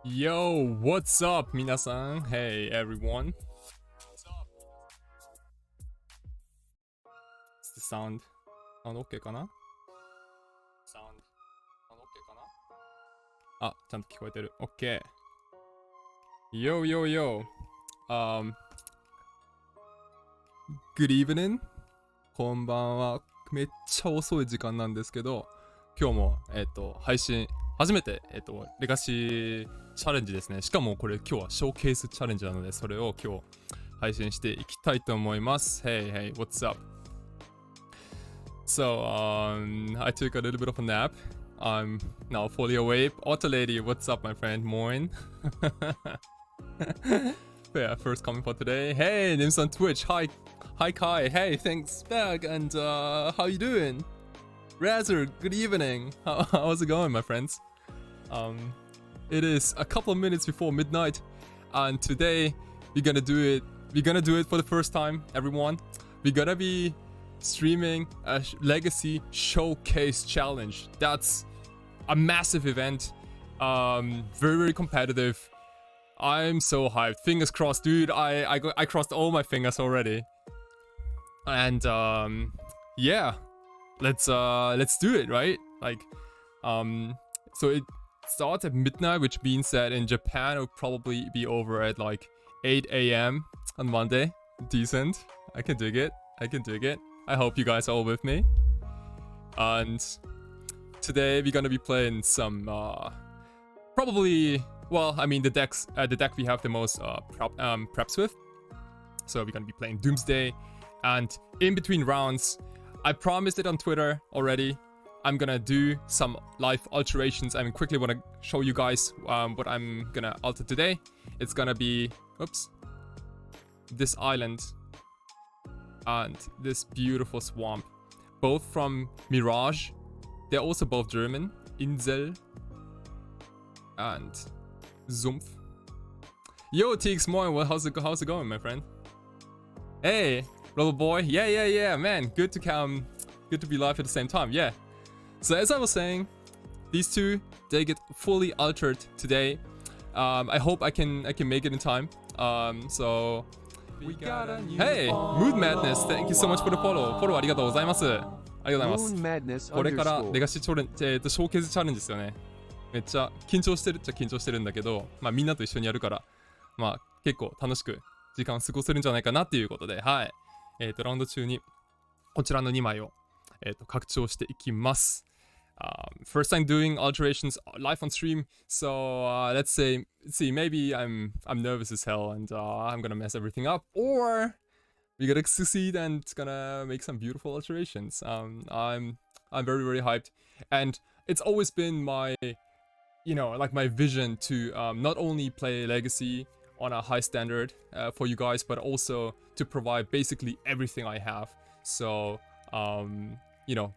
Yo, what's up, 皆さん? Hey, everyone. Is the sound OK かな? Sound OK かな? あ、ちゃんと聞こえてる。OK. Yo, yo, yo. Good evening. こんばんは。めっちゃ遅い時間なんですけど、今日も、配信、初めて、レガシーチャレンジですね。しかもこれ今日はショーケースチャレンジなので、それを今日配信していきたいと思います。Hey, hey, what's up? So, I took a little bit of a nap. I'm now fully awake. Otter lady, what's up, my friend? Moin. Yeah, first comment for today. Hey, name's on Twitch. Hi Kai. Hey, thanks back. And how you doing? Razor, good evening. How's it going, my friends? It is a couple of minutes before midnight, and today we're gonna do it. We're gonna do it for the first time, everyone. We're gonna be streaming a Legacy Showcase Challenge. That's a massive event. Very, very competitive. I'm so hyped. Fingers crossed, dude. I crossed all my fingers already. And yeah, let's do it, right? Like, so it starts at midnight, which means that in Japan it'll probably be over at like 8 a.m. on Monday. Decent. I can dig it. I hope you guys are all with me. And today we're gonna be playing some probably, well, I mean the deck we have the most preps with. So we're gonna be playing Doomsday, and in between rounds, I promised it on Twitter already, I'm gonna do some live alterations. I quickly wanna show you guys what I'm gonna alter today. It's gonna be, oops, this island and this beautiful swamp, both from Mirage. They're also both German. Insel and Sumpf. Yo, TX Moin, well, how's it going, my friend? Hey, little boy. Yeah, man. Good to be live at the same time. Yeah. So as I was saying, these two, they get fully altered today. I hope I can make it in time. So hey, Mood Madness, thank you so much for the follow. フォローありがとうございます。ありがとうございます。これからレガシーショーケースチャレンジですよね。めっちゃ緊張してるんだけど、まあみんなと一緒にやるから、まあ結構楽しく時間を過ごせるんじゃないかなっていうことで、はい。ラウンド中にこちらの2枚を拡張していきます。First time doing alterations live on stream, so let's see, maybe I'm nervous as hell and I'm gonna mess everything up, or we're gonna succeed and gonna make some beautiful alterations. I'm very, very hyped, and it's always been my, like my vision to not only play Legacy on a high standard for you guys, but also to provide basically everything I have. So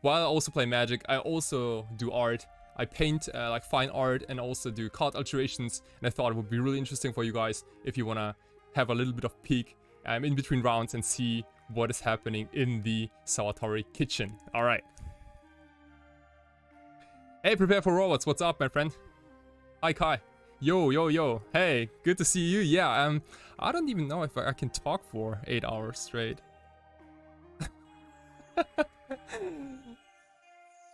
while I also play Magic, I also do art. I paint like fine art and also do card alterations, and I thought it would be really interesting for you guys if you wanna have a little bit of peek in between rounds and see what is happening in the Sawatori kitchen. All right. Hey, prepare for robots. What's up, my friend? Hi, Kai. Yo. Hey, good to see you. Yeah, I don't even know if I can talk for 8 hours straight.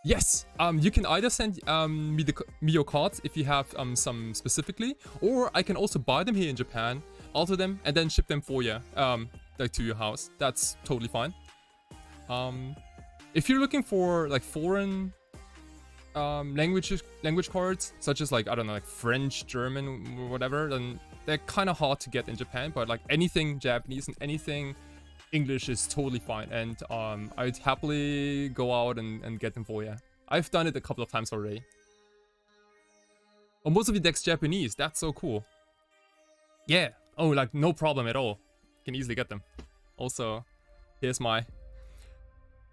Yes, you can either send me your cards if you have some specifically, or I can also buy them here in Japan, alter them, and then ship them for you, like to your house. That's totally fine. If you're looking for like foreign language cards, such as like, I don't know, like French, German, or whatever, then they're kind of hard to get in Japan. But like anything Japanese and anything English is totally fine, and I'd happily go out and get them for you. I've done it a couple of times already. Oh, most of the decks Japanese. That's so cool. Yeah. Oh, like no problem at all. Can easily get them. Also, here's my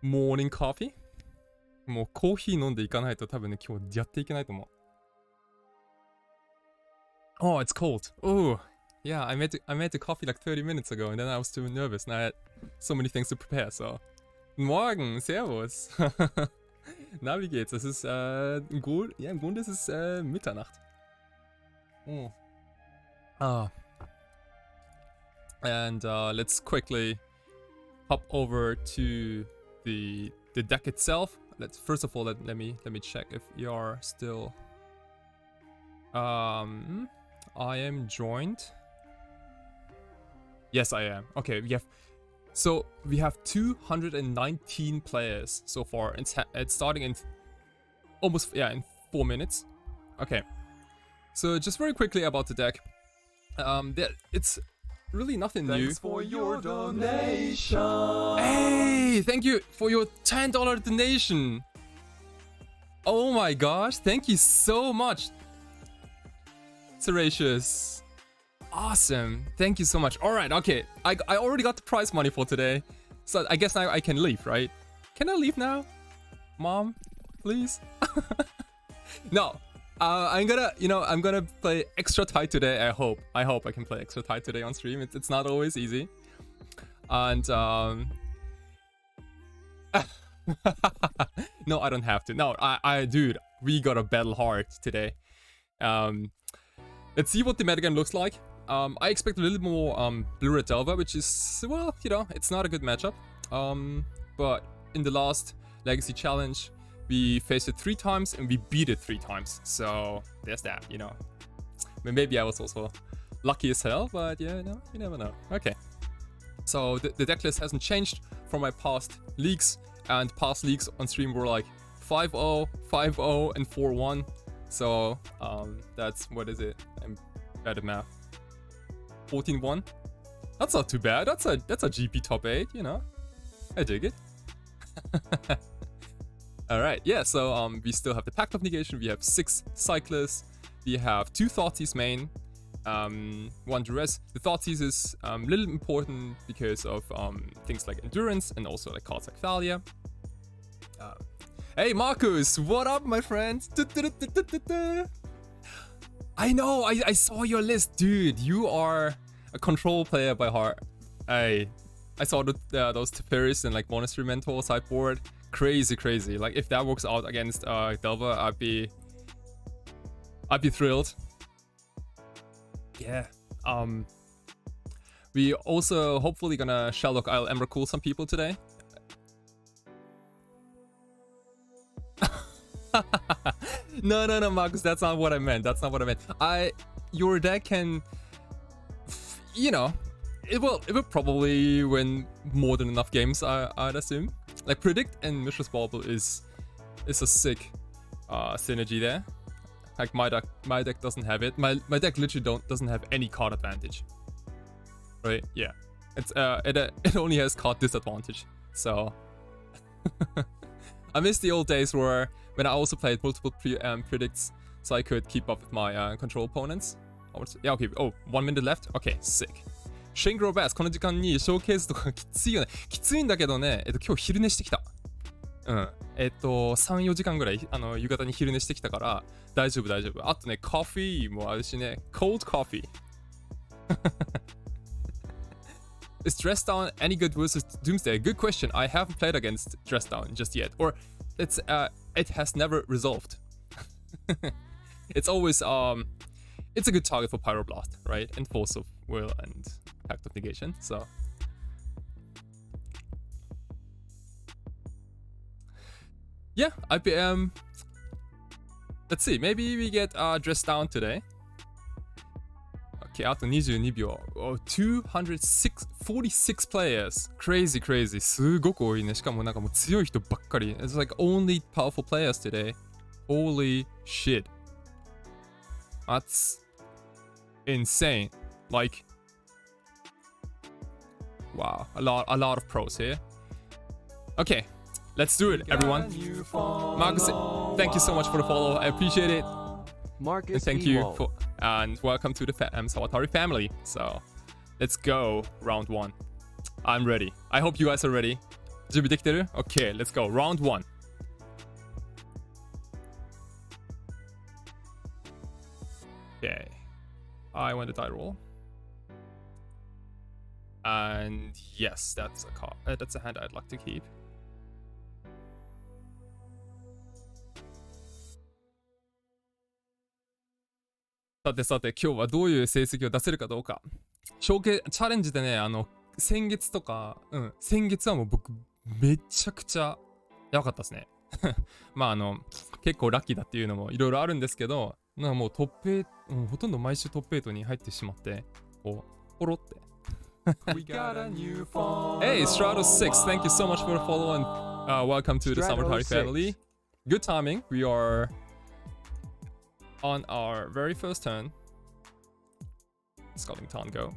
morning coffee. もうコーヒー飲んでいかないと多分ね今日やっていけないと思う。Oh, it's cold. Oh. Yeah, I made the coffee like 30 minutes ago, and then I was too nervous, and I had so many things to prepare, so... Morgen, servus! Na, wie geht's? Es ist, im Grunde ist es, Mitternacht. Oh. And let's quickly hop over to the deck itself. Let's first of all let me check if you're still. I am joined. Yes, I am. Okay, we have 219 players so far. It's starting in almost in 4 minutes. Okay, so just very quickly about the deck. It's really nothing new. Thanks for your donation. Hey, thank you for your $10 donation. Oh my gosh, thank you so much, Seratius. Awesome, thank you so much. All right, okay, I already got the prize money for today, so I guess now I can leave, right? Can I leave now, Mom? Please. No. I'm gonna play extra tight today. I hope I can play extra tight today on stream. It's not always easy. And no, I don't have to. No, dude, we gotta battle hard today. Let's see what the metagame looks like. I expect a little more Blue-Red Delver, which is, well, it's not a good matchup. But in the last Legacy Challenge, we faced it 3 times and we beat it 3 times. So there's that, Maybe I was also lucky as hell, but yeah, no, you never know. Okay. So the deck list hasn't changed from my past leagues, and past leagues on stream were like 5-0, 5-0, and 4-1. So that's, what is it? I'm bad at math. 14-1. That's not too bad. That's a GP top 8, I dig it. Alright, yeah, so we still have the Pact of Negation, we have 6 Cyclists, we have 2 Thoughtseizes main, 1 Duress. The Thoughtseizes is a little important because of things like Endurance and also like cards like Thalia. Hey Marcus, what up my friend? I know, I saw your list, dude. You are a control player by heart. I saw those Teferis and like Monastery Mentor sideboard. Crazy. Like if that works out against Delver, I'd be thrilled. Yeah. We also hopefully gonna Sherlock Isle Emrakul some people today. No, Marcus, that's not what I meant. Your deck can, it will probably win more than enough games, I'd assume. Like Predict and Mishra's Bauble is a sick synergy there. Like my deck doesn't have it. My deck literally doesn't have any card advantage. Right? Yeah. It's it only has card disadvantage. So I miss the old days when I also played multiple predicts, so I could keep up with my control opponents. Yeah, okay. Oh, 1 minute left. Okay, sick. Shingro Bass この時間にショーケースとかきついよね。きついんだけどね、今日昼寝してきた。3、4時間ぐらい夕方に昼寝してきたから大丈夫。あとね、コーヒーもあるしね、cold coffee. Is Dress Down any good versus Doomsday? Good question. I haven't played against Dress Down just yet, or it has never resolved. It's always it's a good target for Pyroblast, right? And Force of Will and Pact of Negation. So yeah, IPM. Let's see. Maybe we get Dress Down today. Okay, あと22秒. Oh, 246 players. Crazy. すごく多いね。しかもなんかもう強い人ばっかり. It's like only powerful players today. Holy shit. That's insane. Like, wow, a lot of pros here. Okay, let's do it, everyone. Marcus, thank you so much for the follow. I appreciate it. Marcus, and thank you for and welcome to the Sawatari family. So, let's go round 1. I'm ready. I hope you guys are ready. 準備できてる? Okay, let's go. Round 1. Okay. I want to die roll. And yes, that's a card. That's a hand I'd like to keep. さてさて今日はどういう成績を出せるかどうか。チャレンジでね、先月とか、先月はもう僕めちゃくちゃやばかったですね。まあ結構ラッキーだっていうのもいろいろあるんですけど、もうトップ8、ほとんど毎週トップ8に入ってしまって、こう、ポロって。Hey, Strato6, thank you so much for the follow and welcome to the Summer Party family. Good timing, we are on our very first turn. Scalding Town go.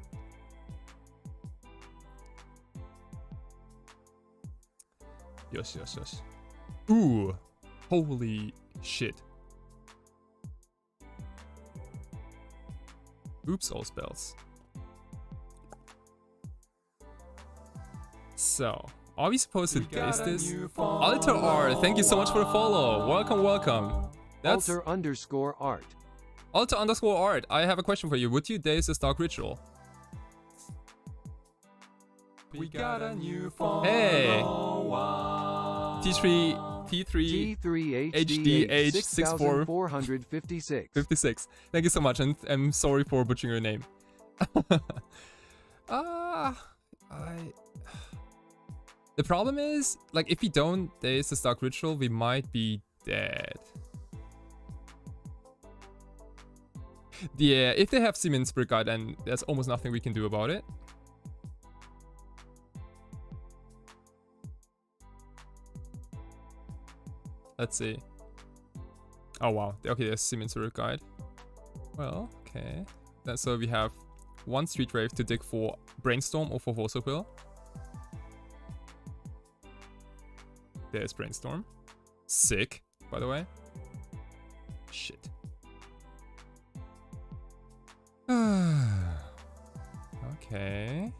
Yosh. Ooh, holy shit. Oops, all spells. So, are we supposed to base this? Alter Art, thank you so much for the follow. Welcome. That's Alter_art. Alter_art. I have a question for you. Would you daze this Dark Ritual? We got a new phone. Hey! T3 HDH 6456. 56. Thank you so much, and I'm sorry for butchering your name. The problem is, like, if we don't daze the Dark Ritual, we might be dead. Yeah, if they have Siemens Brigade, then there's almost nothing we can do about it. Let's see. Oh wow, okay, there's Siemens Brigade. Well, okay. Then so we have one Street Rave to dig for Brainstorm or for Force of Will. There's Brainstorm. Sick, by the way. Shit. Okay.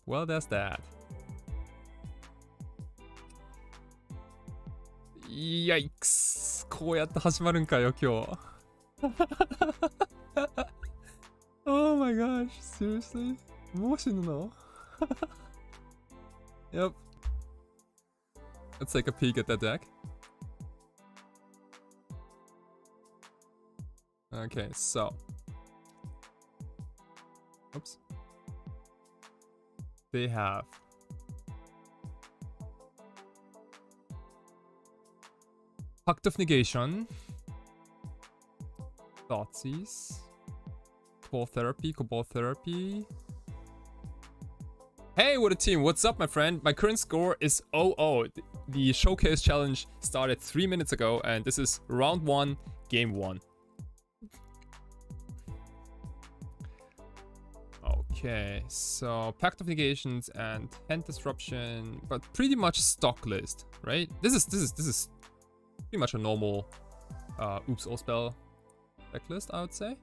Well, that's that. Yikes. こうやって始まるんかよ、今日。Oh my gosh, seriously? もう死ぬのYep. Let's take a peek at that deck. Okay, so. Oops. They have Pact of Negation, Thoughtseize, Cobalt Therapy. Hey, what a team! What's up, my friend? My current score is 0-0. The showcase challenge started 3 minutes ago, and this is round 1, game 1. Okay, so Pact of Negations and Hand Disruption, but pretty much stock list, right? This is pretty much a normal Oops All Spell deck list, I would say.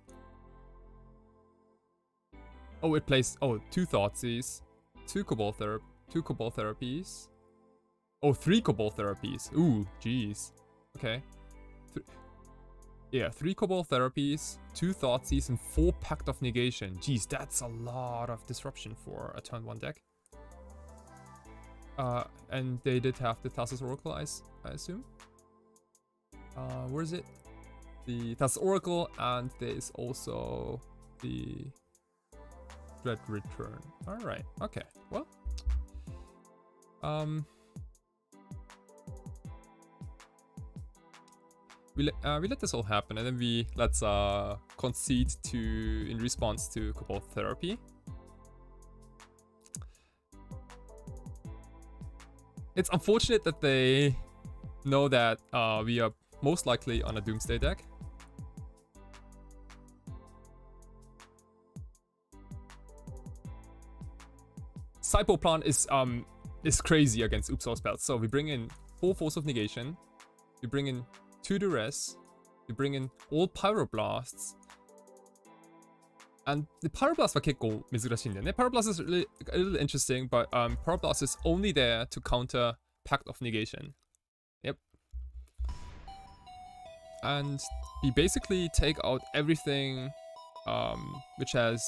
Oh, it plays 2 Thoughtseize, 2 Cobalt Therapies. Oh, 3 Cobalt Therapies. Ooh, jeez. Okay. 3 Cobalt Therapies, 2 Thoughtseize, and 4 Pact of Negation. Jeez, that's a lot of disruption for a turn 1 deck. And they did have the Thassa's Oracle, I assume. Where is it? The Thassa's Oracle, and there's also the Dread Return. Alright, okay. Well. We let this all happen, and then let's concede in response to Cobalt Therapy. It's unfortunate that they know that we are most likely on a Doomsday deck. Cypher Plan is crazy against Oops All Spells. So we bring in 4 Force of Negation, we bring in 2 Duress, we bring in all Pyroblasts, and the Pyroblast は結構珍しいんだよね。Pyroblast is really, a little interesting, but Pyroblast is only there to counter Pact of Negation. Yep. And we basically take out everything which has,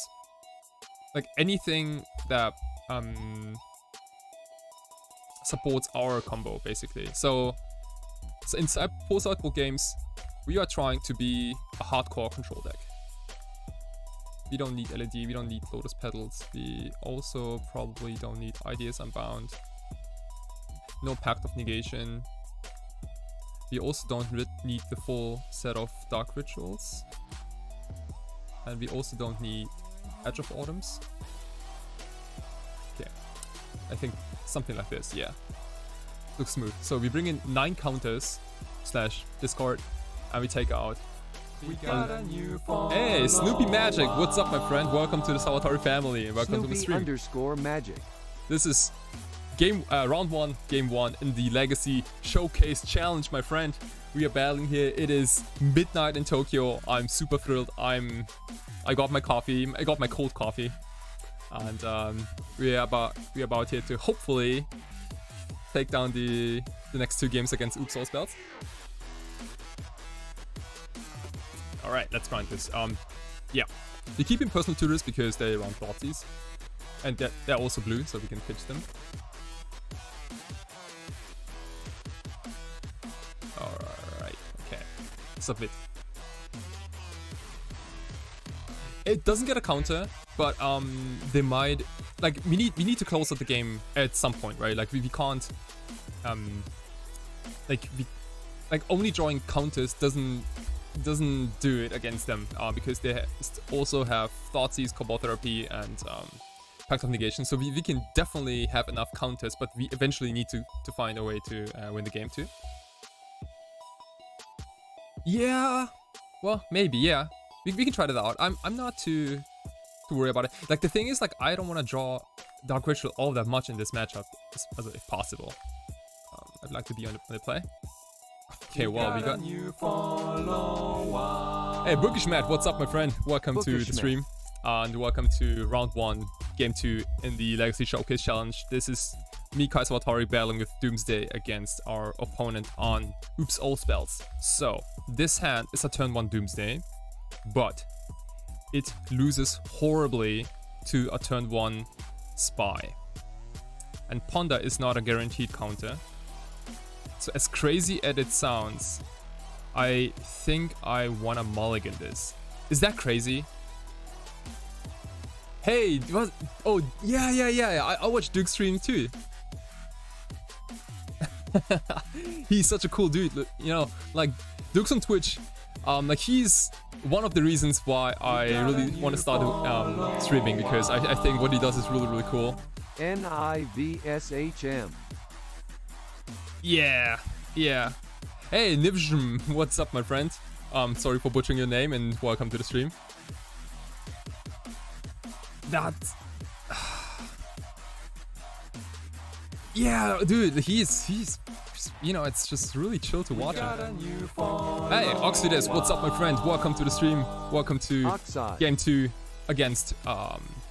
like, anything that supports our combo, basically. So in post-output games, we are trying to be a hardcore control deck. We don't need LED, we don't need Lotus Petals. We also probably don't need Ideas Unbound. No Pact of Negation. We also don't need the full set of Dark Rituals. And we also don't need Edge of Autumns. Okay. I think something like this, yeah. Looks smooth. So we bring in 9 counters / discard and we take out. We got a new follow. Hey, Snoopy Magic, what's up, my friend? Welcome to the Salvatore family and welcome to the stream. Snoopy_magic. This is round 1, game 1 in the Legacy Showcase Challenge, my friend. We are battling here. It is midnight in Tokyo. I'm super thrilled. I got my coffee. I got my cold coffee, and we are about here to hopefully take down the next 2 games against Oops All Spells. All right, let's grind this. Yeah, we keep in personal tutors because they run Thoughtseize, and they're also blue, so we can pitch them. Alright, okay. Submit. It doesn't get a counter, but they might, like, we need to close out the game at some point, right? Like we can't like only drawing counters doesn't do it against them, because they also have Thoughtseize, Cobalt Therapy, and Pact of Negation, so we can definitely have enough counters, but we eventually need to find a way to win the game too. Yeah, well, maybe, yeah. We can try that out. I'm not too worried about it. Like, the thing is, like, I don't want to draw Dark Ritual all that much in this matchup, if possible. I'd like to be on the play. Okay, well, we got... Hey, Bookish Matt, what's up, my friend? Welcome to the stream. And welcome to round 1, game 2 in the Legacy Showcase Challenge. This is me, Kai Salvatore, battling with Doomsday against our opponent on Oops All Spells. So, this hand is a turn 1 Doomsday, but it loses horribly to a turn 1 Spy. And Ponder is not a guaranteed counter. So as crazy as it sounds, I think I wanna mulligan this. Is that crazy? Hey, what? Oh, yeah. I watched Duke's stream too. He's such a cool dude, you know, like Duke's on Twitch. Like, he's one of the reasons why I really want to start streaming, because I think what he does is really cool. NIVSHM. Yeah. Hey, Nivjm, what's up, my friend? Sorry for butchering your name and welcome to the stream. That... yeah, dude, he's... You know, it's just really chill to watch him. Hey, Oxides, what's up, my friend? Welcome to the stream. Welcome to game 2 against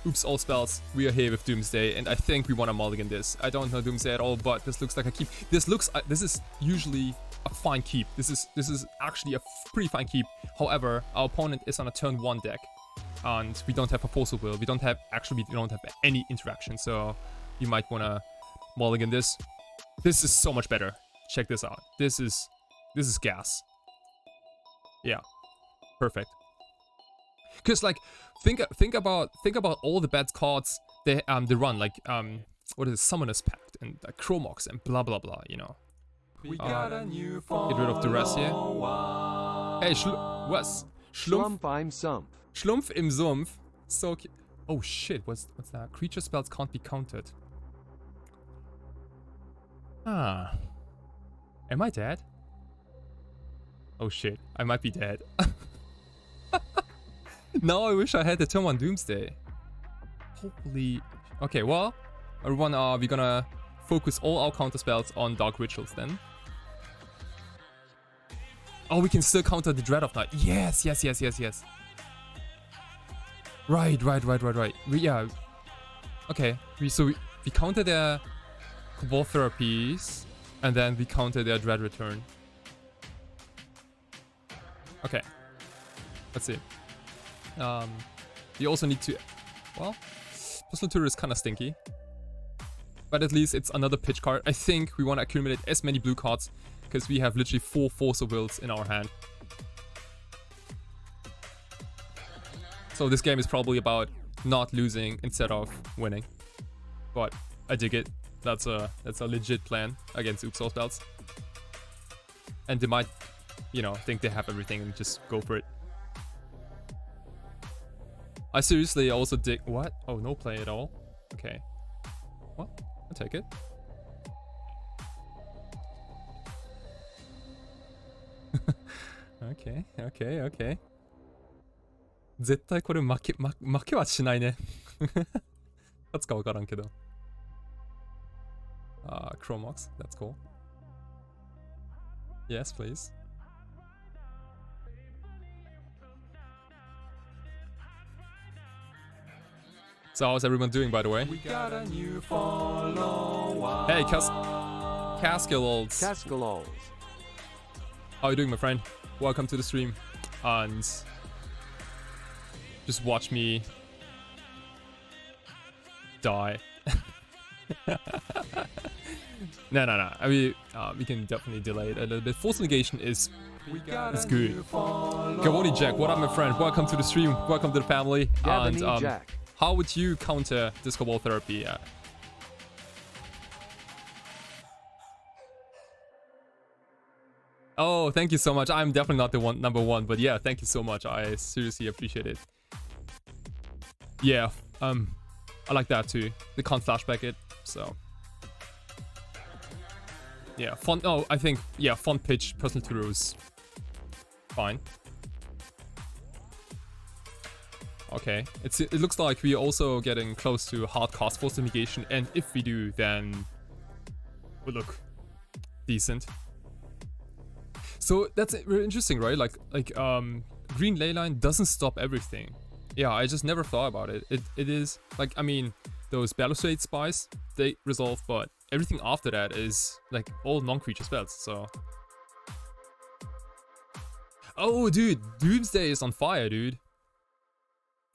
Oops All Spells. We are here with Doomsday, and I think we want to mulligan this. I don't know Doomsday at all, but this looks like a keep. This is usually a fine keep. This is actually a pretty fine keep. However, our opponent is on a turn 1 deck, and we don't have a Force of Will. We don't have any interaction, so you might want to mulligan this. This is so much better. Check this out. This is gas. Yeah, perfect. Cause like think about all the bad cards they run, like what is it, Summoner's Pact and Chromox and blah blah blah. You know. Get rid of the rest here. Hey, was Schlumpf im Sumpf. Schlumpf im Sumpf. So oh shit, what's that? Creature spells can't be countered. Ah. Am I dead? Oh shit, I might be dead. Now I wish I had the turn 1 Doomsday. Hopefully... Okay, well, everyone, we're gonna focus all our counter spells on Dark Rituals then. Oh, we can still counter the Dread of Night. Yes. Right. Yeah. Okay, we counter their Cobalt Therapies, and then we counter their Dread Return. Okay. Let's see. You also need to... Well, Personal Tutor is kind of stinky. But at least it's another pitch card. I think we want to accumulate as many blue cards, because we have literally 4 Force of Wills in our hand. So this game is probably about not losing instead of winning. But I dig it. That's a legit plan against Ubisoft belts. And they might, you know, think they have everything and just go for it. I seriously also dig... What? Oh, no play at all? Okay. Well, I'll take it. Okay, okay, okay. 絶対これ負けはしないね。勝つか分からんけど。Chromox, that's cool. Yes, please. So how's everyone doing, by the way? We got a new follower. Hey, Cascalols. Cascalols. How you doing, my friend? Welcome to the stream. And just watch me die. No. I mean, we can definitely delay it a little bit. Force negation is good. Gavoni Jack, what up, my friend? Welcome to the stream. Welcome to the family. And Jack. how would you counter disco ball therapy? Oh, thank you so much. I'm definitely not the number one, but yeah, thank you so much. I seriously appreciate it. Yeah, I like that too. They can't flashback it, so yeah, font. Oh, I think yeah, font pitch, personal tutorials, fine. Okay, it looks like we're also getting close to hard cost force negation, and if we do, then we look decent. So that's very interesting, right? Like green leyline doesn't stop everything. Yeah, I just never thought about it. It is like, I mean, those balustrade spies, they resolve, but everything after that is like all non-creature spells. So oh, dude, Doomsday is on fire, dude.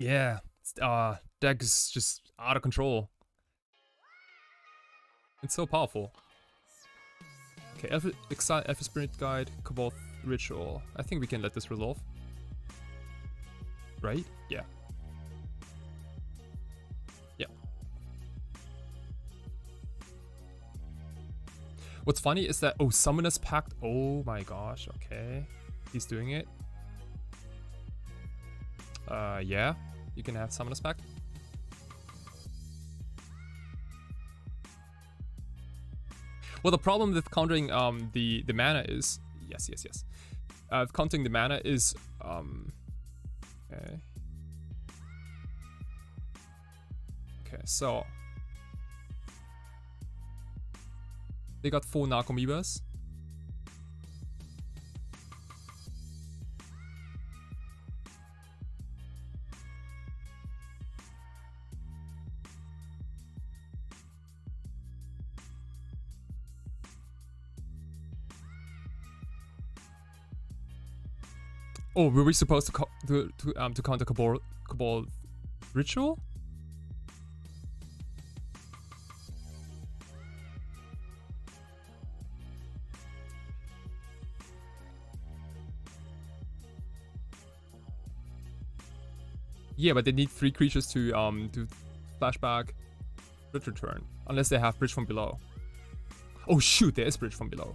Yeah, deck is just out of control. It's so powerful. Okay, Exile, Alpha Spirit Guide, Cabal Ritual. I think we can let this resolve. Right? Yeah. Yeah. What's funny is that, oh, Summoner's Pact. Oh my gosh, okay. He's doing it. Yeah. You can have Summoner's Pact. Well, the problem with countering the mana is yes. Countering the mana is okay. Okay, so they got 4 Narcomoebas. Oh, were we supposed to counter Cabal Ritual? Yeah, but they need 3 creatures to flashback return, unless they have Bridge from Below. Oh shoot, there is Bridge from Below.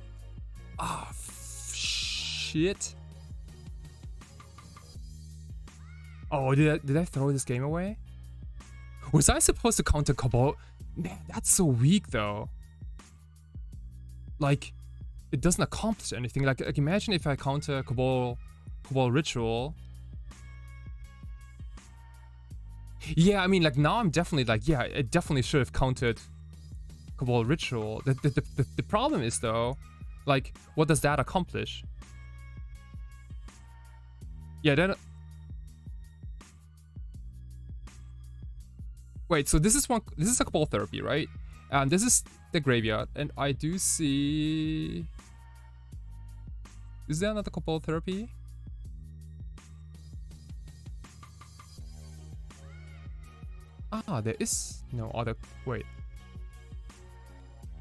Ah, shit. Oh, did I throw this game away? Was I supposed to counter Cabal? Man, that's so weak though. Like, it doesn't accomplish anything. Like imagine if I counter Cabal Ritual. Yeah, I mean, like now I'm definitely like, yeah, it definitely should have countered Cabal Ritual. The problem is though, like, what does that accomplish? Yeah, then. Wait, so this is a Cabal Therapy, right? And this is the graveyard, and I do see. Is there another Cabal Therapy? Ah, there is no other. Wait.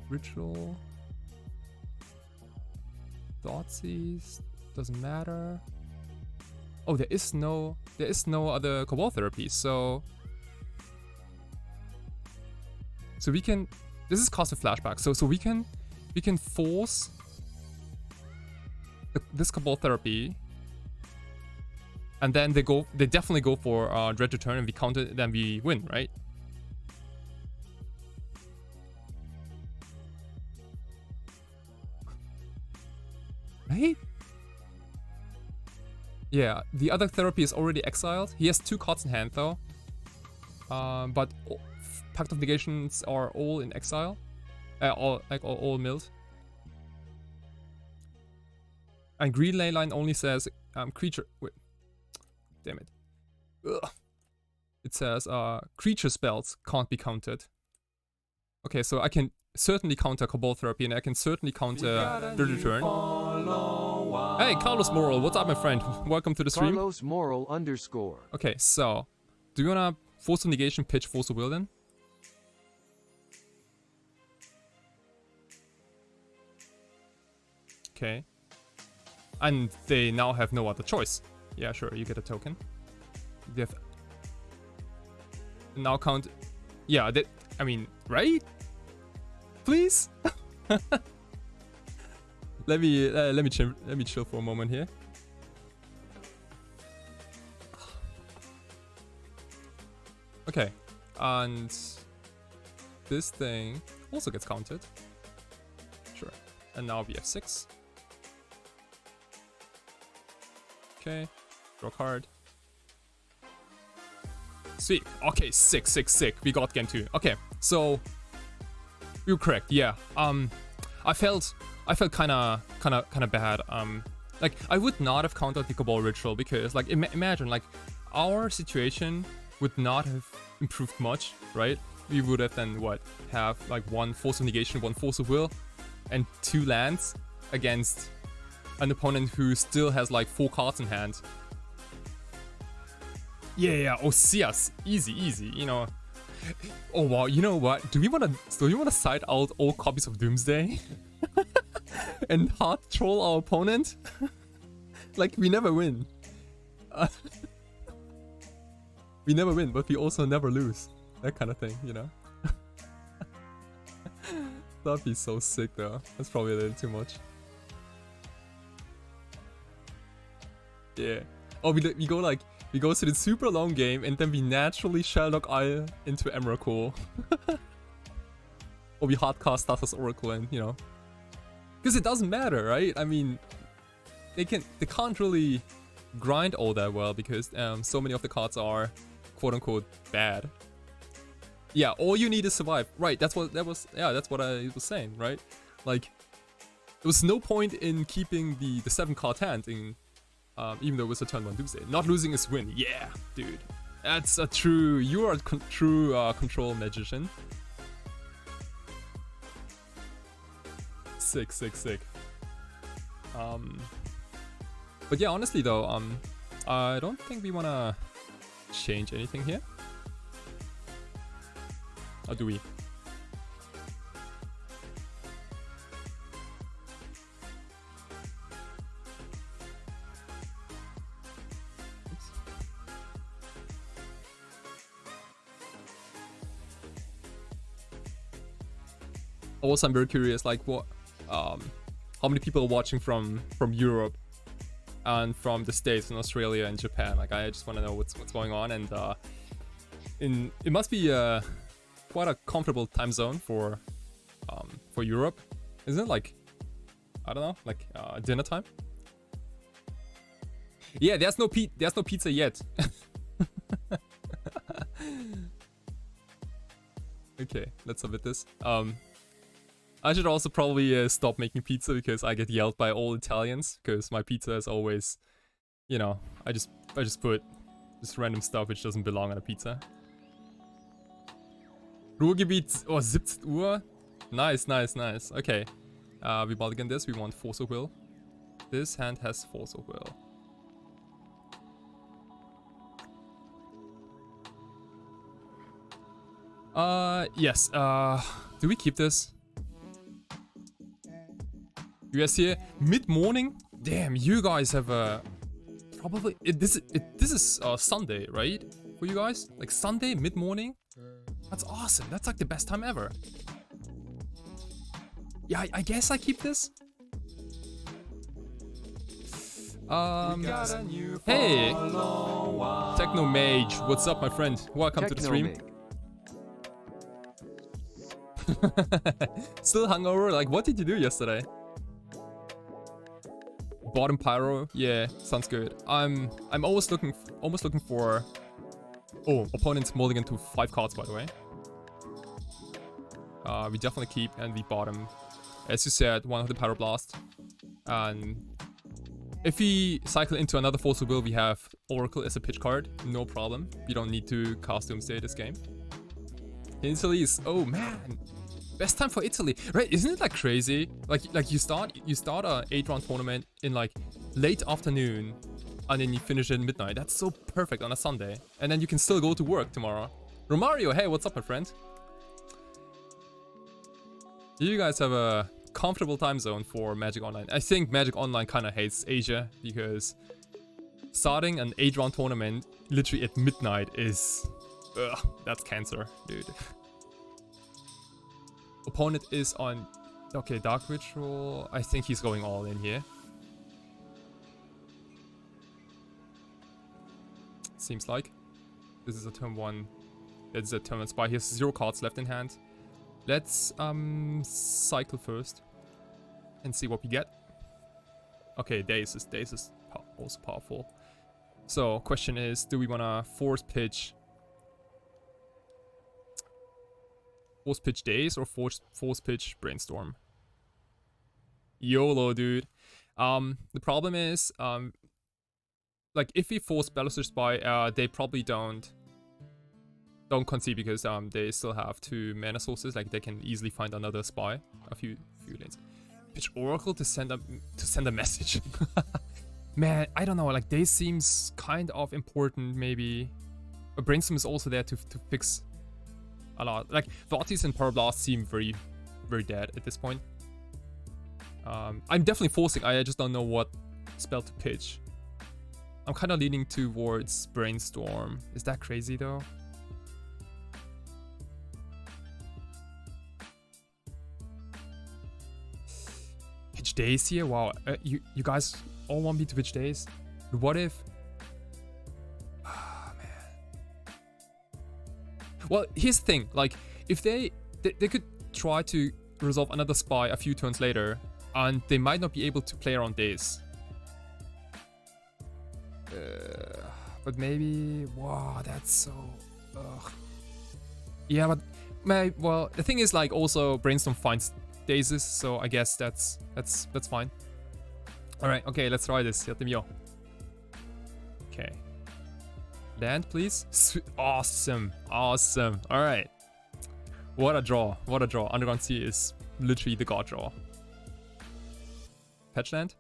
Ritual. Thoughtseize. Doesn't matter. Oh, there is no. there is no other Cabal therapy, so we can. This is cost of flashback, so we can force this Cabal therapy, and then they definitely go for Dread Return, and we counter it, then we win, right? Right? Yeah, the other therapy is already exiled. He has 2 cards in hand though. But Pact of Negations are all in exile. All milled. And Green Leyline only says creature. Wait. Damn it. Ugh. It says creature spells can't be countered. Okay, so I can certainly counter Cabal Therapy, and I can certainly counter the return. Hey, Carlos Moral, what's up, my friend? Welcome to the stream. Carlos Moral _ Okay, so do you wanna Force of Negation, pitch Force of Will then? Okay. And they now have no other choice. Yeah, sure, you get a token. They have now count. Yeah, that. I mean, right? Please. let me chill for a moment here. Okay, and this thing also gets counted. Sure, and now we have 6. Okay, draw card. Sweet. Okay, sick. We got game 2. Okay, so you're correct. Yeah. I felt kind of bad. Like I would not have countered the Cabal Ritual because, like, imagine like our situation would not have improved much, right? We would have then have like 1 Force of Negation, 1 Force of Will, and 2 lands against an opponent who still has like 4 cards in hand. Yeah, Osias, easy, you know. Oh wow, you know what? Do you wanna side out all copies of Doomsday? And hard troll our opponent? Like, we never win. We never win, but we also never lose. That kind of thing, you know? That'd be so sick though. That's probably a little too much. Yeah. Oh, we go to the super long game and then we naturally Shelldock Isle into Emrakul. Or we hardcast Status Oracle and, you know. Because it doesn't matter, right? I mean, they can't really grind all that well because so many of the cards are quote unquote bad. Yeah, all you need is survive. Right, that's what I was saying, right? Like, there was no point in keeping the 7 card hand in even though it was a turn 1 Doomsday. Not losing is win. Yeah, dude. That's a true... You are a true control magician. Sick. But yeah, honestly though, I don't think we wanna change anything here. Or do we? Also, I'm very curious, like, how many people are watching from Europe and from the States and Australia and Japan. Like, I just want to know what's going on, and it must be quite a comfortable time zone for Europe, isn't it? Like, I don't know, like dinner time. Yeah, there's no pizza yet. Okay, let's submit this. I should also probably stop making pizza because I get yelled by all Italians because my pizza is always, you know, I just put just random stuff which doesn't belong on a pizza. Ruhrgebiet, oh, 17 Uhr. Nice. Okay, we mulligan this. We want Force of Will. This hand has Force of Will. Yes. Do we keep this? US here, mid-morning? Damn, you guys have a Probably this is Sunday, right? For you guys, like Sunday mid-morning. That's awesome. That's like the best time ever. Yeah, I guess I keep this. Hey, Techno Mage, what's up, my friend? Welcome to the stream. Still hungover? Like, what did you do yesterday? Bottom pyro, yeah, sounds good. I'm almost looking for. Oh, opponents molding into 5 cards, by the way. We definitely keep, and we bottom, as you said, one of the pyroblast. And if we cycle into another Force Will, we have Oracle as a pitch card, no problem. We don't need to cast Doomsday this game. Italy is, oh man, best time for Italy, right? Isn't it like crazy? Like you start a 8-round tournament in like late afternoon, and then you finish at midnight. That's so perfect on a Sunday, and then you can still go to work tomorrow. Romario, hey, what's up, my friend? You guys have a comfortable time zone for Magic Online. I think Magic Online kind of hates Asia because starting an 8-round tournament literally at midnight is, that's cancer, dude. Opponent is on, okay, Dark Ritual. I think he's going all in here. Seems like this is a turn 1. It's a turn 1 spy. He has 0 cards left in hand. Let's cycle first and see what we get. Okay, Daze is also powerful. So question is, do we wanna force pitch Daze or force pitch Brainstorm? YOLO, dude. The problem is, like if we force Baluster Spy, they probably don't concede because they still have 2 mana sources. Like they can easily find another spy a few lanes. Pitch Oracle to send a message. Man, I don't know. Like they seems kind of important. Maybe a Brainstorm is also there to fix a lot. Like Vatis and Pyroblast seem very dead at this point. I'm definitely forcing. I just don't know what spell to pitch. I'm kind of leaning towards Brainstorm. Is that crazy though? Pitch Daze here? Wow, you guys all want me to pitch Daze? What if... Ah, man. Well, here's the thing. Like, if they could try to resolve another spy a few turns later, and they might not be able to play around Daze. But maybe... Wow, that's so... Ugh. Yeah, but... Well, the thing is, like, also Brainstorm finds Dazes, so I guess that's fine. Alright, okay, let's try this. Okay. Land, please. Awesome. Alright. What a draw. Underground Sea is literally the god draw. Patch land?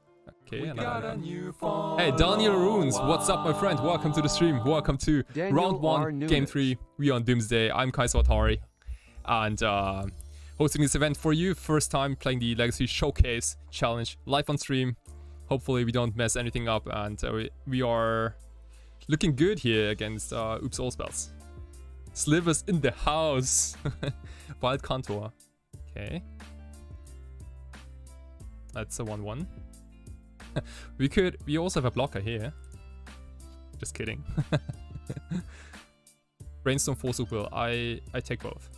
Okay, hey, Daniel Runes, what's up, my friend? Welcome to the stream. Welcome to round 1, game 3. We are on Doomsday. I'm Kaiser Atari, and hosting this event for you. First time playing the Legacy Showcase Challenge live on stream. Hopefully we don't mess anything up, and we are looking good here against Oops All Spells. Slivers in the house. Wild Contour. Okay. That's a 1-1. We also have a blocker here. Just kidding. Brainstorm, Force Will. I take both.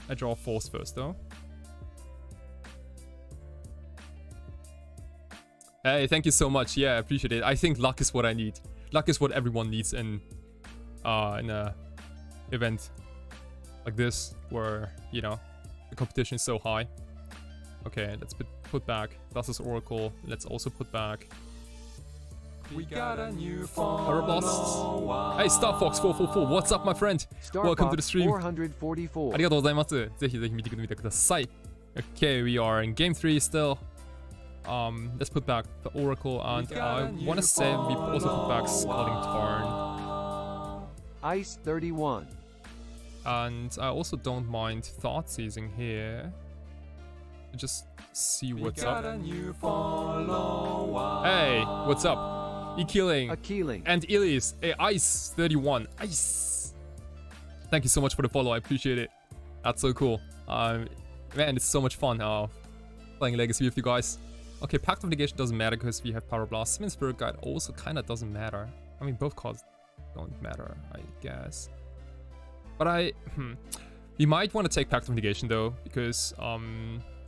I draw Force first though. Hey, thank you so much. Yeah, I appreciate it. I think luck is what I need. Luck is what everyone needs in a event like this, where, you know, the competition is so high. Okay, let's put back Thassa's Oracle. Let's also put back... We got a new Pyroblast. Hey, Star Fox 444, what's up, my friend? Welcome to the stream. 444. ありがとうございます。ぜひぜひ見てみてください。Okay, we are in game 3 still. Let's put back the Oracle, and I want to say we also put back Scalding Tarn. Ice 31. And I also don't mind Thought Seizing here. just see what's got up. a new follower. Hey, what's up? E-Killing. A Keeling. And Elise. Hey, Ice31. Ice. Thank you so much for the follow. I appreciate it. That's so cool. Man, it's so much fun playing Legacy with you guys. Okay, Pact of Negation doesn't matter because we have Power Blast. Smith Spirit Guide also kind of doesn't matter. I mean, both cards don't matter, I guess. But we might want to take Pact of Negation though, because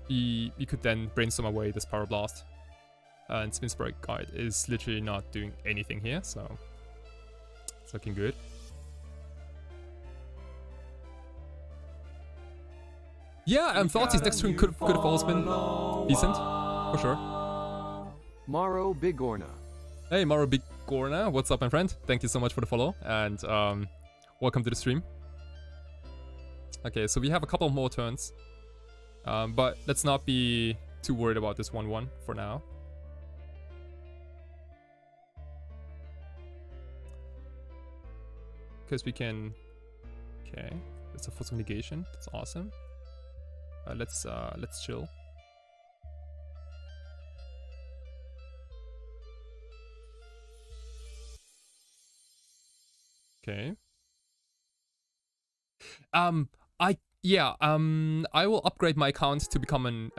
we could then brainstorm away this Power Blast. And Smith Spirit Guide is literally not doing anything here, so it's looking good. Yeah, Thoughtseize next turn could have also been decent, for sure. Maro Bigorna. Hey, Maro Bigorna, what's up, my friend? Thank you so much for the follow, and welcome to the stream. Okay, so we have a couple more turns, but let's not be too worried about this 1-1 for now. Because we can... Okay, that's a Force of Negation, that's awesome. Let's chill. Okay. I will upgrade my account to become an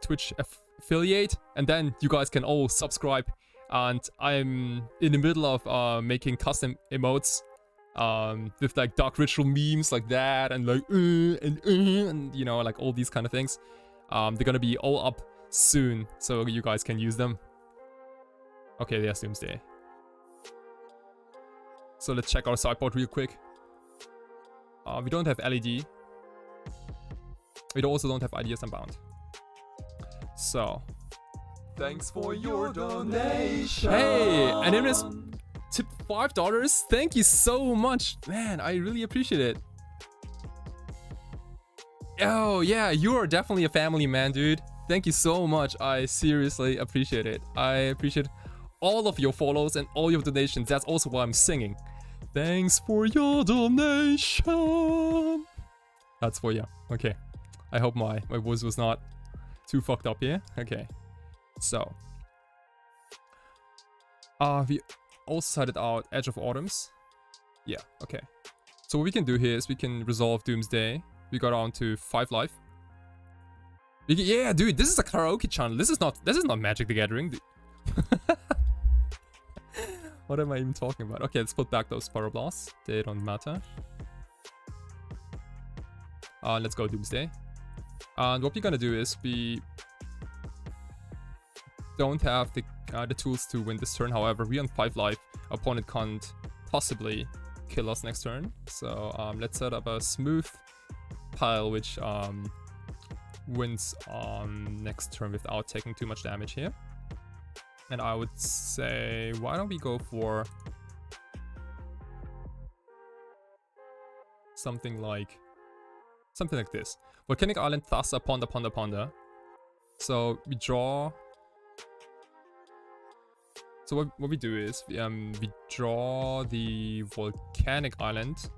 Twitch affiliate, and then you guys can all subscribe. And I'm in the middle of making custom emotes with like dark ritual memes like that, and like and you know, like all these kind of things. They're gonna be all up soon, so you guys can use them. Okay, there's Doomsday. So let's check our sideboard real quick. We don't have LED. We also don't have Ideas Unbound. So. Thanks for your donation. Hey, Anonymous tipped $5. Thank you so much. Man, I really appreciate it. Oh, yeah, you are definitely a family man, dude. Thank you so much. I seriously appreciate it. I appreciate all of your follows and all your donations. That's also why I'm singing. Thanks for your donation. That's for you. Okay. I hope my voice was not too fucked up here. Okay. So. We also started out Edge of Autumns. Yeah, okay. So what we can do here is we can resolve Doomsday. We got on to 5 life. Yeah, dude, this is a karaoke channel. This is not Magic the Gathering. What am I even talking about? Okay, let's put back those Power Blasts. They don't matter. Let's go Doomsday. And what we're gonna do is we don't have the tools to win this turn. However, we on 5 life. Opponent can't possibly kill us next turn. So let's set up a smooth pile which wins next turn without taking too much damage here. And I would say, why don't we go for something like this. Volcanic Island, Thassa, Ponder. So we draw. So what we do is we draw the Volcanic Island,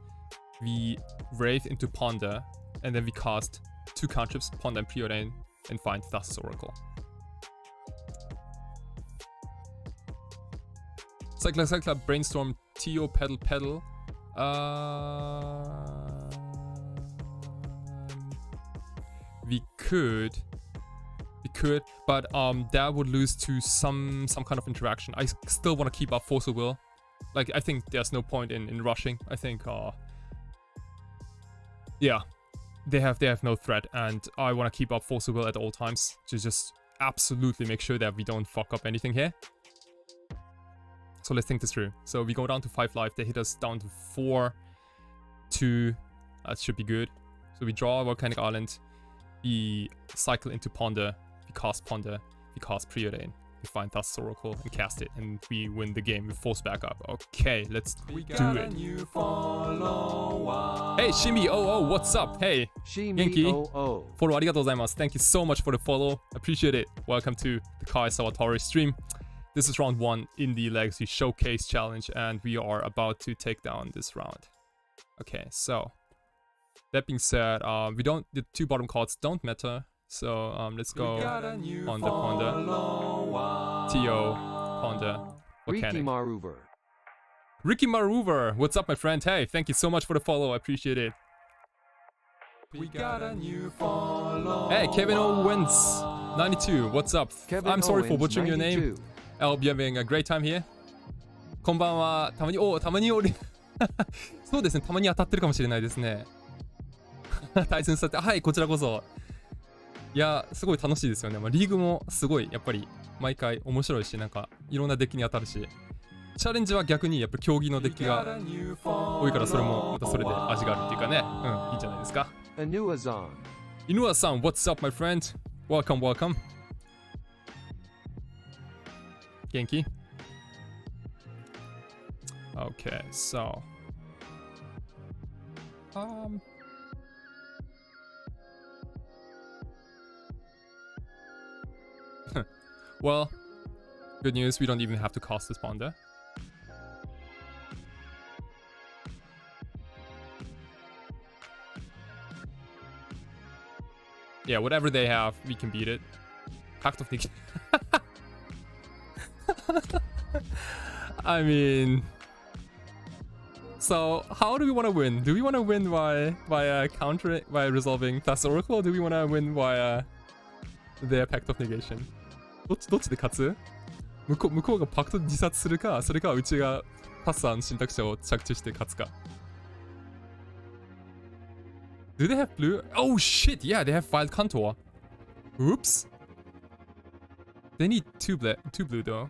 we Wraith into Ponder, and then we cast 2 cantrips, Ponder and Preordain, and find Thassa's Oracle. Cycler, Brainstorm, Tio, Pedal. We could, but that would lose to some kind of interaction. I still want to keep up Force of Will. Like, I think there's no point in rushing. I think, yeah, they have no threat, and I want to keep up Force of Will at all times to just absolutely make sure that we don't fuck up anything here. So let's think this through. So we go down to 5 life. They hit us down to 4-2. That should be good. So we draw Volcanic Island. We cycle into Ponder. We cast Ponder. We cast Preordain. We find Thassa's Oracle and cast it. And we win the game. We force back up. Okay, let's do it. Hey, Shimi, what's up? Hey, Genki. Follow, arigatou gozaimasu. Thank you so much for the follow. Appreciate it. Welcome to the Kai Sawatari stream. This is round 1 in the Legacy Showcase Challenge, and we are about to take down this round. Okay, so that being said, the 2 bottom cards don't matter, So let's go We got a new Ponder. follower. T.O. Ponder. Ricky Volcanic. Maruver. Ricky Maruver, what's up, my friend? Hey, thank you so much for the follow. I appreciate it. We got a new follower. Hey, Kevin Owens, 92. What's up? Kevin I'm sorry for Owens, butchering your name. 92. I hope you're having a great time here. こんばんは。たまに俺そうですね。たまに当たってるかもしれないですね。対戦されて、はい、こちらこそ。いや、すごい楽しいですよね。まあ、リーグもすごい、やっぱり毎回面白いし、なんかいろんなデッキに当たるし。チャレンジは逆にやっぱ競技のデッキが多いから、それもまたそれで味があるっていうかね。うん、いいんじゃないですか。Anuazan. Inua-san, what's up, my friend? Welcome, welcome. Genki. Okay, so well, good news, we don't even have to cost this Ponder. Yeah, whatever they have, we can beat it. Pact of the I mean, so how do we want to win? Do we want to win by countering, by resolving Fast Oracle, or do we want to win via their Pact of Negation? どっちで勝つ？向こうがパクトで自殺するか、それかうちがパスの選択肢を着地して勝つか。Do they have blue? Oh shit! Yeah, they have Wild Contour. Oops. They need two blue though.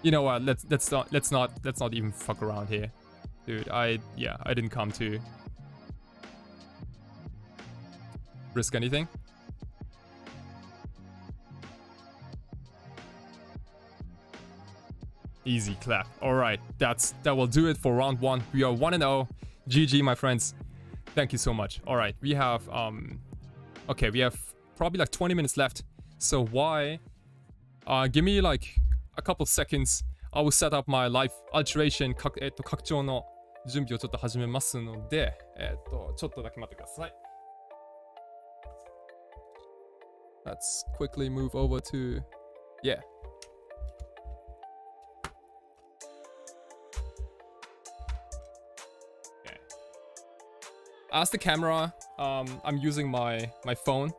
You know what? Let's not even fuck around here, dude. I didn't come to risk anything. Easy clap. All right, that will do it for round 1. We are 1-0. GG, my friends. Thank you so much. All right, we have okay, we have probably like 20 minutes left. So why? Give me like a couple seconds. I will set up my live alteration 拡張の準備をちょっと始めますので、ちょっとだけ待ってください。Let's quickly move over to yeah. Okay. As the camera, I'm using my phone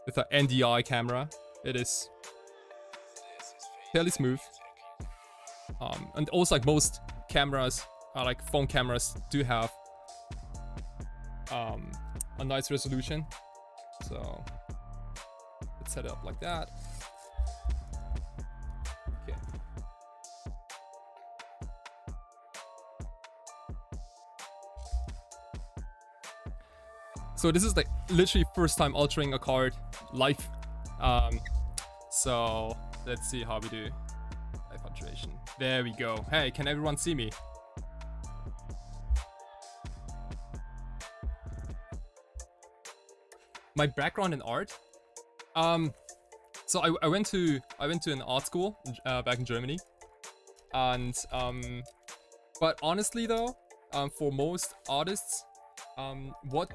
with an NDI camera. It is fairly smooth, and also like most cameras, like phone cameras, do have a nice resolution. So let's set it up like that. Okay. So this is like literally first time altering a card live. So let's see how we do live alteration. There we go. Hey, can everyone see me? My background in art. So I went to an art school back in Germany, and but honestly though, for most artists, what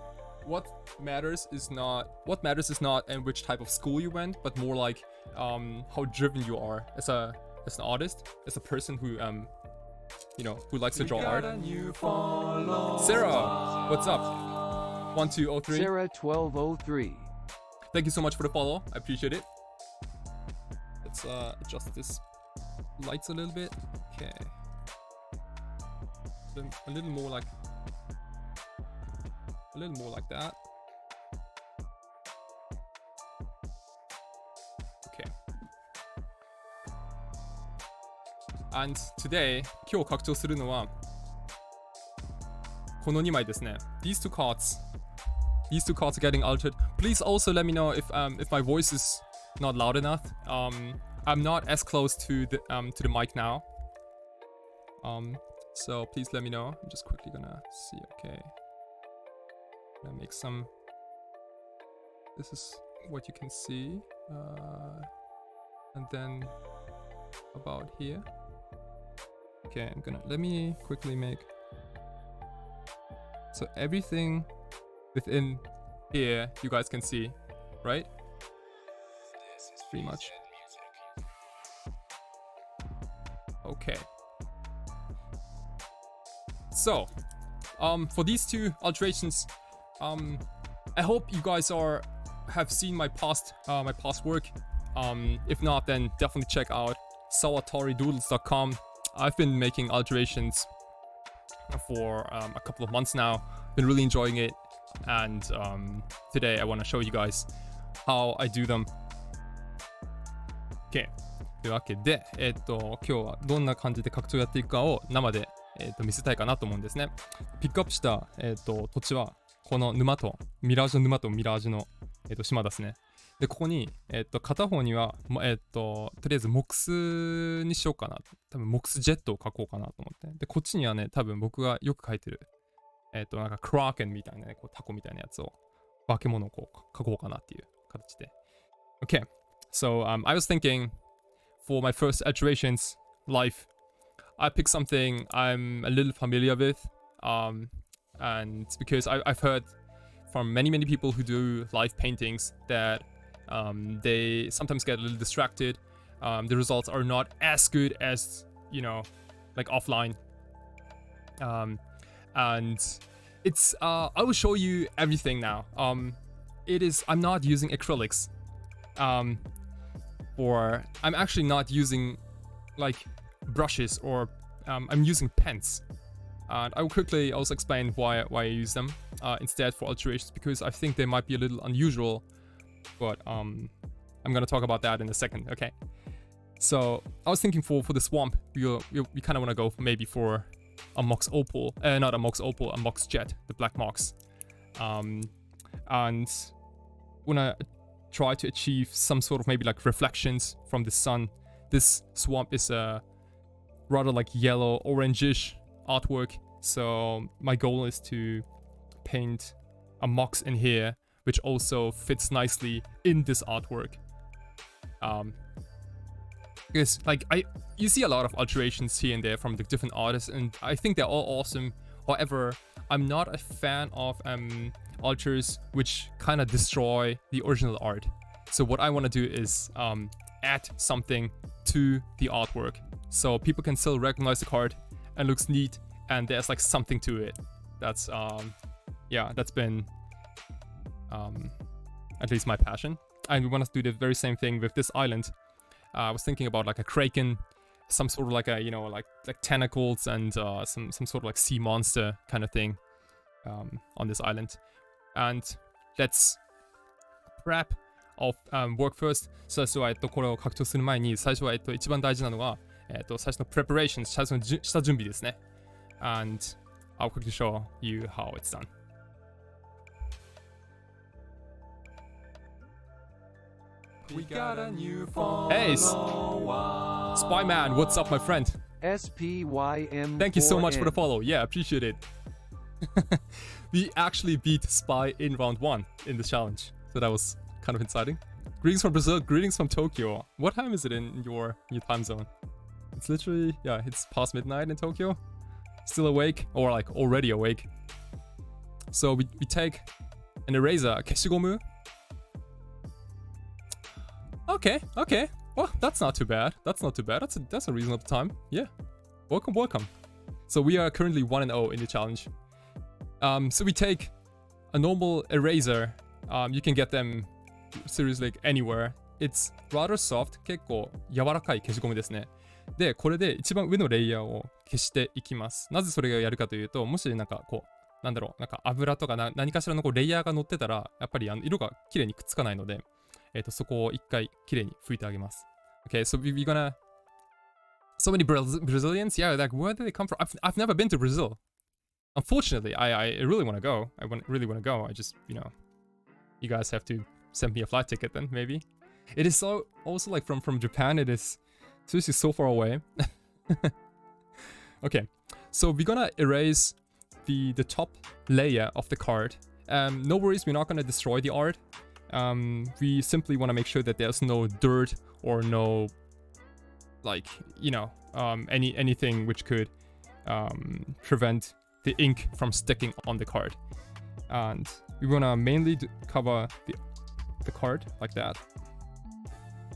matters is not in which type of school you went, but more like how driven you are as an artist, as a person who who likes to draw art. Sarah, what's up? 1203. Sarah 1203. Thank you so much for the follow. I appreciate it. Let's adjust this lights a little bit. Okay. A little more like that. Okay. And today, 今日拡張するのはこの2枚ですね。These two cards are getting altered. Please also let me know if my voice is not loud enough. I'm not as close to the mic now. So please let me know. I'm just quickly gonna see. Okay. Gonna make some. This is what you can see. And then about here. Okay, let me quickly make. So everything within here you guys can see, right? Pretty much. Okay. So, for these two alterations, I hope you guys have seen my past work. If not, then definitely check out sawatoridoodles.com. I've been making alterations for a couple of months now. Been really enjoying it, and today I want to show you guys how I do them. Okay. というわけで、今日はどんな感じで拡張やっていくかを生で、見せたいかなと思うんですね。ピックアップした、土地はこの沼とミラージュの沼とミラージュの、島ですね。で、ここに、片方には、とりあえずモックスにしようかな。多分モックスジェットを書こうかなと思って。で、こっちにはね、多分僕がよく書いてる、なんかクラーケンみたいなね、こうタコみたいなやつを、化け物をこう書こうかなっていう形で。Okay, so I was thinking for my first alterations life, I picked something I'm a little familiar with, and because I've heard from many people who do live paintings that they sometimes get a little distracted. The results are not as good as, you know, like offline. And it's I will show you everything now. I'm not using acrylics. Or I'm actually not using like brushes, or I'm using pens. And I will quickly also explain why I use them instead for alterations, because I think they might be a little unusual, but I'm gonna talk about that in a second. Okay, so I was thinking for the swamp, we kind of want to go maybe for a Mox Opal, not a Mox Opal, a Mox Jet, the black Mox, and wanna try to achieve some sort of maybe like reflections from the sun. This swamp is a rather like yellow orangish artwork, so my goal is to paint a Mox in here which also fits nicely in this artwork. Because like you see a lot of alterations here and there from the different artists, and I think they're all awesome. However, I'm not a fan of alters which kind of destroy the original art. So what I want to do is add something to the artwork, so people can still recognize the card and looks neat, and there's like something to it. That's yeah, that's been at least my passion. And we want to do the very same thing with this island. I was thinking about like a kraken, some sort of like a, you know, like tentacles, and some sort of like sea monster kind of thing on this island. And let's prep of work first. 最初はこれを拡張する前に、最初は一番大事なのは最初の preparation、最初の下準備ですね。And I'll quickly show you how it's done. We got a new follower. Hey, Spyman, what's up, my friend? SPYM. Thank you so much for the follow. Yeah, appreciate it. We actually beat Spy in round 1 in the challenge, so that was kind of exciting. Greetings from Brazil, greetings from Tokyo. What time is it in your time zone? It's literally, yeah, it's past midnight in Tokyo. Still awake, or like already awake. So we take an eraser, keshigomu. Okay. Well, that's not too bad. That's a reasonable time. Yeah. Welcome. So we are currently 1-0 in the challenge. So we take a normal eraser. You can get them seriously like anywhere. It's rather soft. 結構柔らかい消しゴムですね。で、これで一番上のレイヤーを消していきます。なぜそれをやるかというと、もしなんかこう、なんだろう、なんか油とか何かしらのこうレイヤーが乗ってたら、やっぱり色が綺麗にくっつかないので、そこを一回綺麗に拭いてあげます。Okay, so we're gonna... So many Brazilians? Yeah, like where do they come from? I've never been to Brazil. Unfortunately, I really want to go. Really want to go. I just, you know, you guys have to send me a flight ticket then, maybe. It is so also like from Japan. It is seriously so far away. Okay, so we're gonna erase the top layer of the card. No worries, we're not gonna destroy the art. We simply want to make sure that there's no dirt or no, like, you know, anything which could prevent the ink from sticking on the card. And we wanna mainly cover the card like that.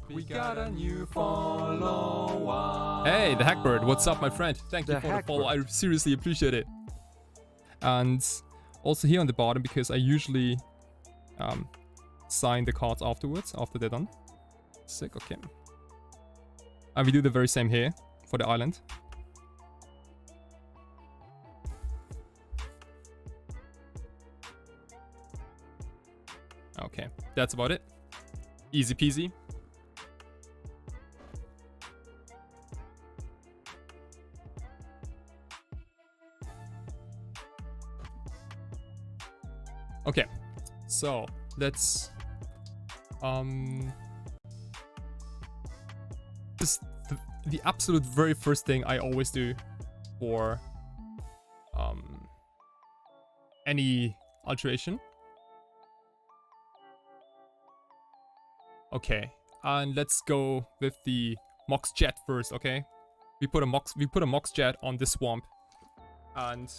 We got a new follower. Hey, the Hackbird, what's up, my friend? Thank you The for the follow. I Hackbird. seriously appreciate it. And also here on the bottom, because I usually sign the cards afterwards, after they're done. Sick, okay. And we do the very same here for the island. Okay, that's about it. Easy peasy. Okay, so let's this the absolute very first thing I always do for any alteration. Okay, and let's go with the Mox Jet first. Okay, we put a Mox Jet on this swamp, and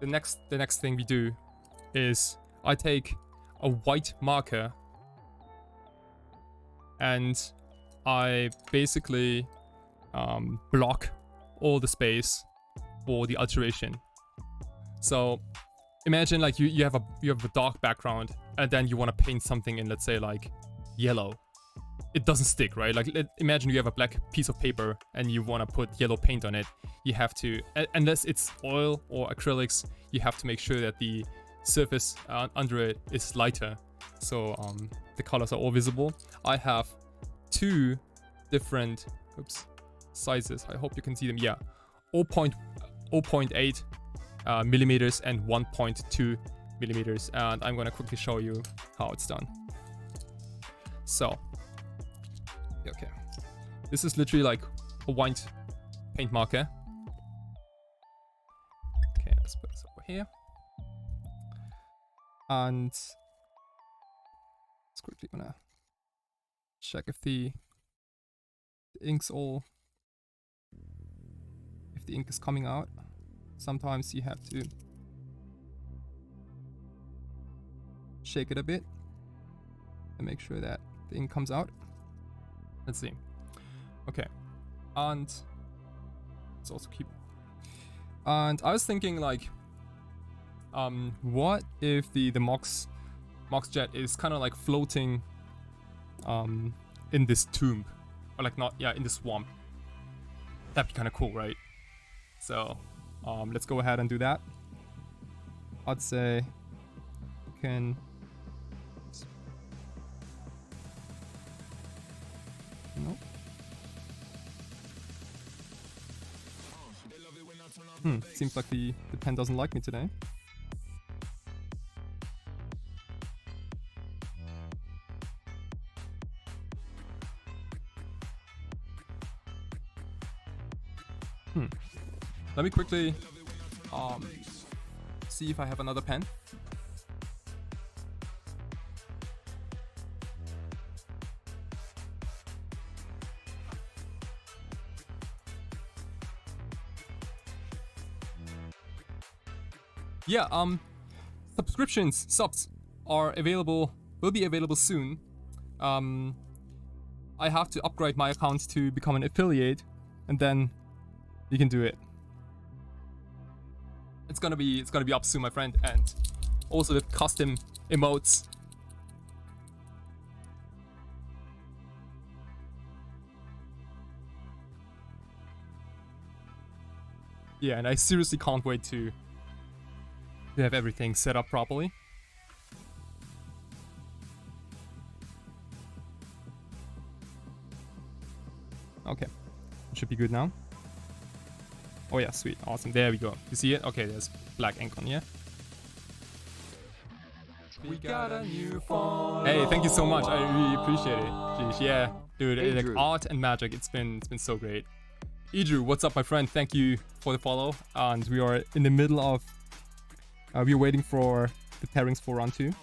the next thing we do is I take a white marker and I basically block all the space for the alteration. So imagine like you have a dark background and then you want to paint something in, let's say, like yellow. It doesn't stick, right? Like imagine you have a black piece of paper and you want to put yellow paint on it. You have to, unless it's oil or acrylics, you have to make sure that the surface under it is lighter, so the colors are all visible. I have two different sizes. I hope you can see them. Yeah, 0.8 millimeters and 1.2 millimeters, and I'm gonna quickly show you how it's done. So okay, this is literally like a white paint marker. Okay, let's put this over here. And let's quickly gonna check if the ink's all, if the ink is coming out. Sometimes you have to shake it a bit and make sure that the ink comes out. Let's see. Okay, and let's also keep. And I was thinking like, what if the Mox Jet is kind of like floating in this tomb, or like not, yeah, in the swamp. That'd be kind of cool, right? So let's go ahead and do that. I'd say you can nope. Seems like the pen doesn't like me today. Let me quickly see if I have another pen. Yeah, subs are available, will be available soon. I have to upgrade my account to become an affiliate, and then you can do it. It's gonna be up soon, my friend, and also with custom emotes. Yeah, and I seriously can't wait to have everything set up properly. Okay, it should be good now. Oh yeah, sweet, awesome, there we go. You see it? Okay, there's black ink on here. We got a new follower. Hey, thank you so much, I really appreciate it. Jeez, yeah, dude, Hey, like Drew. art and magic, it's been so great. Idru, what's up, my friend? Thank you for the follow, and we are in the middle of we're waiting for the pairings for round 2.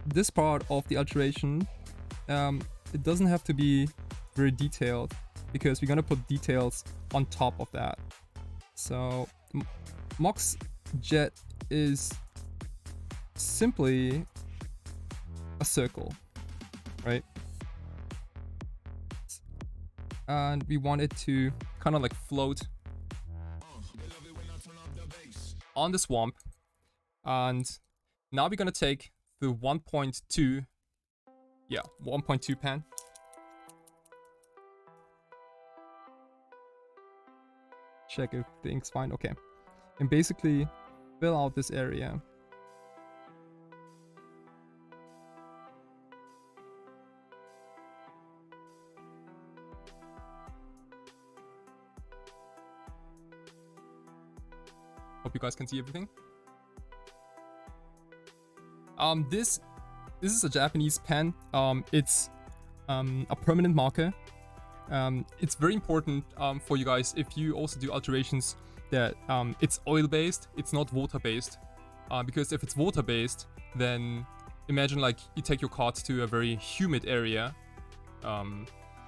This part of the alteration, it doesn't have to be very detailed. because we're gonna put details on top of that. So Mox Jet is simply a circle, right? And we want it to kind of like float on the swamp. And now we're gonna take the 1.2, yeah, 1.2 pan. Check if the ink's fine. Okay. And basically fill out this area. Hope you guys can see everything. This is a Japanese pen. It's a permanent marker. It's very important for you guys if you also do alterations that it's oil-based, it's not water-based. Because if it's water-based, then imagine like you take your card to a very humid area.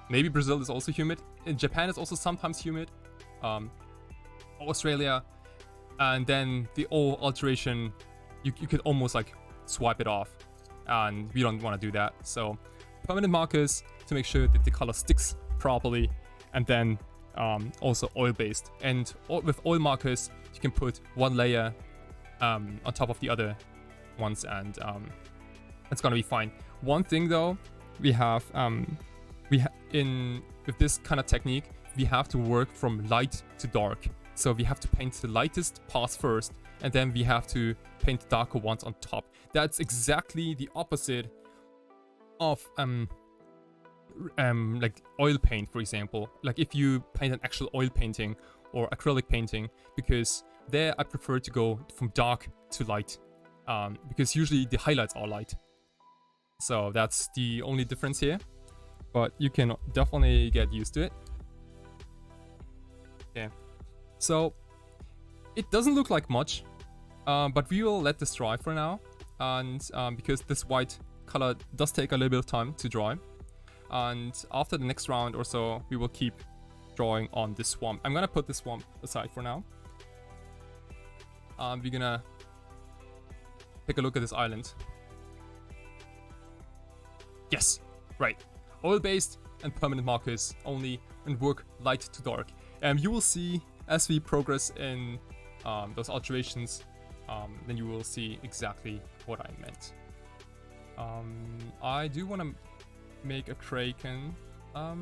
Maybe Brazil is also humid. In Japan is also sometimes humid. Australia. And then the oil alteration, you could almost like swipe it off. And we don't want to do that. So permanent markers to make sure that the color sticks properly, and then also oil-based. And with oil markers, you can put one layer on top of the other ones, and it's gonna be fine. One thing though, with this kind of technique, we have to work from light to dark. So we have to paint the lightest parts first, and then we have to paint the darker ones on top. That's exactly the opposite of like oil paint, for example. Like if you paint an actual oil painting or acrylic painting, because there I prefer to go from dark to light, because usually the highlights are light. So that's the only difference here, but you can definitely get used to it. Yeah. So it doesn't look like much, but we will let this dry for now, and because this white color does take a little bit of time to dry. And after the next round or so, we will keep drawing on this swamp. I'm gonna put this swamp aside for now. We're gonna take a look at this island. Yes, right. Oil-based and permanent markers only, and work light to dark. You will see as we progress in those alterations, then you will see exactly what I meant. I do want to make a kraken. I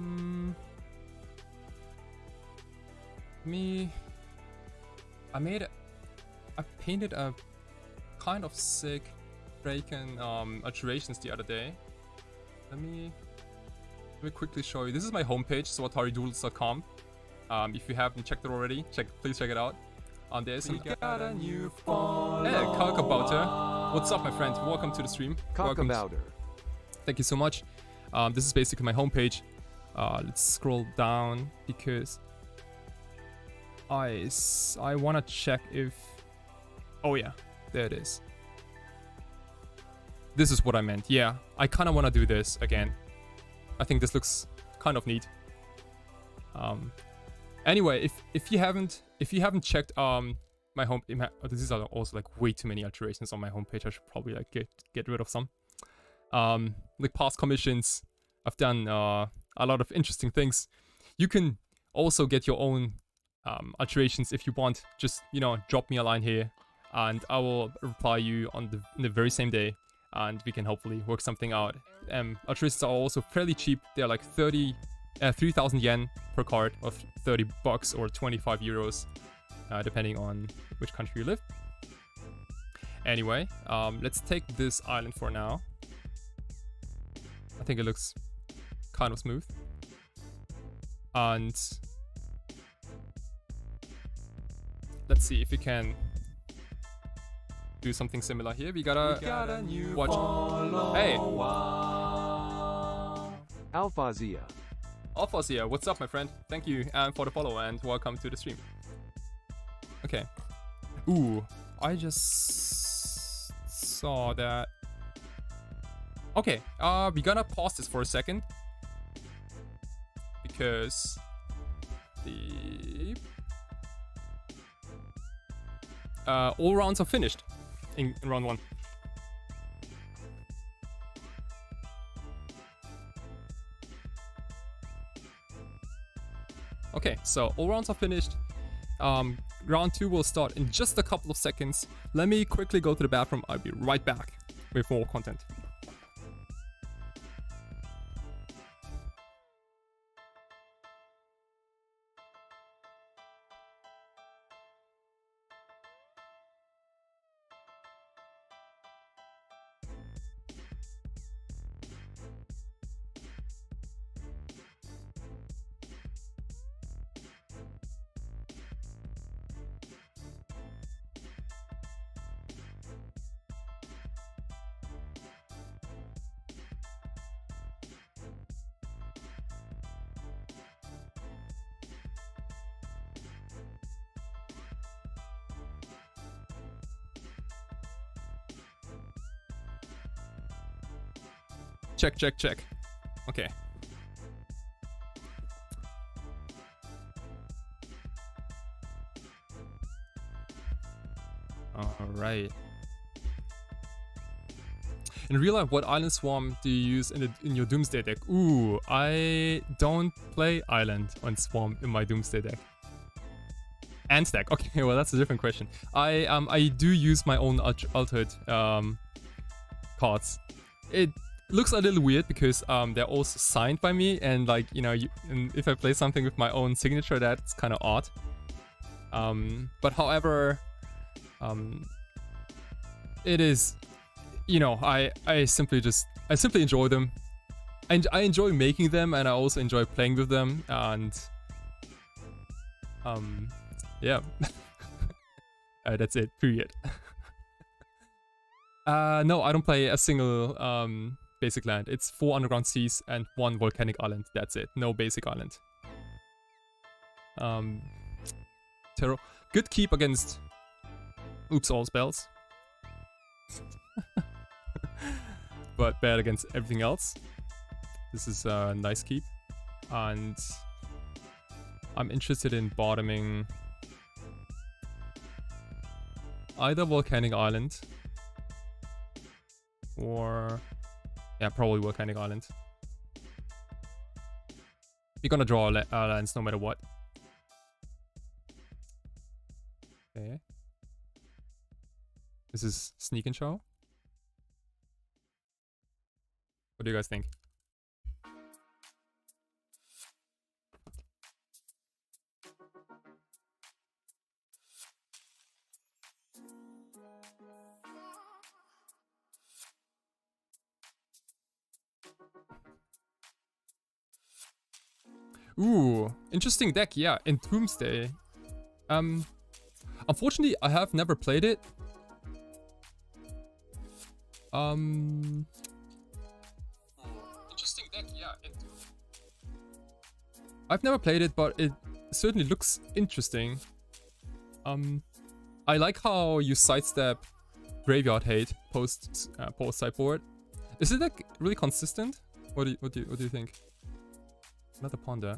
painted a kind of sick kraken alterations the other day. Let me quickly show you. This is my homepage, so ataridoodles.com. If you haven't checked it already, please check it out. There's some. Hey, Kalkabouter. What's up, my friend? Welcome to the stream. Kalkabouter. Thank you so much. This is basically my homepage. Let's scroll down because I want to check if. Oh yeah, there it is. This is what I meant. Yeah, I kind of want to do this again. I think this looks kind of neat. Anyway, if you haven't checked my home, these are also like way too many alterations on my homepage. I should probably like get rid of some. Like past commissions, I've done a lot of interesting things. You can also get your own alterations if you want. Just drop me a line here, and I will reply you on the very same day, and we can hopefully work something out. Alterations are also fairly cheap. They're like 3,000 yen per card, of $30 or 25 euros, depending on which country you live. Anyway, let's take this island for now. I think it looks kind of smooth. And let's see if we can do something similar here. We gotta watch. Hey! Alphazia. Alphazia, what's up, my friend? Thank you for the follow and welcome to the stream. Okay. Ooh, I just saw that. Okay, we're gonna pause this for a second because Deep. All rounds are finished in round 1. Okay, so all rounds are finished. Round 2 will start in just a couple of seconds. Let me quickly go to the bathroom. I'll be right back with more content. Check, check, check. Okay. Alright. In real life, what island swarm do you use in your Doomsday deck? Ooh, I don't play island on swarm in my Doomsday deck. Ant deck. Okay, well that's a different question. I do use my own altered cards. It looks a little weird because they're also signed by me, and like, you know, and if I play something with my own signature, that's kind of odd. But however, it is, you know, I simply enjoy them, and I enjoy making them, and I also enjoy playing with them, and yeah. That's it, period. No, I don't play a single basic land. It's 4 underground seas and 1 volcanic island. That's it. No basic island. Terror. Good keep against oops all spells. But bad against everything else. This is a nice keep. And I'm interested in bottoming either volcanic island or, yeah, probably volcanic island. You're gonna draw lands no matter what. Okay. This is Sneak and Show. What do you guys think? Ooh, interesting deck, yeah, in Doomsday. Unfortunately, I have never played it. Interesting deck, yeah. I've never played it, but it certainly looks interesting. I like how you sidestep graveyard hate post sideboard. Is it like really consistent? What do you think? Another ponder.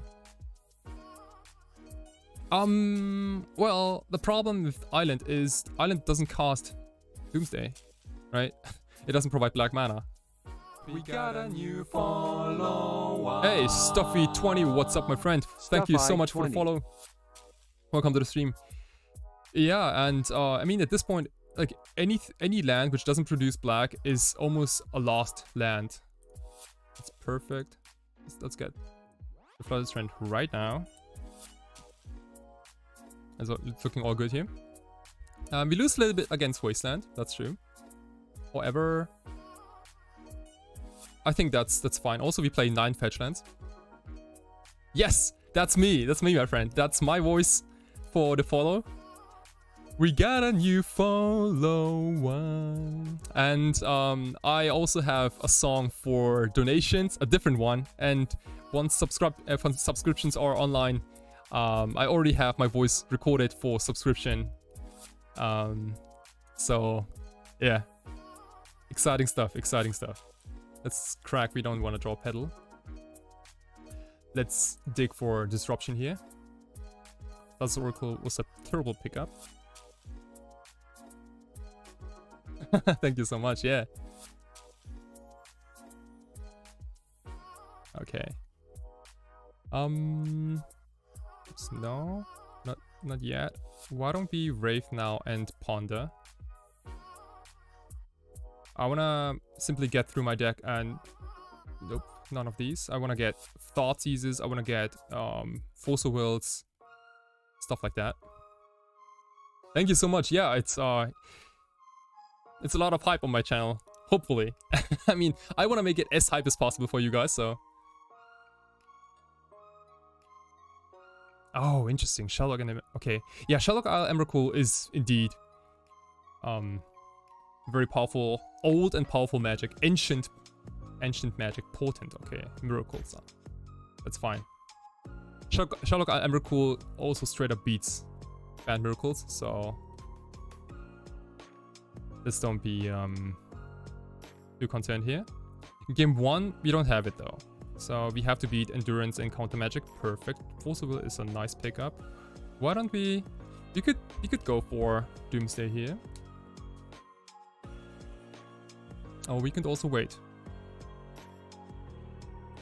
Well, the problem with Island is Island doesn't cast Doomsday, right? It doesn't provide black mana. We got a new follower. Hey, Stuffy20, what's up, my friend? Thank you so much for the follow. Welcome to the stream. Yeah, and I mean, at this point, like any land which doesn't produce black is almost a lost land. It's perfect. Let's get the Flooded Strand right now. It's looking all good here. We lose a little bit against Wasteland, that's true. However, I think that's fine. Also, we play 9 fetch lands. Yes, that's me, my friend. That's my voice for the follow. We got a new follower. And I also have a song for donations, a different one. And once subscriptions are online, I already have my voice recorded for subscription. So, yeah. Exciting stuff, exciting stuff. Let's crack, we don't want to draw pedal. Let's dig for disruption here. That's Oracle was a terrible pickup. Thank you so much, yeah. Okay. No, not yet. Why don't we Wraith now and Ponder? I wanna simply get through my deck and nope, none of these. I wanna get Thought Seizes, I wanna get Force of Wills, stuff like that. Thank you so much. Yeah, it's a lot of hype on my channel. Hopefully. I mean, I wanna make it as hype as possible for you guys, so. Oh, interesting. Sherlock and okay. Yeah, Sherlock Isle Emrakul is indeed very powerful, old and powerful magic. Ancient magic, potent. Okay, miracles. That's fine. Sherlock Isle Emrakul also straight up beats bad miracles, so let's don't be too concerned here. In game 1, we don't have it though. So we have to beat Endurance and Counter Magic. Perfect. Force of Will is a nice pickup. Why don't we... You could go for Doomsday here. Oh, we could also wait.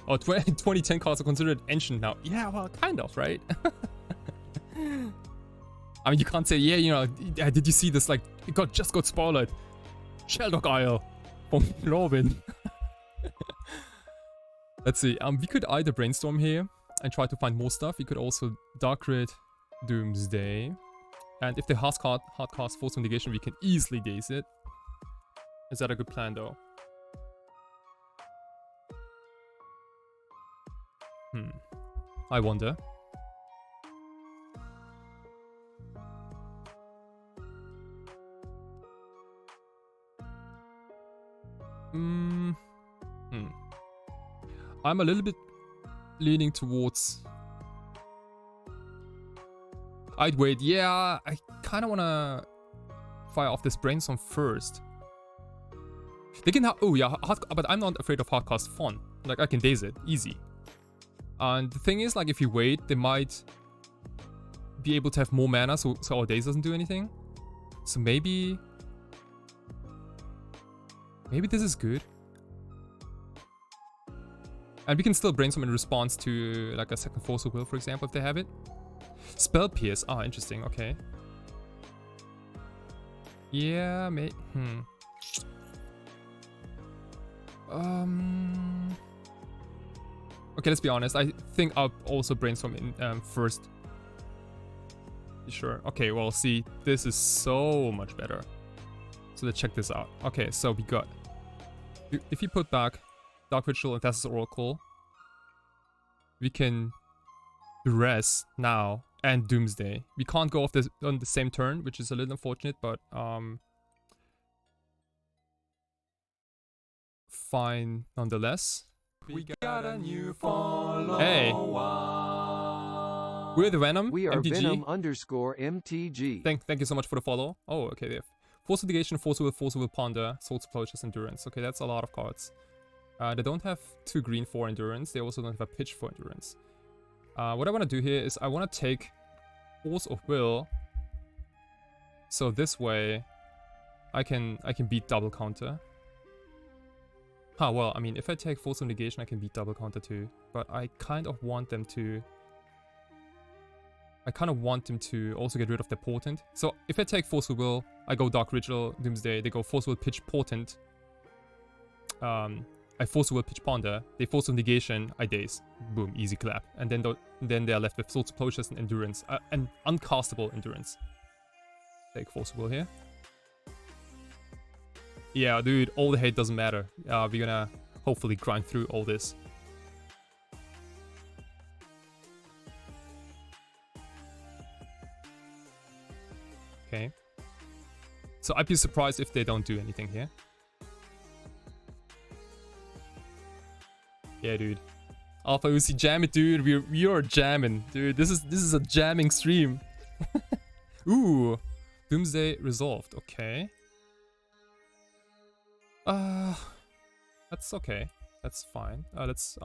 Oh, 2010 cards are considered ancient now. Yeah, well, kind of, right? I mean, you can't say, yeah, you know, did you see this? Like, it just got spoiled. Sherlock Isle from Robin. Let's see. We could either brainstorm here and try to find more stuff. We could also Dark Rid Doomsday. And if they hard cast Force of Negation, we can easily daze it. Is that a good plan though? I wonder. I'm a little bit leaning towards... I'd wait. Yeah, I kind of want to fire off this brainstorm first. They can have... Oh, yeah, but I'm not afraid of hardcast Fawn. Like, I can daze it. Easy. And the thing is, like, if you wait, they might be able to have more mana, so our daze doesn't do anything. So maybe... Maybe this is good. And we can still brainstorm in response to, like, a second Force of Will, for example, if they have it. Spell Pierce. Ah, interesting. Okay. Yeah, Okay, let's be honest. I think I'll also brainstorm in first. Sure. Okay, well, see, this is so much better. So let's check this out. Okay, so we got... If you put back Dark Ritual and Thassa's Oracle, we can Duress now and Doomsday. We can't go off this on the same turn, which is a little unfortunate, but fine nonetheless. We got a new follower. Hey, we're the Venom. We are MTG. Venom_MTG. Thank you so much for the follow. Oh, okay, they have Force of Negation, Force of Will, Ponder, Soul's Approaches, Endurance. Okay, that's a lot of cards. They don't have 2 green for Endurance. They also don't have a pitch for Endurance. What I want to do here is I want to take Force of Will. So this way, I can beat double counter. Well, I mean, if I take Force of Negation, I can beat double counter too. But I kind of want them to... also get rid of the Portent. So if I take Force of Will, I go Dark Ritual, Doomsday. They go Force of Will, Pitch, Portent. I Force of Will, Pitch, Ponder. They Force of Negation, I daze. Boom, easy clap. And then they are left with Soul's Approaches and Endurance. And uncastable Endurance. Take Force of Will here. Yeah, dude, all the hate doesn't matter. We're gonna hopefully grind through all this. Okay. So I'd be surprised if they don't do anything here. Yeah, dude. Alpha Uzi, jam it, dude. We are jamming, dude. This is a jamming stream. Ooh, Doomsday resolved. Okay. That's okay. That's fine. Let's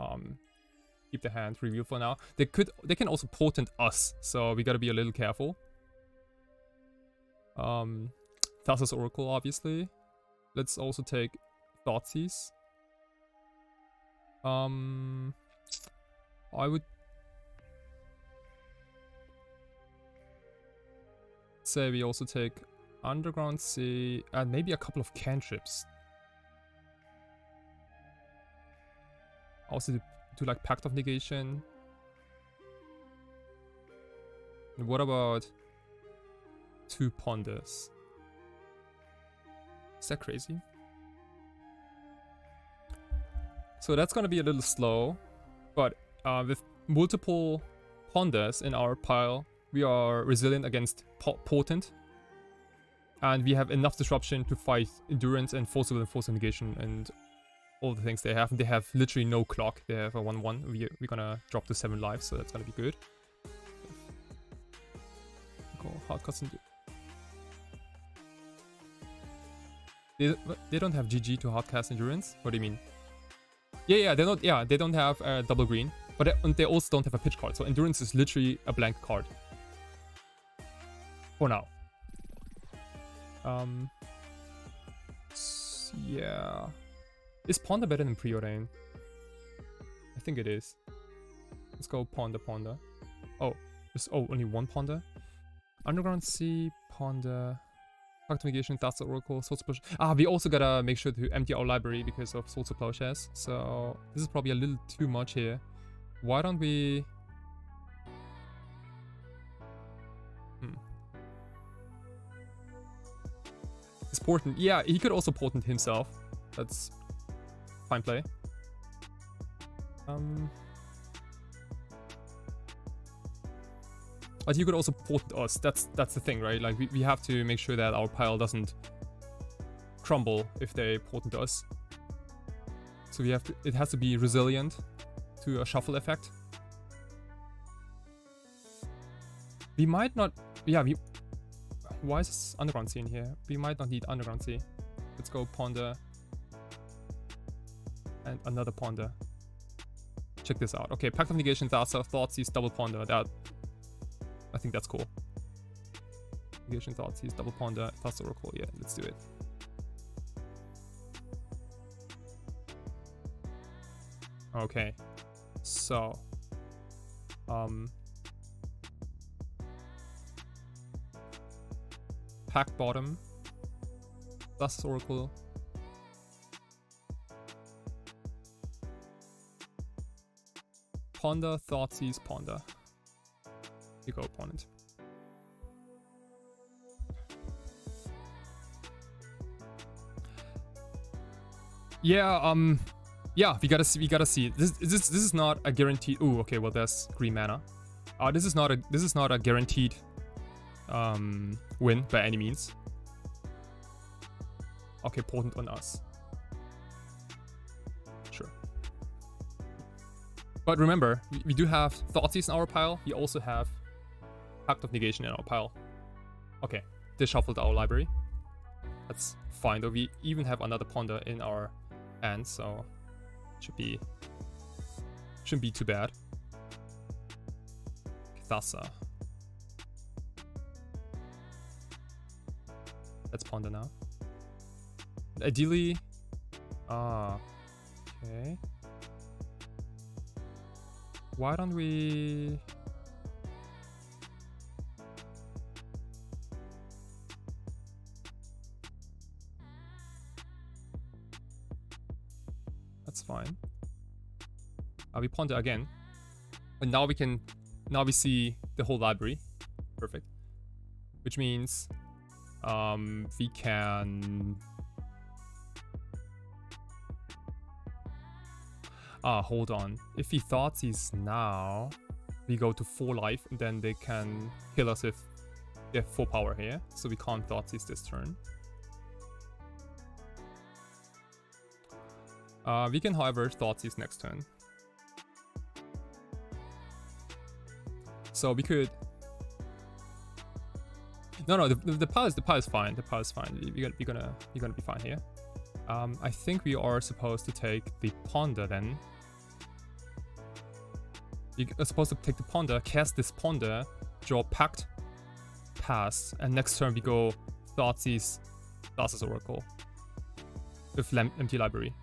keep the hand review for now. They can also potent us, so we gotta be a little careful. Thassa's Oracle, obviously. Let's also take Thoughtseize. I would say we also take Underground Sea and maybe a couple of cantrips. Also do like Pact of Negation. And what about 2 Ponders? Is that crazy? So that's gonna be a little slow, but with multiple Ponders in our pile, we are resilient against Potent, and we have enough disruption to fight Endurance and Forcible and Force Negation and all the things they have. And they have literally no clock. They have a 1/1. We're gonna drop to 7 lives, so that's gonna be good. Go hard cuts and they don't have GG to hardcast Endurance. What do you mean? Yeah, they're not. Yeah, they don't have double green, but they also don't have a pitch card. So Endurance is literally a blank card for now. Yeah, is Ponder better than Preordain? I think it is. Let's go Ponder. Oh, there's only 1 Ponder. Underground Sea, Ponder. Pact of Negation, that's the Oracle, Swords of Plowshares. We also gotta make sure to empty our library because of Swords of Plowshares. So this is probably a little too much here. Why don't we... It's Portent. Yeah, he could also Portent himself. That's fine play. But you could also Portent us. That's the thing, right? Like we have to make sure that our pile doesn't crumble if they Portent us. So we have to. It has to be resilient to a shuffle effect. We might not. Yeah. Why is this Underground Sea in here? We might not need Underground Sea. Let's go Ponder and another Ponder. Check this out. Okay, Pact of Negation, Thoughtseize, double Ponder. I think that's cool. Negation, Thoughtseize, double Ponder, Thoughts Oracle. Yeah, let's do it. Okay, so Pack bottom, Thoughts Oracle. Ponder, Thoughtseize, Ponder. You go, opponent. Yeah, yeah, we gotta see. This is not a guaranteed. Ooh, okay, well there's green mana. This is not a guaranteed win by any means. Okay, Portent on us. Sure. But remember, we do have Thoughtseize in our pile. We also have Pact of Negation in our pile. Okay, they shuffled our library. That's fine, though. We even have another Ponder in our hand, so shouldn't be too bad. Thassa. Let's Ponder now. Ideally, okay. Why don't we? That's fine. We Ponder again, and now we see the whole library. Perfect. Which means we can hold on. If he Thoughtseize now, we go to 4 life, and then they can kill us if they have 4 power here, so we can't Thoughtseize this turn. We can, however, Thoughtseize next turn. So we could. No, the pile is fine. The pile is fine. You're gonna be fine here. I think we are supposed to take the Ponder then. You're supposed to take the Ponder, cast this Ponder, draw Pact, pass, and next turn we go Thoughtseize, Thassa's Oracle with empty library.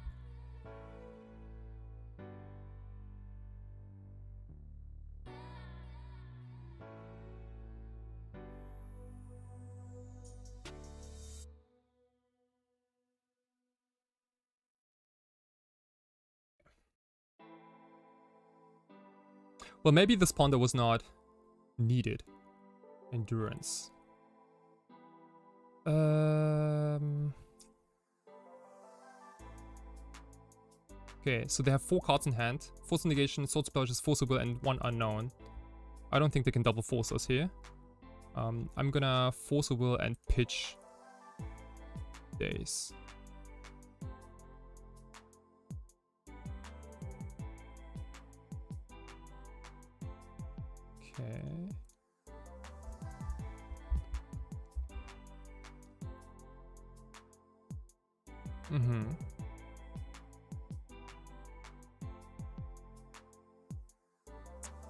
Well, maybe this Ponder was not needed. Endurance. Okay, so they have 4 cards in hand. Force Negation, Sword Splashes, Forcible, and 1 Unknown. I don't think they can double force us here. I'm gonna Forcible and pitch Days. Okay.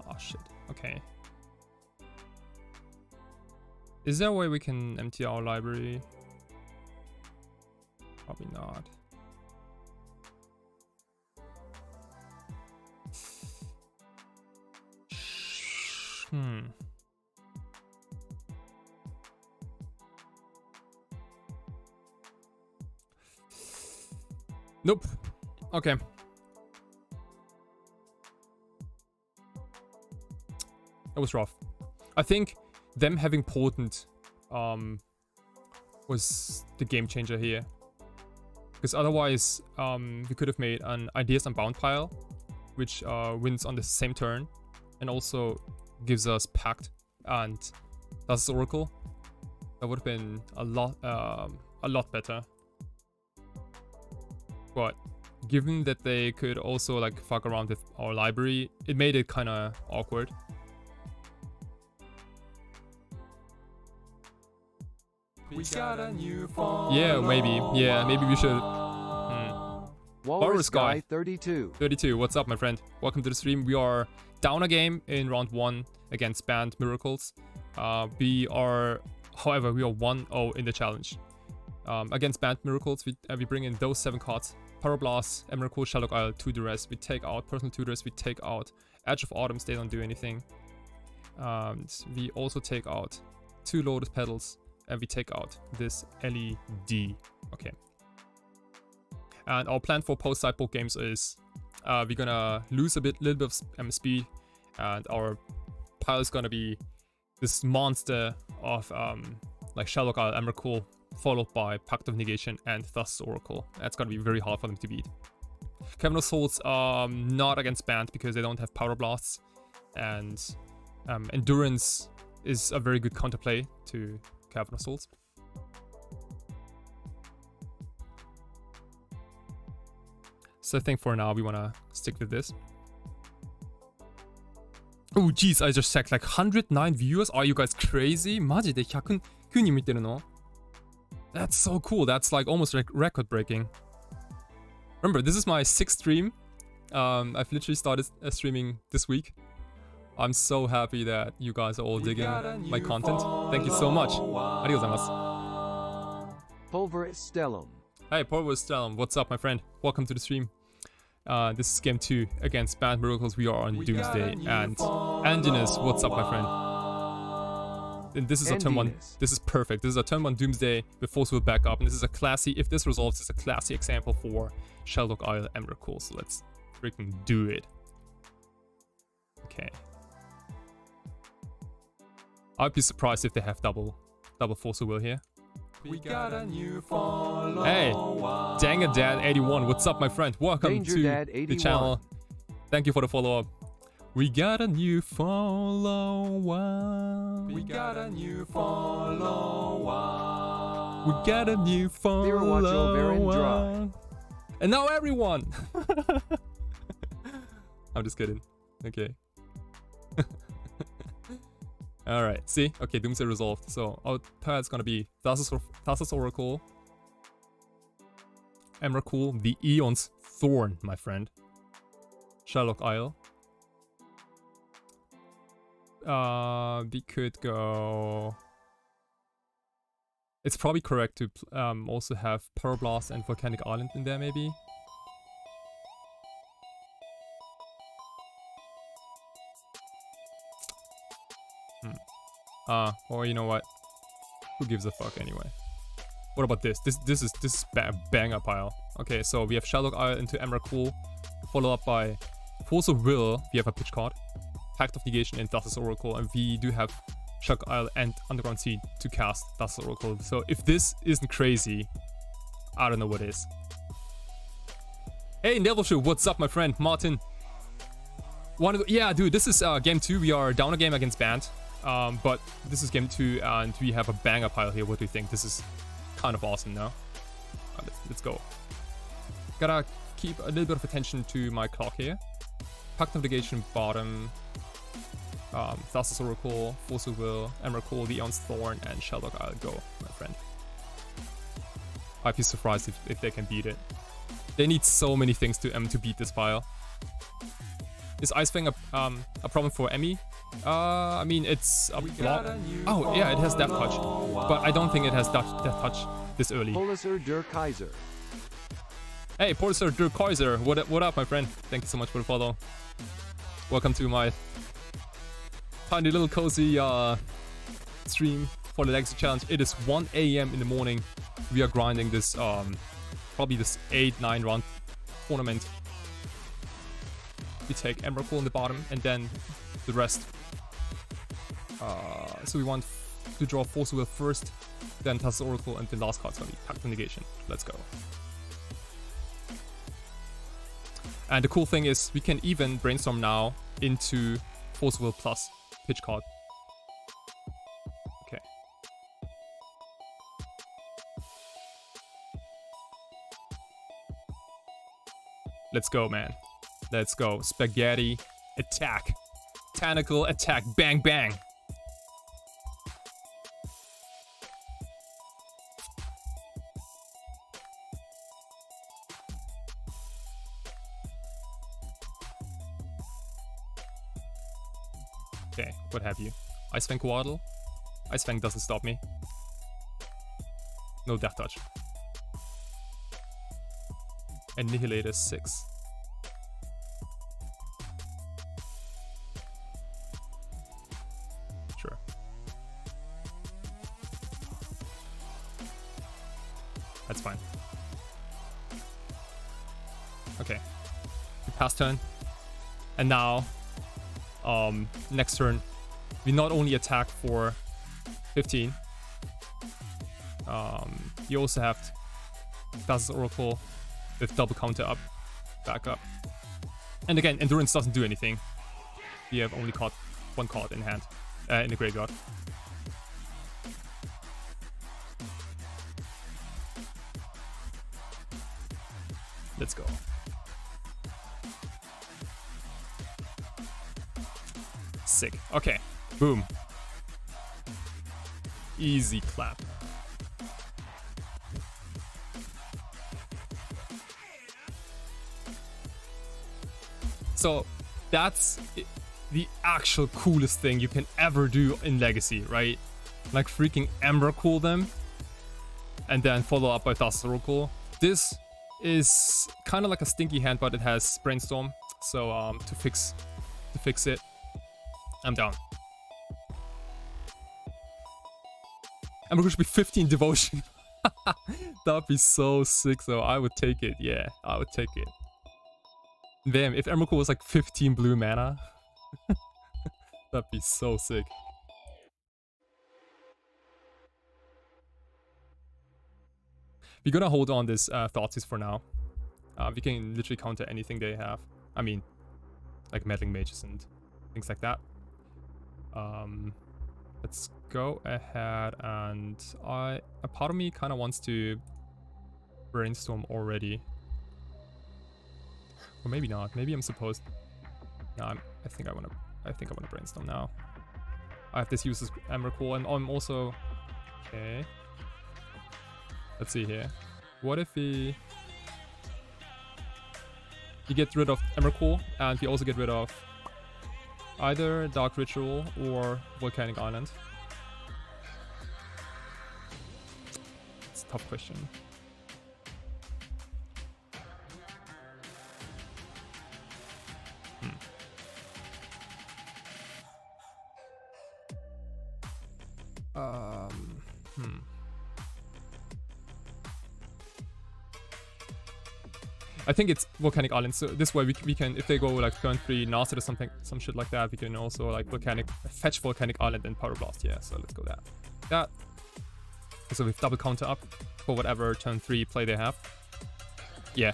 Oh shit. Okay. Is there a way we can empty our library? Probably not. Nope. Okay. That was rough. I think them having Potent was the game changer here. Because otherwise, we could have made an Ideas Unbound pile, which wins on the same turn, and also gives us Pact and Thassa's Oracle. That would have been a lot better. But given that they could also like fuck around with our library, it made it kind of awkward. We got a new phone. Yeah, maybe. Yeah, maybe we should. Walrus Guy 32. What's up, my friend? Welcome to the stream. We are down a game in round 1 against Banned Miracles. We are 1-0 in the challenge. Against Banned Miracles, we bring in those 7 cards. Pyroblast, Emrakul, Shallow Isle, 2 duress. We take out Personal Tutors, we take out Edge of Autumns, they don't do anything. We also take out 2 Lotus Petals, and we take out this LED. Okay. And our plan for post-sideboard games is we're gonna lose little bit of speed, and our pile is gonna be this monster of like Shallow Isle, Emrakul, followed by Pact of Negation and Thassa's Oracle. That's gonna be very hard for them to beat. Cavernous Souls not against Banned because they don't have Powder Blasts, and Endurance is a very good counterplay to Cavernous Souls. So I think for now we wanna stick with this. Oh jeez, I just checked like 109 viewers. Are you guys crazy? マジで109人見てるの? That's so cool. That's like almost like record breaking. Remember, this is my 6th stream. I've literally started streaming this week. I'm so happy that you guys are all digging my content. Thank you so much. ありがとうございます。 Pulveris Stellum. Hey, Pulveris Stellum. What's up, my friend? Welcome to the stream. This is game 2 against Banned Miracles. We are on Doomsday. And Andinus, what's up, my friend? And this is a turn 1. This is perfect. This is a turn 1 Doomsday with Force will back up. And this is a classy, if this resolves, it's a classy example for Shallow Isle Emrakul. So let's freaking do it. Okay. I'd be surprised if they have double Force of Will here. We got a new follower. Hey, Danger Dad 81, what's up, my friend? Welcome Danger to Dad the 81. channel. Thank you for the follow-up. We got a new follower. We got a new follower. We got a new Varan Dry. follower. And now everyone. I'm just kidding. Okay. Alright, see? Okay, Doomsday resolved. So our pad's gonna be Thassa's Oracle, Emrakul, the Eon's Thorn, my friend, Shallow Isle, we could go. It's probably correct to also have Pyroblast and Volcanic Island in there, maybe. Or you know what? Who gives a fuck anyway? What about this? This is banger pile. Okay, so we have Shadowlock Isle into Emrakul, followed up by Force of Will. We have a pitch card, Pact of Negation, and Thassa's Oracle, and we do have Shadowlock Isle and Underground Sea to cast Thassa's Oracle. So if this isn't crazy, I don't know what is. Hey Neville, what's up, my friend Martin? Yeah, dude, this is game 2. We are down a game against Band. But this is game 2 and we have a banger pile here. What do you think? This is kind of awesome now. Let's go. Gotta keep a little bit of attention to my clock here. Pact of Negation bottom. Thassa's Oracle, Force of Will, Emrakul, the Eon's Thorn, and Shadowlock Isle. Go, my friend. I'd be surprised if they can beat it. They need so many things to beat this pile. Is Ice Fang a problem for Emmy? I mean, it's a block. Oh, yeah, it has Death Touch. But I don't think it has Death Touch this early. Polisser der Kaiser. Hey, Polisser der Kaiser. What up, my friend? Thank you so much for the follow. Welcome to my tiny little cozy stream for the Legacy Challenge. It is 1 AM in the morning. We are grinding this, probably this 8-9 round tournament. We take Emrakul in the bottom and then the rest. So we want to draw Force of Will first, then Thassa's Oracle, and the last card's gonna be Pact of Negation. Let's go. And the cool thing is we can even brainstorm now into Force of Will plus pitch card. Okay. Let's go, man. Let's go. Spaghetti attack. Tentacle attack. Bang, bang. Okay, what have you? Ice Fang Waddle. Ice Fang doesn't stop me. No Death Touch. Annihilator 6. Sure. That's fine. Okay. We pass turn. And now, next turn, we not only attack for 15. You also have Thassa's Oracle with double counter up, back up. And again, Endurance doesn't do anything. We have only caught one card in hand, in the graveyard. Let's go. Sick. Okay. Boom. Easy clap. So that's the actual coolest thing you can ever do in Legacy, right? Like freaking Emrakul them and then follow up by Thassa's Oracle. This is kind of like a stinky hand, but it has Brainstorm. So to fix it, I'm down. Emrakul should be 15 Devotion. That'd be so sick though. I would take it. Yeah, I would take it. Damn, if Emrakul was like 15 blue mana, that'd be so sick. We're gonna hold on this Thoughtseize for now. We can literally counter anything they have. I mean, like meddling mages and things like that. Let's go ahead and a part of me kind of wants to brainstorm already. Or maybe not. Maybe I'm supposed. No, I think I wanna brainstorm now. I have this useless Emrakul, and I'm also okay. Let's see here. What if we get rid of Emrakul, and we also get rid of Either Dark Ritual or Volcanic Island. It's a tough question. I think it's Volcanic Island, so this way we can, if they go like turn 3 Nasset or something, some shit like that, we can also like fetch Volcanic Island and Pyroblast. Yeah, so let's go that. So we've double counter up for whatever turn 3 play they have. Yeah.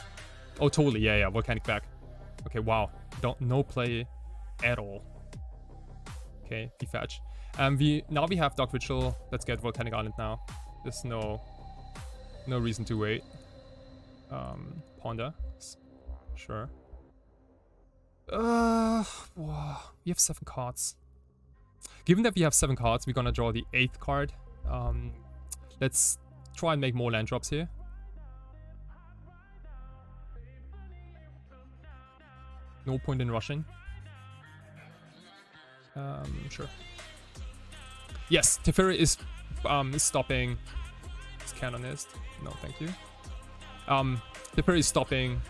Oh, totally. Yeah, Volcanic back. Okay, wow. No play at all. Okay, defetch. Now we have Dark Ritual. Let's get Volcanic Island now. There's no reason to wait. Ponder. Sure. Wow. We have 7 cards. Given that we have 7 cards, we're gonna draw the 8th card. Let's try and make more land drops here. No point in rushing. Sure. Yes, Teferi is stopping. It's Canonist. No, thank you. Teferi is stopping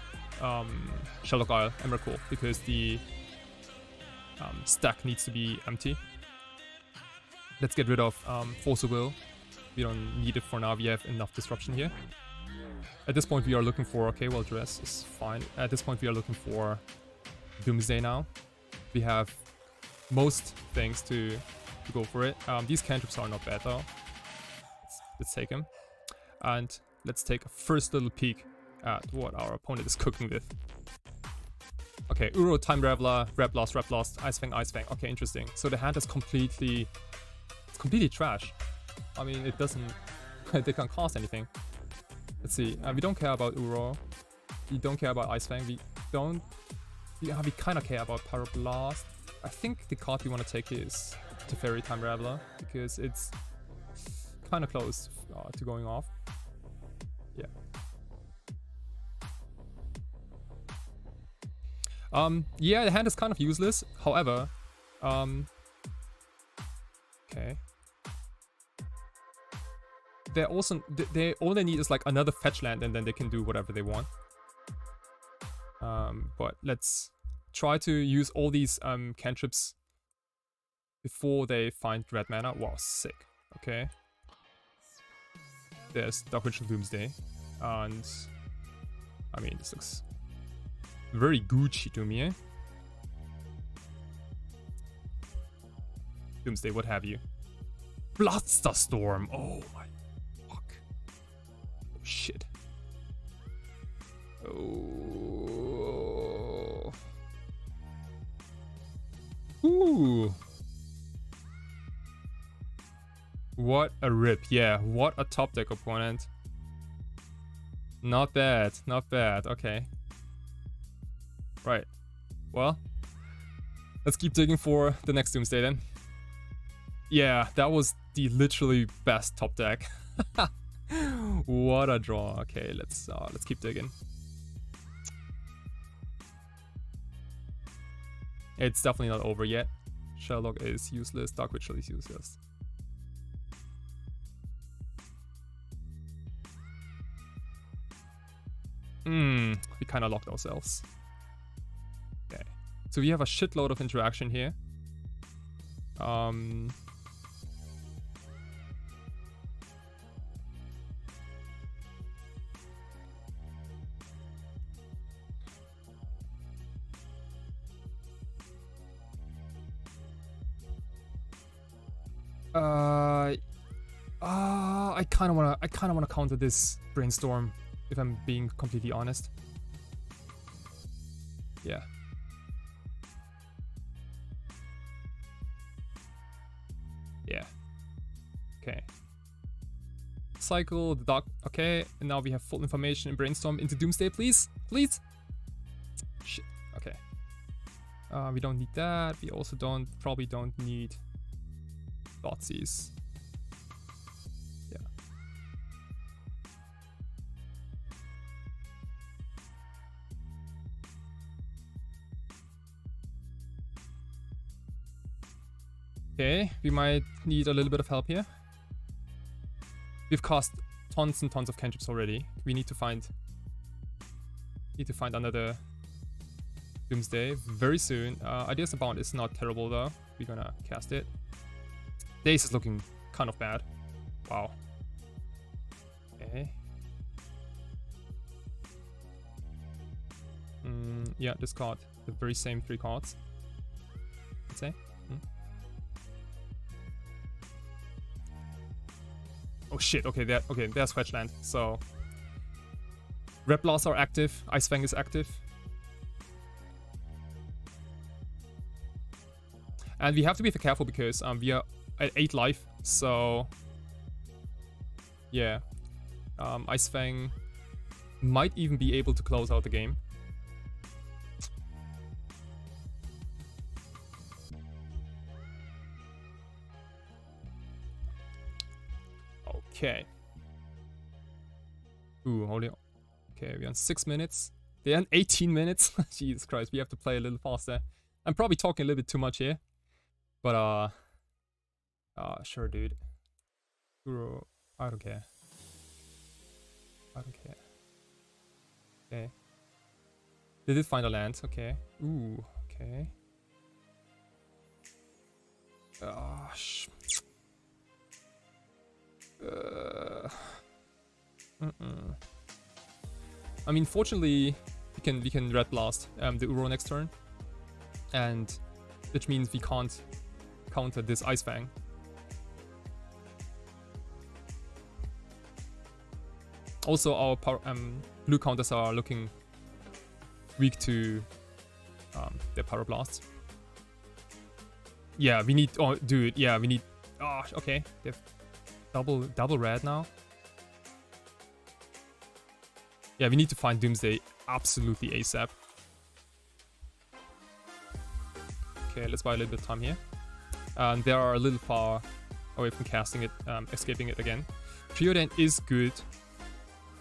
Sherlock Isle, Emrakul, because the stack needs to be empty. Let's get rid of Force of Will. We don't need it for now. We have enough disruption here. At this point, we are looking for... Okay, well, Dress is fine. At this point, we are looking for Doomsday now. We have most things to go for it. These cantrips are not bad, though. Let's take them. And let's take a first little peek at what our opponent is cooking with. Okay, Uro, Time Raveler, Red Blast, Ice Fang. Okay, interesting. So the hand is completely trash. I mean, it doesn't... they can't cost anything. Let's see. We don't care about Uro. We don't care about Ice Fang. We kind of care about Pyroblast. I think the card we want to take is Teferi, Time Raveler, because it's kind of close to going off. Yeah. Yeah, the hand is kind of useless. However, okay. They're also all they need is like another fetch land, and then they can do whatever they want. But let's try to use all these cantrips before they find red mana. Wow, sick. Okay. There's Dark Ritual Doomsday, and I mean, this looks very Gucci to me, eh? Doomsday, what have you? Bloodster Storm! Oh my fuck. Oh shit. Oh. Ooh. What a rip. Yeah, what a top deck opponent. Not bad, not bad. Okay. Right. Well, let's keep digging for the next Doomsday then. Yeah, that was the literally best top deck. What a draw. Okay, let's keep digging. It's definitely not over yet. Sherlock is useless. Dark Ritual is useless. We kind of locked ourselves. Okay. So we have a shitload of interaction here. I kind of wanna counter this Brainstorm, if I'm being completely honest. Yeah. Yeah. Okay. Cycle the dark. Okay, and now we have full information in Brainstorm into Doomsday, please, please. Shit. Okay. We don't need that. We also probably don't need Thoughtseize. Yeah. Okay, we might need a little bit of help here. We've cast tons and tons of cantrips already. We need to find another Doomsday very soon. Ideas Abound is not terrible though. We're gonna cast it. Days is looking kind of bad. Wow. Okay. Yeah, discard the very same 3 cards. Let's say. Oh shit, okay, there's Fetch Land. So Red Blasts are active, Ice Fang is active. And we have to be careful because we are at 8 life, so yeah. Ice Fang might even be able to close out the game. Okay. Ooh, holy. Okay, we're on 6 minutes. They're on 18 minutes. Jesus Christ, we have to play a little faster. I'm probably talking a little bit too much here. But, sure, dude. Guru, I don't care. I don't care. Okay. They did find a land, okay. Ooh, okay. Gosh. I mean, fortunately, we can Red Blast the Uro next turn, and which means we can't counter this Ice Fang. Also, our blue counters are looking weak to their Power Blasts. Yeah, we need. Oh, dude. Yeah, we need. Oh, okay. They've double red now. Yeah, we need to find Doomsday absolutely ASAP. Okay, let's buy a little bit of time here. They are a little far away from casting it, escaping it again. Preordain is good,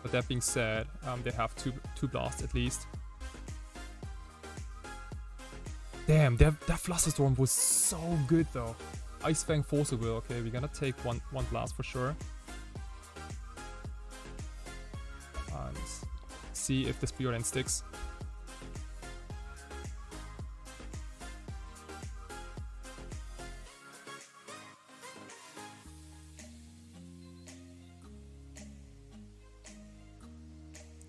but that being said, they have two blasts at least. Damn, that Flusterstorm was so good though. Ice Fang Force of Will. Okay, we're gonna take one blast for sure. And see if this Preordain sticks.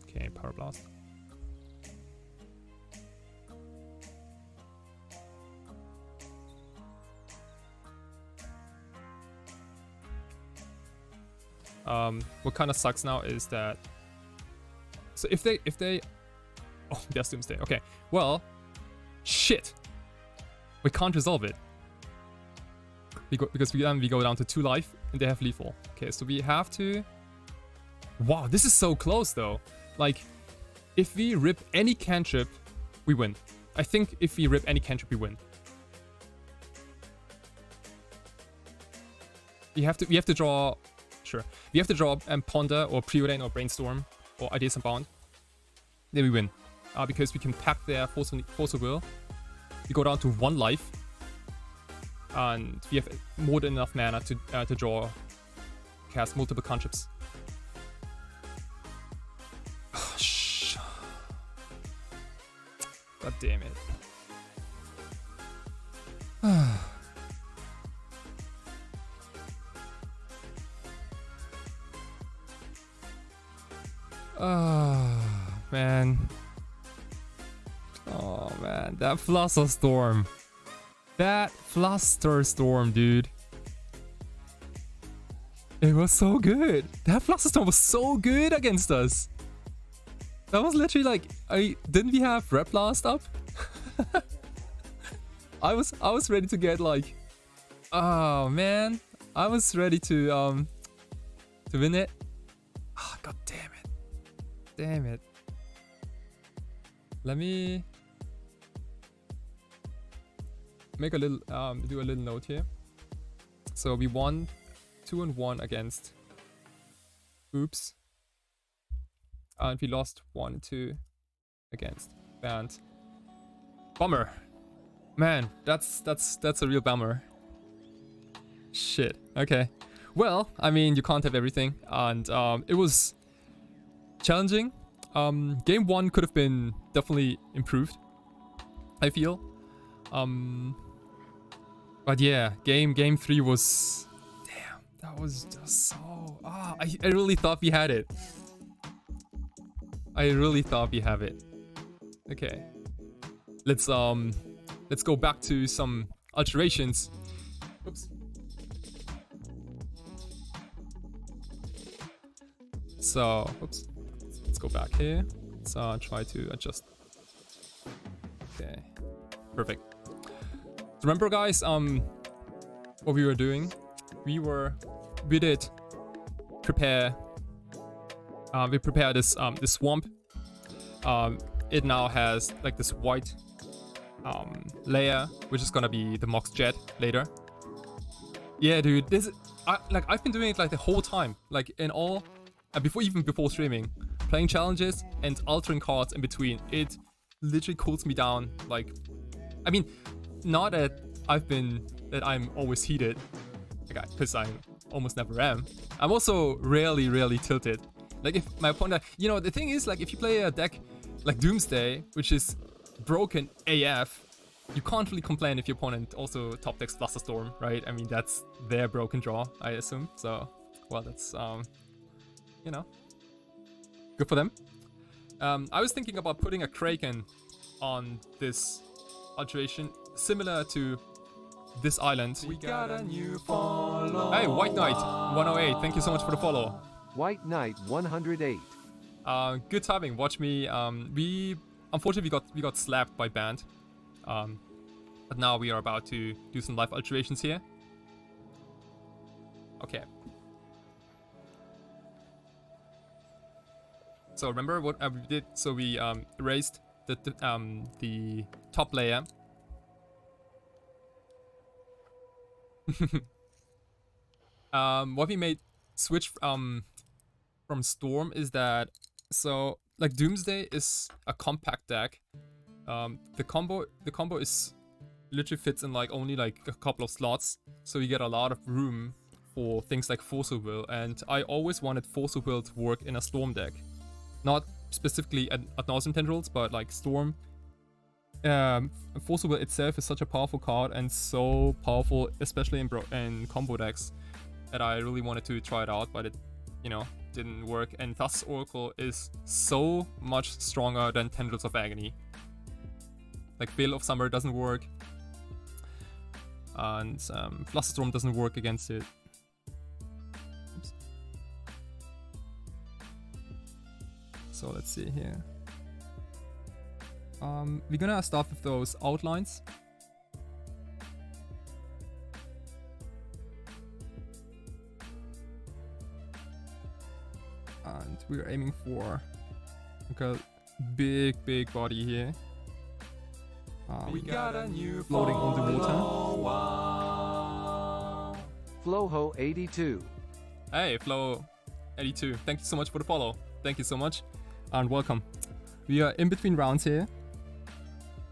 Okay, Power Blast. What kind of sucks now is that, so if they oh, that's Doomsday. Okay, well, shit, we can't resolve it because we go down to 2 life and they have lethal. Okay, so we have to. Wow, this is so close though. Like, if we rip any cantrip, we win. I think if we rip any cantrip, we win. We have to draw. Sure. We have to draw Ponder or Preordain or Brainstorm or Ideas Unbound. Then we win. Because we can pack their Force of Will. We go down to 1 life. And we have more than enough mana to cast multiple cantrips. Oh, God damn it. Oh, man. Oh, man. That Flusterstorm. That Flusterstorm, dude. It was so good. That Flusterstorm was so good against us. That was literally like, didn't we have Red Blast up? I was ready to get like, oh man. I was ready to win it. Oh, God damn it. Damn it. Let me make a little do a little note here. So we won 2-1 against Oops. And we lost 1-2 against Band. Bummer. Man, that's a real bummer. Shit. Okay. Well, I mean, you can't have everything, and it was challenging. Game 1 could have been definitely improved, I feel. But yeah, game 3 was... Damn, that was just so... I really thought we had it. I really thought we have it. Okay. Let's go back to some alterations. Oops. So, oops. Let's go back here. Let's try to adjust. Okay. Perfect. Remember, guys, what we were doing? We did prepare. We prepared this this swamp. It now has like this white layer, which is gonna be the Mox Jet later. Yeah, dude, I've been doing it like the whole time, like in all, before streaming, playing challenges and altering cards in between. It literally cools me down. Like, I mean, not that I'm always heated, because I almost never am. I'm also rarely tilted. Like if my opponent, the thing is, like if you play a deck like Doomsday, which is broken AF, you can't really complain if your opponent also top decks Flusterstorm, right? I mean, that's their broken draw, I assume. So, well, that's, good for them. I was thinking about putting a Kraken on this alteration, similar to this island. We got a new follow. Hey, White Knight 108, thank you so much for the follow. White Knight 108. Good timing. Watch me. We unfortunately we got slapped by banned. But now we are about to do some live alterations here. Okay. So remember what we did? So we erased the top layer. What we made switch from Storm is that, so like Doomsday is a compact deck. The combo is literally fits in like only like a couple of slots, so you get a lot of room for things like Force of Will, and I always wanted Force of Will to work in a Storm deck. Not specifically ad nauseam tendrils, but like Storm. Force of Will itself is such a powerful card and so powerful, especially in combo decks, that I really wanted to try it out, but it, didn't work. And thus Oracle is so much stronger than Tendrils of Agony. Like Veil of Summer doesn't work, and Flusterstorm doesn't work against it. Oops. So let's see here. We're gonna start with those outlines. And we're aiming for like a big body here. We got a new floating on the water. Floho 82. Hey, Flo 82. Thank you so much for the follow. Thank you so much, and welcome. We are in between rounds here.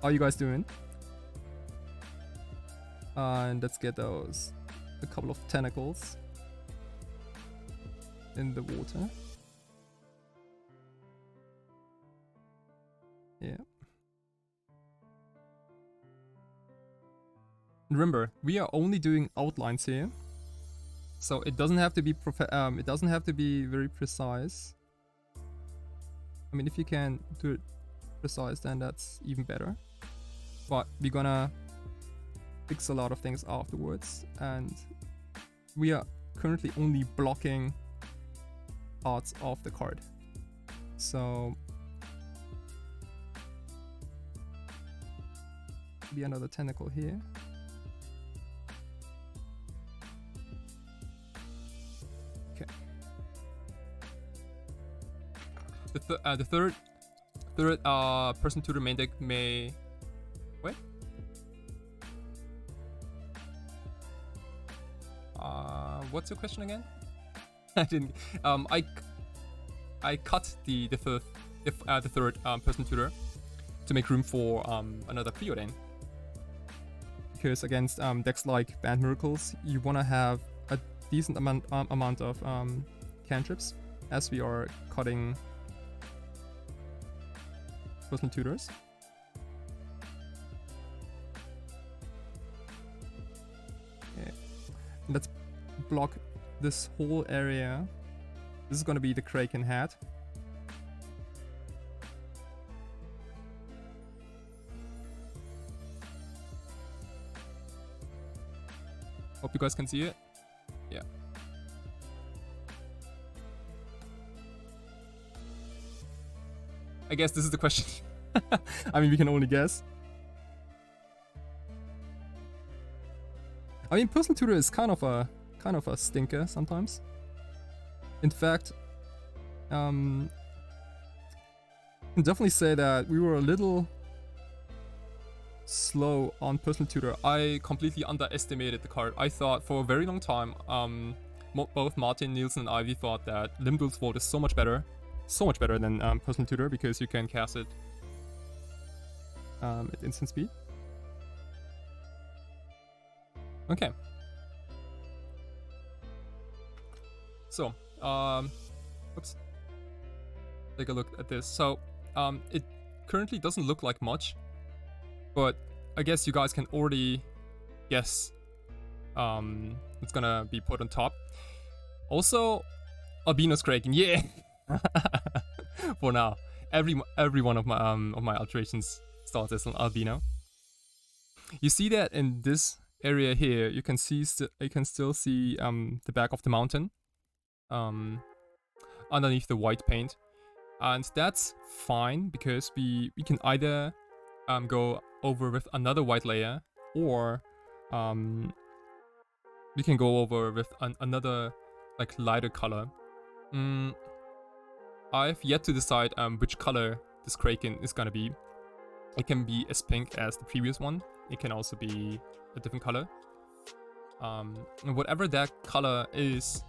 How are you guys doing? And let's get a couple of tentacles in the water. Yeah. Remember, we are only doing outlines here, so it doesn't have to be very precise. I mean, if you can do it precise, then that's even better. But we're gonna fix a lot of things afterwards, and we are currently only blocking parts of the card. So be another tentacle here. Okay. The third person to the main deck may... Wait? What's your question again? I didn't... I cut the third person tutor to make room for another Preordain. because against decks like Band Miracles, you want to have a decent amount of cantrips, as we are cutting personal tutors. Okay. Let's block this whole area. This is gonna be the Kraken hat. Hope you guys can see it. Yeah. I guess this is the question. I mean, we can only guess. I mean, personal tutor is kind of a stinker sometimes. In fact, I can definitely say that we were a little slow on personal tutor. I completely underestimated the card. I thought for a very long time, both Martin, Nielsen, and Ivy thought that Limdul's Vault is so much better than personal tutor, because you can cast it at instant speed. Okay. So, oops. Take a look at this. So, it currently doesn't look like much, but I guess you guys can already guess it's gonna be put on top. Also, Albino's Kraken, yeah. For now, every one of my alterations starts as an albino. You see that in this area here, you can still see the back of the mountain underneath the white paint, and that's fine because we can either go over with another white layer, or we can go over with another like lighter color. I've yet to decide which color this Kraken is gonna be. It can be as pink as the previous one. It can also be a different color. And whatever that color is,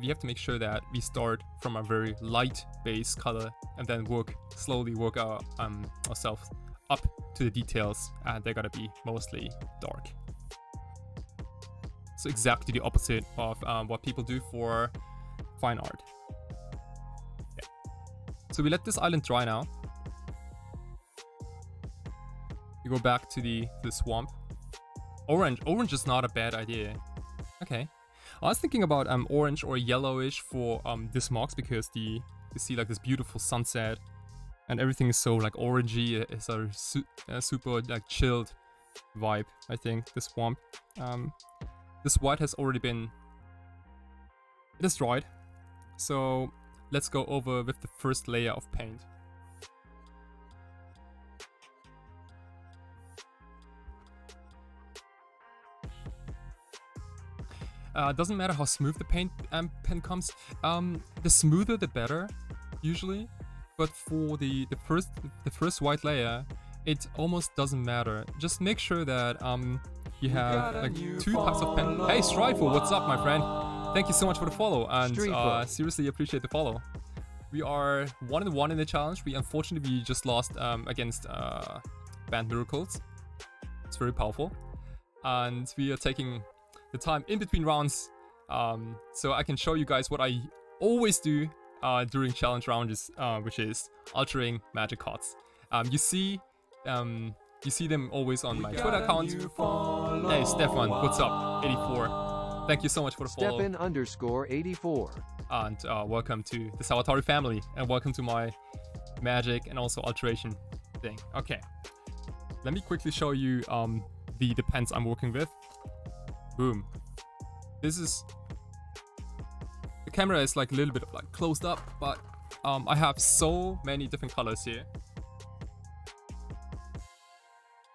we have to make sure that we start from a very light base color and then slowly work ourselves up to the details, and they're gonna be mostly dark. So exactly the opposite of what people do for fine art. Yeah. So we let this island dry now. We go back to the swamp. Orange is not a bad idea. Okay. I was thinking about orange or yellowish for this Mox, because you see like this beautiful sunset and everything is so like orangey. It's a super like chilled vibe, I think, the swamp. This white has already been destroyed, so let's go over with the first layer of paint. Doesn't matter how smooth the pen comes. The smoother the better, usually. But for the first white layer, it almost doesn't matter. Just make sure that you have like 2 types of pen. Hey Strifle, what's up, my friend? Thank you so much for the follow, and seriously appreciate the follow. We are 1-1 in the challenge. We unfortunately just lost against Band Miracles. It's very powerful, and we are taking the time in between rounds, so I can show you guys what I always do during challenge rounds, which is altering magic cards. You see them always on my Twitter account. Hey Stefan, what's up? 84. Thank you so much for the follow. Stefan_84. And welcome to the Sawatari family, and welcome to my magic and also alteration thing. Okay, let me quickly show you the pens I'm working with. Boom. The camera is like a little bit of like closed up, but I have so many different colors here.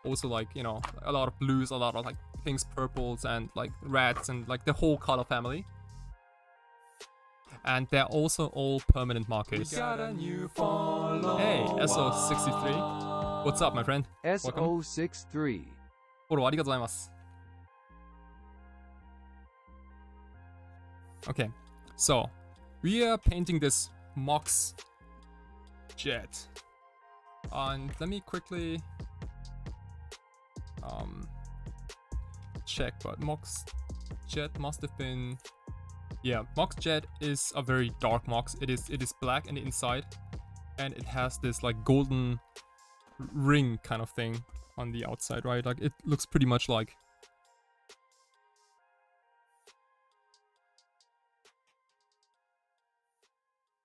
Also, like, you know, a lot of blues, a lot of like pinks, purples, and like reds, and like the whole color family. And they're also all permanent markers. Hey, SO63. What's up, my friend? SO63. フォローありがとうございます。Okay, so we are painting this Mox jet, and let me quickly check, but Mox Jet must have been... Yeah, Mox Jet is a very dark Mox. It is black on the inside, and it has this like golden ring kind of thing on the outside, right? Like it looks pretty much like...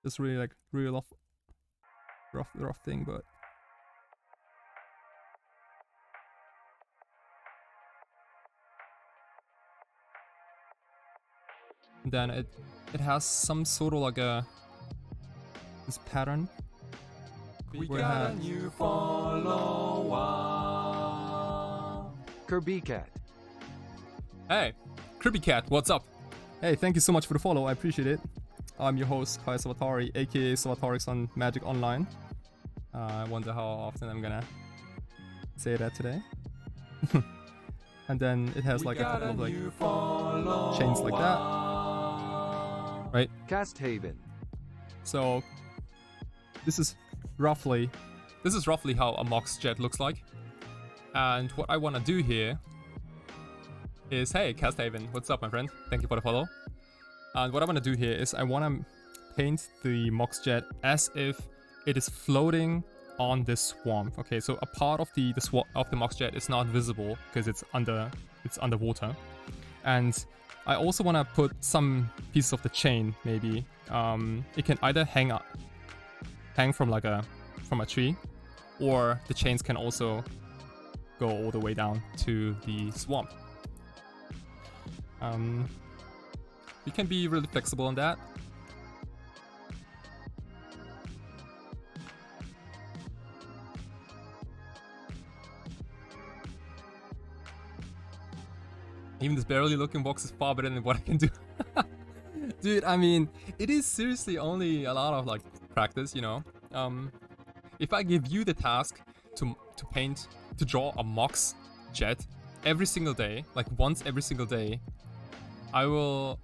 It's really like real rough thing, but... Then it has some sort of like this pattern. We got a new follower. Kirby Cat. Hey, Kirby Cat, what's up? Hey, thank you so much for the follow. I appreciate it. I'm your host, Kai Salvatore, aka Salvatorix on Magic Online. I wonder how often I'm gonna say that today. And then it has like a couple of like chains like that, right? Cast Haven. So this is roughly how a Mox Jet looks like. And what I want to do here is, hey, Cast Haven, what's up, my friend? Thank you for the follow. And what I want to do here is I want to paint the Mox Jet as if it is floating on this swamp. Okay, so a part of the Mox Jet is not visible because it's underwater. And I also want to put some pieces of the chain, maybe. It can either hang from like from a tree, or the chains can also go all the way down to the swamp. We can be really flexible on that. Even this barely looking box is far better than what I can do. Dude, I mean, it is seriously only a lot of like practice, you know. If I give you the task to draw a Mox Jet every single day, like once every single day, I will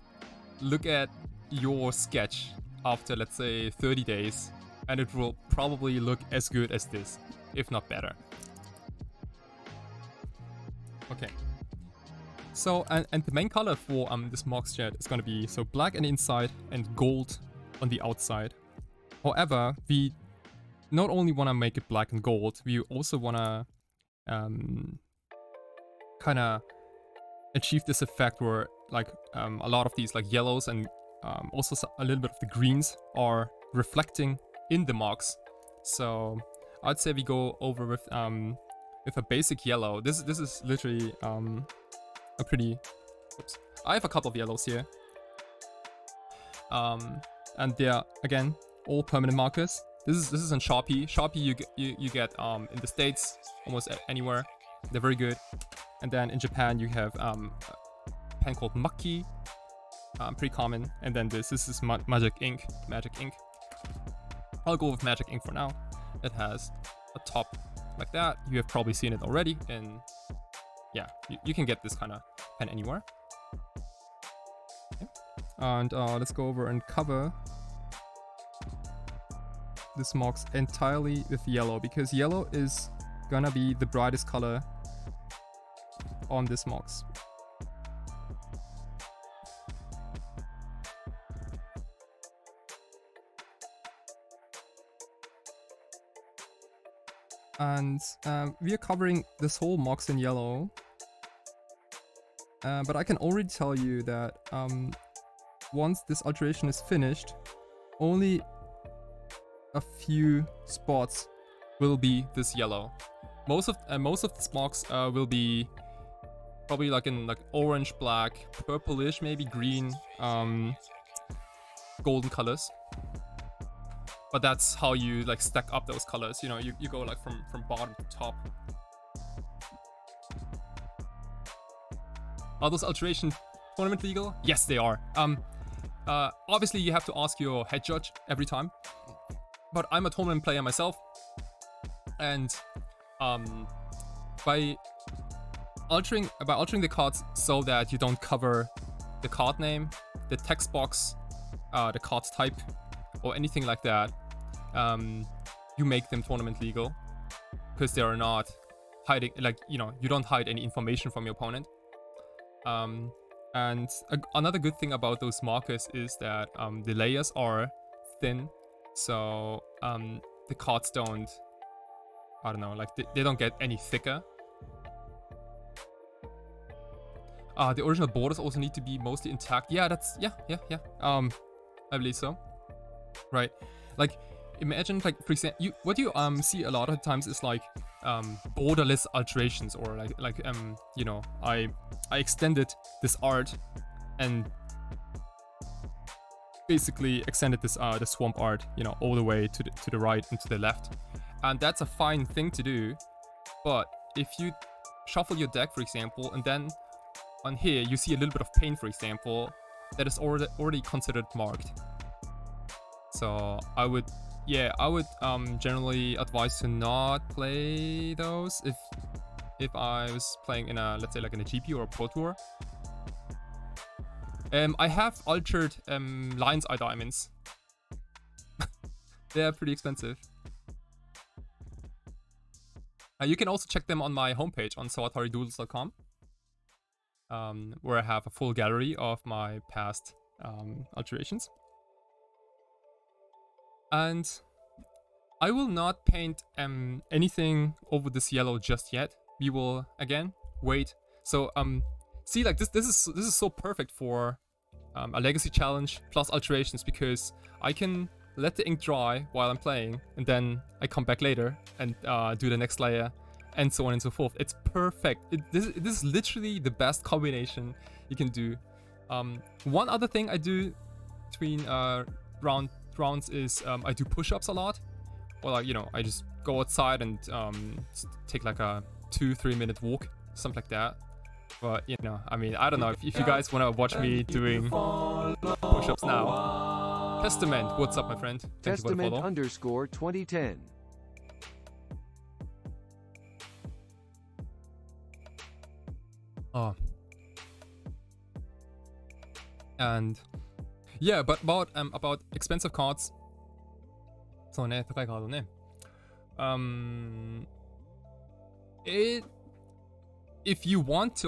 look at your sketch after, let's say, 30 days, and it will probably look as good as this, if not better. Okay. So, and the main color for this Mox Jet is going to be so black on the inside and gold on the outside. However, we not only want to make it black and gold, we also want to kind of achieve this effect where like a lot of these like yellows and also a little bit of the greens are reflecting in the Mox. So I'd say we go over with a basic yellow. This is literally a pretty... Oops. I have a couple of yellows here. And they're, again, all permanent markers. This is on Sharpie. Sharpie you get in the States, almost anywhere. They're very good. And then in Japan you have a pen called Maki. Pretty common. And then this is Magic Ink. I'll go with Magic Ink for now. It has a top like that. You have probably seen it already, and yeah, you can get this kind of pen anywhere. Okay. And let's go over and cover this Mox entirely with yellow, because yellow is gonna be the brightest color on this Mox. And we are covering this whole Mox in yellow. But I can already tell you that once this alteration is finished, only a few spots will be this yellow. Most of this Mox will be probably like in like orange, black, purplish, maybe green, golden colors. But that's how you like stack up those colors. You know, you go like from bottom to top. Are those alteration tournament legal? Yes, they are. Obviously you have to ask your head judge every time. But I'm a tournament player myself, and by altering the cards so that you don't cover the card name, the text box, the card type, or anything like that, you make them tournament legal, because they are not hiding, like, you know, you don't hide any information from your opponent. And another good thing about those markers is that the layers are thin, so the cards don't, I don't know, like they don't get any thicker. The original borders also need to be mostly intact. Yeah, that's yeah. I believe so. Right, like imagine, like, for example, what you see a lot of times is like borderless alterations, or like you know, I extended this art and basically extended this the swamp art, you know, all the way to the right and to the left, and that's a fine thing to do. But if you shuffle your deck, for example, and then on here you see a little bit of paint, for example, that is already considered marked. So I would generally advise to not play those if I was playing in a, let's say, like in a GP or a Pro Tour. I have altered Lion's Eye diamonds. They're pretty expensive. You can also check them on my homepage on sawataridoodles.com, where I have a full gallery of my past alterations. And I will not paint anything over this yellow just yet. We will again wait. So see, like this is so perfect for a legacy challenge plus alterations, because I can let the ink dry while I'm playing, and then I come back later and do the next layer, and so on and so forth. It's perfect. This is literally the best combination you can do. One other thing I do between rounds is I do push-ups a lot. Or, like, you know, I just go outside and take like a 2-3 minute walk, something like that. But, you know, I mean, I don't know if you guys want to watch me doing push-ups now. Testament, what's up, my friend? Thank Testament you for the follow. _2010. Oh. And yeah, but about expensive cards. そうね、高いカードね。If you want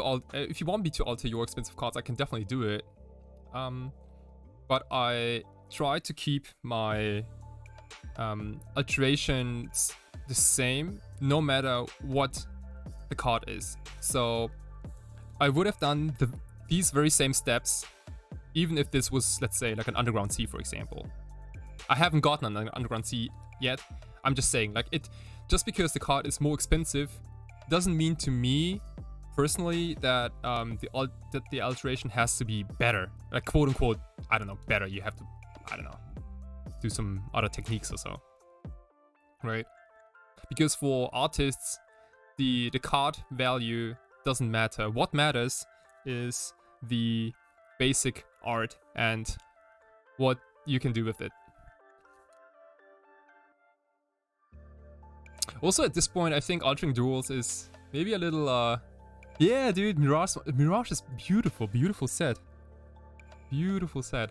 me to alter your expensive cards, I can definitely do it. But I try to keep my alterations the same, no matter what the card is. So I would have done these very same steps, even if this was, let's say, like an Underground Sea, for example. I haven't gotten an Underground Sea yet. I'm just saying, like, just because the card is more expensive doesn't mean to me personally that the alteration has to be better, like, quote unquote, I don't know, better. You have to, I don't know, do some other techniques or so, right? Because for artists, the card value doesn't matter. What matters is the basic art and what you can do with it. Also, at this point, I think altering duels is maybe a little yeah, dude, Mirage is beautiful set. Beautiful set.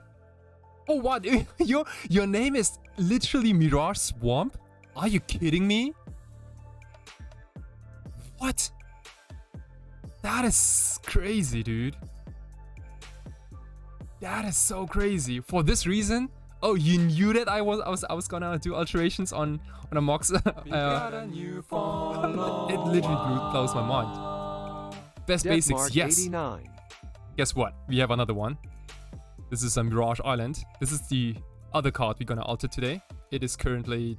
Oh, what? Your name is literally Mirage Swamp? Are you kidding me? What? That is crazy, dude. That is so crazy. For this reason? Oh, you knew that I was gonna do alterations on a Mox. It literally blows my mind. Best Death basics, Mark yes. 89. Guess what? We have another one. This is a Mirage Island. This is the other card we're gonna alter today. It is currently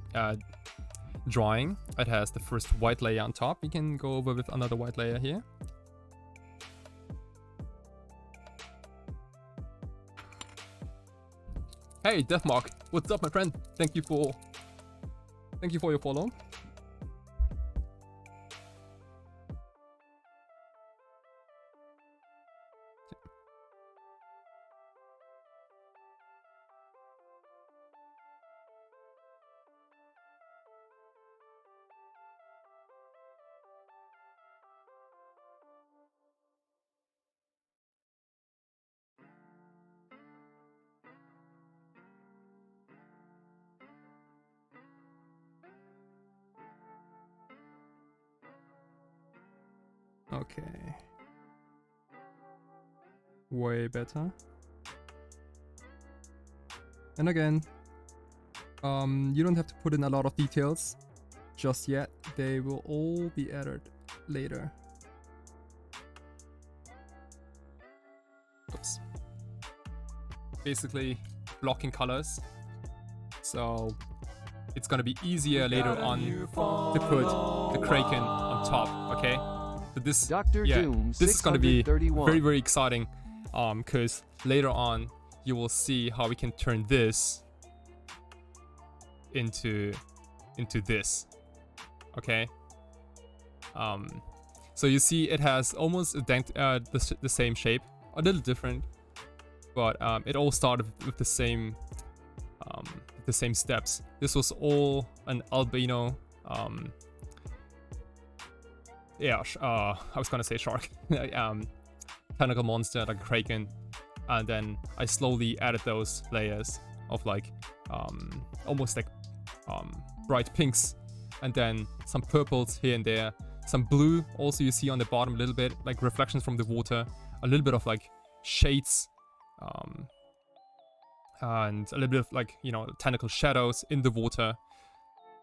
drying. It has the first white layer on top. We can go over with another white layer here. Hey, Deathmark, what's up, my friend? Thank you for your follow. Okay. way better. And again, you don't have to put in a lot of details just yet. They will all be added later. Oops. Basically blocking colors. So it's gonna be easier later on to put the Kraken on top, okay? So this, Dr. Doom, this is gonna be 631. very, very exciting, because later on you will see how we can turn this into this, okay? So you see it has almost the same shape, a little different, but it all started with the same steps. This was all an albino, I was gonna say shark, tentacle monster like a kraken, and then I slowly added those layers of like almost like bright pinks, and then some purples here and there, some blue also you see on the bottom a little bit, like reflections from the water, a little bit of like shades, and a little bit of like, you know, tentacle shadows in the water,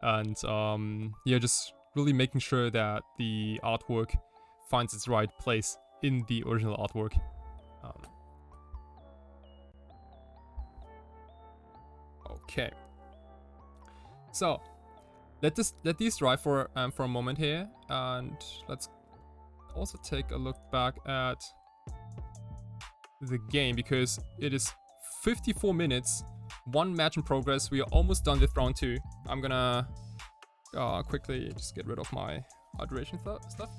and yeah, just really making sure that the artwork finds its right place in the original artwork. Okay, so let these dry for a moment here, and let's also take a look back at the game, because it is 54 minutes, one match in progress. We are almost done with round 2. I'm gonna quickly just get rid of my hydration stuff.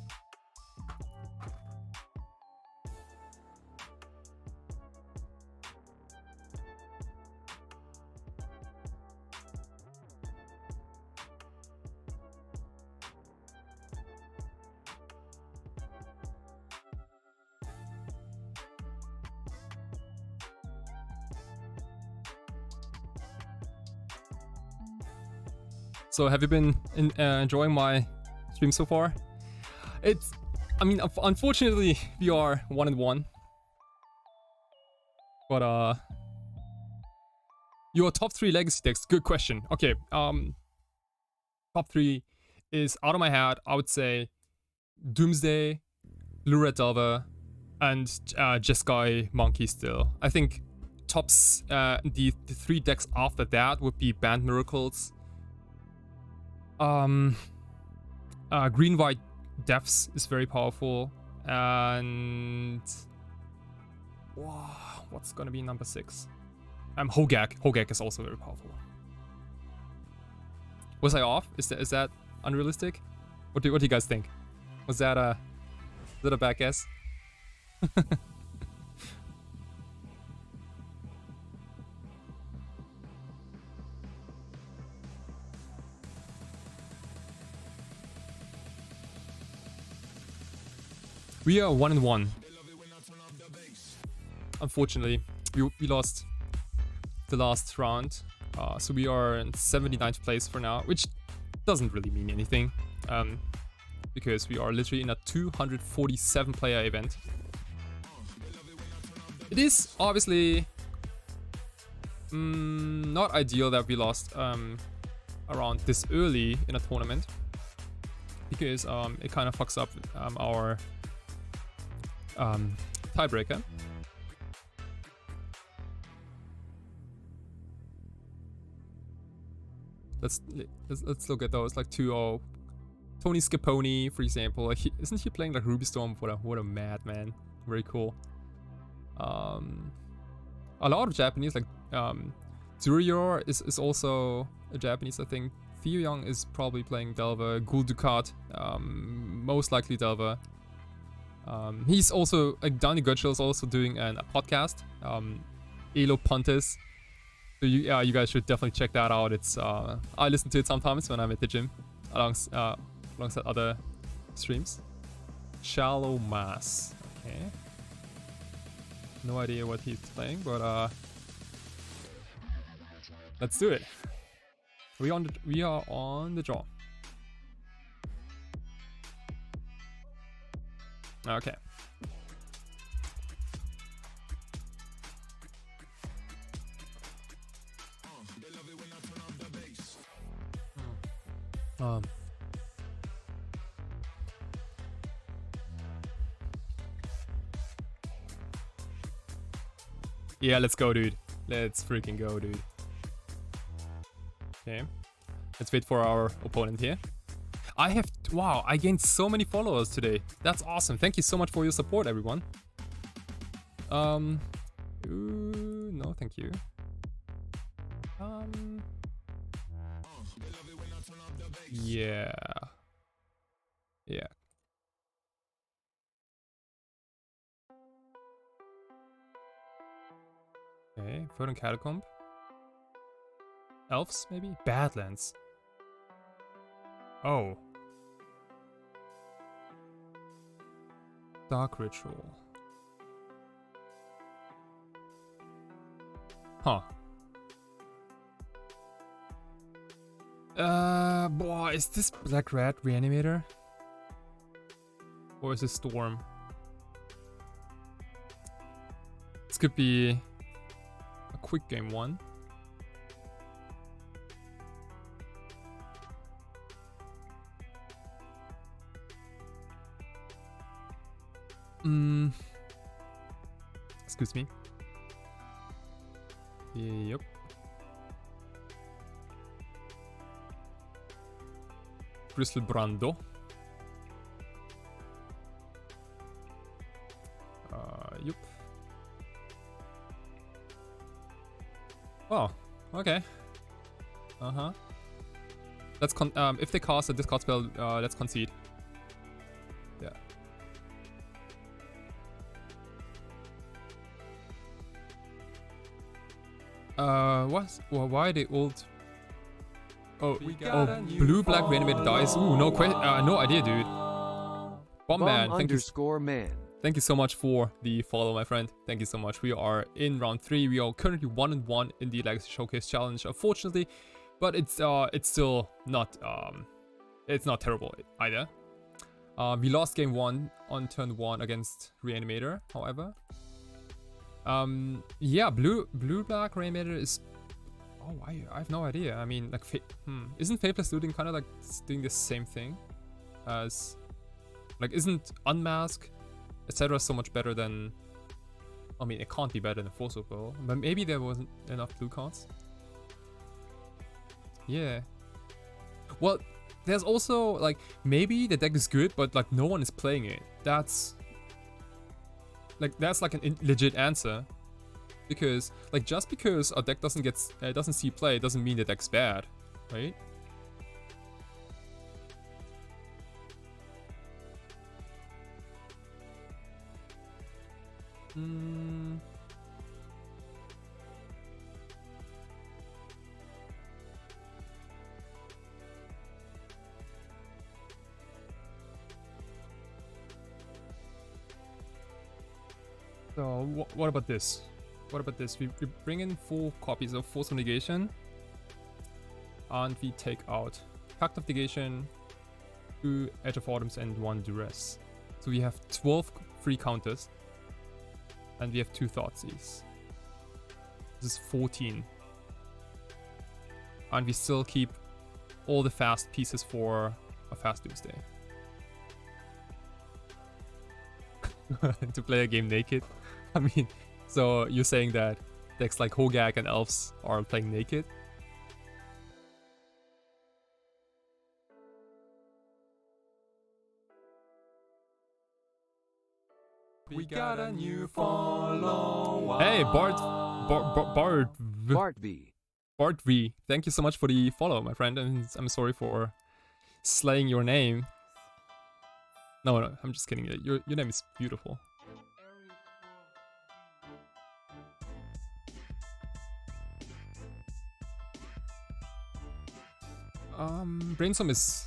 So have you been enjoying my stream so far? I mean, unfortunately, we are 1-1. But your top 3 legacy decks, good question. Okay, top 3 is out of my head. I would say Doomsday, Blue-Red Delver, and Jeskai Monkey still. I think tops, the 3 decks after that would be Band Miracles, Green-White Depths is very powerful, and wow, what's gonna be number 6? Hogak is also very powerful. Was I off? Is that unrealistic? What do you guys think? Was that a bad guess? We are 1-1. Unfortunately, we lost the last round, so we are in 79th place for now, which doesn't really mean anything, because we are literally in a 247 player event. It is obviously not ideal that we lost around this early in a tournament, because it kind of fucks up our tiebreaker. Let's look at those, like 2-0. Tony Scaponi, for example, like isn't he playing like Ruby Storm? What a madman! Very cool. A lot of Japanese, like Zurior is also a Japanese, I think. Theo Young is probably playing Delver. Gul Dukat, most likely Delver. He's also, like, Donny Gutschel is also doing a podcast, Elo Pontus. So you guys should definitely check that out. It's I listen to it sometimes when I'm at the gym, alongside other streams. Shallow Mass, okay. No idea what he's playing, but let's do it. We are on the draw. Okay. Yeah, let's go, dude. Let's freaking go, dude. Okay. Let's wait for our opponent here. Wow, I gained so many followers today. That's awesome. Thank you so much for your support, everyone. No, thank you. Yeah. Yeah. Okay, Verdant Catacomb. Elves, maybe? Badlands. Oh. Dark Ritual. Huh. Boy, is this Black Rat Reanimator? Or is it Storm? This could be a quick game one. Excuse me. Yep. Crystal Brando. Yep. Oh, okay. Let's if they cast a discard spell, let's concede. Yeah. Why are they old? Oh, blue black reanimated dice. Ooh, no idea, dude. Bomb thank you. Man. Thank you so much for the follow, my friend. Thank you so much. We are in round 3. We are currently 1-1 in the Legacy Showcase Challenge, unfortunately, but it's still not it's not terrible either. We lost game 1 on turn 1 against Reanimator, however. Yeah, blue black Reanimator is. Oh, I have no idea. I mean, like, isn't Faithless Looting kind of like doing the same thing as, like, isn't Unmask, etc. so much better than? I mean, it can't be better than Force of Will, but maybe there wasn't enough blue cards. Yeah. Well, there's also like maybe the deck is good, but like no one is playing it. That's like an legit answer. Because, like, just because a deck doesn't see play doesn't mean the deck's bad, right? So, what about this? What about this? We bring in 4 copies of Force of Negation. And we take out Pact of Negation, 2 Edge of Autumns, and 1 Duress. So we have 12 free counters. And we have 2 Thoughtseize. This is 14. And we still keep all the fast pieces for a fast Doomsday. To play a game naked? I mean, so you're saying that decks like Hogak and Elves are playing naked? We got a new follower. Hey, Bart V. Thank you so much for the follow, my friend. And I'm sorry for slaying your name. No, I'm just kidding. Your name is beautiful. Brainstorm is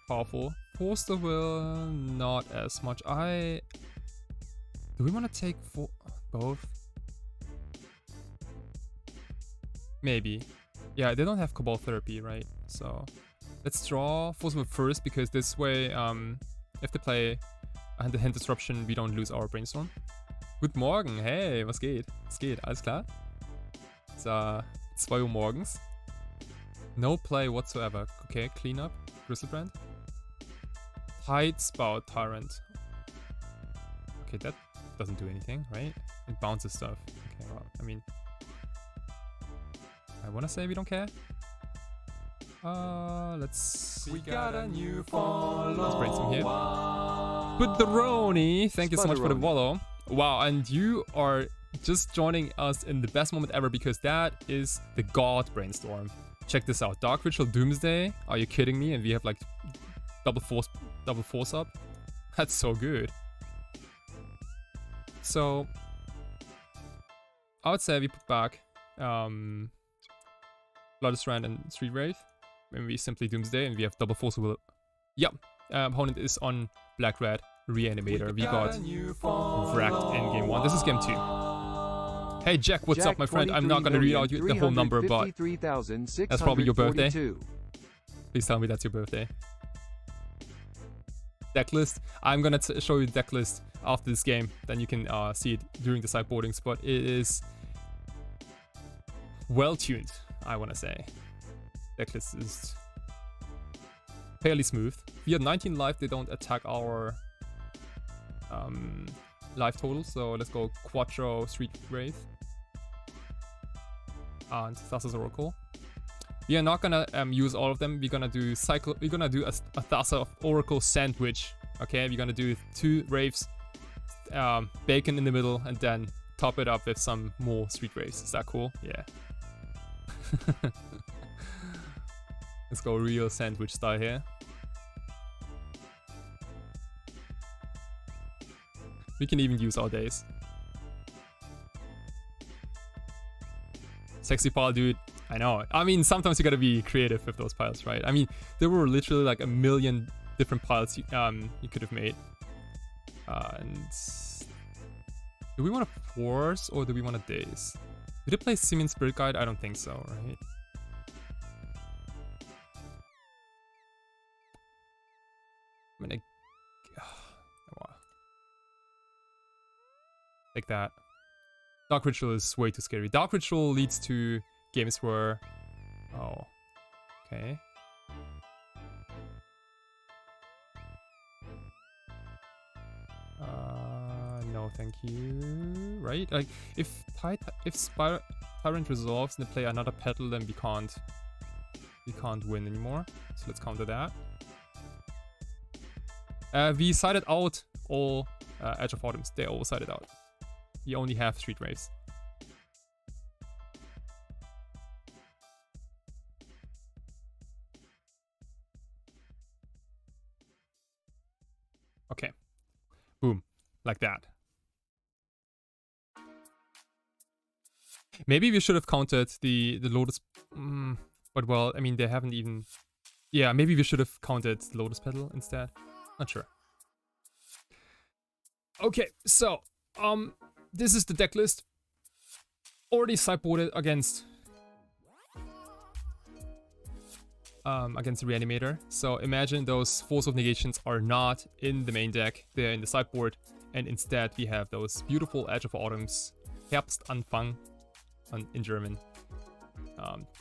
powerful. Force of Will, not as much. Do we want to take both? Maybe. Yeah, they don't have Cabal Therapy, right? So let's draw Force of Will first, because this way, if they play the Hand Disruption, we don't lose our Brainstorm. Guten Morgen, hey, was geht? Was geht? Alles klar? It's 2 Uhr morgens. No play whatsoever. Okay, clean up. Bristlebrand. Tide Spout Tyrant. Okay, that doesn't do anything, right? It bounces stuff. Okay, well, I mean, I wanna say we don't care. Let's. We got a new follow. Let's bring some here. Budroni, thank you so much for the follow. Wow, and you are just joining us in the best moment ever because that is the God Brainstorm. Check this out. Dark Ritual Doomsday. Are you kidding me? And we have like double force up. That's so good. So I would say we put back Bloodstrand and Street Wraith. When we simply Doomsday and we have double force will. Yep. Opponent is on black red reanimator. We got wrecked in game 1. This is game 2. Hey Jack, what's up, my friend? I'm not gonna read out the whole number, but that's probably your birthday. Please tell me that's your birthday. Deck list. I'm gonna show you the deck list after this game. Then you can see it during the sideboardings. But it is well tuned, I wanna say. Decklist is fairly smooth. We have 19 life. They don't attack our life total. So let's go Quattro Street Wraith and Thassa's Oracle. We are not gonna use all of them. We're gonna do cycle. We're gonna do a Thassa Oracle sandwich. Okay, we're gonna do 2 Wraiths, bacon in the middle, and then top it up with some more Street Wraiths. Is that cool? Yeah. Let's go real sandwich style here. We can even use our days. Sexy pile, dude. I know. I mean, sometimes you gotta be creative with those piles, right? I mean, there were literally like a million different piles you could have made. And do we want a force or do we want a daze? Did it play Simian Spirit Guide? I don't think so, right? I mean, wow. Like that. Dark Ritual is way too scary. Dark Ritual leads to games where... Oh. Okay. No, thank you. Right? Like, if Tyrant resolves and they play another petal, then we can't win anymore. So let's counter that. We sided out all Edge of Autumns. They all sided out. We only have Street Wraiths. Okay. Boom. Like that. Maybe we should have countered the Lotus... but well, I mean, they haven't even... Yeah, maybe we should have countered the Lotus Petal instead. Not sure. Okay, so this is the deck list. Already sideboarded against the Reanimator. So imagine those Force of Negations are not in the main deck, they're in the sideboard, and instead we have those beautiful Edge of Autumns, Herbstanfang in German,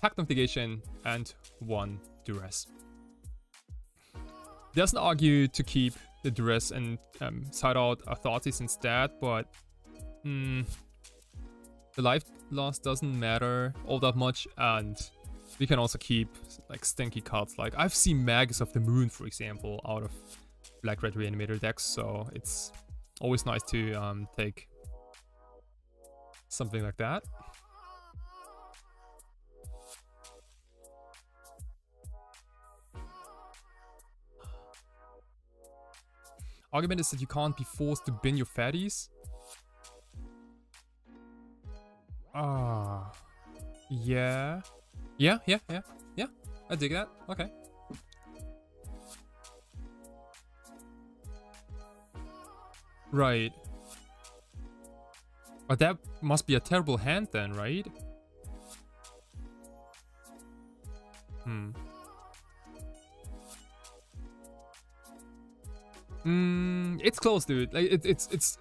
Pact of Negation, and 1 Duress. Doesn't argue to keep the Duress and side out Authorities instead, but the life loss doesn't matter all that much, and we can also keep like stinky cards. Like I've seen Magus of the Moon, for example, out of Black-Red Reanimator decks, so it's always nice to take something like that. Argument is that you can't be forced to bin your fatties. Yeah. Yeah. I dig that. Okay. Right. But that must be a terrible hand then, right? It's close, dude. Like it's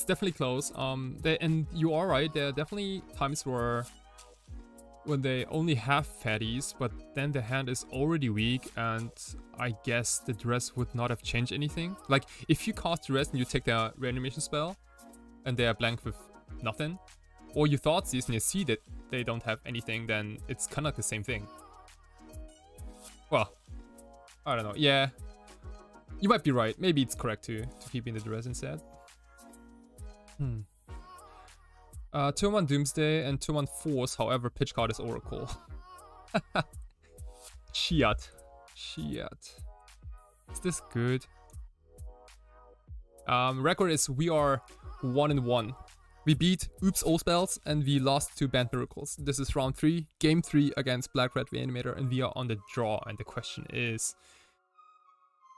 definitely close. And you are right. There are definitely times where when they only have fatties, but then the hand is already weak, and I guess the dress would not have changed anything. Like, if you cast dress and you take their reanimation spell, and they are blank with nothing, or you thought these and you see that they don't have anything, then it's kind of the same thing. Well, I don't know. Yeah, you might be right. Maybe it's correct to keep in the dress instead. Turn 1 Doomsday and turn 1 Force, however, pitch card is Oracle. Shit. Is this good? Record is we are 1-1. We beat Oops All Spells and we lost to Band Miracles. This is round 3, game 3 against Black Red Reanimator, and we are on the draw. And the question is,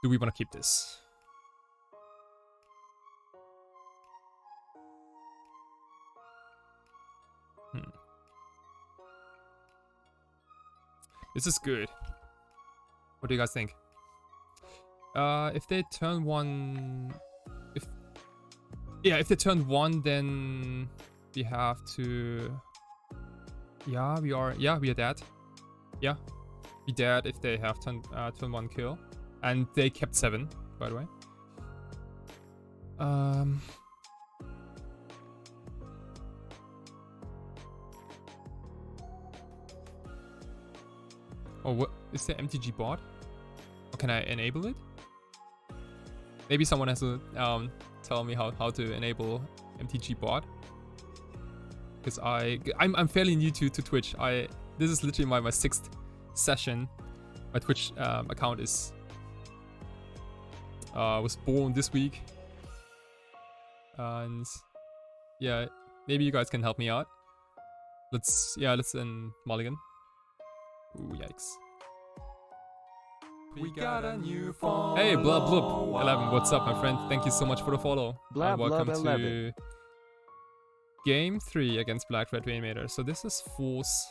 do we want to keep this? This is good. What do you guys think? If they turn 1... If they turn 1, then we have to... Yeah, we are dead. Yeah, we dead if they have turn 1 kill. And they kept 7, by the way. Oh, what is the MTG bot? Or can I enable it? Maybe someone has to tell me how to enable MTG bot. Because I'm fairly new to Twitch. This is literally my 6th session. My Twitch account was born this week. And yeah, maybe you guys can help me out. Let's mulligan. Ooh, yikes. We got a new follow. Hey, Blub Blub 11, what's up, my friend? Thank you so much for the follow. Blub welcome Blub to 11. game 3 against Black Red Reanimator. So this is Force.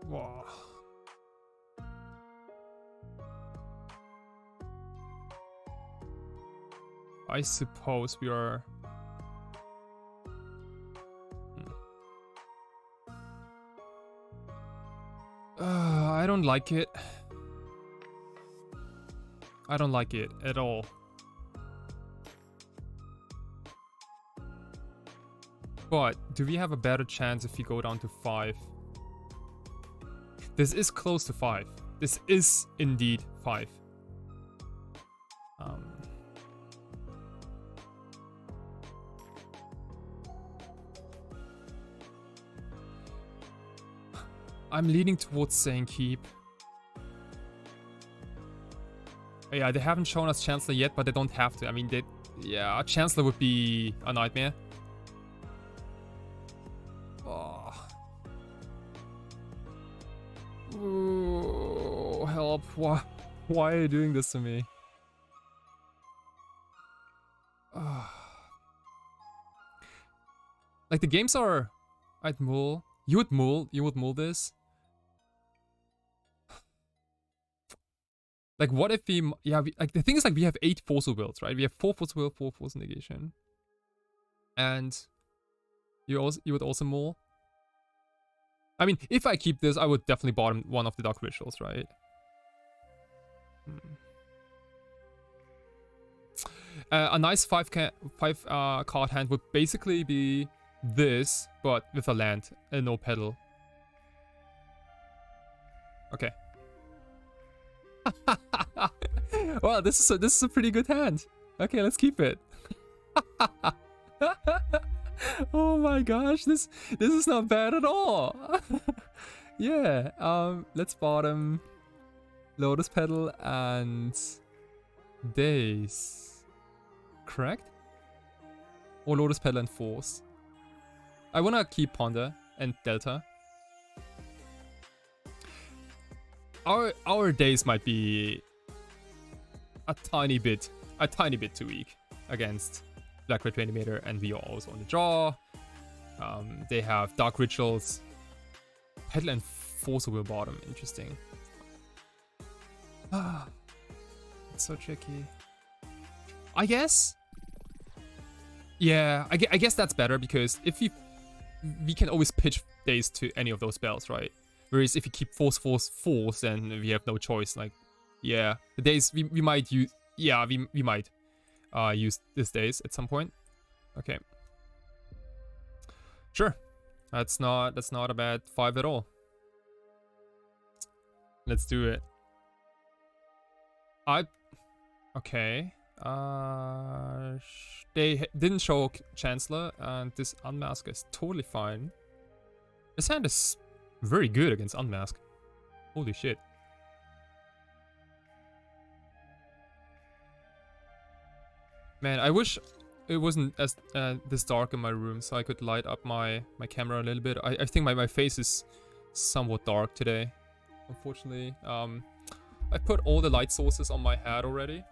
Wow. I suppose we are... I don't like it. I don't like it at all. But do we have a better chance if we go down to 5? This is close to 5. This is indeed 5. I'm leaning towards saying keep. Yeah, they haven't shown us Chancellor yet, but they don't have to. I mean, yeah, Chancellor would be a nightmare. Oh. Ooh, help. Why are you doing this to me? Like, the games are... I'd mull. You would mull this. Like, what if we... Yeah, like, the thing is, like, we have 8 Force of Wills, right? We have 4 Force of Will, 4 Force Negation. And... You would also mull. I mean, if I keep this, I would definitely bottom one of the Dark Rituals, right? A nice 5 card hand would basically be this, but with a land and no pedal. Okay. Well, this is a pretty good hand. Okay, let's keep it. Oh my gosh, this is not bad at all. Yeah, let's bottom Lotus Petal and Days. Correct? Or Lotus Petal and Force. I wanna keep Ponder and Delta. Our Days might be a tiny bit too weak against Black Red Reanimator, and we are also on the draw. They have Dark Rituals, Petal and Force will bottom. Interesting. It's so tricky. I guess. Yeah, I guess that's better because if we can always pitch days to any of those spells, right? Whereas if you keep force, then we have no choice. Like, yeah, the days we might use. Yeah, we might use these days at some point. Okay. Sure. That's not a bad 5 at all. Let's do it. Okay. They didn't show Chancellor, and this Unmask is totally fine. This hand is very good against Unmask. Holy shit. Man, I wish it wasn't as this dark in my room so I could light up my camera a little bit. I think my face is somewhat dark today, unfortunately. I put all the light sources on my head already.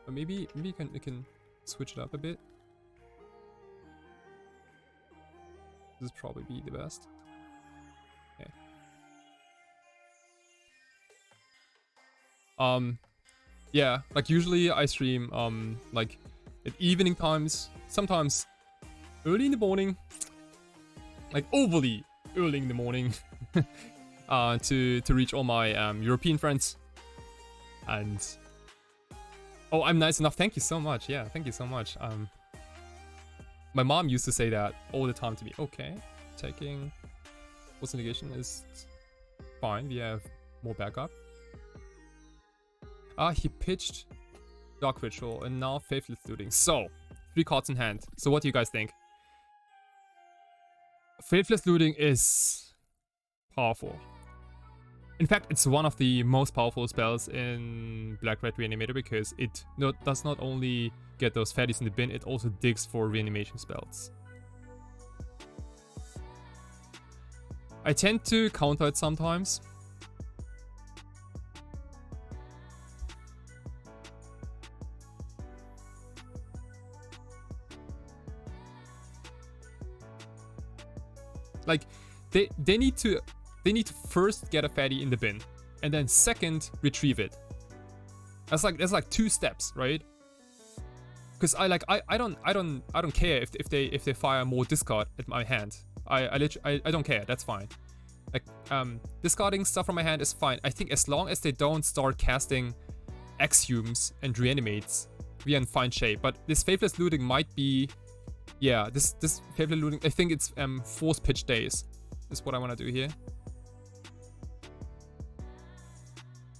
But maybe we can switch it up a bit. This would probably be the best. Okay. Yeah, like usually I stream like at evening times, sometimes early in the morning, like overly early in the morning, to reach all my European friends. And oh, I'm nice enough. Thank you so much. Yeah, thank you so much. My mom used to say that all the time to me. Okay, taking force negation is fine. We have more backup. He pitched Dark Ritual and now Faithless Looting. So, 3 cards in hand. So what do you guys think? Faithless Looting is powerful. In fact, it's one of the most powerful spells in Black-Red Reanimator because it does not only get those fatties in the bin, it also digs for reanimation spells. I tend to counter it sometimes. Like, they need to first get a fatty in the bin, and then second retrieve it. That's like 2 steps, right? Because I don't care if they fire more discard at my hand. I don't care. That's fine. Like discarding stuff from my hand is fine. I think as long as they don't start casting exhumes and reanimates, we are in fine shape. But this Faithless Looting might be. Yeah, this Faithless Looting, I think it's force pitch days is what I want to do here.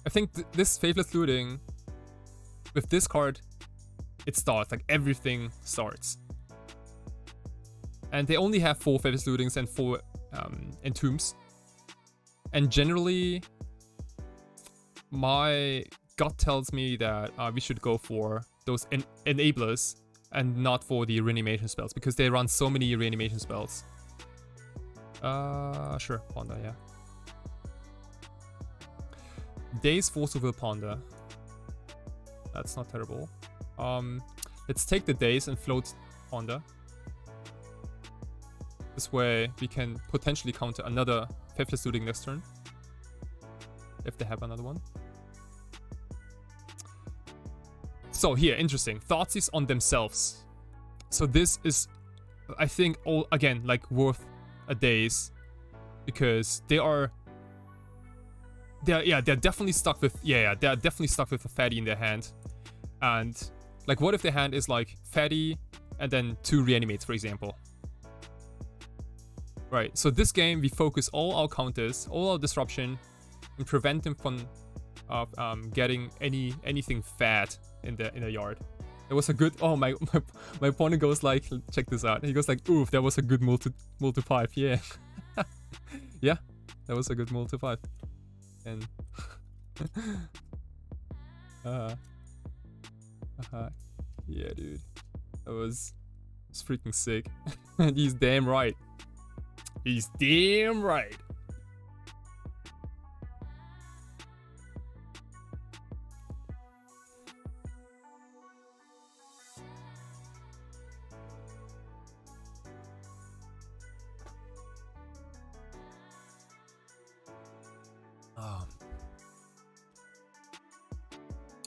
I think this Faithless Looting, with this card, it starts, like everything starts. And they only have 4 Faithless Lootings and 4 Entombs. And generally, my gut tells me that we should go for those enablers and not for the reanimation spells, because they run so many reanimation spells. Sure, Ponder, yeah. Days Force of Will Ponder. That's not terrible. Let's take the days and float Ponder. This way we can potentially counter another Faithless Looting next turn, if they have another one. So here, interesting. Thoughtseize on themselves. So this is, I think, all again like worth a days, because they're definitely stuck with they're definitely stuck with a fatty in their hand. And like, what if their hand is like fatty and then 2 reanimates, for example? Right. So this game we focus all our counters, all our disruption, and prevent them from getting anything fat in the yard. It was a good. Oh, my opponent goes like, check this out. He goes like, oof, that was a good multi 5. Yeah, yeah, that was a good multi 5. And yeah, dude, that was freaking sick. And he's damn right. He's damn right.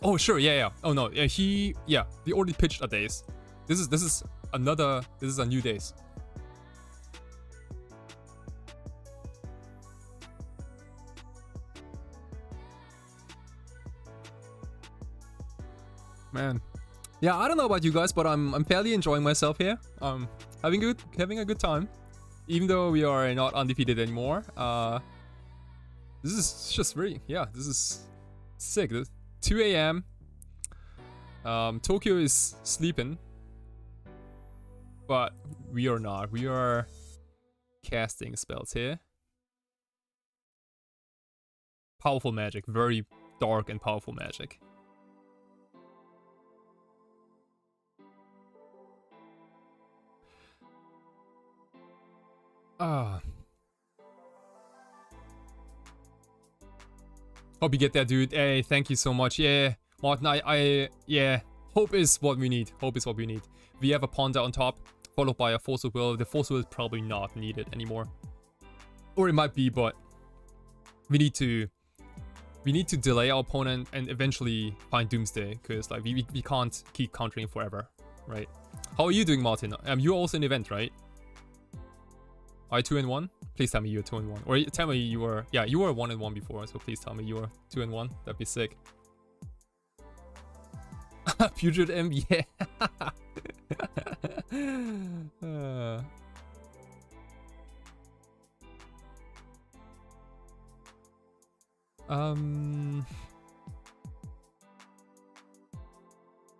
Oh sure, yeah. Oh no, yeah, they already pitched a days. This is a new days. Man. Yeah, I don't know about you guys, but I'm fairly enjoying myself here. Having a good time. Even though we are not undefeated anymore. This is just really, this is sick. 2 a.m. Tokyo is sleeping. But we are not. We are casting spells here. Powerful magic. Very dark and powerful magic. Hope you get that, dude. Hey, thank you so much. Yeah, Martin, yeah. Hope is what we need. Hope is what we need. We have a Ponder on top, followed by a Force of Will. The Force of Will is probably not needed anymore. Or it might be, but we need to delay our opponent and eventually find Doomsday, because like we can't keep countering forever, right? How are you doing, Martin? You're also in the event, right? Are you 2-1? Please tell me you're 2-1. Or tell me you were 1-1 before, so please tell me you were 2-1. That'd be sick. Putrid M, yeah.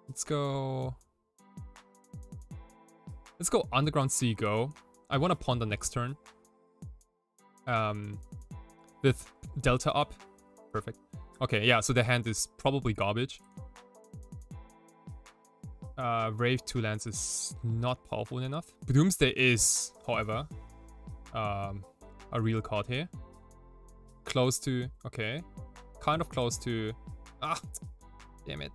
Let's go Underground Sea Go. I want to Ponder next turn. With Delta up. Perfect. Okay, yeah, so the hand is probably garbage. Rave 2 lands is not powerful enough. Doomsday is, however, a real card here. Close to, okay. Kind of close to, damn it.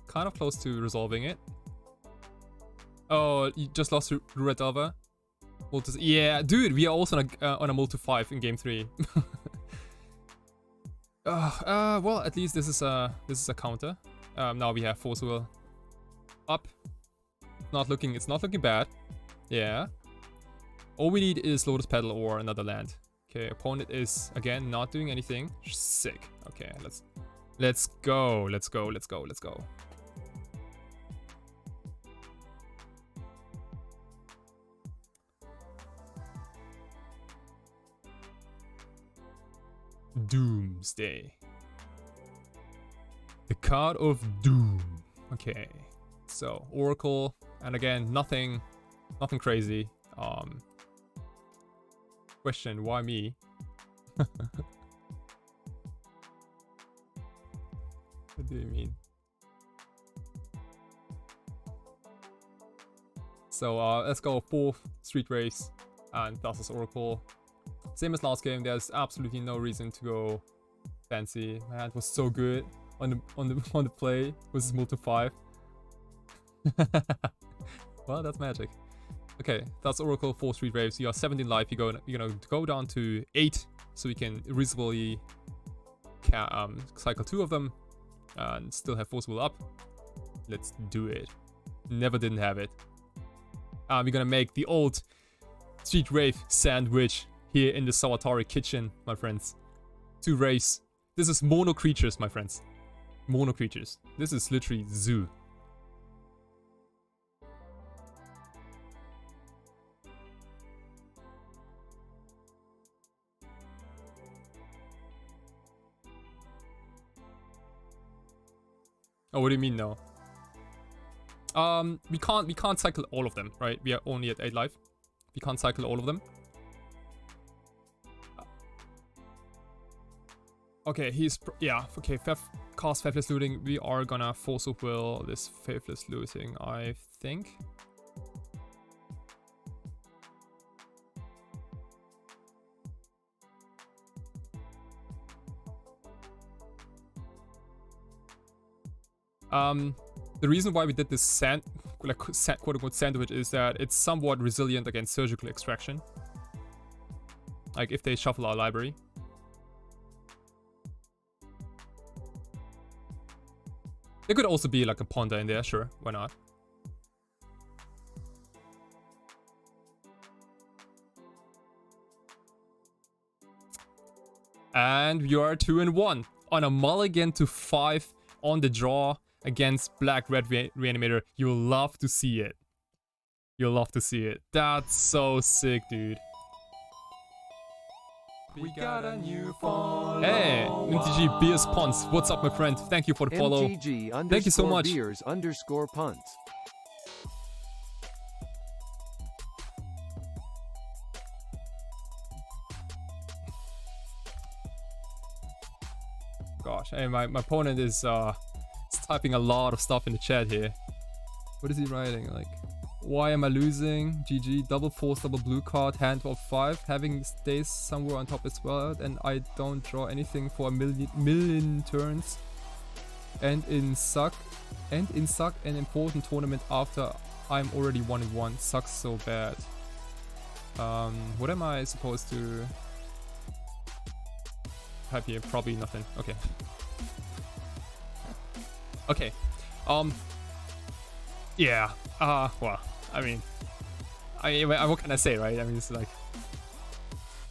Kind of close to resolving it. Oh, you just lost to Red Delver. Yeah, dude, we are also on a multi 5 in game 3. Well, at least this is a counter. Now we have Force Will up. It's not looking bad. Yeah. All we need is Lotus Petal or another land. Okay, opponent is again not doing anything. Sick. Okay, let's go. Doomsday. The card of doom. Okay. So, Oracle, and again, nothing crazy. Question, why me? What do you mean? So, let's go 4 Street Race and Thassa's Oracle. Same as last game, there's absolutely no reason to go fancy. My hand was so good on the play with this multi 5. Well, that's magic. Okay, that's Oracle 4 Street Waves. You are 17 life. You're gonna go down to 8, so we can reasonably cycle 2 of them and still have Force Will up. Let's do it. Never didn't have it. We're gonna make the old Street Rave sandwich here in the Sawatari kitchen, my friends. 2 raves. This is mono creatures, my friends. Mono creatures. This is literally zoo. Oh, what do you mean no? We can't cycle all of them, right? We are only at 8 life. We can't cycle all of them. Okay, okay, cast Faithless Looting. We are gonna Force of Will this Faithless Looting, I think. The reason why we did this quote-unquote sandwich is that it's somewhat resilient against surgical extraction. Like if they shuffle our library. There could also be like a Ponder in there, sure, why not? And we are 2-1 on a mulligan to 5 on the draw against Black Red Reanimator. You'll love to see it. You'll love to see it. That's so sick, dude. We got a new follow. Hey, MTG Beers Punts. What's up, my friend? Thank you for the follow. MTG Thank you so much. Beers _ punts. Gosh, hey, my opponent is typing a lot of stuff in the chat here. What is he writing? Like, why am I losing? GG, double force, double blue card, hand of 5, having stays somewhere on top as well, and I don't draw anything for a million turns. And in suck an important tournament after I'm already 1-1. Sucks so bad. What am I supposed to type here? Probably nothing. Okay. Okay. Yeah. Well, I mean, what can I say, right? I mean, it's like,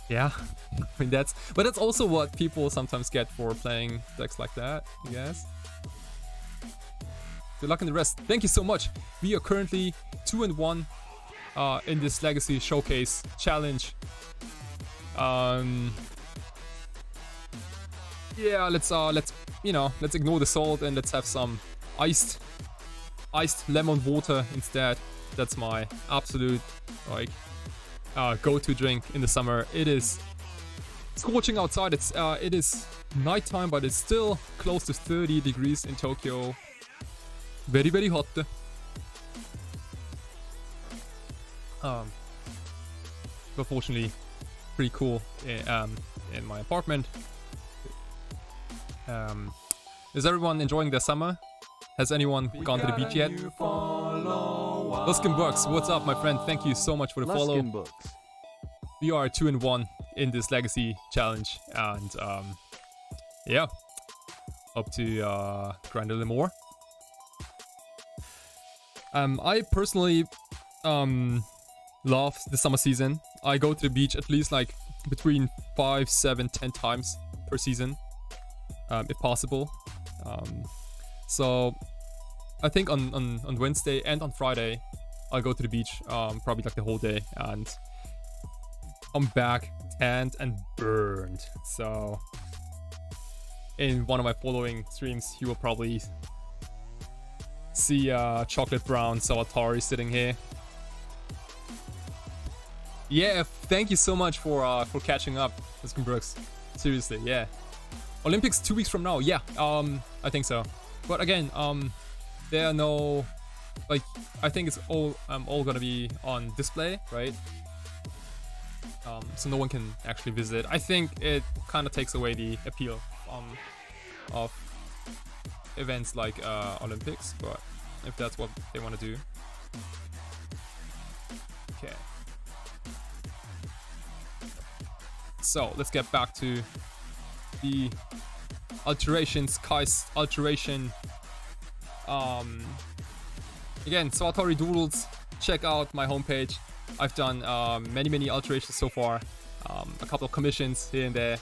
yeah. I mean, that's also what people sometimes get for playing decks like that, I guess. Good luck in the rest. Thank you so much. We are currently 2-1 in this Legacy Showcase Challenge. Yeah, let's ignore the salt and let's have some iced lemon water instead. That's my absolute like go-to drink in the summer. It is scorching outside. It is nighttime, but it's still close to 30 degrees in Tokyo. Very, very hot. But fortunately, pretty cool in my apartment. Is everyone enjoying their summer? Has anyone gone to the beach yet? Luskin Books, what's up, my friend? Thank you so much for the follow. Luskin Books. We are 2-1 in this Legacy Challenge, and yeah, hope to grind a little more. I personally love the summer season. I go to the beach at least like between 5, 7, 10 times per season, if possible. So I think on Wednesday and on Friday I'll go to the beach, probably like the whole day, and I'm back tanned and burned. So in one of my following streams you will probably see chocolate brown Sawatari sitting here. Yeah, thank you so much for catching up, Mr. Brooks. Seriously, yeah. Olympics 2 weeks from now, yeah, I think so. But again, there are no, like, I think it's all gonna be on display, right? So no one can actually visit. I think it kind of takes away the appeal of events like Olympics, but if that's what they want to do. Okay. So let's get back to the alterations, Kai's alteration. Again, Sawatari Doodles, check out my homepage. I've done many alterations so far, a couple of commissions here and there.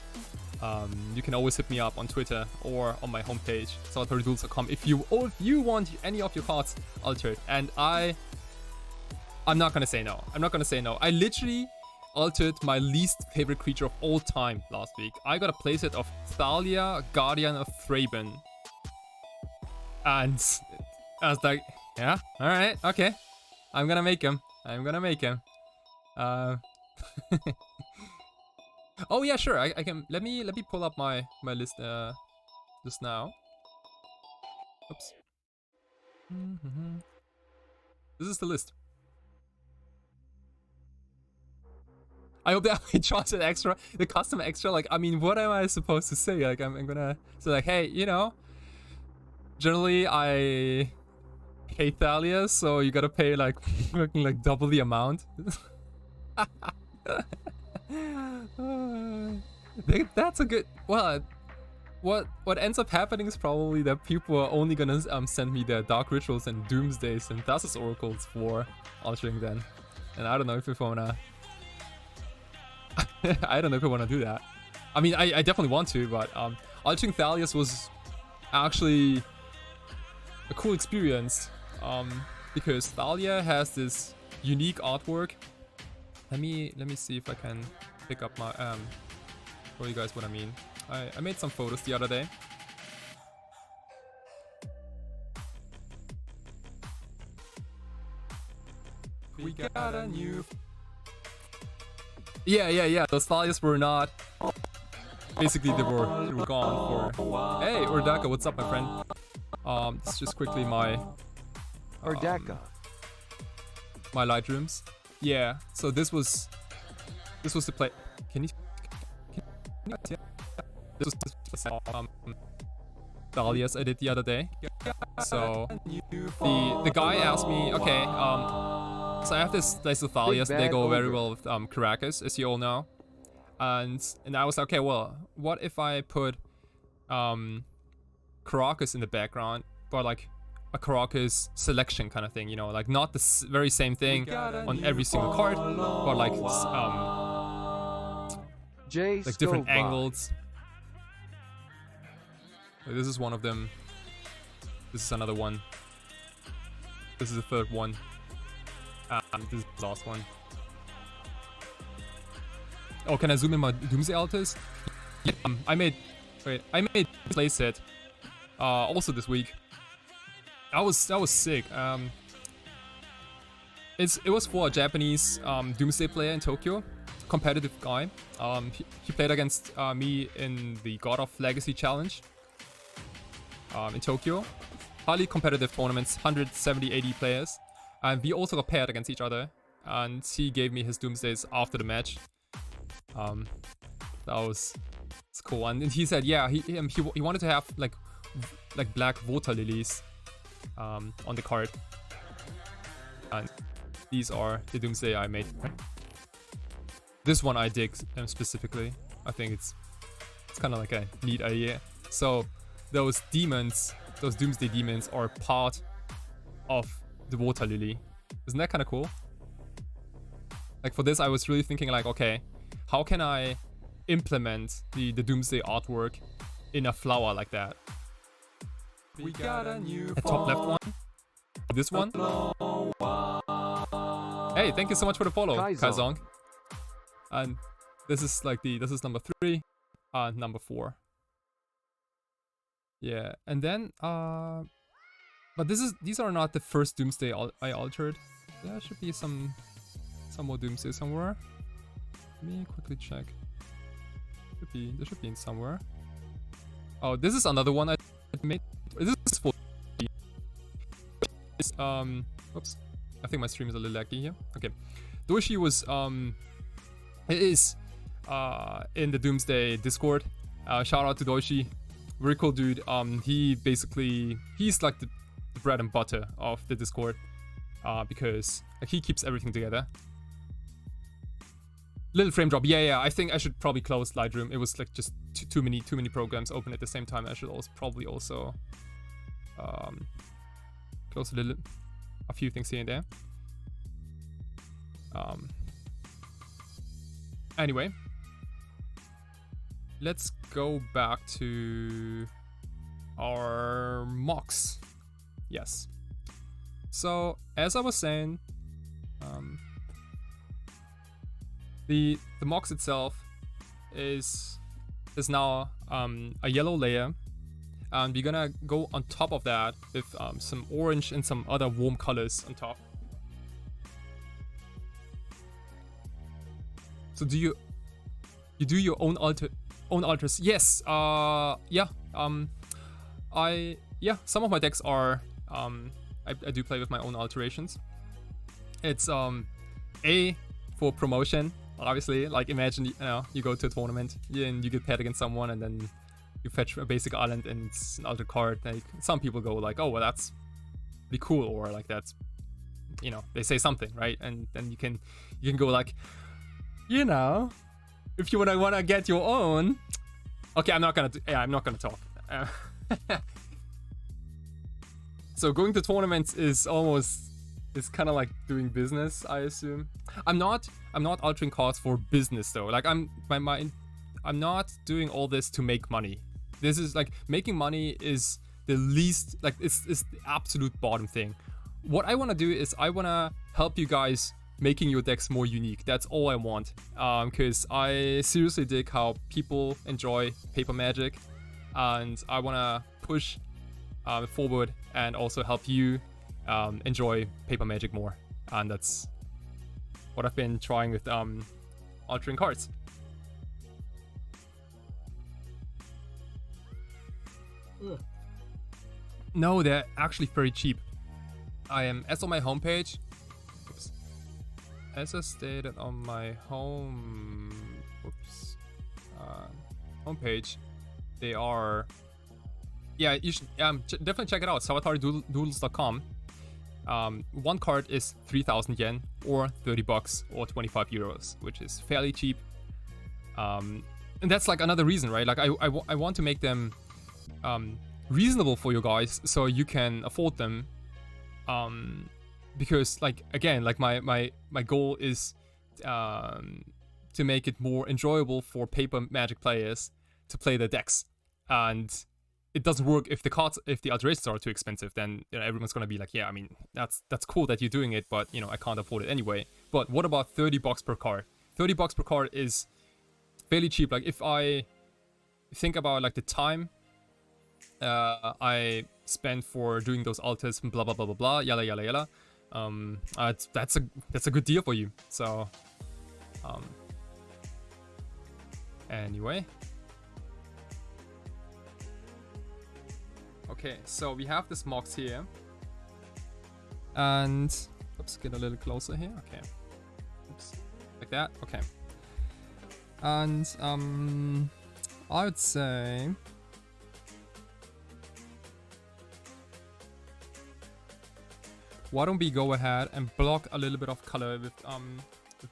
You can always hit me up on Twitter or on my homepage, sawataridoodles.com, if you want any of your cards altered. And I'm not gonna say no. I'm not gonna say no. I literally altered my least favorite creature of all time last week. I got a playset of Thalia, Guardian of Thraben. And I was like, yeah, alright, okay. I'm gonna make him. Oh yeah, sure. I can let me pull up my list just now. Oops. This is the list. I hope that I charge it extra, the custom extra. Like, I mean, what am I supposed to say? Like, I'm gonna say like, hey, you know, generally I hate Thalia, so you gotta pay like like double the amount. That's a good, well, what ends up happening is probably that people are only gonna send me their Dark Rituals and Doomsdays and Thassa's Oracles for altering then. And I don't know if I wanna... I don't know if I wanna do that. I mean, I definitely want to, but altering Thalia's was actually a cool experience. Because Thalia has this unique artwork. Let me see if I can pick up my show you guys what I mean. I made some photos the other day. We got a new. Yeah. Those Thalias were not. Basically, they were gone for. Hey, Ordaka, what's up, my friend? It's just quickly my. Ordaka. My Lightrooms. Yeah. So this was the play. Can you? This was Thalias I did the other day. So the guy asked me, okay, so I have this slice of Thalias. They go very well with Caracas, as you all know. And I was like, okay, well, what if I put Caracas in the background, but like a Caracas selection kind of thing, you know, like not the very same thing on every single card, but like different angles. This is one of them. This is another one. This is the third one. This is the last one. Oh, can I zoom in my Doomsday altars? Yeah, I made playset also this week. That was sick. It was for a Japanese Doomsday player in Tokyo, competitive guy. He played against me in the God of Legacy challenge in Tokyo. Highly competitive tournaments, 170-80 players, and we also got paired against each other. And he gave me his Doomsdays after the match. It's cool. And he said, yeah, he wanted to have like black water lilies on the card. And these are the Doomsday I made. This one I dig specifically. I think it's kind of like a neat idea. So those demons, those Doomsday demons, are part of the water lily. Isn't that kind of cool? Like for this, I was really thinking like, okay, how can I implement the Doomsday artwork in a flower like that? We got a new. The top left one. This one. Hey, thank you so much for the follow, Kaizong. And this is like this is number 3, number 4. Yeah, and then but these are not the first Doomsday I altered. There should be some more Doomsday somewhere. Let me quickly check. There should be in somewhere. Oh, this is another one I made. This is for oops. I think my stream is a little laggy here. Okay. Doshi was is in the Doomsday Discord. Shout out to Doshi. Very cool dude. He's like the bread and butter of the Discord. Because like, he keeps everything together. Little frame drop. Yeah. I think I should probably close Lightroom. It was like just too many programs open at the same time. I should probably also close a few things here and there. Anyway, let's go back to our mocks. Yes. So as I was saying, the mocks itself is now a yellow layer, and we're gonna go on top of that with some orange and some other warm colors on top. So do you do your own alters? Yes. Yeah. Some of my decks are I do play with my own alterations. It's A, for promotion, obviously. Like imagine you go to a tournament and you get paired against someone, and then you fetch a basic island and it's an alter card. Like some people go like, oh well, that's pretty cool, or like that's, they say something, right? And then you can go like, if you wanna get your own, Okay, I'm not gonna talk. So going to tournaments is kind of like doing business, I assume. I'm not altering cards for business though. Like I'm not doing all this to make money. This is like making money is the least, like it's the absolute bottom thing. What I want to do is I want to help you guys making your decks more unique. That's all I want. Because I seriously dig how people enjoy paper Magic, and I want to push forward and also help you enjoy paper Magic more. And that's what I've been trying with altering cards. No, they're actually very cheap. I am, as on my homepage, oops, as I stated on my homepage, they are, yeah, you should definitely check it out, salvataredoodles.com. One card is 3,000 yen or 30 bucks or 25 euros, which is fairly cheap. And that's like another reason, right? Like I want to make them reasonable for you guys so you can afford them. Because like again, like my goal is to make it more enjoyable for paper Magic players to play their decks, and it doesn't work if the alterations are too expensive. Then everyone's gonna be like, yeah, I mean that's cool that you're doing it, but I can't afford it anyway. But what about 30 bucks per card? 30 bucks per card is fairly cheap. Like if I think about like the time I spend for doing those alters, blah blah blah blah blah, yalla yalla yalla. That's a good deal for you. So, anyway. Okay, so we have this Mox here, and oops, get a little closer here. Okay, oops, like that. Okay, and I would say. Why don't we go ahead and block a little bit of color with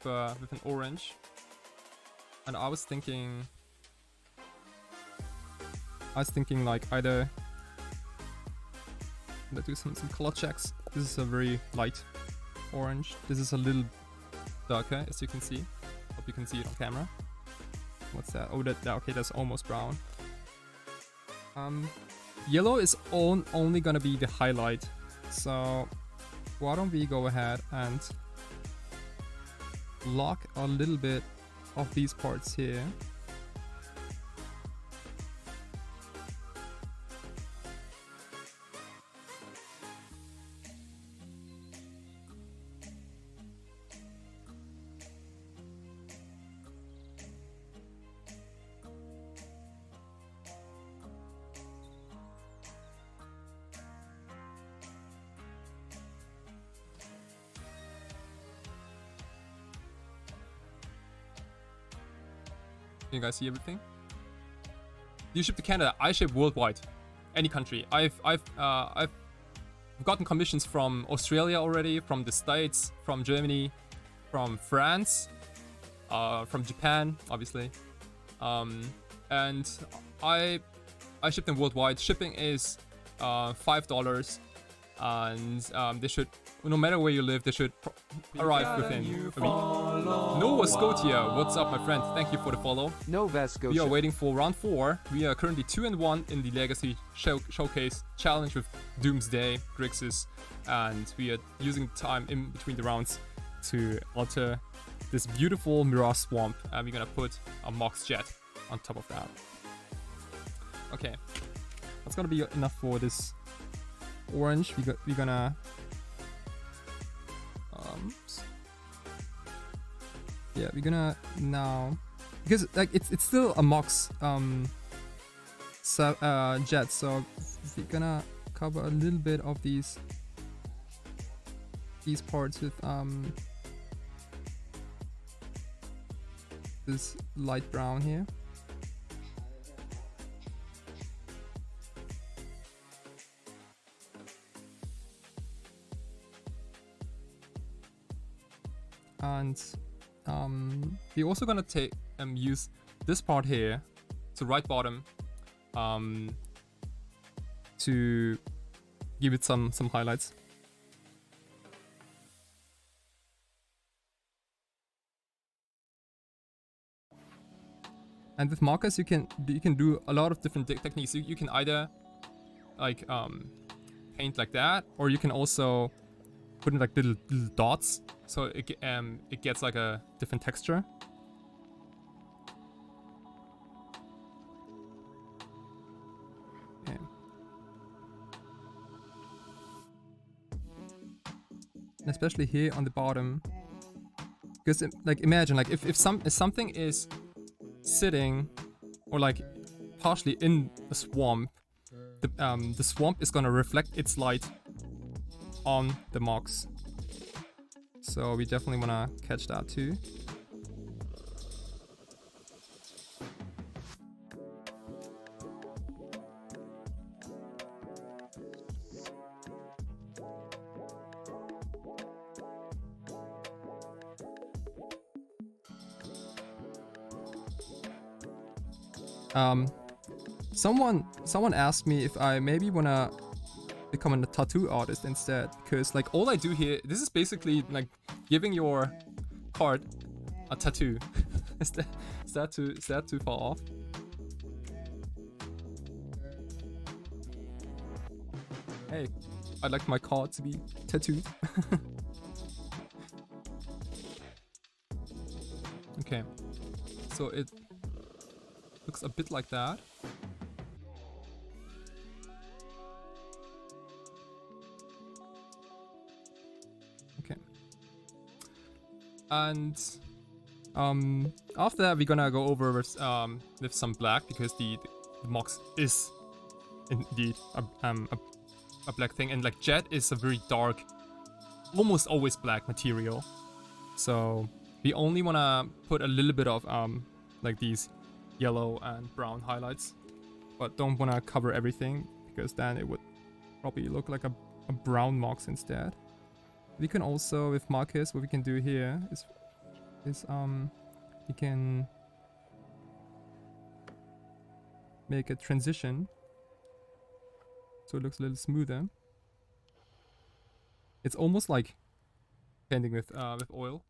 an orange? And I was thinking like either let's do some color checks. This is a very light orange. This is a little darker, as you can see. Hope you can see it on camera. What's that? Oh, that okay, that's almost brown. Yellow is only gonna be the highlight. So why don't we go ahead and block a little bit of these parts here. Can you guys see everything? You ship to Canada. I ship worldwide, any country. I've gotten commissions from Australia already, from the States, from Germany, from France, from Japan, obviously, and I ship them worldwide. Shipping is $5, and they should, no matter where you live, they should arrive within a week. Nova Scotia, what's up, my friend? Thank you for the follow. Nova Scotia. We are waiting for round 4. We are currently 2-1 in the Legacy Showcase Challenge with Doomsday, Grixis, and we are using time in between the rounds to alter this beautiful Mirage Swamp, and we're gonna put a Mox Jet on top of that. Okay, that's gonna be enough for this orange. We're gonna yeah, we're gonna now, because like it's still a Mox jet, so we're gonna cover a little bit of these parts with this light brown here. And we're also gonna take use this part here to right bottom, to give it some highlights. And with markers, you can do a lot of different techniques. You can either like paint like that, or you can also put in like little dots, so it gets like a different texture. Okay. And especially here on the bottom, because like imagine like if something is sitting or like partially in a swamp, the swamp is gonna reflect its light on the marks. So we definitely wanna catch that too. Someone asked me if I maybe wanna become a tattoo artist instead, because like all I do here, this is basically like giving your card a tattoo. is that too far off? Hey, I'd like my card to be tattooed. Okay, so it looks a bit like that. Okay. And after that, we're gonna go over with some black, because the mox is indeed a black thing, and like jet is a very dark, almost always black material. So we only wanna put a little bit of like these yellow and brown highlights, but don't wanna cover everything, because then it would probably look like a brown mox instead. We can also, with markers, what we can do here is we can make a transition so it looks a little smoother. It's almost like painting with oil.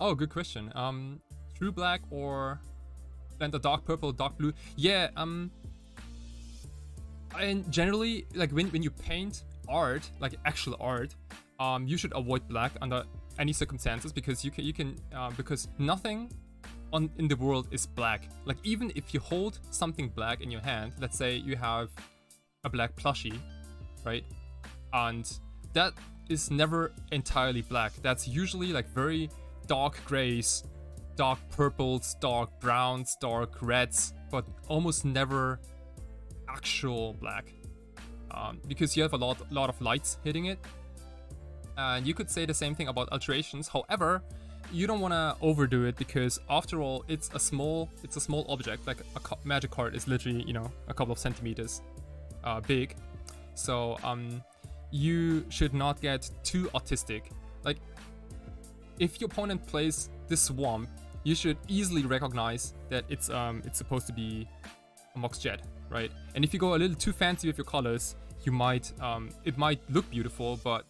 Oh, good question. True black or then the dark purple, dark blue. Yeah, and generally, like when you paint art, like actual art, you should avoid black under any circumstances, because you can because nothing in the world is black. Like even if you hold something black in your hand, let's say you have a black plushie, right? And that is never entirely black. That's usually like very dark grays, dark purples, dark browns, dark reds, but almost never actual black, because you have a lot of lights hitting it. And you could say the same thing about alterations. However, you don't want to overdo it, because after all, it's a small object. Like a magic card is literally, you know, a couple of centimeters big. So you should not get too artistic. Like if your opponent plays this swamp, you should easily recognize that it's supposed to be a mox jet, right? And if you go a little too fancy with your colors, you might it might look beautiful, but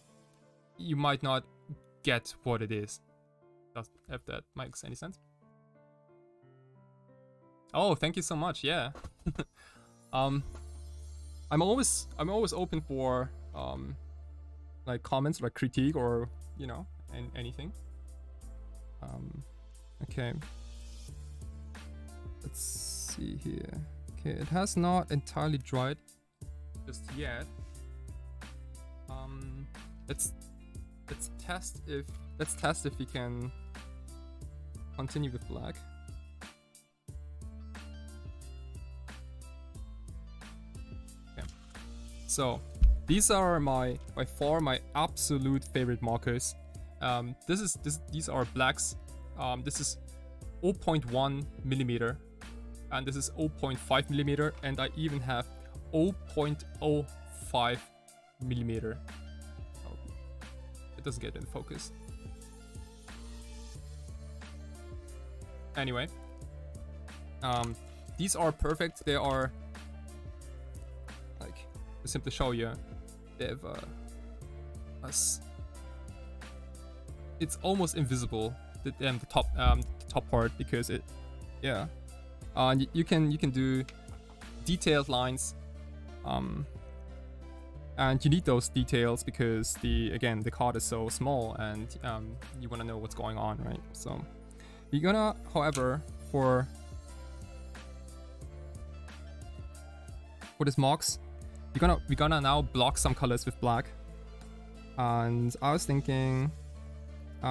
you might not get what it is. If that makes any sense. Oh, thank you so much. Yeah. I'm always open for like comments, like critique, or you know, anything. Okay. Let's see here. Okay, it has not entirely dried just yet. Let's test if we can continue with black. Okay. So these are by far my absolute favorite markers. These are blacks. This is 0.1 millimeter, and this is 0.5 millimeter, and I even have 0.05 millimeter. Oh, it doesn't get in focus. Anyway, these are perfect. They are like, to simply show you, they have it's almost invisible, the top part, because it, yeah, you can do detailed lines, and you need those details because the card is so small, and you want to know what's going on, right? So you're gonna, however, for this Mox, we're gonna now block some colors with black. And I was thinking,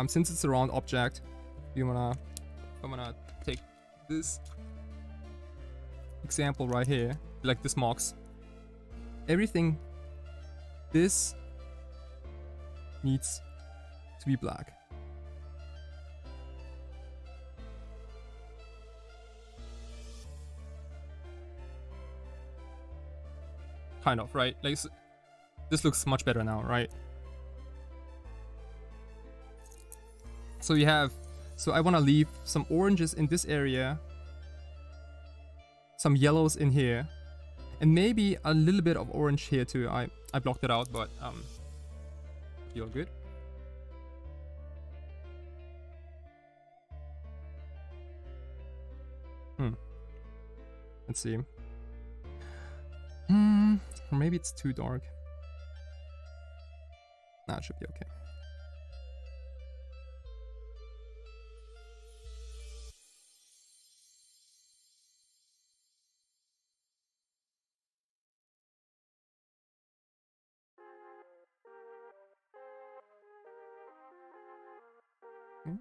since it's a round object, I'm gonna take this example right here, like this Mox. Everything, this needs to be black. Kind of, right? Like, this looks much better now, right? So you have, so I want to leave some oranges in this area, some yellows in here, and maybe a little bit of orange here too. I blocked it out, but feel good. Let's see. Or maybe it's too dark. Nah, it should be okay. Okay.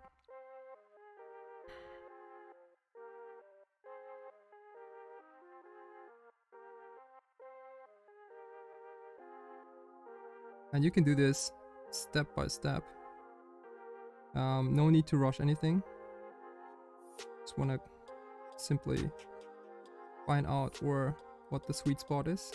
And you can do this step by step. No need to rush anything. Just want to simply find out what the sweet spot is.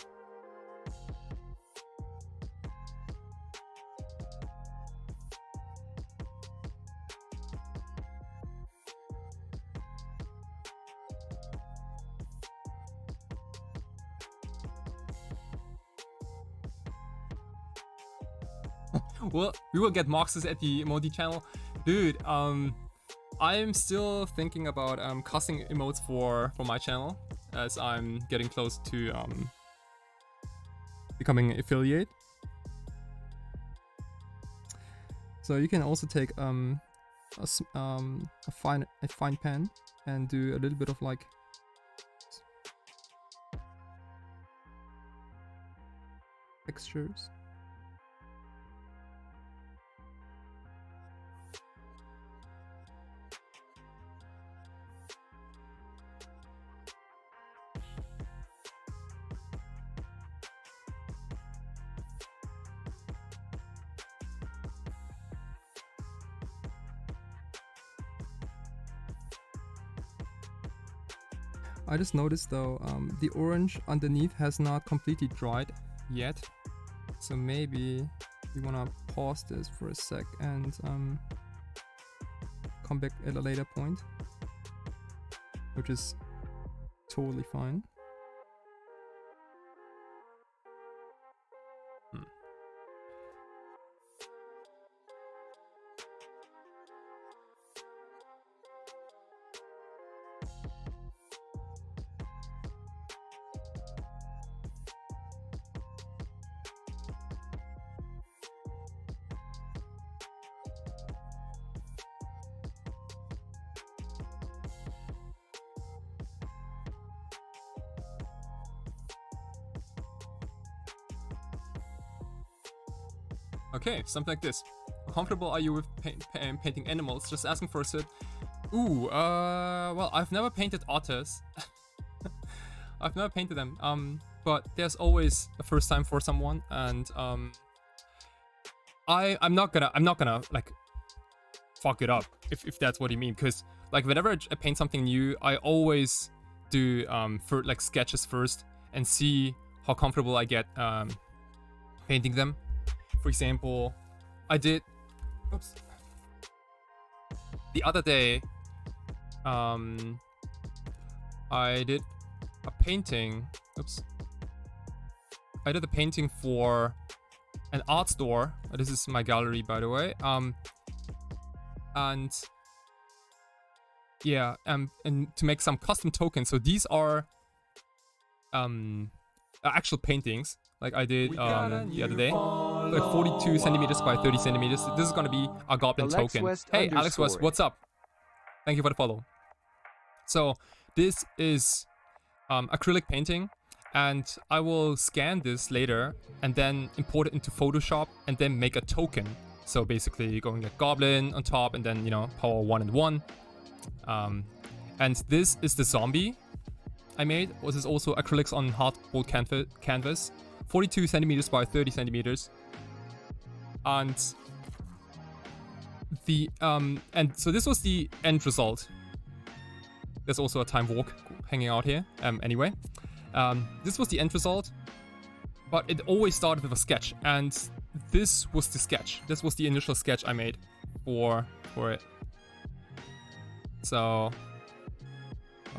Well, we will get Moxes at the emoji channel. Dude, I'm still thinking about custom emotes for my channel, as I'm getting close to becoming an affiliate. So you can also take a fine pen and do a little bit of like textures. I just noticed though, the orange underneath has not completely dried yet. So maybe we wanna pause this for a sec and come back at a later point, which is totally fine. Okay, something like this. How comfortable are you with painting animals? Just asking for a sip. Ooh, well, I've never painted otters. I've never painted them. But there's always a first time for someone, and I'm not gonna like fuck it up, if that's what you mean. Because like whenever I paint something new, I always do for like sketches first and see how comfortable I get painting them. For example, I did the other day I did a painting. I did a painting for an art store. This is my gallery, by the way. And yeah, and to make some custom tokens. So these are actual paintings. Like I did the other day, like 42 centimeters by 30 centimeters. This is gonna be a goblin token. Hey, Alex West, what's up? Thank you for the follow. So this is acrylic painting, and I will scan this later and then import it into Photoshop and then make a token. So basically going like goblin on top and then, you know, power 1 and 1. And this is the zombie I made. This is also acrylics on hardboard canvas. 42 centimeters by 30 centimeters. And the and so this was the end result. There's also a time walk hanging out here. Anyway, this was the end result, but it always started with a sketch, and this was the sketch. This was the initial sketch I made for it. So,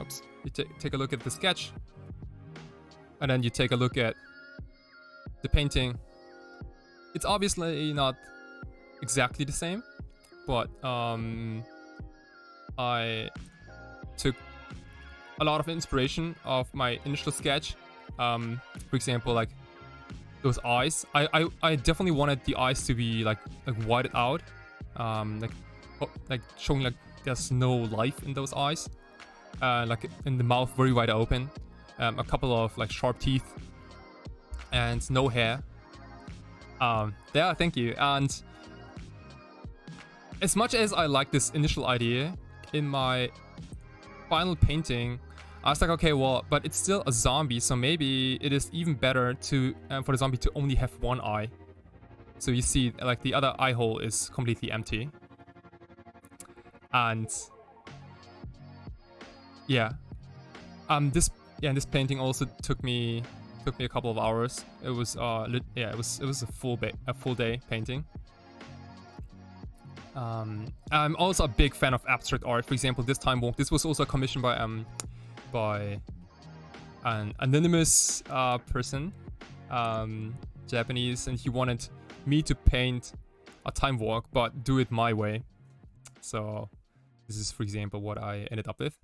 oops, you take a look at the sketch, and then you take a look at the painting. It's obviously not exactly the same, but I took a lot of inspiration of my initial sketch. For example, like those eyes. I definitely wanted the eyes to be like whited out, like showing like there's no life in those eyes, like in the mouth very wide open, a couple of like sharp teeth, and no hair. Yeah, thank you. And as much as I like this initial idea, in my final painting, I was like, okay, well, but it's still a zombie, so maybe it is even better to for the zombie to only have one eye. So you see, like the other eye hole is completely empty. And yeah, this painting also took me a couple of hours. It was it was a full day painting. I'm also a big fan of abstract art. For example, this time walk. This was also commissioned by an anonymous person, Japanese, and he wanted me to paint a time walk, but do it my way. So this is, for example, what I ended up with.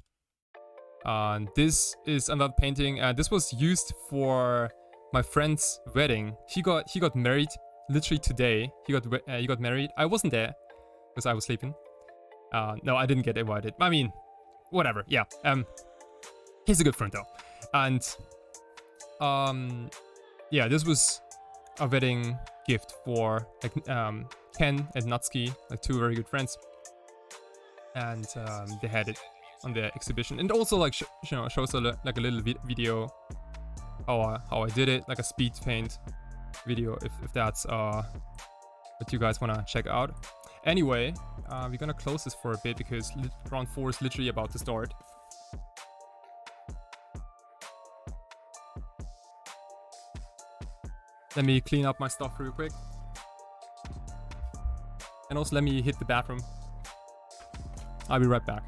And this is another painting. This was used for my friend's wedding. He got married literally today. He got married. I wasn't there because I was sleeping. No, I didn't get invited. I mean, whatever. Yeah. He's a good friend though. And yeah, this was a wedding gift for like Ken and Natsuki, like two very good friends. And they had it on the exhibition, and also like shows like a little video how I did it, like a speed paint video, if that's what you guys wanna check out. Anyway, we're gonna close this for a bit because round 4 is literally about to start. Let me clean up my stuff real quick, and also let me hit the bathroom. I'll be right back.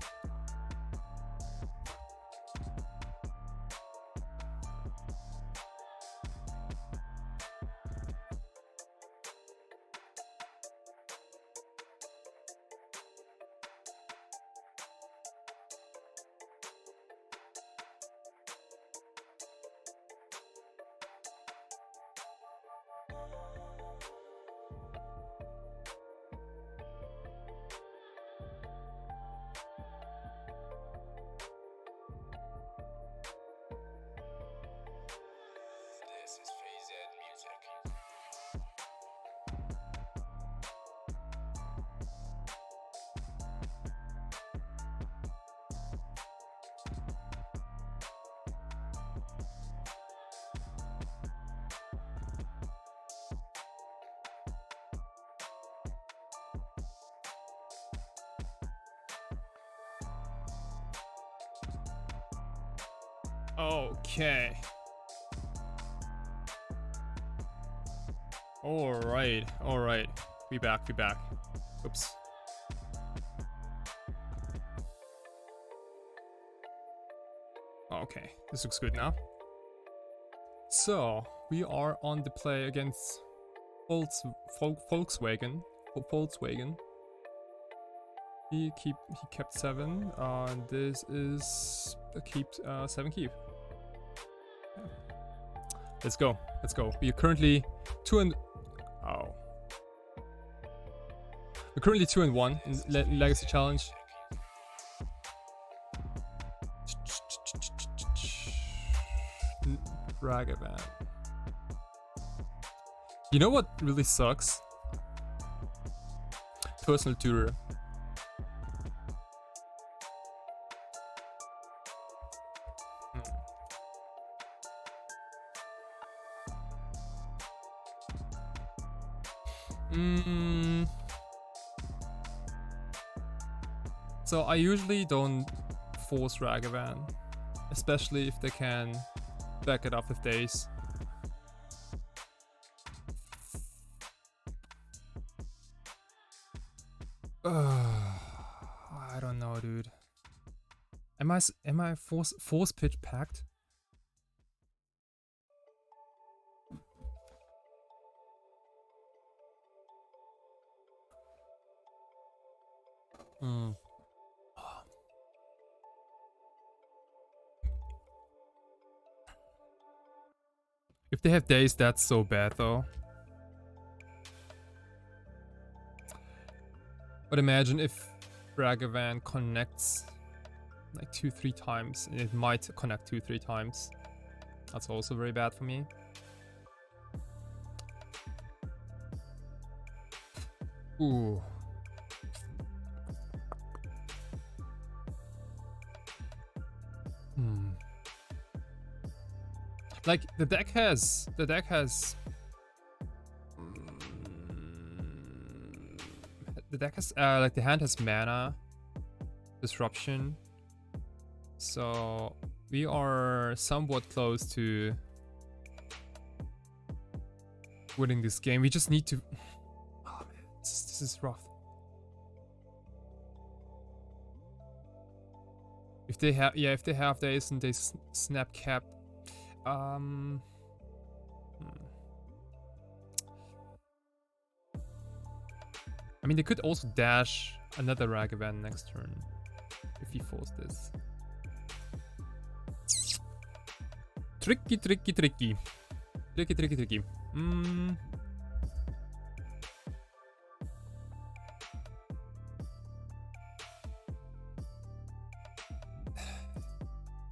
Okay. Alright, alright. We back, we back. Oops. Okay, this looks good now. So, we are on the play against Volkswagen. Volkswagen. He kept 7. This is a keep 7 keep. Yeah. Let's go. Let's go. We are currently 2 and we're currently 2 and 1 in Legacy Challenge. Ragavan. You know what really sucks? Personal tutor. So I usually don't force Ragavan, especially if they can back it up with days. I don't know, dude. Am I force pitch packed? If they have days, that's so bad though. But imagine if Ragavan connects like 2-3 times, and it might connect 2-3 times. That's also very bad for me. Ooh. Like the deck has like the hand has mana, disruption, so we are somewhat close to winning this game. We just need to. Oh man, this is rough. If they have days and they snap cap. I mean, they could also dash another Ragavan next turn if he forced this. Tricky.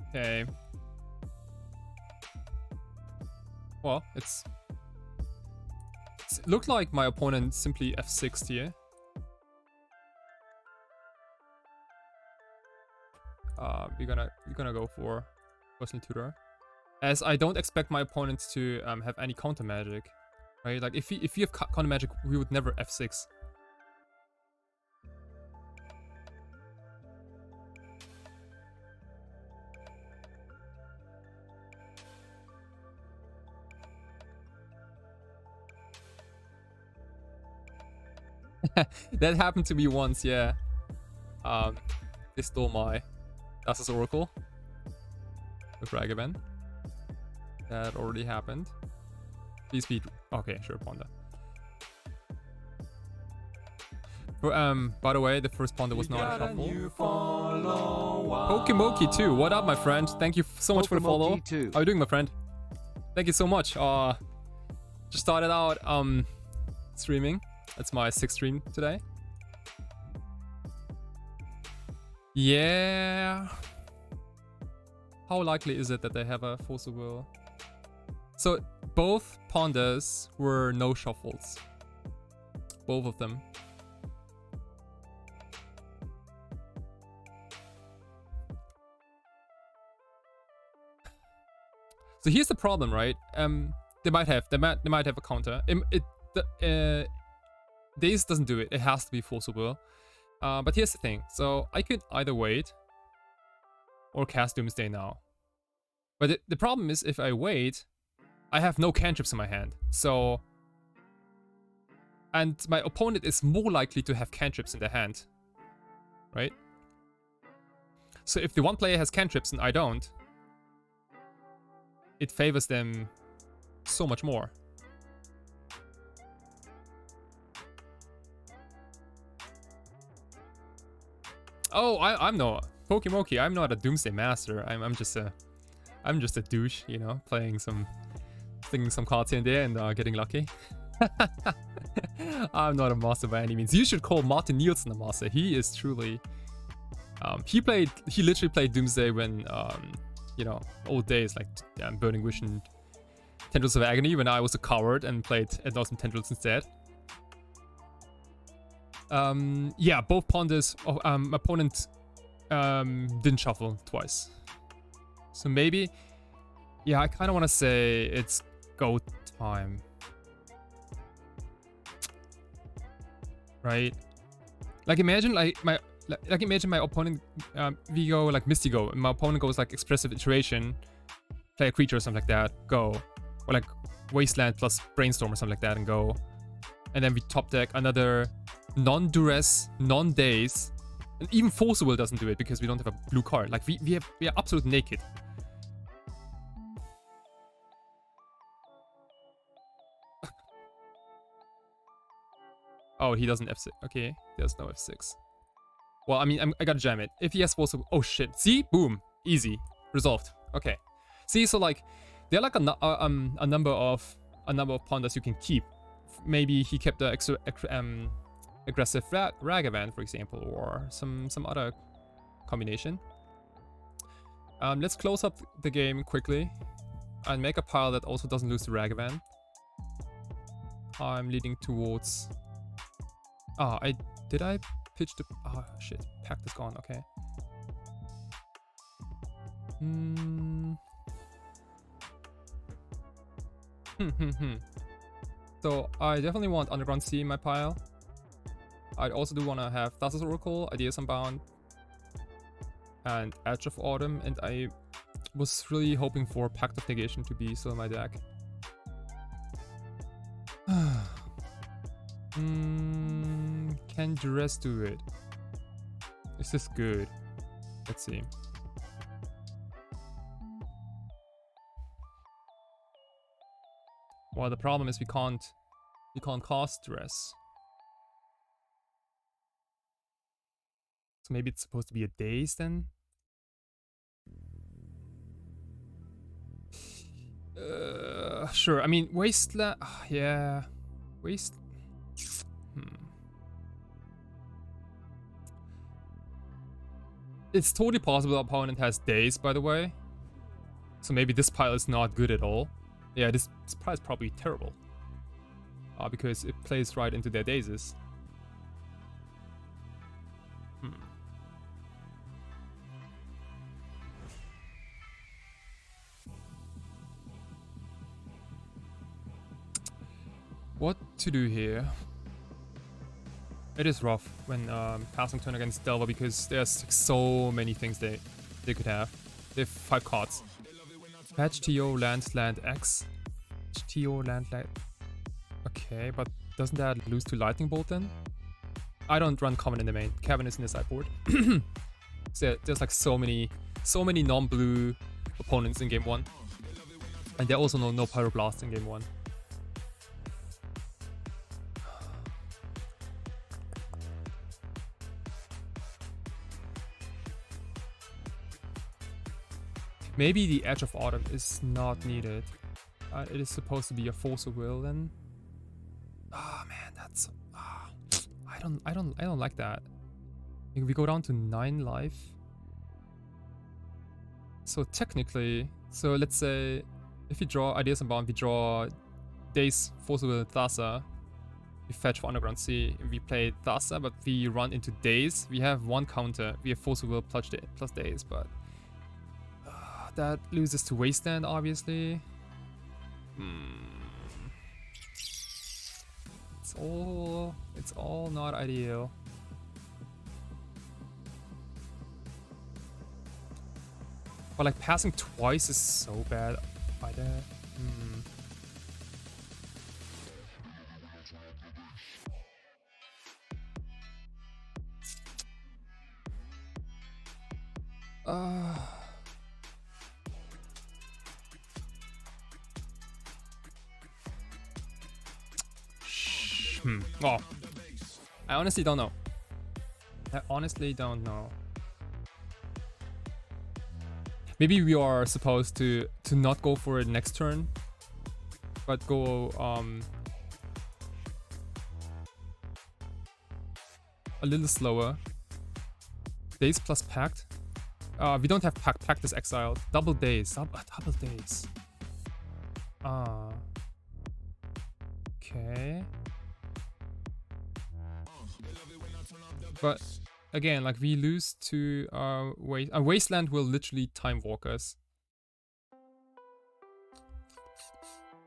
Okay. Well, it looked like my opponent simply F6'd here. We're gonna go for personal tutor, as I don't expect my opponent to have any counter magic, right? Like if you have counter magic, we would never F6. That happened to me once, yeah. They stole my Dasa's Oracle with Ragavan. That already happened. Please beat. Okay, sure, Ponder. By the way, the first Ponder was not a shuffle. Pokemoki too. What up, my friend? Thank you so much for the follow. How are you doing, my friend? Thank you so much. Just started out streaming. That's my 6th stream today. Yeah. How likely is it that they have a Force of Will? So both Ponders were no shuffles. Both of them. So here's the problem, right? They might have a counter. Daze doesn't do it. It has to be Force of Will. But here's the thing. So I could either wait or cast Doomsday now. But the problem is, if I wait, I have no cantrips in my hand. So... And my opponent is more likely to have cantrips in their hand. Right? So if the one player has cantrips and I don't, it favors them so much more. Oh, I'm no Pokimoki. I'm not a Doomsday master. I'm just a douche, you know, playing some cards here and there and getting lucky. I'm not a master by any means. You should call Martin Nielsen a master. He is truly. He literally played Doomsday when you know, old days like Burning Wish and Tendrils of Agony, when I was a coward and played Awesome Tendrils instead. Yeah, both ponders. Opponent didn't shuffle twice, so maybe. Yeah, I kind of want to say it's go time, right? Like imagine imagine my opponent we go like Misty Go, and my opponent goes like Expressive Iteration, play a creature or something like that, go, or like Wasteland plus Brainstorm or something like that and go, and then we top deck another non-duress, non-daze, and even Force Will doesn't do it because we don't have a blue card. Like we are absolute naked. Oh, he doesn't F6. Okay, there's no F6. Well, I mean, I gotta jam it. If he has Force Will, oh shit! See, boom, easy, resolved. Okay, see, so like there are like a number of ponders you can keep. Maybe he kept the aggressive Ragavan, for example, or some other combination. Let's close up the game quickly and make a pile that also doesn't lose to Ragavan. I'm leading towards. Ah, did I pitch the? Ah, shit, pact is gone. Okay. So I definitely want Underground Sea in my pile. I also do want to have Thassa's Oracle, Ideas Unbound, and Edge of Autumn, and I was really hoping for Pact of Negation to be still in my deck. Can Duress do it? Is this good? Let's see. Well, the problem is we can't cast Duress. So maybe it's supposed to be a daze then? Sure. I mean, Wasteland. Yeah. Waste. It's totally possible the opponent has daze, by the way. So maybe this pile is not good at all. Yeah, this pile is probably terrible. Because it plays right into their dazes. What to do here? It is rough when passing turn against Delva because there's so many things they could have. They have 5 cards. Patch TO land X. TO land. Okay, but doesn't that lose to Lightning Bolt then? I don't run common in the main. Kevin is in the sideboard. So there's like so many non-blue opponents in game 1. And there are also no Pyroblast in game 1. Maybe the Edge of Autumn is not needed. It is supposed to be a Force of Will then. Ah, man, that's. I don't like that. If we go down to 9 life. So technically, so let's say if we draw Ideas Unbound, we draw Daze, Force of Will, Thassa. We fetch for Underground Sea. We play Thassa, but we run into Daze. We have 1 counter. We have Force of Will plus Daze, but. That loses to Wasteland, obviously. It's all not ideal. But like passing twice is so bad by that. Oh, I honestly don't know. Maybe we are supposed to not go for it next turn, but go a little slower. Days plus pact. We don't have pact. Pact is exiled. Double days. Double days. Okay. But again, like we lose to Wasteland will literally time walk us.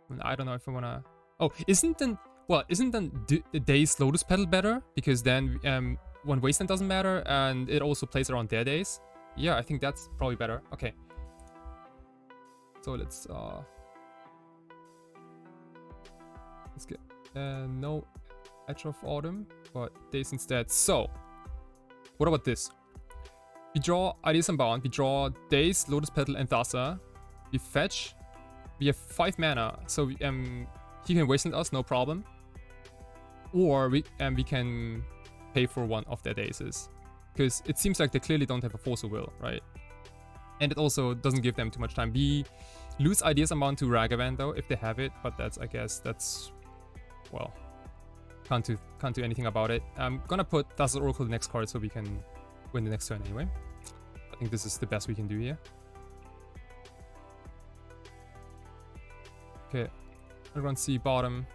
And I don't know if I wanna. Oh, isn't then the Days Lotus Petal better? Because then when Wasteland doesn't matter and it also plays around their days. Yeah, I think that's probably better. Okay. So let's get no Edge of Autumn, but Days instead. So what about this? We draw Ideas Unbound, we draw Days, Lotus Petal, and Thassa. We fetch. We have 5 mana, so he can wasteland us, no problem. Or we can pay for one of their Dazes. Because it seems like they clearly don't have a Force of Will, right? And it also doesn't give them too much time. We lose Ideas Unbound to Ragavan though, if they have it, but that's, I guess, that's, well, can't do anything about it. I'm gonna put Thassa's Oracle the next card so we can win the next turn anyway. I think this is the best we can do here. Okay, Underground Sea, bottom.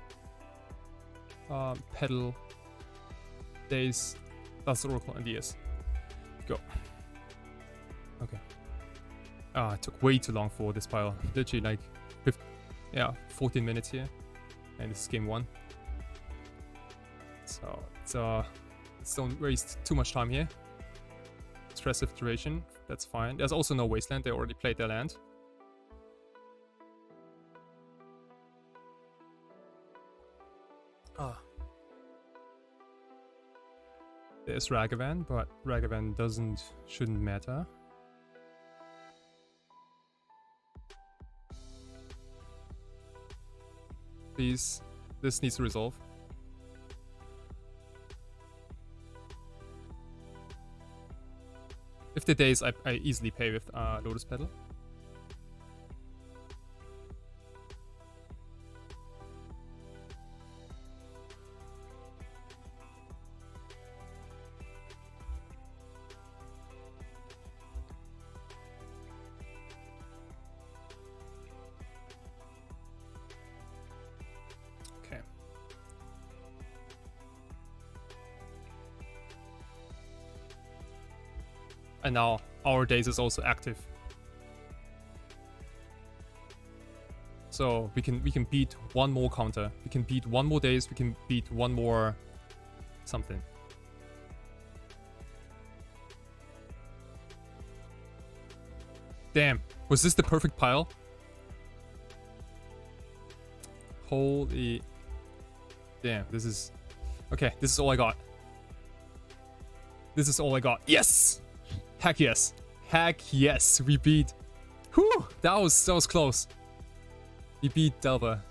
Petal, Days, Thassa's Oracle, and DS. Go. Okay. It took way too long for this pile. Literally like 14 minutes here. And this is game 1. So let's don't waste too much time here. Expressive duration, that's fine. There's also no Wasteland, they already played their land. There's Ragavan, but Ragavan shouldn't matter. Please, this needs to resolve. If the Days, I easily pay with Lotus Petal. Okay. And now our Days is also active. So we can beat one more counter. We can beat one more Days, we can beat one more something. Damn, was this the perfect pile? Holy damn, this is okay, this is all I got. This is all I got. Yes! Heck yes. Heck yes. We beat. Whew! That was close. We beat Delver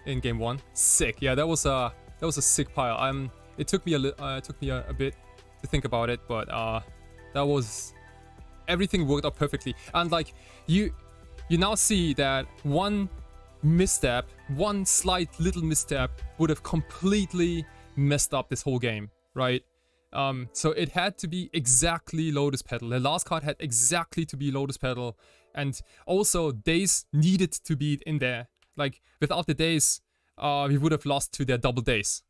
in game 1. Sick. Yeah, that was a sick pile. It took me a bit to think about it, but that was, everything worked out perfectly. And like you now see that one misstep, one slight little misstep would have completely messed up this whole game, right? So it had to be exactly Lotus Petal. The last card had exactly to be Lotus Petal. And also Days needed to be in there. Like without the Days, we would have lost to their double Days.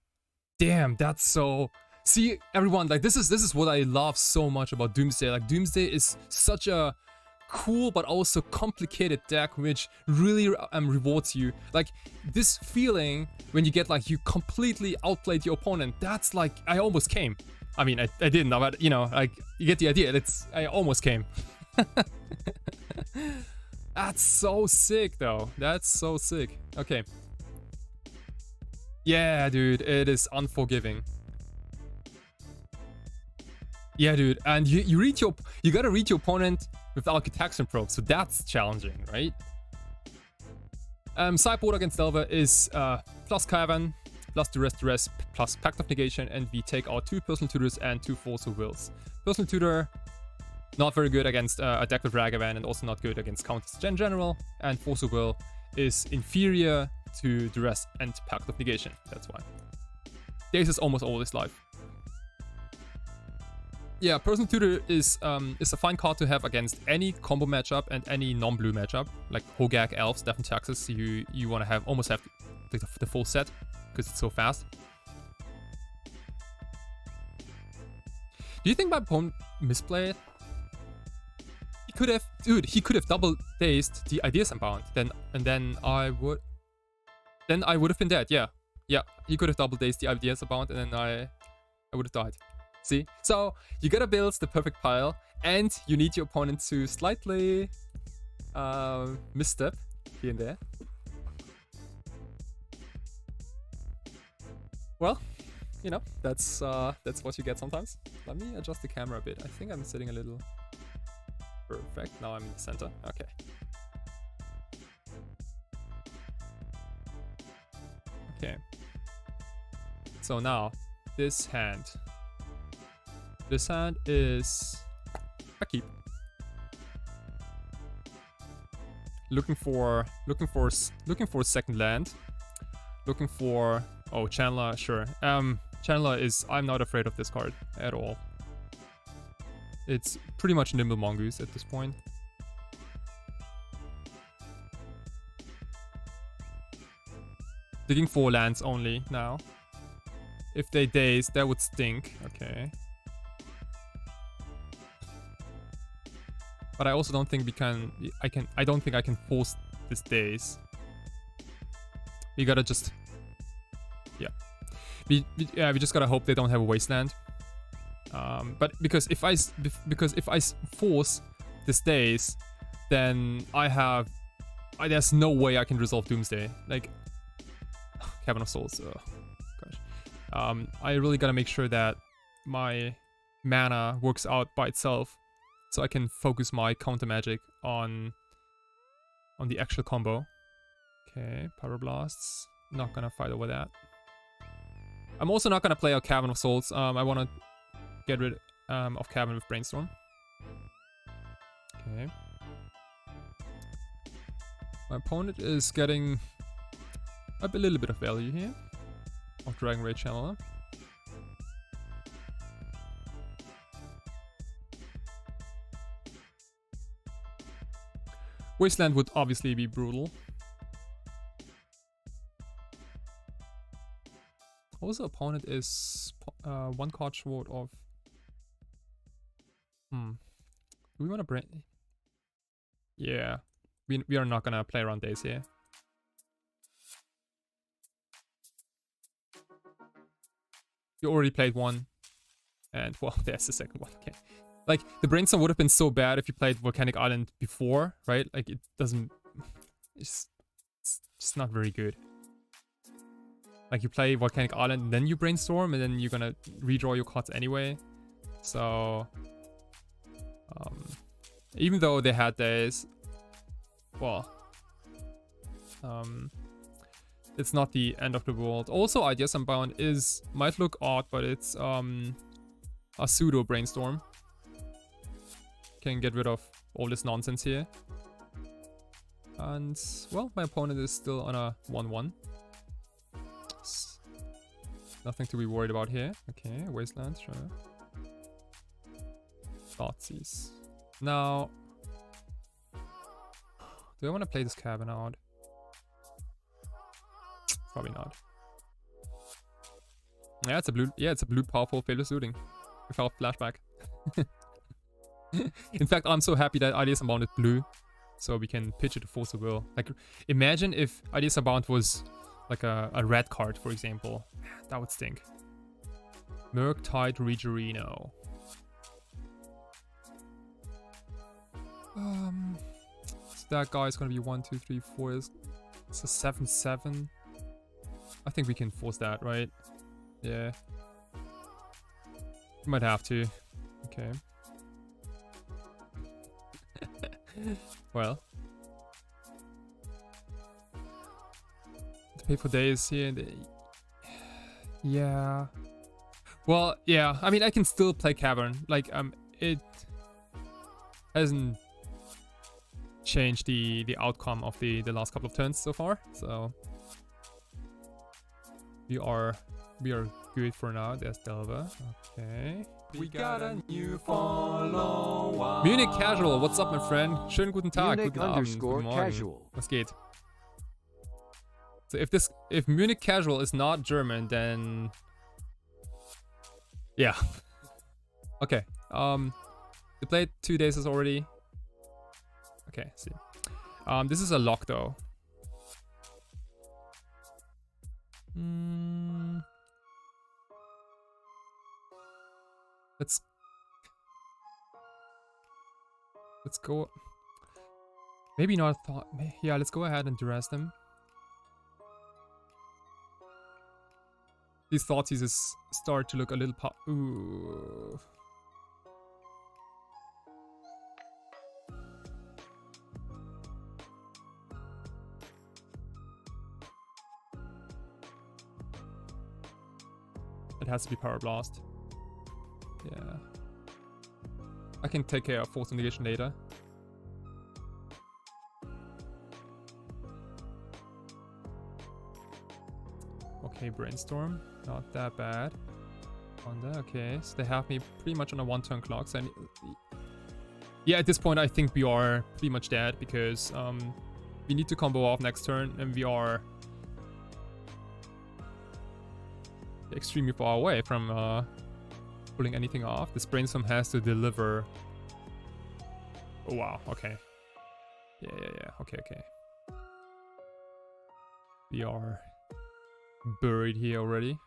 Damn, that's so... See, everyone, like this is what I love so much about Doomsday. Like Doomsday is such a cool but also complicated deck which really rewards you. Like this feeling when you get like you completely outplayed your opponent, that's like I almost came. I mean, I didn't, but you know, like you get the idea. I almost came. That's so sick, though. That's so sick. Okay. Yeah, dude, it is unforgiving. Yeah, dude, and you gotta read your opponent with Architecture Probe, so that's challenging, right? Sideboard against Delver is plus Cavern, plus Duress, plus Pact of Negation, and we take out 2 Personal Tutors and 2 Force of Wills. Personal Tutor, not very good against a deck with Ragavan, and also not good against counters in general, and Force of Will is inferior to Duress and Pact of Negation, that's why. Daze is almost always live. Yeah, Personal Tutor is a fine card to have against any combo matchup and any non-blue matchup, like Hogak, Elves, Death and Taxes. You want to almost have the full set because it's so fast. Do you think my opponent misplayed? He could have, dude. He could have double dazed the Ideas Unbound, then I would have been dead. Yeah, he could have double dazed the Ideas Unbound, and then I would have died. See? So, you gotta build the perfect pile, and you need your opponent to slightly misstep here and there. Well, you know, that's what you get sometimes. Let me adjust the camera a bit. I think I'm sitting a little... Perfect. Now I'm in the center. Okay. Okay. So now, this hand... This hand is a keep. Looking for a second land. Looking for Chandler, sure. Chandler is, I'm not afraid of this card at all. It's pretty much Nimble Mongoose at this point. Digging 4 lands only now. If they daze, that would stink. Okay. But I also don't think I don't think I can force this daze. We gotta just... Yeah. We just gotta hope they don't have a wasteland. But because if I force this daze, then there's no way I can resolve Doomsday. Like, Cavern of Souls. Oh, gosh. I really gotta make sure that my mana works out by itself, so I can focus my counter magic on the actual combo. Okay, Pyroblasts. Not gonna fight over that. I'm also not gonna play a Cavern of Souls. I wanna get rid of Cavern with Brainstorm. Okay. My opponent is getting a little bit of value here. Of Dragon Rage Channeler. Wasteland would obviously be brutal. Also, opponent is 1 card short of... Do we want to bring... Yeah. We are not gonna play around days here. You already played one. And, well, there's the second one. Okay. Like, the Brainstorm would have been so bad if you played Volcanic Island before, right? Like, it doesn't... It's just not very good. Like, you play Volcanic Island, and then you Brainstorm, and then you're gonna redraw your cards anyway. So... even though they had days... Well... it's not the end of the world. Also, Ideas Unbound might look odd, but it's a pseudo Brainstorm. Can get rid of all this nonsense here. And, well, my opponent is still on a 1-1. Nothing to be worried about here. Okay, Wasteland, sure. Thoughtseize. Now, do I want to play this Cavern out? Probably not. Yeah, it's a blue. Yeah, it's a blue powerful failure looting without flashback. In fact, I'm so happy that Ideas Unbound is blue, so we can pitch it to Force of Will. Like, imagine if Ideas Unbound was like a red card, for example. That would stink. Murktide Regerino. So that guy is gonna be 1, 2, 3, 4. It's a 7/7. I think we can force that, right? Yeah. We might have to. Okay. Well. To pay for days here. Yeah. Well, yeah. I mean, I can still play Cavern. Like, it hasn't changed the outcome of the last couple of turns so far. So we are good for now. There's Delva. Okay. We got a new follower. Munich Casual, what's up, my friend? Schönen guten Tag, Munich guten Abend, underscore guten Morgen. casual. Was geht? So if Munich Casual is not German, then yeah. Okay. We played 2 days already. Okay, see. This is a lock though. Let's go. Maybe not thought. Yeah, let's go ahead and duress them. These thought teasers start to look a little ooh. It has to be Power Blast. Yeah. I can take care of Force Negation later. Okay, Brainstorm. Not that bad. Honda, okay. So they have me pretty much on a 1-turn clock. So yeah, at this point I think we are pretty much dead because we need to combo off next turn and we are extremely far away from pulling anything off. This Brainstorm has to deliver. Oh wow, okay. Yeah. Okay. We are buried here already.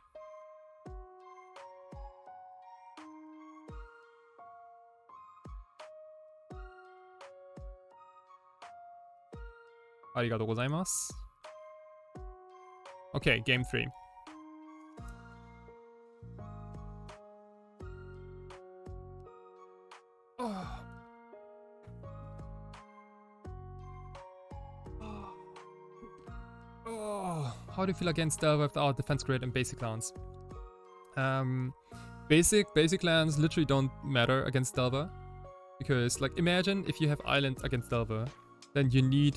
Arigatou gozaimasu. Okay, game 3. How do you feel against Delva without defense grid and basic lands? Basic lands literally don't matter against Delva. Because, like, imagine if you have Island against Delva, then you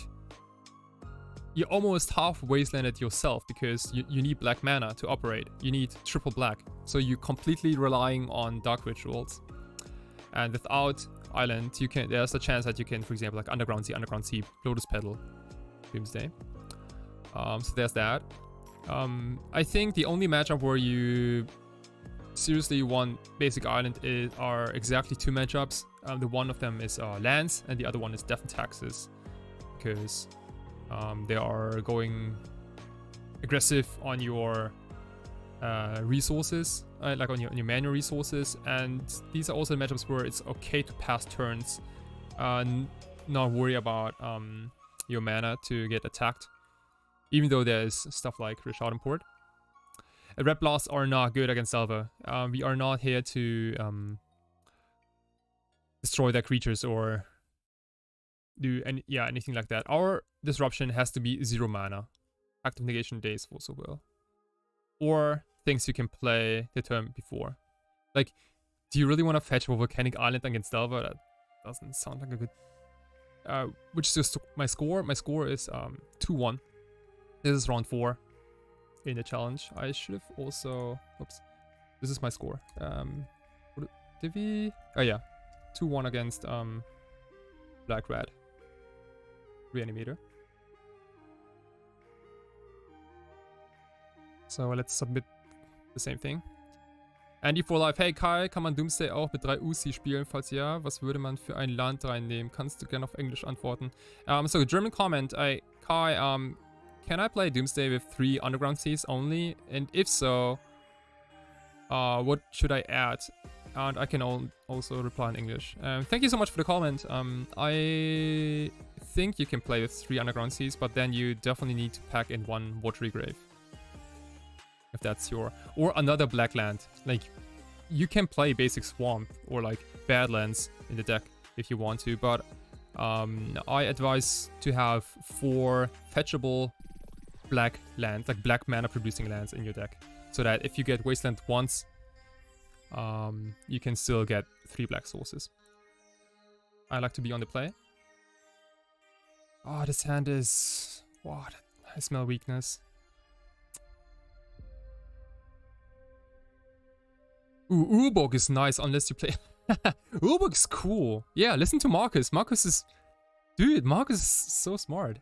almost half wastelanded yourself because you need black mana to operate. You need triple black. So you're completely relying on dark rituals. And without Island, there's a chance that you can, for example, like Underground Sea, Lotus Petal, Doomsday. So there's that. I think the only matchup where you seriously want basic Island are exactly 2 matchups. The one of them is lands, and the other one is Death and Taxes, because they are going aggressive on your resources, like on your manual resources, and these are also matchups where it's okay to pass turns, not worry about your mana to get attacked. Even though there's stuff like Richard Import. Red Blasts are not good against Delva. We are not here to destroy their creatures or do anything like that. Our disruption has to be 0 mana. Active Negation Days also will. Or things you can play the turn before. Like, do you really want to fetch a Volcanic Island against Delva? That doesn't sound like a good... which is just my score. My score is 2-1. This is round 4 in the challenge. I should have also... Oops. This is my score. Did we... Oh yeah. 2-1 against Black-Red. Reanimator. So let's submit the same thing. Andy for Life. Hey Kai, kann man Doomsday auch mit 3 UC spielen? Falls ja, was würde man für ein Land reinnehmen? Kannst du gerne auf Englisch antworten? So German comment. Kai, can I play Doomsday with 3 Underground Seas only? And if so, what should I add? and I can also reply in English. Thank you so much for the comment. I think you can play with 3 Underground Seas, but then you definitely need to pack in 1 Watery Grave. If that's your... Or another black land. Like, you can play basic Swamp or like Badlands in the deck if you want to, but I advise to have 4 fetchable black lands, like black mana producing lands in your deck, so that if you get Wasteland once, you can still get 3 black sources. I like to be on the play. Oh, this hand is... What? I smell weakness. Ooh, Urborg is nice unless you play... Urborg is cool. Yeah, listen to Marcus. Marcus is... Dude, Marcus is so smart.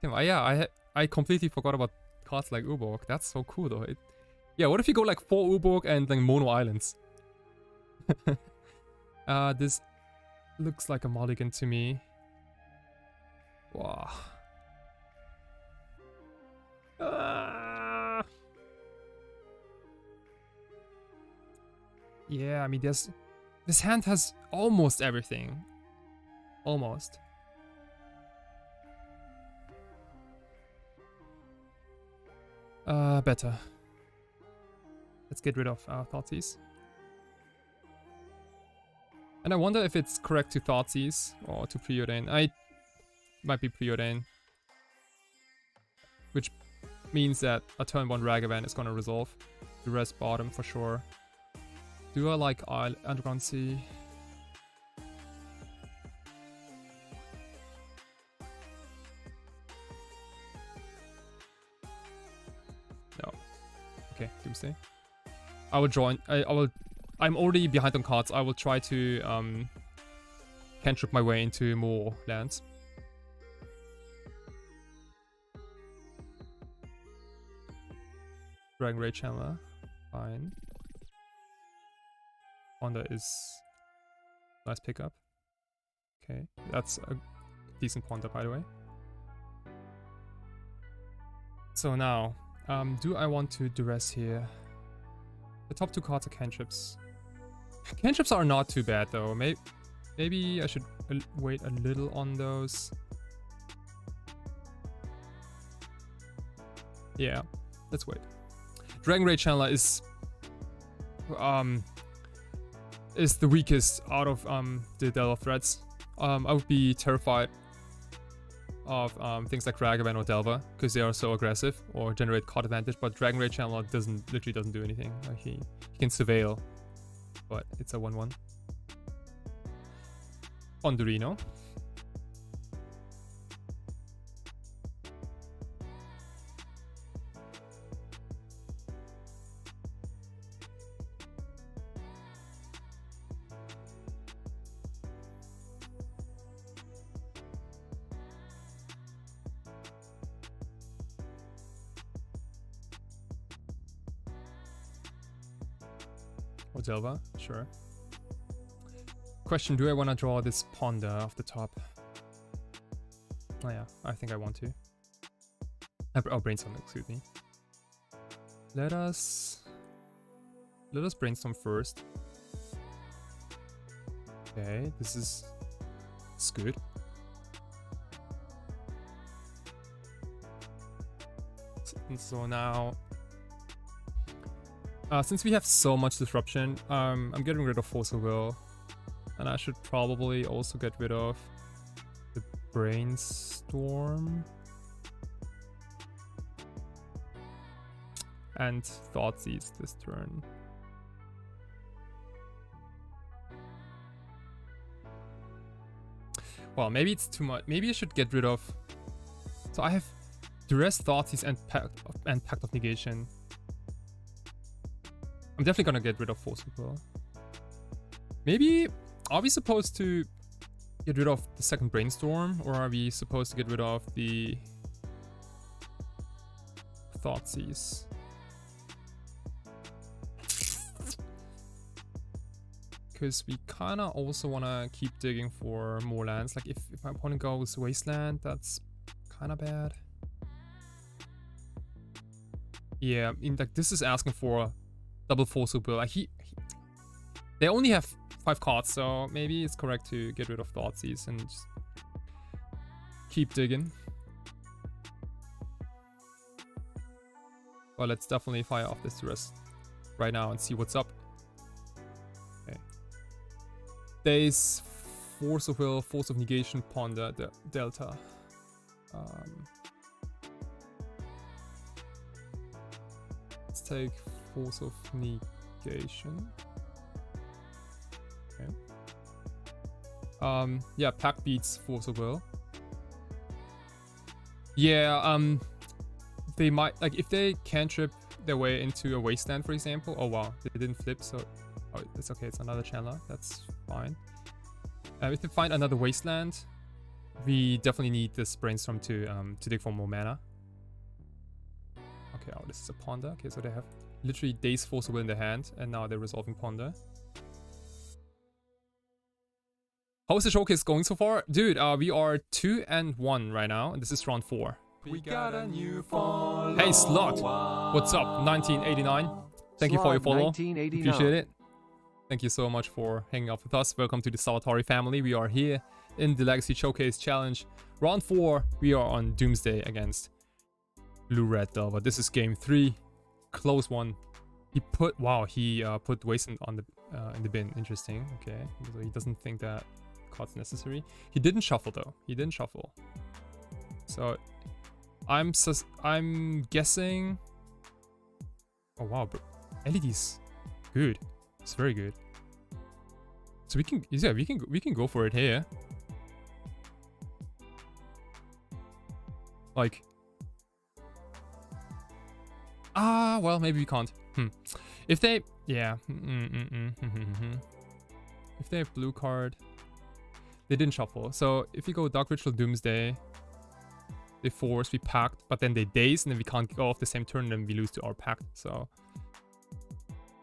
Damn, yeah, I completely forgot about cards like Urborg. That's so cool though. Yeah, what if you go like 4 Urborg and like mono islands? This looks like a mulligan to me. Wow. Yeah, I mean, this hand has almost everything. Almost. Better. Let's get rid of Thoughtseize. And I wonder if it's correct to Thoughtseize or to Preordain. I might be Preordain. Which means that a turn 1 Ragavan is gonna resolve. The rest bottom for sure. Do I like Underground Sea? No. Okay, Doomsday. I will join. I'm already behind on cards. I will try to cantrip my way into more lands. Dragon Rage Channeler. Fine. Honda is nice pickup. Okay, that's a decent Ponder, by the way. So now, do I want to duress here? The top 2 cards are cantrips. Cantrips are not too bad though. Maybe I should wait a little on those. Yeah, let's wait. Dragon Rage Channeler is the weakest out of the Delver threats. I would be terrified of things like Ragavan or Delver because they are so aggressive or generate card advantage, but Dragon Rage Channeler literally doesn't do anything. Like he can surveil, but it's a 1/1. Pondorino. Or Delva, sure. Question, do I want to draw this Ponder off the top? Oh yeah, I think I want to. Oh, Brainstorm, excuse me. Let us brainstorm first. Okay, this is good. So now, since we have so much disruption, I'm getting rid of Force of Will, and I should probably also get rid of the Brainstorm and Thoughtseize this turn. Well, maybe it's too much. Maybe I should get rid of. So I have Duress, Thoughtseize, and Pact of Negation. I'm definitely gonna get rid of Force of Will. Maybe, are we supposed to get rid of the second Brainstorm, or are we supposed to get rid of the Thoughtseize? Because we kind of also want to keep digging for more lands. Like if my opponent goes Wasteland, that's kind of bad. Yeah, in like this is asking for double Force of Will. Like They only have 5 cards, so maybe it's correct to get rid of Thoughtseize and just keep digging. Well, let's definitely fire off this Duress right now and see what's up. Okay. Days, Force of Will, Force of Negation, Ponder, Delta. Let's take Force of Negation. Okay. Yeah, pack beats Force of Will. Yeah, they might, like, if they cantrip their way into a wasteland, for example. Oh wow, they didn't flip, so oh, it's okay, it's another channeler, that's fine. If they find another wasteland, we definitely need this brainstorm to dig for more mana. Okay, oh, this is a Ponder. Okay, so they have literally Days Force of Will in their hand, and now they're resolving Ponder. How is the showcase going so far? Dude, we are 2-1 right now, and this is round 4. We got a new follow. Hey Slot, what's up? 1989. Thank you for your follow. Appreciate it. Thank you so much for hanging out with us. Welcome to the Sawatori family. We are here in the Legacy Showcase Challenge. Round 4, we are on Doomsday against Blue-Red Delver. This is game 3. Close one. He put put Wasteland on the in the bin. Interesting. Okay. So he doesn't think that card's necessary. He didn't shuffle though. He didn't shuffle. So I'm guessing. Oh wow, bro. LED's good. It's very good. So we can go for it here. Like, well, maybe we can't. If they, yeah, if they have blue card, they didn't shuffle. So if we go Dark Ritual Doomsday, they force, we packed, but then they daze, and then we can't go off the same turn, and then we lose to our pact. So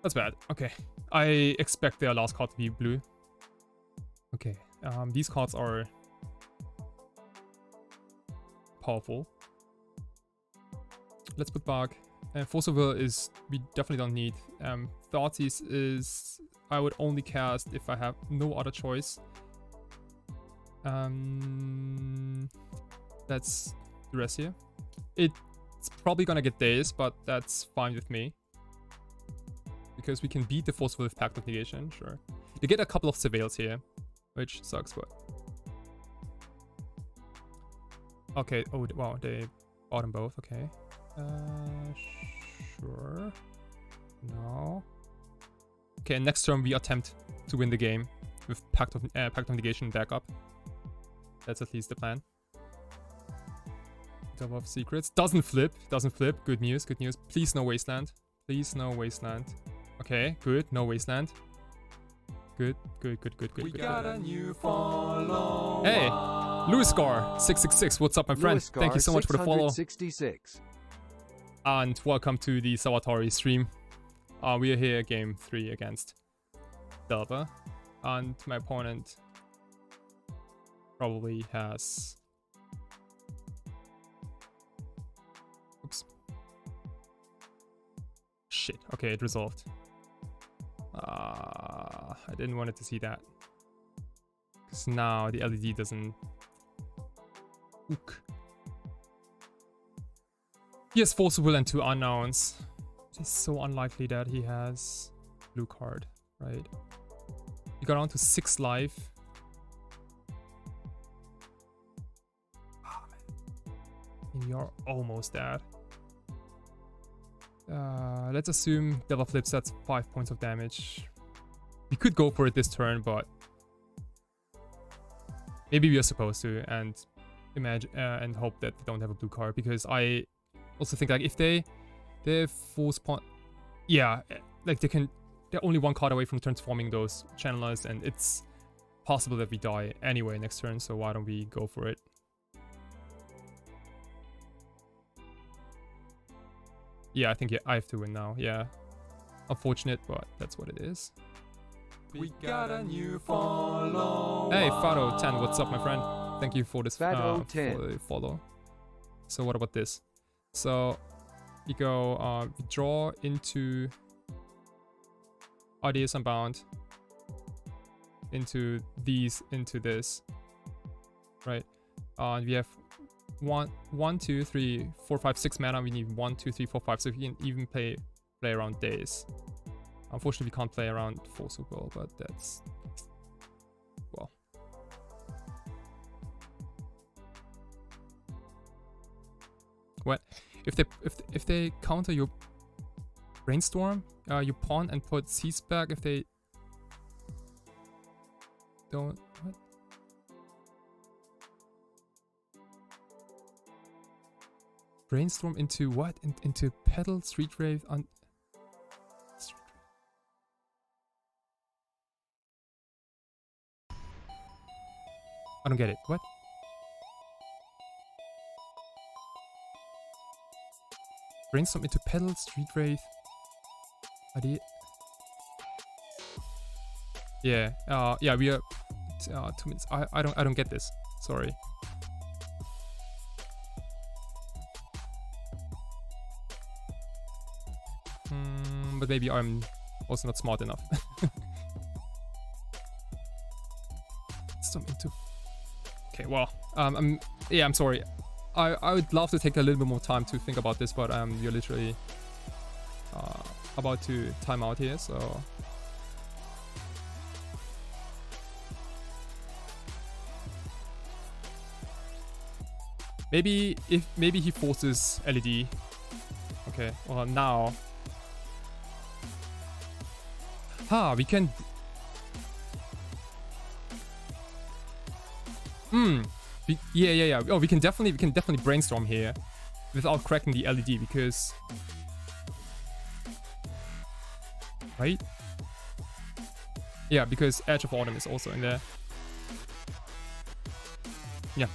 that's bad. Okay, I expect their last card to be blue. Okay, these cards are powerful. Let's put back. Force of Will is, we definitely don't need. Thoughtseize is, I would only cast if I have no other choice. That's the rest here. It's probably gonna get dazed, but that's fine with me. Because we can beat the Force of Will with Pact of Negation, sure. They get a couple of Surveils here, which sucks, but... Okay, oh wow, they bought them both, okay. Sure. No. Okay, next turn we attempt to win the game with Pact of Negation backup. That's at least the plan. Double of Secrets. Doesn't flip. Good news, good news. Please no Wasteland. Please no Wasteland. Okay, good. No Wasteland. Good. We got a new follow. Hey! Louiscar666, what's up, my friend? Thank you so much for the follow. 666. And welcome to the Sawatori stream. We are here game 3 against Delta. And my opponent probably has... Oops. Shit. Okay, it resolved. I didn't want it to see that. Because now the LED doesn't... Ook. He has Force of Will and 2 unknowns. It's so unlikely that he has blue card, right? He got on to 6 life. Oh, man. We are almost dead. Let's assume Delver flips, that's 5 points of damage. We could go for it this turn, but maybe we are supposed to, and imagine and hope that they don't have a blue card, because I also think like if they force point, yeah, like they're only 1 card away from transforming those channelers, and it's possible that we die anyway next turn, so why don't we go for it? Yeah, I think I have to win now. Yeah, unfortunate, but that's what it is. We got a new follow. Hey, Fado10, what's up, my friend? Thank you for this for Fado10. the follow. So what about this? So we go, we draw into RDS Unbound. into this, right? We have 1, 2, 3, 4, 5, 6 mana. We need 1, 2, 3, 4, 5. So we can even play around days. Unfortunately, we can't play around Force of Will, but that's, well. What if they counter your Brainstorm, you pawn and put Seas back if they don't. What? Brainstorm into what? Into Pedal, Street Rave, on. I don't get it. What? Brainstorm into Pedal, Street Rave. Idea. Yeah. Yeah. We are 2 minutes. I don't get this. Sorry. But maybe I'm also not smart enough. Into. Okay. Well. Yeah. I'm sorry. I would love to take a little bit more time to think about this, but you're literally about to time out here, so. Maybe he forces LED. Okay. Well, now. We can. Yeah. Oh, we can definitely brainstorm here without cracking the LED because, right? Yeah, because Edge of Autumn is also in there. Yeah.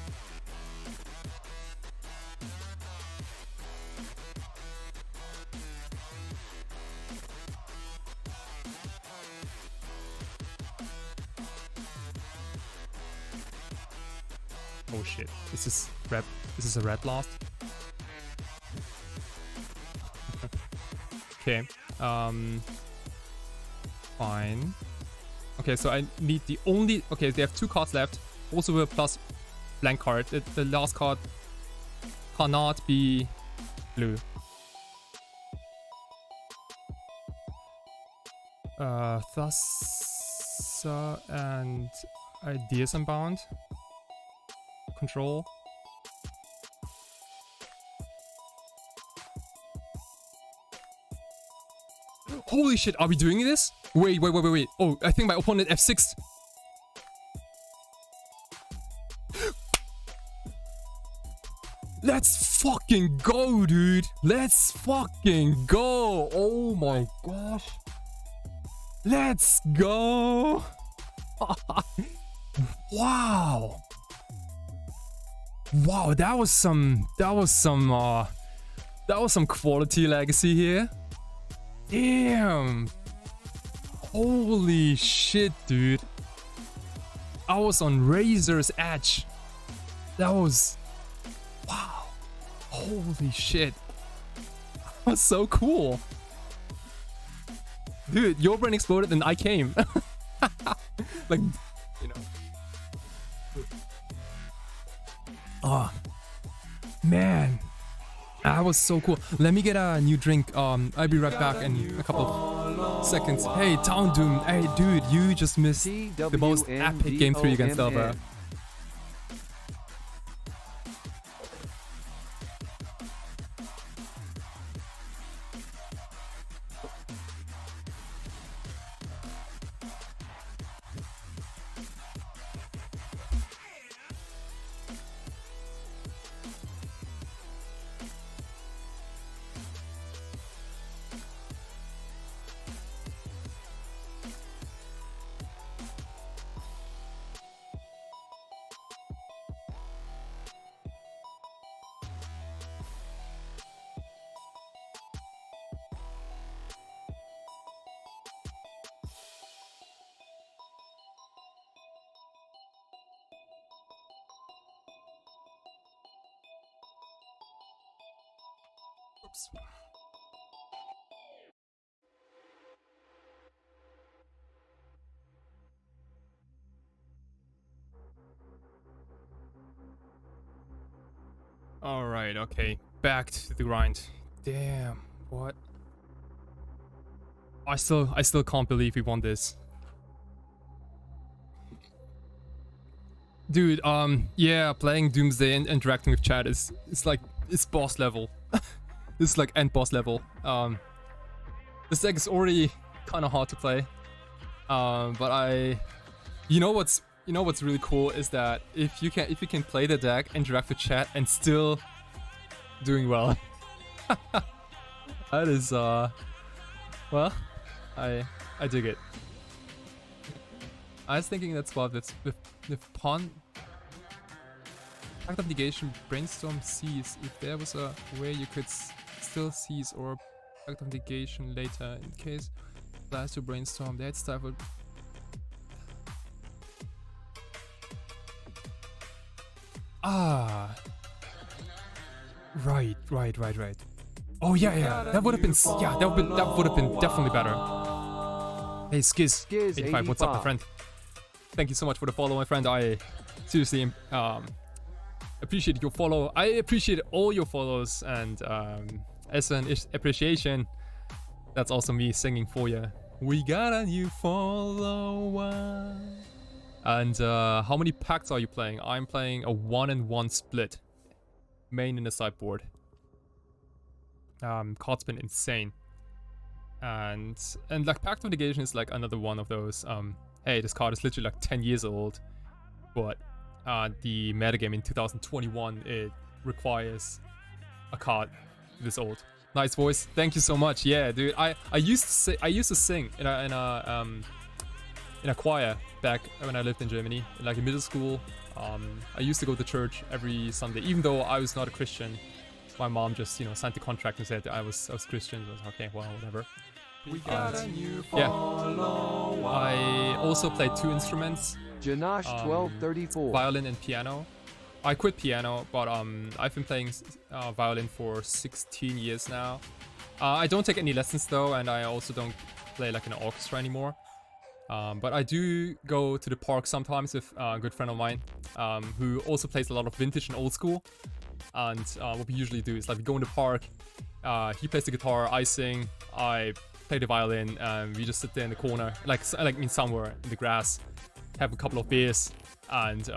Oh shit. This is a red blast. Okay. Fine. Okay, so I need the only. Okay, they have 2 cards left. Also a plus blank card. The last card cannot be blue. Thus and Ideas Unbound. Control. Holy shit, are we doing this? Wait. Oh, I think my opponent F6. Let's fucking go, dude. Let's fucking go. Oh my gosh. Let's go. Wow. Wow, that was some quality Legacy here. Damn. Holy shit, dude. I was on razor's edge. That was, wow. Holy shit. That was so cool. Dude, your brain exploded and I came. Like, you know. Oh, man. That was so cool. Let me get a new drink. I'll be right back in a couple of seconds. Hey, Town Doom. Hey, dude, you just missed the most epic game 3 against Delver. Oops. All right, okay, back to the grind. Damn, what? I still can't believe we won this. Dude, yeah, playing Doomsday and interacting with chat is it's boss level. This is like end boss level. This deck is already kind of hard to play. But you know what's really cool is that if you can play the deck, interact with chat, and still doing well. That is well, I dig it. I was thinking that's what with pawn act of negation brainstorm seize. If there was a way you could still seize or act of negation later in case last to brainstorm, that stuff would. Ah, right. Oh yeah. That would have been that would have been definitely better. Hey Skiz 85, what's up, my friend? Thank you so much for the follow, my friend. I seriously appreciate your follow. I appreciate all your follows, and as an appreciation, that's also me singing for you. We got a new follower. And how many packs are you playing? I'm playing a 1-in-1 split. Main in the sideboard. Card's been insane. And like Pact of Negation is like another one of those. Hey, this card is literally like 10 years old. But the metagame in 2021, it requires a card this old. Nice voice. Thank you so much. Yeah, dude. I used to sing in a choir back when I lived in Germany, like in middle school. I used to go to church every Sunday, even though I was not a Christian. My mom just, signed the contract and said that I was Christian. I was okay, well, whatever. We got a new yeah. I also played 2 instruments. Janosh 1234. Violin and piano. I quit piano, but I've been playing violin for 16 years now. I don't take any lessons though, and I also don't play like in an orchestra anymore. But I do go to the park sometimes with a good friend of mine who also plays a lot of vintage and old school. And what we usually do is like we go in the park, he plays the guitar, I sing, I play the violin, and we just sit there in the corner, like somewhere in the grass, have a couple of beers, and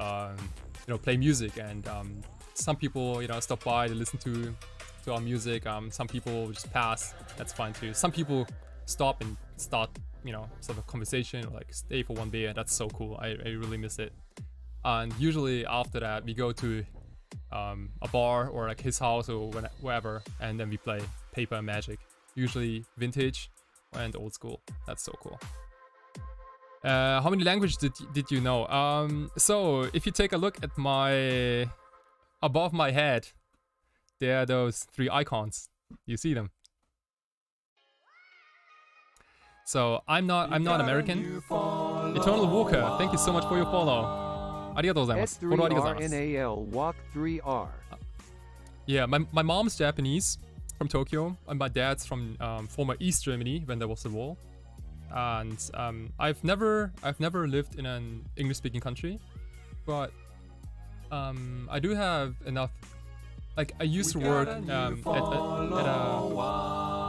play music. And some people stop by to listen to our music. Some people just pass, that's fine too. Some people stop and start sort of conversation, or like stay for one beer. That's so cool. I really miss it. And usually after that we go to a bar or like his house or wherever, and then we play paper and Magic, usually vintage and old school. That's so cool. How many languages did you know? So if you take a look at my above my head, there are those 3 icons. You see them? So I'm not American. Eternal Walker, thank you so much for your follow. Arigatou gozaimasu. S3RNAL Walk 3R. Yeah, my mom's Japanese from Tokyo, and my dad's from former East Germany when there was a war. And I've never lived in an English-speaking country, but I do have enough. Like I used to work at a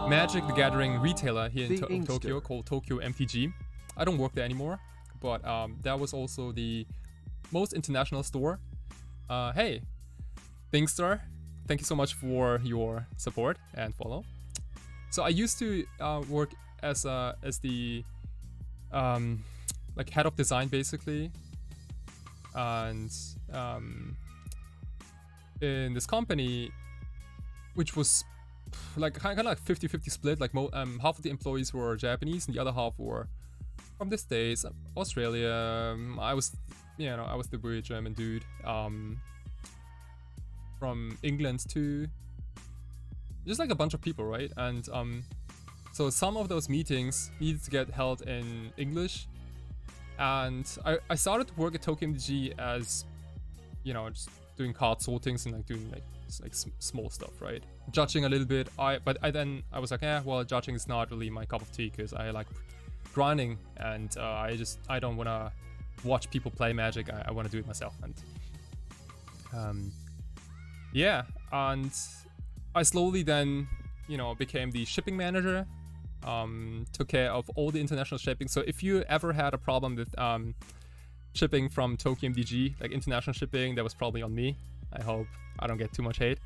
Magic the Gathering retailer here in Tokyo called Tokyo MTG. I don't work there anymore, but that was also the most international store. Hey, Thingstar, thank you so much for your support and follow. So I used to work as the like head of design basically, and in this company, which was like kind of like 50-50 split. Like half of the employees were Japanese and the other half were from the States, Australia. I was the weird German dude. From England too. Just like a bunch of people, right? And so some of those meetings needed to get held in English. And I started to work at Tokyo MTG as, just doing card sortings and like doing like small stuff, right? Judging a little bit. But then I was like, well, judging is not really my cup of tea because I like grinding, and I don't want to watch people play Magic. I want to do it myself. And yeah, and I slowly then, you know, became the shipping manager. Took care of all the international shipping. So if you ever had a problem with shipping from Tokyo MTG, like international shipping, that was probably on me. I hope I don't get too much hate,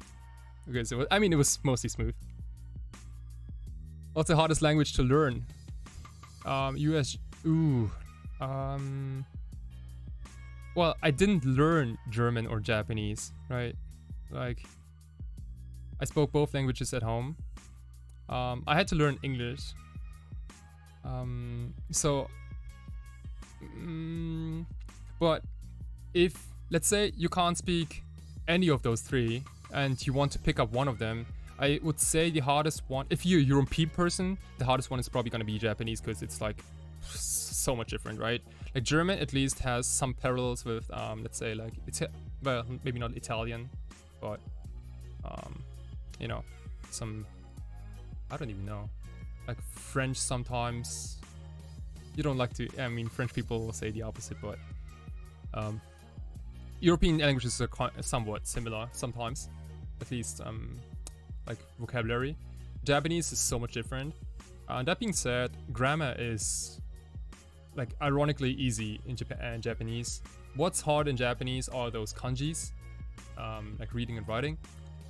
because it was, I mean, it was mostly smooth. What's the hardest language to learn? Well, I didn't learn German or Japanese, right? Like, I spoke both languages at home. I had to learn English. But if, let's say, you can't speak any of those three and you want to pick up one of them, I would say the hardest one, if you're a European person, the hardest one is probably going to be Japanese, because it's like so much different, right? Like German at least has some parallels with, let's say, like, well, maybe not Italian, but, you know, some, I don't even know, like French sometimes. You don't like to, I mean, French people will say the opposite, but European languages are somewhat similar sometimes, at least like vocabulary. Japanese is so much different. That being said, grammar is like ironically easy in Japanese. What's hard in Japanese are those kanjis, like reading and writing,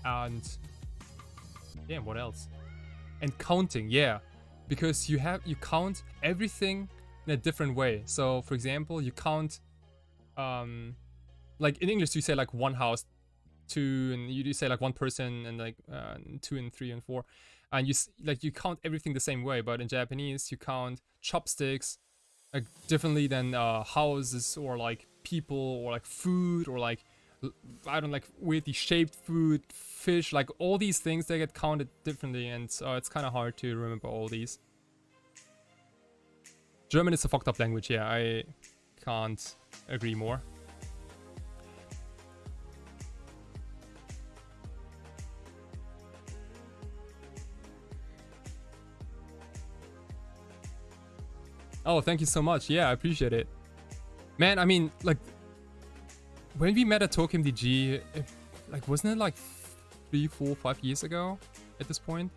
and damn, what else? And counting, yeah, because you count everything in a different way. So for example, you count like in English you say like one house, two, and you say like one person, and like 2 and 3 and 4, and you count everything the same way. But in Japanese you count chopsticks like differently than houses, or like people, or like food, or like, I don't, like weirdly shaped food, fish, like all these things, they get counted differently, and so it's kind of hard to remember all these. German is a fucked up language, yeah, I can't agree more. Oh, thank you so much. Yeah, I appreciate it. Man, I mean, like, when we met at Tokyo MTG, like, wasn't it like 3, 4, 5 years ago at this point?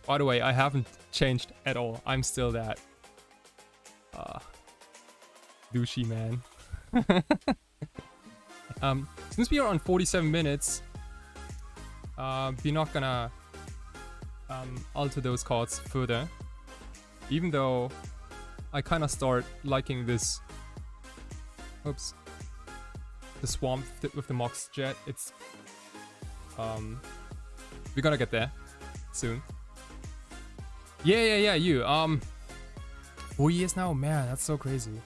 By the way, I haven't changed at all. I'm still that douchey man. Since we are on 47 minutes, we're not gonna alter those cards further, even though I kind of start liking this. Oops. The swamp with the Mox Jet. It's we're gonna get there soon. Yeah, you 4 years now, man, that's so crazy.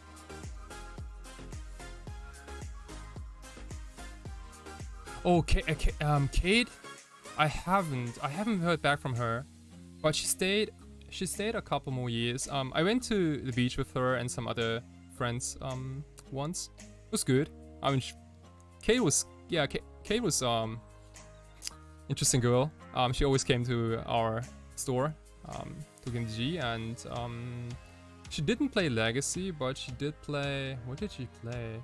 Oh, Kate, I haven't heard back from her, but she stayed a couple more years. I went to the beach with her and some other friends once. It was good. I mean, Kate was interesting girl. She always came to our store, to MTG, and she didn't play Legacy, but she did play, what did she play?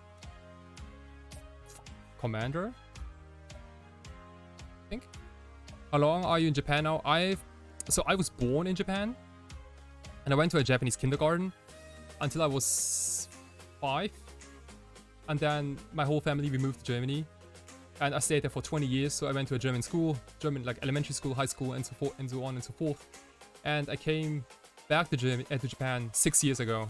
Commander, I think. How long are you in Japan now? So I was born in Japan, and I went to a Japanese kindergarten until I was 5, and then my whole family, we moved to Germany, and I stayed there for 20 years. So I went to a German school, like elementary school, high school, and so forth, and so on and so forth. And I came back to Japan 6 years ago.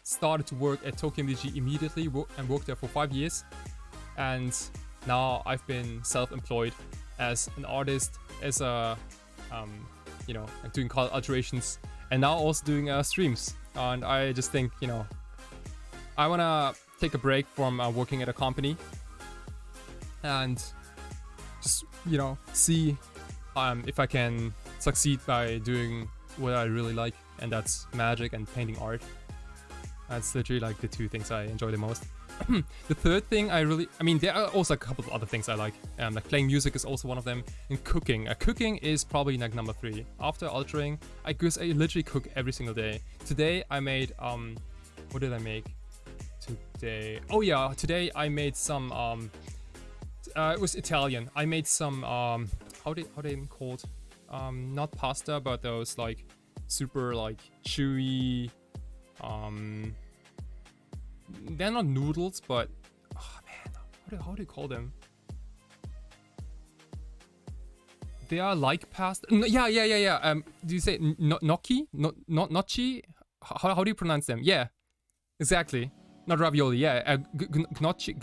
Started to work at Tokyo MTG immediately, and worked there for 5 years, and now I've been self-employed as an artist, as a you know, like doing card alterations, and now also doing streams. And I just think, you know, I wanna take a break from working at a company and just, you know, see if I can succeed by doing what I really like, and that's magic and painting art. That's literally like the 2 things I enjoy the most. The third thing I mean, there are also a couple of other things I like. Like playing music is also one of them, and cooking. Cooking is probably like number 3. After altering, I literally cook every single day. Today I made, what did I make? today? Oh yeah, today I made some it was Italian. I made some how they even called? Not pasta, but those like super like chewy they're not noodles, but oh man, how do you call them? They are like pasta. Yeah. Do you say gnocchi? Not gnocchi? How do you pronounce them? Yeah, exactly. Not ravioli. Yeah, gnocchi.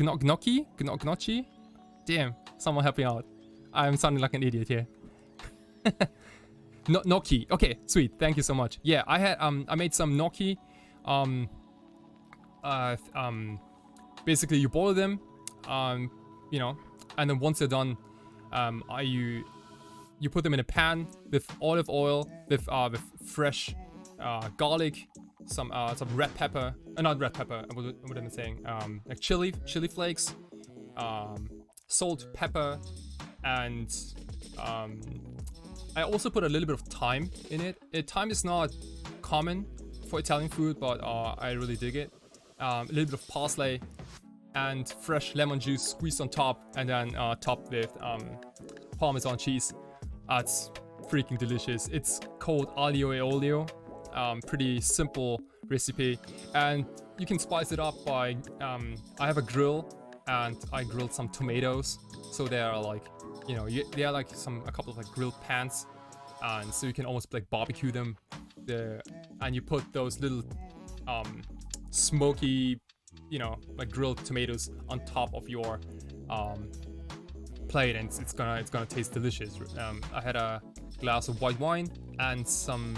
Damn, someone help me out. I'm sounding like an idiot here. Gnocchi. Okay, sweet. Thank you so much. Yeah, I made some gnocchi. Basically you boil them, you know, and then once they're done, you put them in a pan with olive oil, with fresh garlic, some red pepper, not red pepper. What am I saying? Like chili flakes, salt, pepper, and I also put a little bit of thyme in it. Thyme is not common for Italian food, but I really dig it. A little bit of parsley and fresh lemon juice squeezed on top, and then topped with Parmesan cheese. It's freaking delicious. It's called aglio e olio. Pretty simple recipe, and you can spice it up by I have a grill, and I grilled some tomatoes, so they are like, you know, they are like a couple of like grilled pans, and so you can almost like barbecue them there, and you put those little smoky, you know, like grilled tomatoes on top of your plate, and it's gonna taste delicious. I had a glass of white wine and some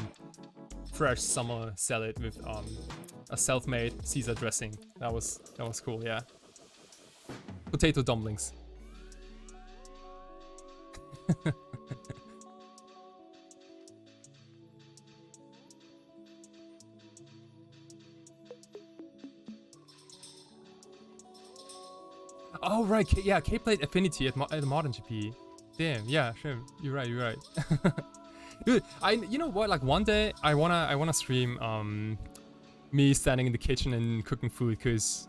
fresh summer salad with a self-made Caesar dressing. That was cool. Yeah, potato dumplings. Oh right, yeah, K played Affinity at the Modern GP. Damn, yeah, sure, you're right. Dude, you know what? Like one day I wanna stream me standing in the kitchen and cooking food, cause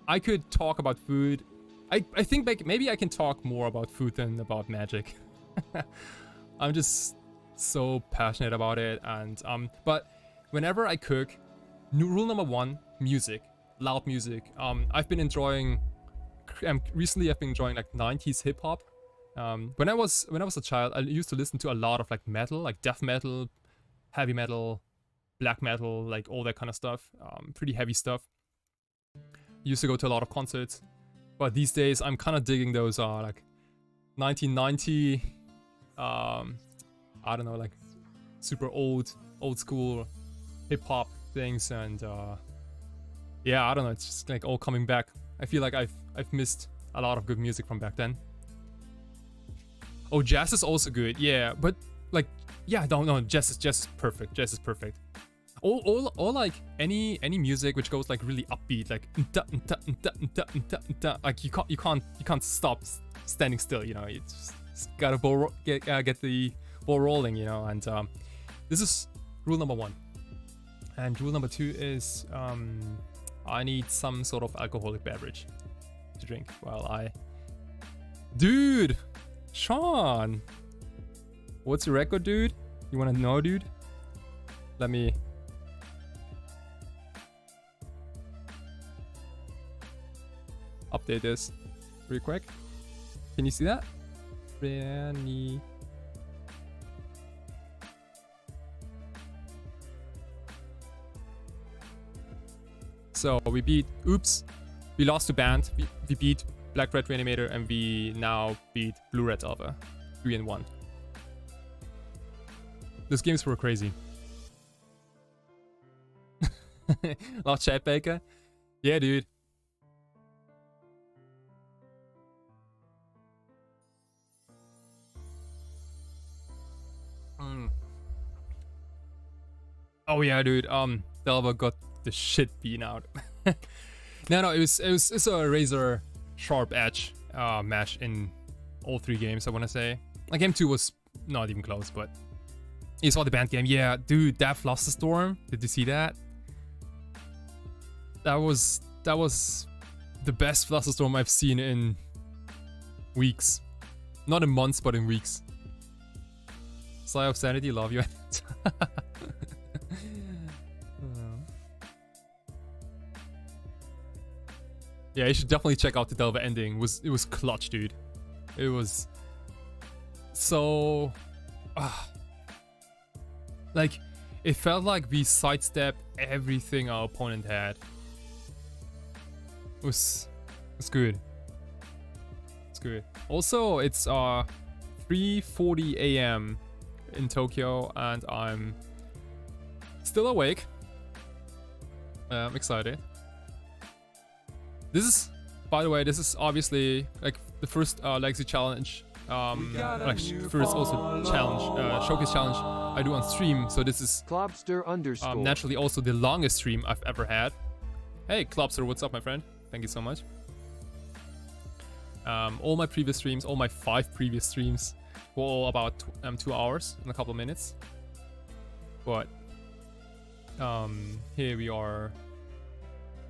I could talk about food. I think like maybe I can talk more about food than about Magic. I'm just so passionate about it, and but whenever I cook, rule number one: music, loud music. I've been enjoying. Recently I've been enjoying like 90s hip hop. When I was a child, I used to listen to a lot of like metal, like death metal, heavy metal, black metal, like all that kind of stuff. Pretty heavy stuff. Used to go to a lot of concerts, but these days I'm kind of digging those like 1990, I don't know, like super old school hip hop things, and yeah, I don't know, it's just like all coming back. I feel like I've missed a lot of good music from back then. Oh, jazz is also good, yeah, but like, yeah, no, jazz is perfect. Jazz is perfect. All like any music which goes like really upbeat, like like you can't stop standing still, you know. You just gotta get the ball rolling, you know. And this is rule number one. And rule number two is I need some sort of alcoholic beverage to drink while Dude! Sean! What's your record, dude? You wanna know, dude? Let me... update this real quick. Can you see that? Branny. So we beat Oops, we lost to Band, we beat Black Red Reanimator, and we now beat Blue Red Alpha 3-1. Those games were crazy. Lost Chat Baker? Yeah, dude. Oh yeah, dude. Delva got the shit beaten out. No, it's a razor sharp edge match in all three games, I want to say. Like game 2 was not even close, but you saw the Band game. Yeah, dude, that Flusterstorm, did you see that? That was that was the best Flusterstorm I've seen in weeks. Not in months, but in weeks. Sigh of Sanity, love you. Yeah, you should definitely check out the Delver ending. It was clutch, dude. It was so like it felt like we sidestepped everything our opponent had. It was good. It's good. Also, it's 3:40 a.m. in Tokyo, and I'm still awake. I'm excited. This is, by the way, this is obviously like the first Legacy challenge, like first also challenge, showcase challenge I do on stream. So this is naturally also the longest stream I've ever had. Hey, Klopster, what's up, my friend? Thank you so much. All my previous streams, all my 5 previous streams were all about 2 hours and a couple of minutes. But here we are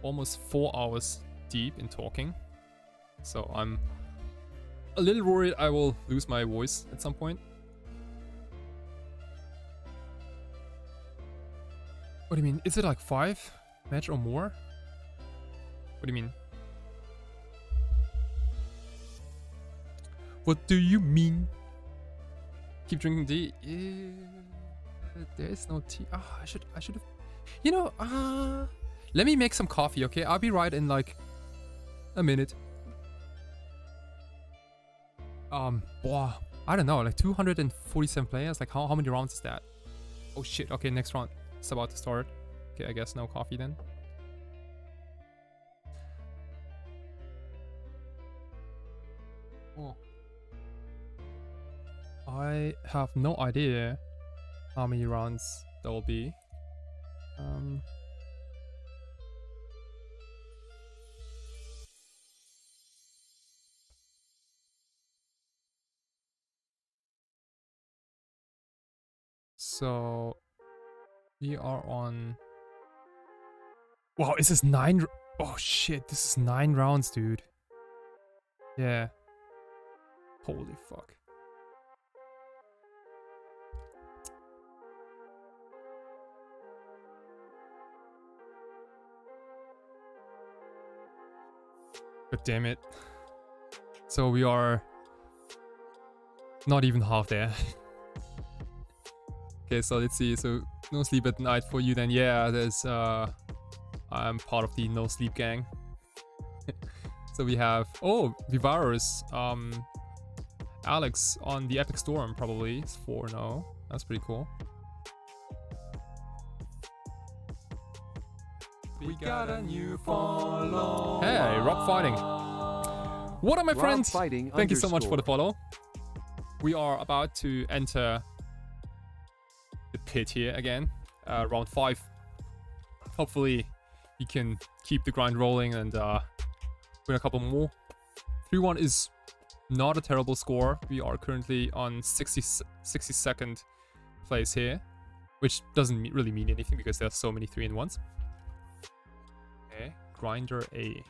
almost 4 hours deep in talking. So I'm a little worried I will lose my voice at some point. What do you mean? Is it like 5 match or more? What do you mean? What do you mean? Keep drinking tea? Yeah, there is no tea. Ah, I should have. You know, let me make some coffee, okay? I'll be right in like a minute. Boah, I don't know, like 247 players. Like how many rounds is that? Oh shit. Okay, next round. It's about to start. Okay, I guess no coffee then. Oh. I have no idea how many rounds there will be. So we are on. Wow, is this 9? Oh shit, this is 9 rounds, dude. Yeah. Holy fuck. God damn it. So we are not even half there. Okay, so let's see. So no sleep at night for you then. Yeah, there's I'm part of the no sleep gang. So we have Vivarus, Alex on the Epic Storm probably. It's 4-0. That's pretty cool. We got a new follow. Hey, Rob Fighting. What up, my friends? Thank you so much for the follow. We are about to enter the pit here again. Round 5. Hopefully we can keep the grind rolling and win a couple more. 3-1 is not a terrible score. We are currently on 62nd place here, which doesn't really mean anything because there's so many 3-1s. Okay, Grinder A.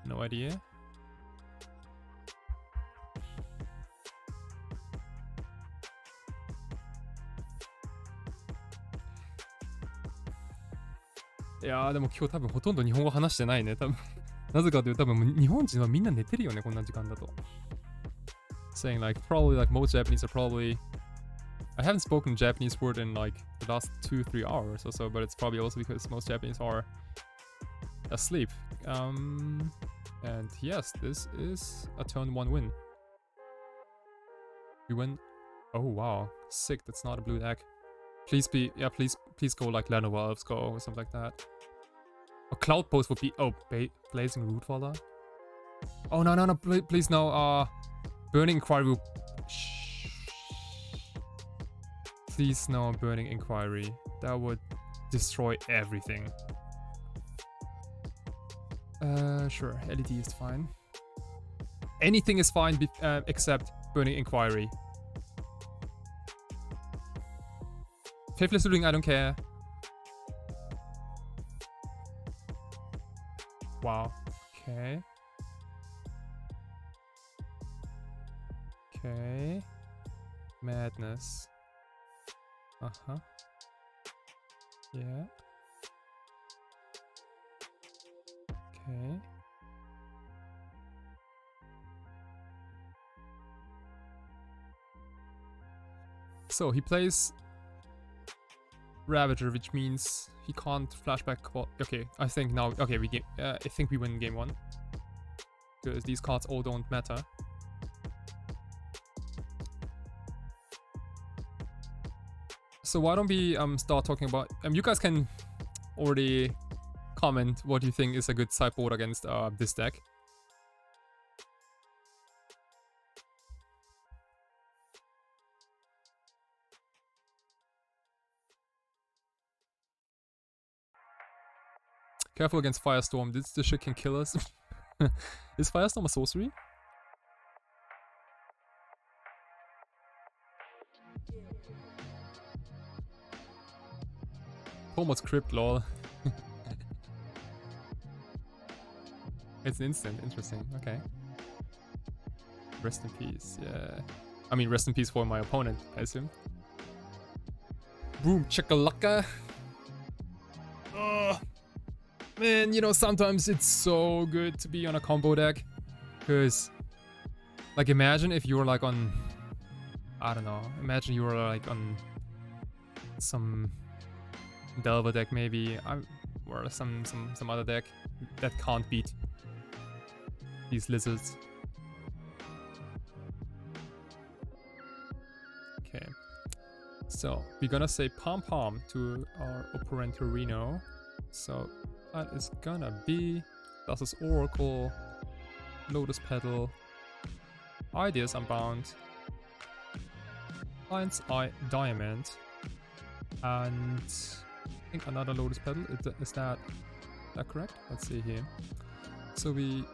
No idea.いやーでも今日多分ほとんど日本語話してないね。多分なぜかというと多分日本人はみんな寝てるよねこんな時間だと。Saying like probably like most Japanese are probably. I haven't spoken Japanese word in like the last 2-3 hours or so, but it's probably also because most Japanese are asleep. And yes, this is a turn 1 win. We win. Oh wow, sick. That's not a blue deck. Please be, yeah, please go like Lenovo Elves Go or something like that. A Cloud Post would be, Blazing Rootwaller. Oh no, please no, Burning Inquiry. Please no Burning Inquiry. That would destroy everything. Sure, LED is fine. Anything is fine except Burning Inquiry. Faithless Looting, I don't care. Wow. Okay. Okay. Madness. Uh-huh. Yeah. Okay. So he plays Ravager, which means he can't flashback. Well, okay, I think now. Okay, I think we win game 1 because these cards all don't matter. So why don't we start talking about? You guys can already comment what you think is a good sideboard against this deck. Careful against Firestorm. This shit can kill us. Is Firestorm a sorcery? Almost crypt, lol. It's an instant. Interesting. Okay. Rest in peace. Yeah. I mean, rest in peace for my opponent, I assume. Boom, chakalaka. Oh, man, you know, sometimes it's so good to be on a combo deck. Because, like, imagine if you were, like, on... I don't know. Imagine you were, like, on some Delver deck, maybe. Or some other deck that can't beat these lizards. Okay. So, we're gonna say Pom Pom to our opponent Reno. So, that is gonna be Thassa's Oracle, Lotus Petal, Ideas Unbound, Lion's Eye Diamond, and I think another Lotus Petal. Is that correct? Let's see here. So we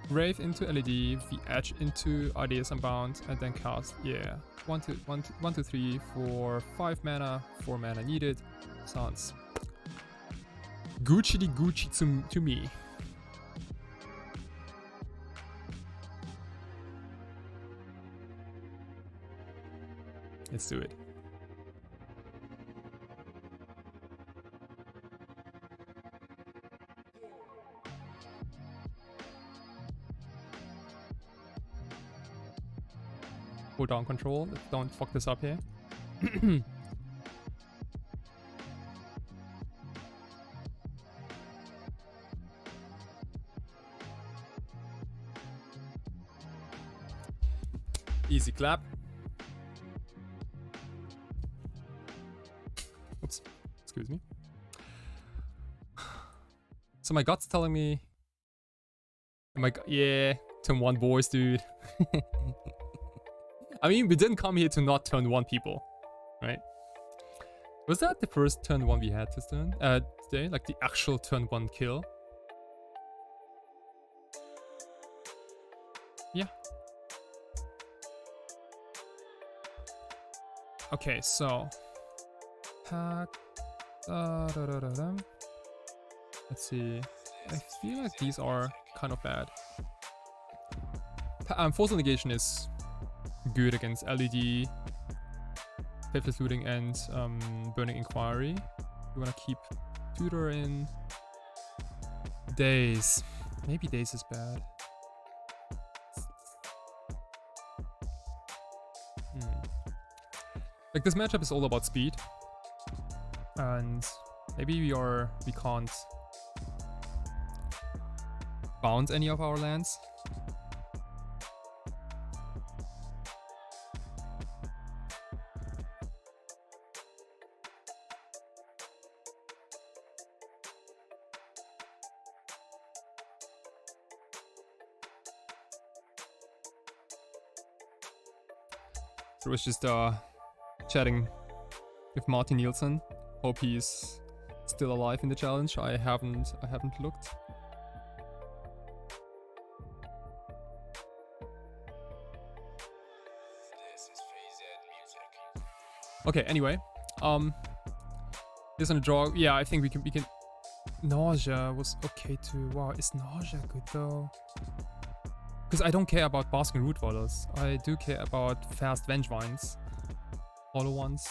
Rave into LED, we Edge into Ideas Unbound, and then cast, yeah, 1, 2, 3, 4, 5 mana, 4 mana needed. Sounds Gucci to me. Let's do it. Hold on, control. Don't fuck this up here. Easy clap. Oops. Excuse me. So my gut's telling me... Oh my god, yeah. Turn 1 boys, dude. I mean, we didn't come here to not turn 1 people, right? Was that the first turn 1 we had this turn? Today? Like the actual turn 1 kill? Yeah. Okay, so... Let's see. I feel like these are kind of bad. Force Negation is good against LED, Faithless Looting, and Burning Inquiry. We want to keep Tutor in. Daze. Maybe Daze is bad. Like, this matchup is all about speed. And maybe we can't bounce any of our lands. So it's just chatting with Martin Nielsen. Hope he's still alive in the challenge. I haven't looked. Okay, anyway. This on a draw. Yeah, I think we can Nausea was okay too. Wow, is Nausea good though? Because I don't care about Basking Root Wallers. I do care about fast Vengevines. Hollow ones.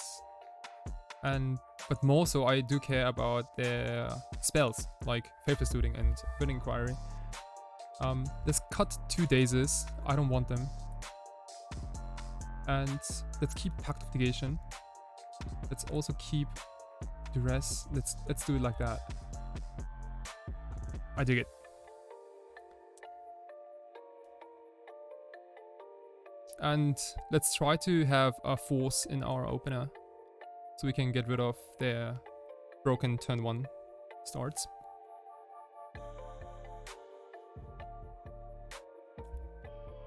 But more so I do care about their spells, like Faithless Looting and Burning Inquiry. Let's cut 2 Dazes. I don't want them. And let's keep Pact of Negation. Let's also keep Duress. Let's do it like that. I dig it. And let's try to have a Force in our opener, so we can get rid of their broken turn 1 starts.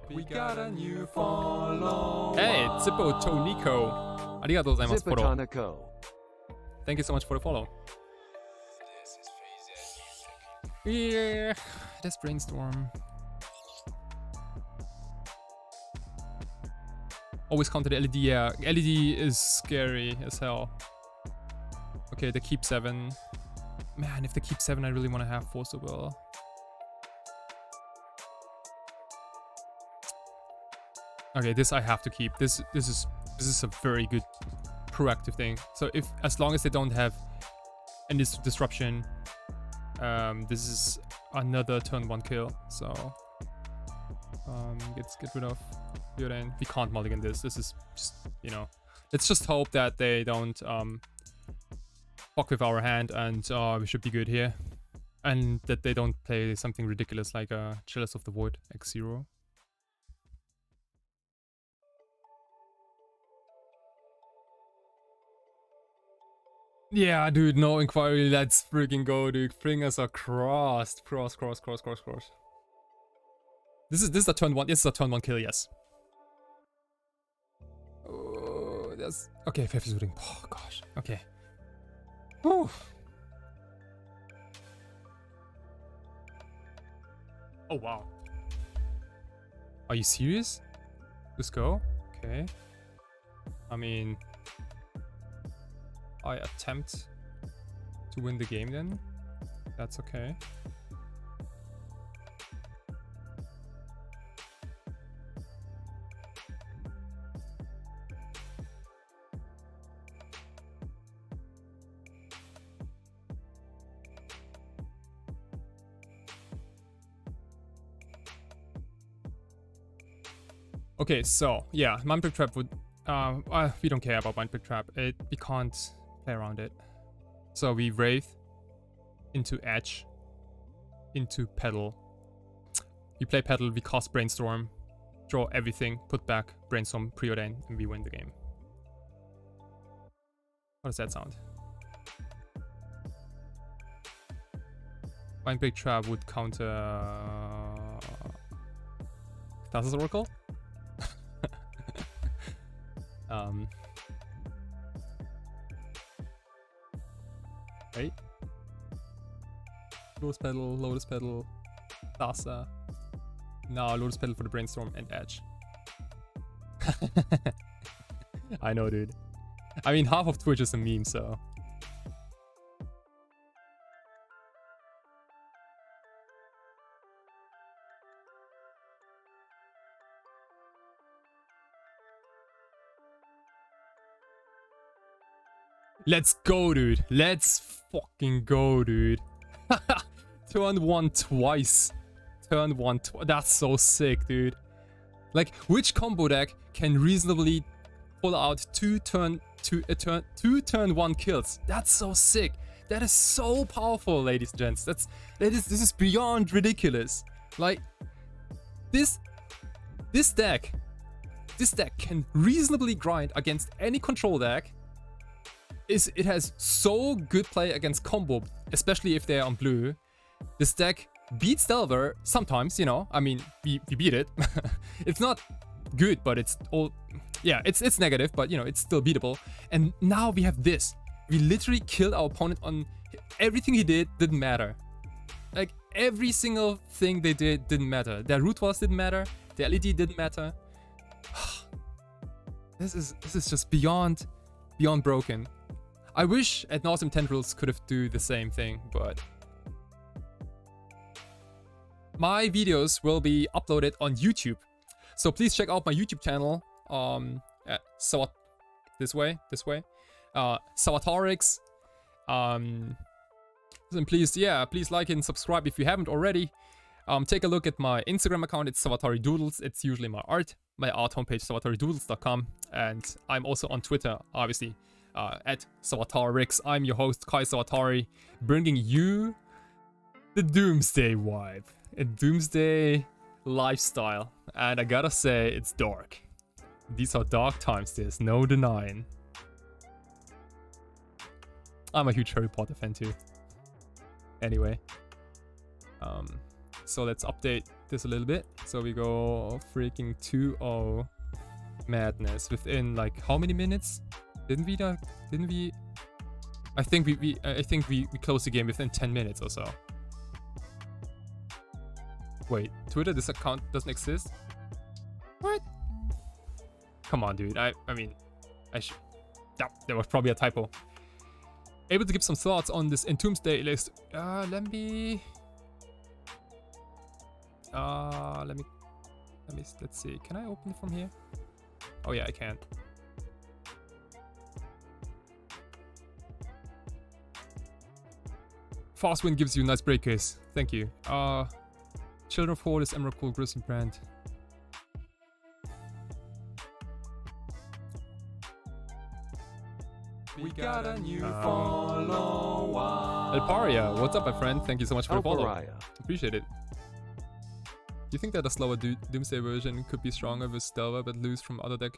We got a new follow. Hey, Zippo Toniko. Arigatou gozaimasu, follow. Zippotoniko. Thank you so much for the follow. Yeah, let's brainstorm. Always counter the LED, yeah. LED is scary as hell. Okay, they keep 7. Man, if they keep 7, I really want to have Force of Will. Okay, this I have to keep. This is a very good proactive thing. So as long as they don't have any disruption, this is another turn 1 kill. So let's get rid of Yoden. We can't mulligan this. This is just, you know, let's just hope that they don't fuck with our hand, and we should be good here. And that they don't play something ridiculous like Chalice of the Void X0. Yeah, dude, no inquiry. Let's freaking go, dude. Fingers are crossed. Cross. This is a turn 1. This is a turn 1 kill, yes. Oh, that's okay. Faithless Looting. Oh gosh. Okay. Whew. Oh wow. Are you serious? Let's go. Okay. I mean, I attempt to win the game then. That's okay. Okay, so yeah, Mind Prick Trap would we don't care about Mind Prick Trap. We can't play around it. So we Wraith into Edge into Pedal. We play Pedal, we cast Brainstorm, draw everything, put back Brainstorm, Preordain, and we win the game. How does that sound? Mind Break Trap would counter Thassa's Oracle? Right? Lotus Pedal, Thassa. No, Lotus Pedal for the Brainstorm and Edge. I know, dude. I mean, half of Twitch is a meme, so... Let's go, dude. Let's fucking go, dude. Turn 1 twice. Turn 1 twice. That's so sick, dude. Like, which combo deck can reasonably pull out two turn 1 kills? That's so sick. That is so powerful, ladies and gents. This is beyond ridiculous. Like, this deck can reasonably grind against any control deck. It has so good play against combo, especially if they're on blue. This deck beats Delver sometimes, you know. I mean, we beat it. It's not good, but it's all... Yeah, it's negative, but, you know, it's still beatable. And now we have this. We literally killed our opponent on... Everything he did didn't matter. Like, every single thing they did didn't matter. Their root walls didn't matter. Their LED didn't matter. This is just beyond broken. I wish Ad Nauseam Tendrils could have do the same thing, but my videos will be uploaded on YouTube. So please check out my YouTube channel. At this way. Sawatarix. And please like and subscribe if you haven't already. Take a look at my Instagram account. It's Sawatari Doodles. It's usually my art homepage, sawataridoodles.com. And I'm also on Twitter, obviously, at Sawatarix. I'm your host, Kai Sawatari, bringing you the Doomsday vibe, a Doomsday lifestyle. And I gotta say, it's dark. These are dark times, there's no denying. I'm a huge Harry Potter fan too. Anyway. So let's update this a little bit. So we go freaking 2-0 madness within like how many minutes? Didn't we I think we closed the game within 10 minutes or so. Wait, Twitter, this account doesn't exist? What? Come on, dude. I mean, I should. Yeah, there was probably a typo. Able to give some thoughts on this Doomsday list. Let's see. Can I open it from here? Oh yeah, I can. Fast wind gives you nice breakers. Thank you. Children of Horde is Emerald Cool Grissom brand. We got a new follower. Elparia, what's up, my friend? Thank you so much for the follow. Elparia. Appreciate it. Do you think that a slower Doomsday version could be stronger with Delver but lose from other deck?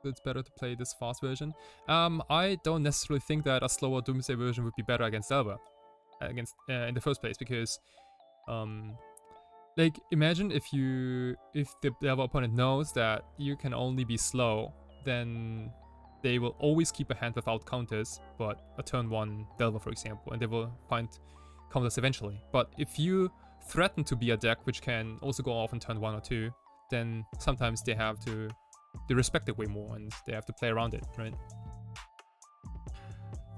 So it's better to play this fast version? I don't necessarily think that a slower Doomsday version would be better against Delver. In the first place, because like imagine if the Delver opponent knows that you can only be slow, then they will always keep a hand without counters, but a turn 1 Delver, for example, and they will find counters eventually. But if you threaten to be a deck which can also go off on turn 1 or 2, then sometimes they respect it way more and they have to play around it, right?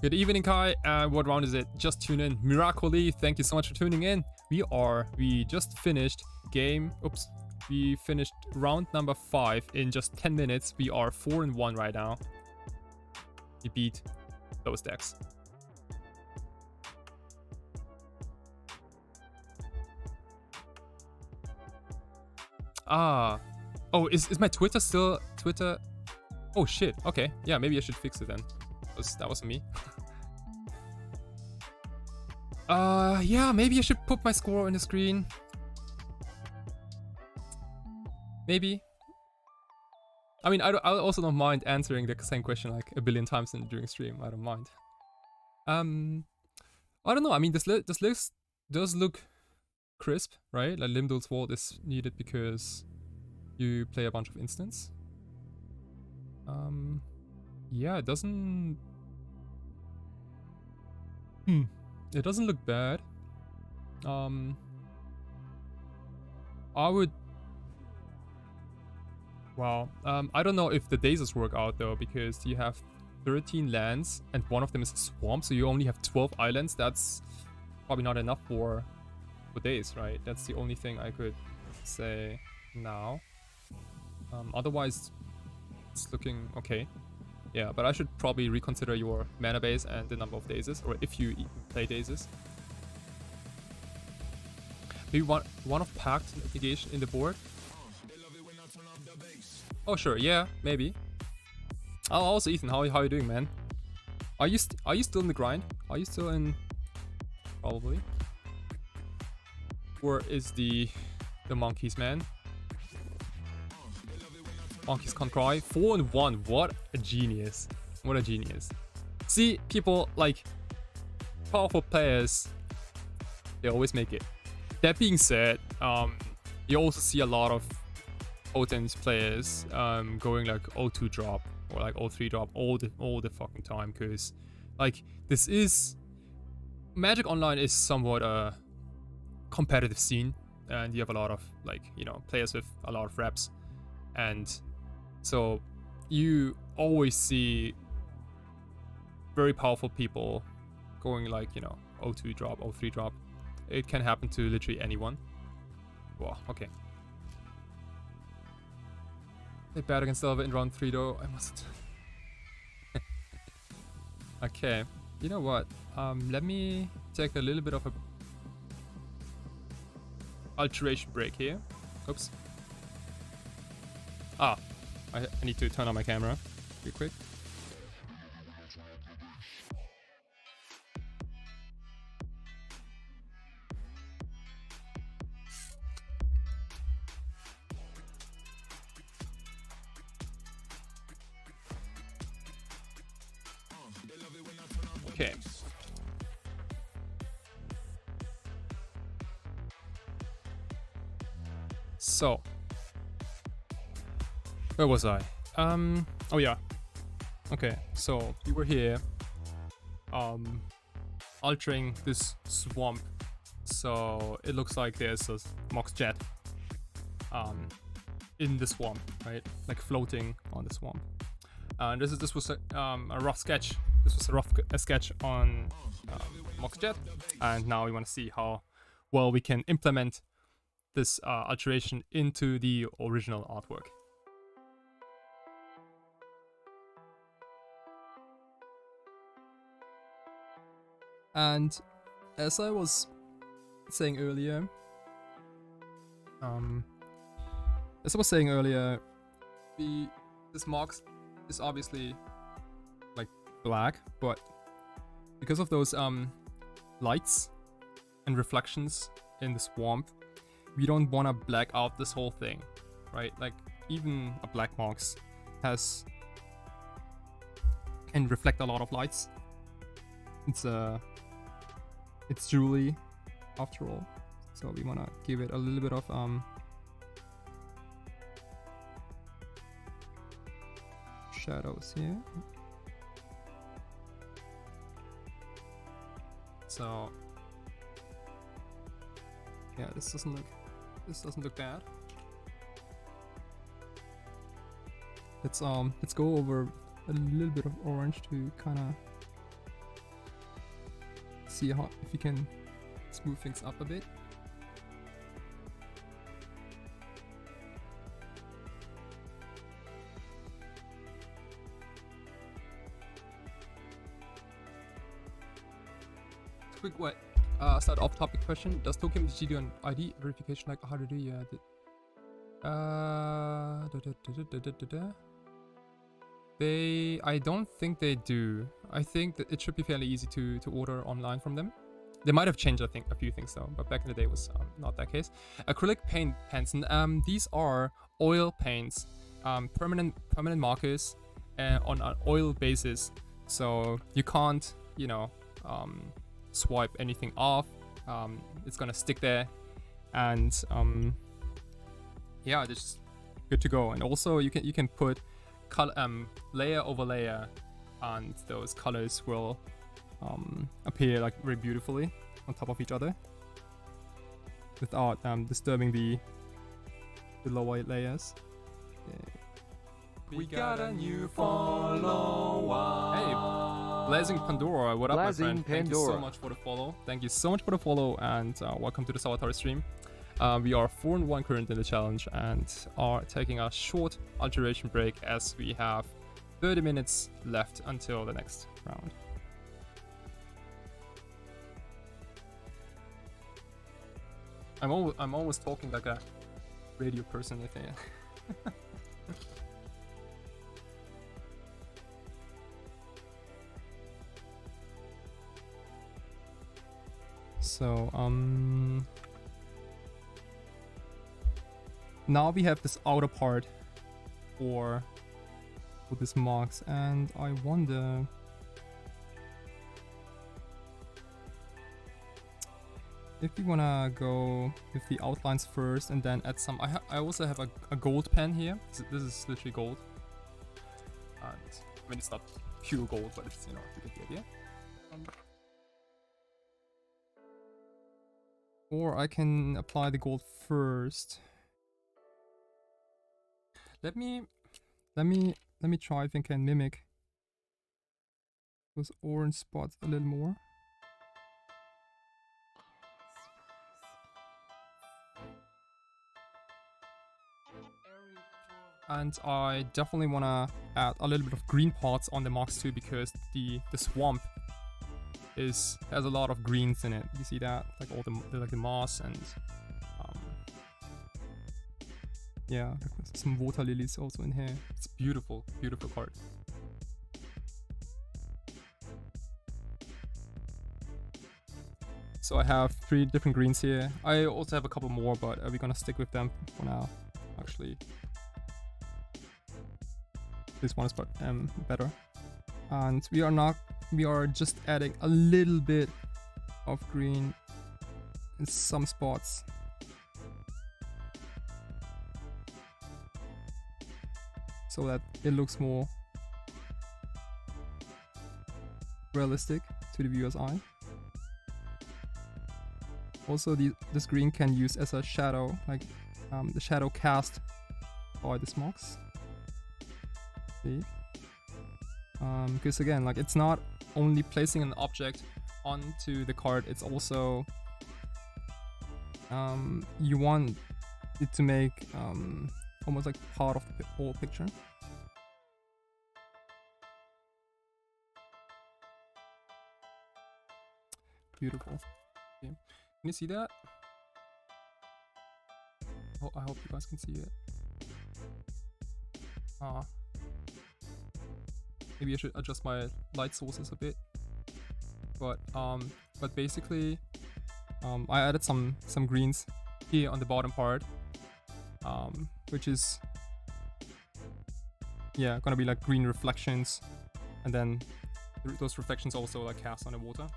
Good evening, Kai. What round is it? Just tune in. Miracoli, thank you so much for tuning in. We just finished we finished round number 5 in just 10 minutes. We are 4-1 right now. We beat those decks. Oh, is my Twitter still Twitter? Oh shit. Okay, yeah, maybe I should fix it then. That wasn't me. Yeah, maybe I should put my score on the screen. Maybe. I mean, I also don't mind answering the same question like a billion times during stream. I don't mind. I don't know. I mean, this list does look crisp, right? Like Limdol's Vault is needed because you play a bunch of instants. Yeah, it doesn't. It doesn't look bad. I would. Wow. I don't know if the days work out though, because you have 13 lands and one of them is a swamp, so you only have 12 islands. That's probably not enough for days, right? That's the only thing I could say now. Otherwise, it's looking okay. Yeah, but I should probably reconsider your mana base and the number of dazes, or if you even play dazes. Maybe one of Pact negation in the board. Oh sure, yeah, maybe. Oh, also Ethan, how are you doing, man? Are you still in the grind? Are you still in? Probably. Or is the monkeys, man? Monkeys can't cry. 4-1. What a genius. What a genius. See, people like powerful players, they always make it. That being said, you also see a lot of potent players going like 0-2 drop or like 0-3 drop all the fucking time, because like this is Magic Online is somewhat a competitive scene, and you have a lot of like, you know, players with a lot of reps, and so you always see very powerful people going like, you know, 0-2 drop, 0-3 drop. It can happen to literally anyone. Wow, okay. They bad against Silver in round 3 though. I mustn't. Okay. You know what? Let me take a little bit of a alteration break here. Oops. Ah, I need to turn on my camera real quick. Okay. So, where was I? Oh yeah. Okay, so we were here, altering this swamp. So it looks like there's a Mox jet, in the swamp, right? Like floating on the swamp. And this was a rough sketch. This was a rough sketch on Mox jet, and now we want to see how well we can implement this alteration into the original artwork. And as I was saying earlier, this Mox is obviously like black, but because of those lights and reflections in the swamp, we don't want to black out this whole thing, right? Like even a black Mox can reflect a lot of lights. It's jewelry after all, so we want to give it a little bit of shadows here. So yeah, this doesn't look bad. Let's go over a little bit of orange to kind of see how if you can smooth things up a bit. Quick what? Start off topic question. Does TokenMTG do an ID verification like how to do? Yeah. I don't think they do. I think that it should be fairly easy to order online from them. They might have changed, I think, a few things though, but back in the day it was not that case. Acrylic paint pens. These are oil paints, permanent markers on an oil basis. So you can't, swipe anything off. It's gonna stick there, and yeah, just good to go. And also you can put layer over layer, and those colors will appear like very beautifully on top of each other without disturbing the lower layers. Yeah. We got a new follower. Hey, Blazing Pandora, what up, my friend? Thank you so much for the follow. Thank you so much for the follow, and welcome to the Salvatore stream. We are 4-1 currently in the challenge and are taking a short alteration break as we have 30 minutes left until the next round. I'm always talking like a radio person, I think. So now we have this outer part for this Mox, and I wonder if we wanna go with the outlines first and then add some. I also have a gold pen here. This is literally gold, and I mean it's not pure gold, but it's, you get the idea. Or I can apply the gold first. Let me try if I can mimic those orange spots a little more. And I definitely want to add a little bit of green parts on the mocks too, because the swamp has a lot of greens in it. You see that, like all the moss and yeah, some water lilies also in here. It's beautiful, beautiful card. So I have 3 different greens here. I also have a couple more, but we're gonna stick with them for now. Actually, this one is better. And we are just adding a little bit of green in some spots. So that it looks more realistic to the viewer's eye. Also, this green can use as a shadow, like the shadow cast by the smocks. See? Because again, like it's not only placing an object onto the card, it's also you want it to make almost like part of the whole picture. Beautiful. Okay. Can you see that? Oh, I hope you guys can see it. Maybe I should adjust my light sources a bit. But basically, I added some greens here on the bottom part, which is gonna be like green reflections, and then those reflections also like cast on the water.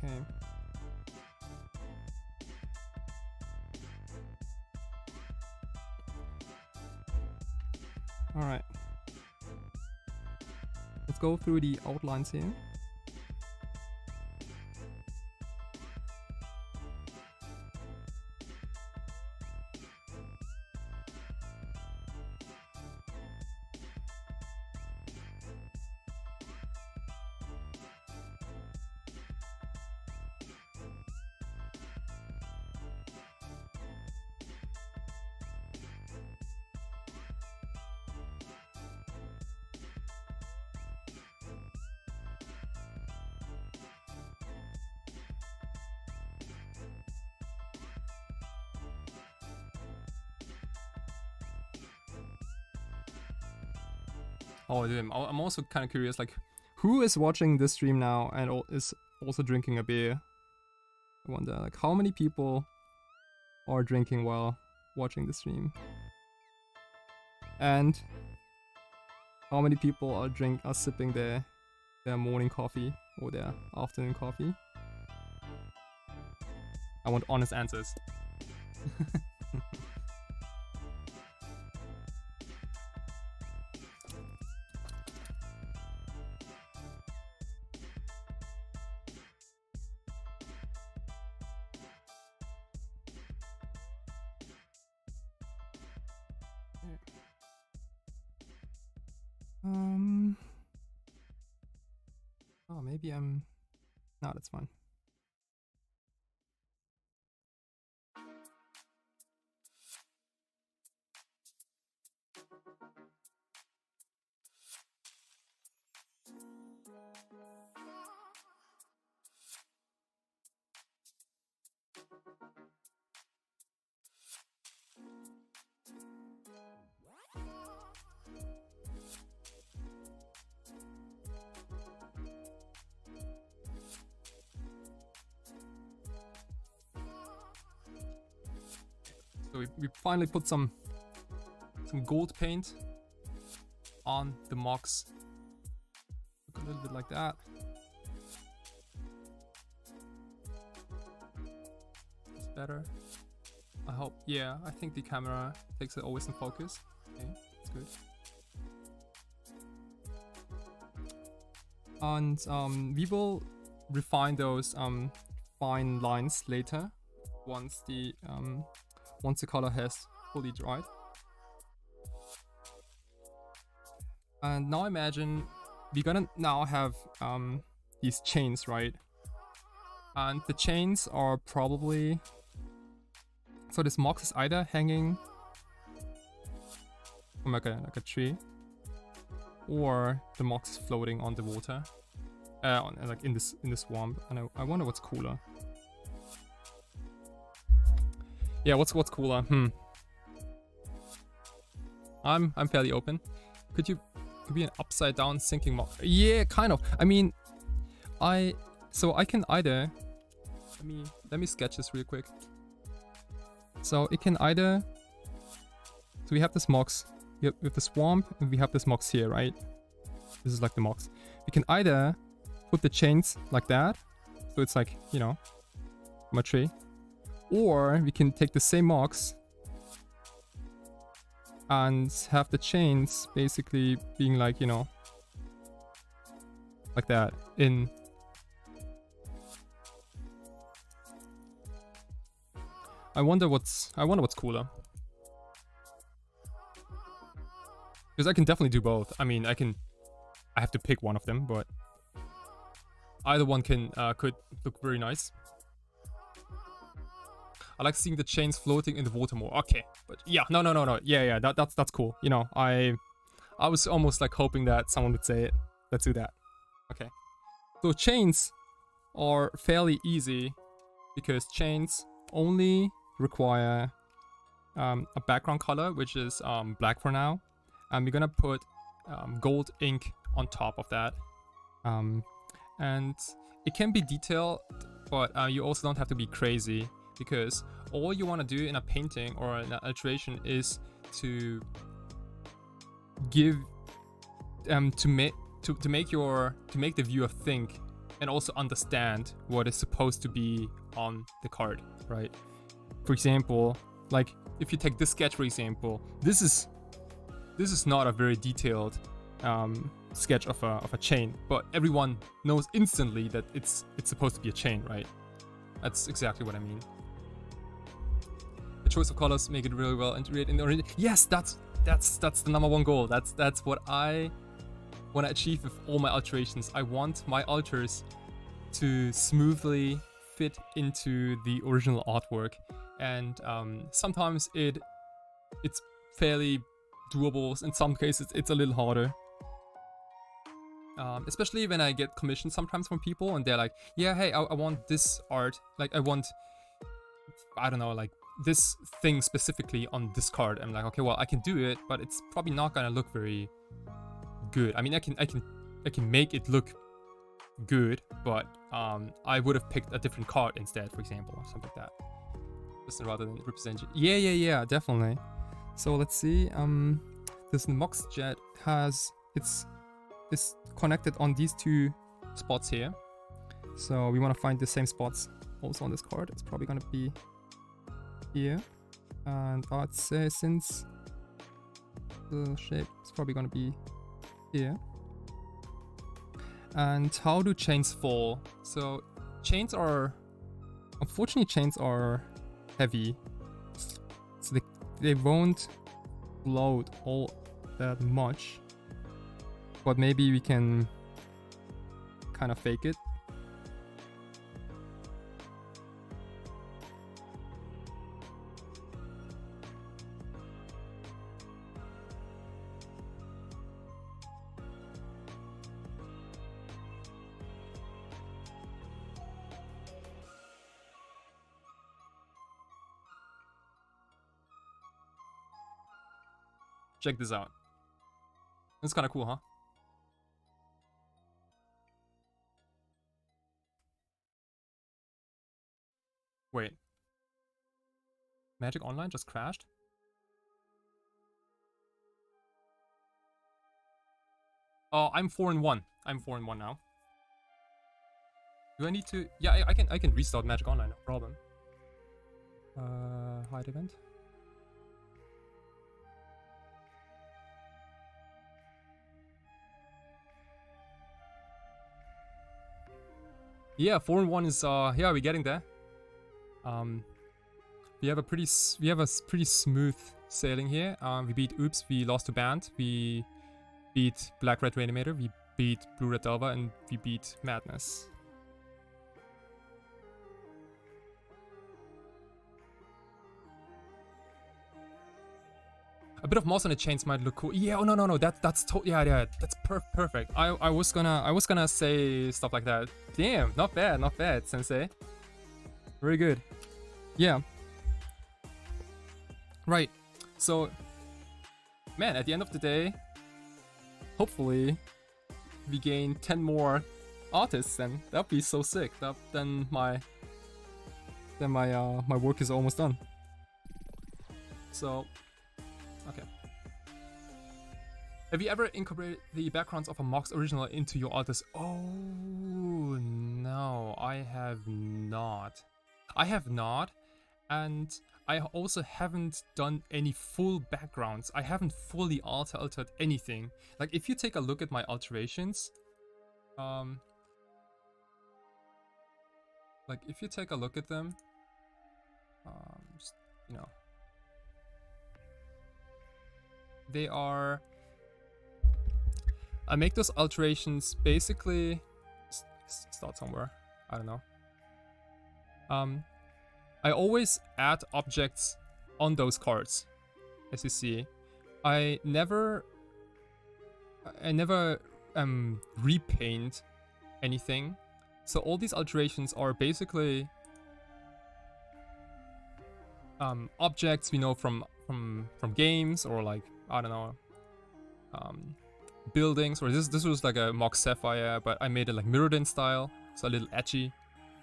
Okay. All right. Let's go through the outlines here. Oh, damn. I'm also kind of curious, like, who is watching this stream now and is also drinking a beer? I wonder, like, how many people are drinking while watching the stream? And how many people are sipping their morning coffee or their afternoon coffee? I want honest answers. Oh, maybe I'm... No, that's fine. So we finally put some gold paint on the mocks. Look a little bit like that. It's better. I hope. Yeah, I think the camera takes it always in focus. Okay, that's good. And we will refine those fine lines later once the color has fully dried. And now imagine we're gonna now have these chains, right? And the chains are probably So this Mox is either hanging from like a tree, or the Mox is floating on the water, like in the swamp. And I wonder what's cooler. Yeah, what's cooler? I'm fairly open. Could be an upside down sinking Mox? Yeah, kind of. I mean, so I can either let me sketch this real quick. So it can either, so we have this Mox, we have the swamp, and we have this Mox here, right? This is like the Mox. We can either put the chains like that, so it's like, you know, my tree, or we can take the same Mox and have the chains basically being like, you know, like that in. I wonder what's cooler. Because I can definitely do both. I mean, I have to pick one of them, but either one could look very nice. I like seeing the chains floating in the water more. Okay, but yeah, no. Yeah, that's cool. You know, I was almost like hoping that someone would say it. Let's do that. Okay. So chains are fairly easy because chains only require a background color, which is black for now, and we're gonna put gold ink on top of that, and it can be detailed, but you also don't have to be crazy, because all you want to do in a painting or an alteration is to give to make the viewer think and also understand what is supposed to be on the card, right? For example, like if you take this sketch, for example, this is not a very detailed sketch of a chain, but everyone knows instantly that it's supposed to be a chain, right? That's exactly what I mean. The choice of colors make it really well integrated in the original. Yes, that's the number one goal. That's what I want to achieve with all my alterations. I want my alters to smoothly fit into the original artwork, and sometimes it's fairly doable. In some cases it's a little harder, especially when I get commissioned sometimes from people and they're like, yeah, hey, I want this art, like I want, I don't know, like this thing specifically on this card. I'm like, okay, well, I can do it, but it's probably not gonna look very good. I mean, I can make it look good, but I would have picked a different card instead, for example, or something like that, just rather than represent it. Yeah, definitely. So let's see. This Mox jet it's connected on these two spots here. So we want to find the same spots also on this card. It's probably gonna be here, and I'd say since the shape is probably gonna be here. And how do chains fall? So unfortunately chains are heavy, so they won't float all that much, but maybe we can kind of fake it. Check this out. It's kind of cool, huh? Wait. Magic Online just crashed? Oh, I'm 4-1. I'm 4-1 now. Do I need to? Yeah, I can restart Magic Online, no problem. Hide event. Yeah, 4-1 is yeah, we're getting there. We have a pretty smooth sailing here. We beat Oops, we lost to Band, we beat Black Red Reanimator, we beat Blue Red Delva, and we beat Madness. A bit of moss on the chains might look cool. Yeah, oh no, that's yeah, that's perfect. I was gonna say stuff like that. Damn, not bad, sensei. Very good. Yeah. Right. So, man, at the end of the day, hopefully we gain 10 more artists, and that'd be so sick. Then my work is almost done. So, okay. Have you ever incorporated the backgrounds of a Mox original into your artist? Oh no, I have not. And I also haven't done any full backgrounds. I haven't fully altered anything. Like, if you take a look at my alterations, like if you take a look at them, just, you know, they are. I make those alterations basically. Start somewhere. I don't know. I always add objects on those cards, as you see. I never repaint anything. So all these alterations are basically objects we know from games, or like, I don't know, buildings. Or this was like a Mox Sapphire, but I made it like mirrored in style, so a little edgy,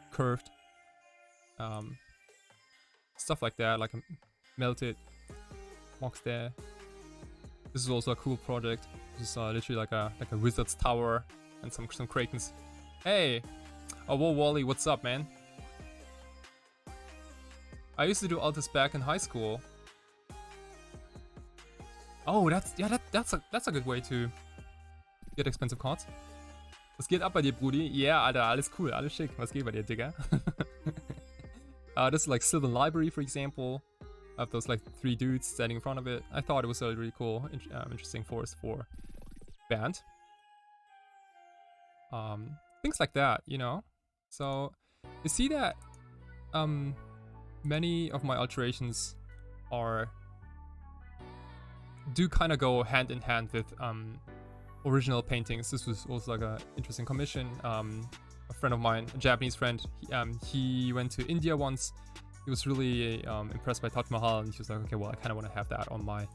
curved. Stuff like that, like a melted Mox there. This is also a cool project. This is literally like a wizard's tower and some krakens. Hey, oh, whoa, Wally, what's up, man? I used to do Altis back in high school. Oh, that's a good way to get expensive cards. Was geht ab bei dir, Brudi? Yeah, Alter, alles cool, alles schick. Was geht bei dir, Digga? This is like Sylvan Library, for example. I have those like 3 dudes standing in front of it. I thought it was a really cool, interesting forest for band. Things like that, you know. So you see that many of my alterations do kind of go hand in hand with original paintings. This was also like a interesting commission. A friend of mine, a Japanese friend, he went to India once. He was really impressed by Taj Mahal, and he was like, okay, well, I kind of want to have that on one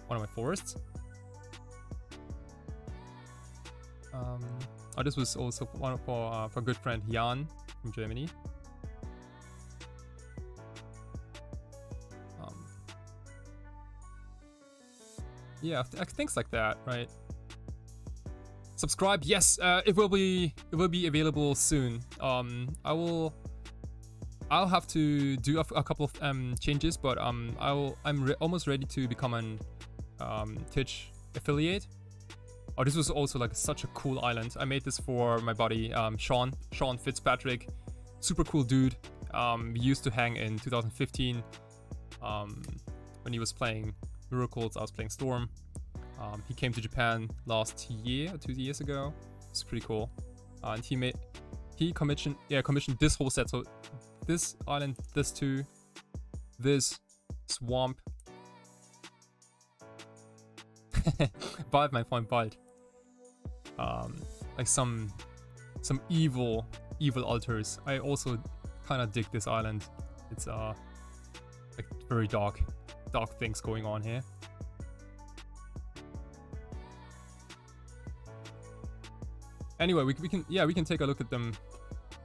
of my forests. This was also one for a good friend, Jan, from Germany. Yeah, things like that, right? Subscribe, yes, it will be available soon. I'll have to do a couple of changes, but I'm almost ready to become an Twitch affiliate. Oh, this was also like such a cool island. I made this for my buddy Sean Fitzpatrick, super cool dude. We used to hang in 2015 when he was playing Miracles. I was playing Storm. He came to Japan last year, 2 years ago. It's pretty cool. And he commissioned this whole set. So this island, this two, this swamp. Bald, my point, bald. Like some evil altars. I also kind of dig this island. It's like very dark things going on here. Anyway, we can take a look at them.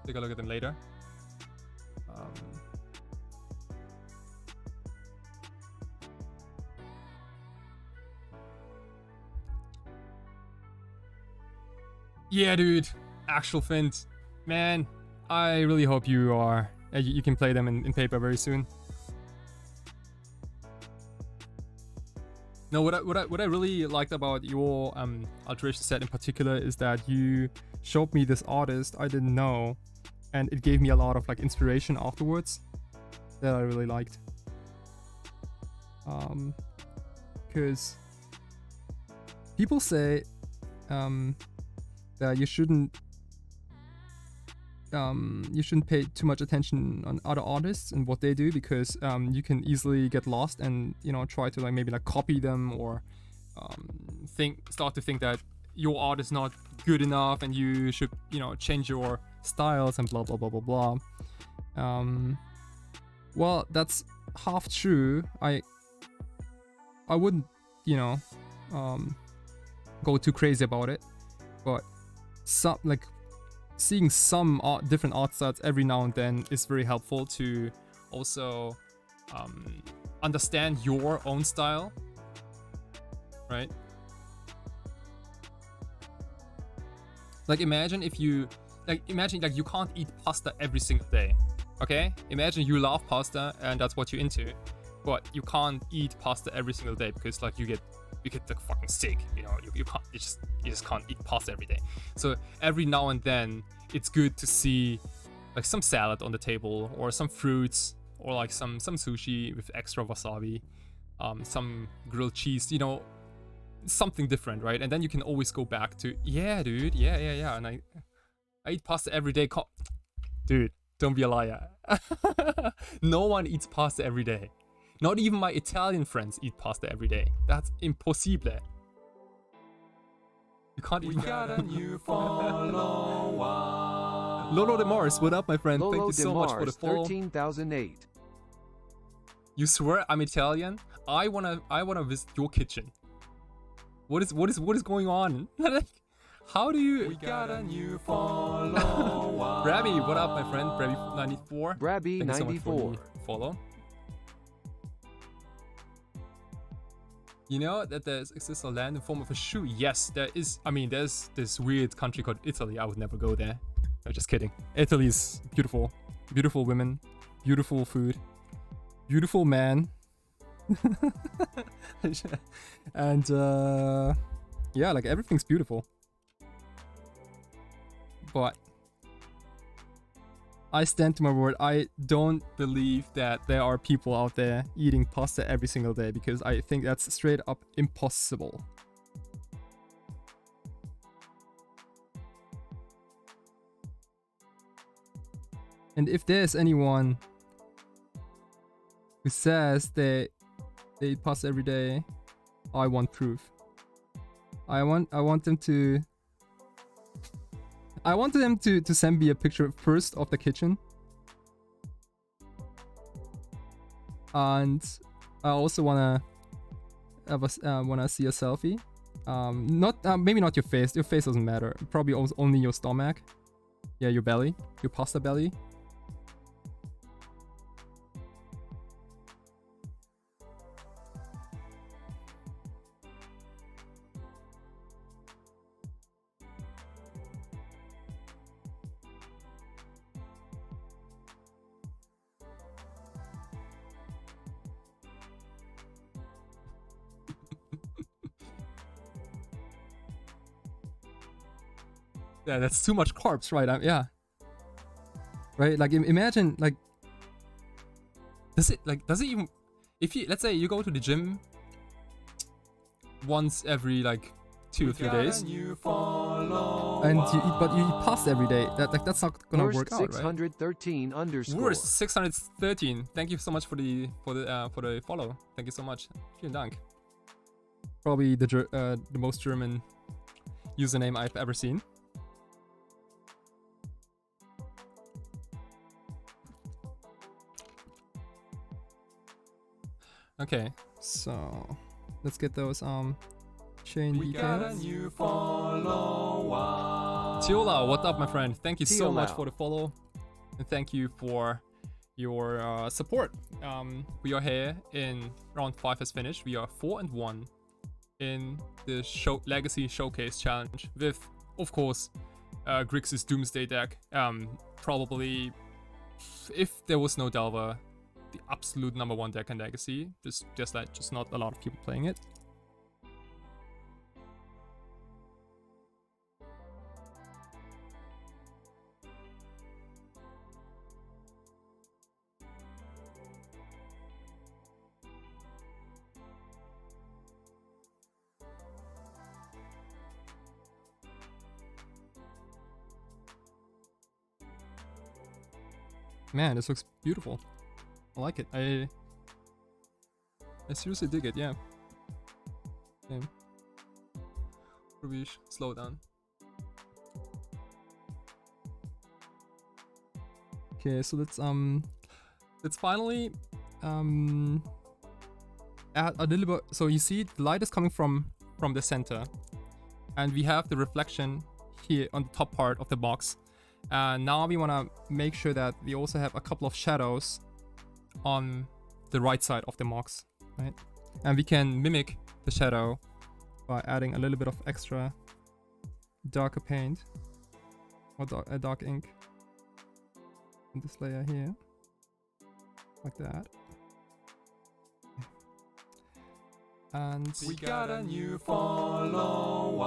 Take a look at them later. Yeah, dude, actual fins, man. I really hope you can play them in paper very soon. No, what I really liked about your alteration set in particular is that you showed me this artist I didn't know, and it gave me a lot of like inspiration afterwards that I really liked. Because people say that you shouldn't you shouldn't pay too much attention on other artists and what they do, because you can easily get lost and try to maybe copy them, or start to think that your art is not good enough and you should change your styles and blah blah blah blah blah. Well, that's half true. I wouldn't go too crazy about it, but seeing some different art styles every now and then is very helpful to also understand your own style, right? Imagine if you you can't eat pasta every single day, okay? Imagine you love pasta and that's what you're into, but you can't eat pasta every single day because you get fucking sick, you just can't eat pasta every day. So every now and then it's good to see some salad on the table, or some fruits, or some sushi with extra wasabi, some grilled cheese, something different, right? And then you can always go back to, yeah dude, yeah, and I eat pasta every day. Dude, don't be a liar. No one eats pasta every day. Not even my Italian friends eat pasta every day. That's impossible. You can't eat. We got a new follower. Lolo Demars, what up, my friend? Lolo Thank you so much for the follow. 13,008. You swear I'm Italian? I wanna visit your kitchen. What is going on? How do you? We got a new follower. Brabby, what up, my friend? Brabby94. Brabby Thank you so much for 94. the follow. You know that there exists a land in form of a shoe? Yes, there is. I mean, there's this weird country called Italy. I would never go there. No, just kidding. Italy is beautiful. Beautiful women. Beautiful food. Beautiful man. And yeah, everything's beautiful. But I stand to my word. I don't believe that there are people out there eating pasta every single day, because I think that's straight up impossible. And if there's anyone who says they eat pasta every day, I want proof. I want them to send me a picture first of the kitchen, and I also wanna see a selfie. Maybe not your face. Your face doesn't matter. Probably only your stomach. Yeah, your belly, your pasta belly. Yeah, that's too much carbs, right? Yeah. Right? Imagine, does it even, if you, let's say you go to the gym once every 2 or 3 days, and you eat pasta every day, that's not gonna work out, right? 613 underscore. Worst 613. Thank you so much for the follow. Thank you so much. Vielen Dank. Probably the most German username I've ever seen. Okay, so let's get those chain details. Got a new follower. Tiola, what up, my friend? Thank you so much for the follow, and thank you for your support. We are here in round 5 has finished. We are 4-1 in the Legacy Showcase Challenge with, of course, Grix's Doomsday deck. Probably, if there was no Delver, the absolute #1 deck in Legacy. Just not a lot of people playing it. Man, this looks beautiful. I like it. I seriously dig it, yeah. Okay. Probably slow down. Okay, so let's finally add a little bit. So you see the light is coming from the center, and we have the reflection here on the top part of the box. And now we want to make sure that we also have a couple of shadows on the right side of the box, right? And we can mimic the shadow by adding a little bit of extra darker paint or dark ink in this layer here, like that. And we got a new follower.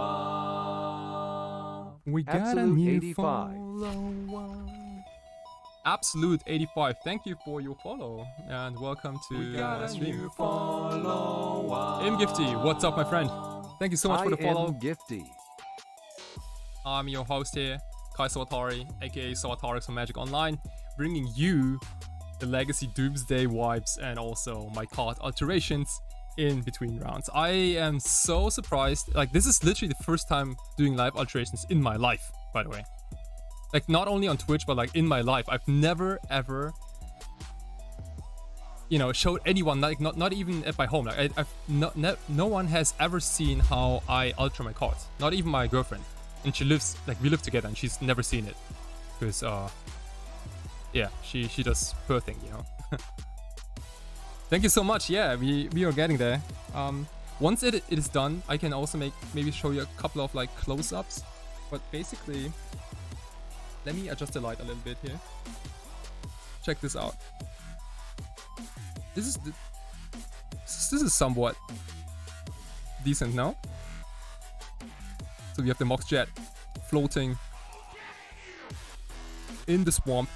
We got Absolute a new 85. follower. Absolute 85. Thank you for your follow and welcome to We got my a stream. new follower. Gifty, what's up, my friend? Thank you so much for the follow. Gifty. I'm your host here, Kai Sawatari, aka Sawatari from Magic Online, bringing you the Legacy Doomsday vibes and also my card alterations in between rounds. I am so surprised. Like, this is literally the first time doing live alterations in my life, by the way. Like, not only on Twitch, but like in my life. I've never ever, you know, showed anyone, like not even at my home. Like, no one has ever seen how I alter my cards. Not even my girlfriend. And she lives, like, we live together, and she's never seen it. Because, yeah, she does her thing, you know. Thank you so much. Yeah, we are getting there. Once it is done, I can also maybe show you a couple of like close-ups. But basically, let me adjust the light a little bit here. Check this out. This is somewhat decent now. So we have the Mox Jet floating in the swamp.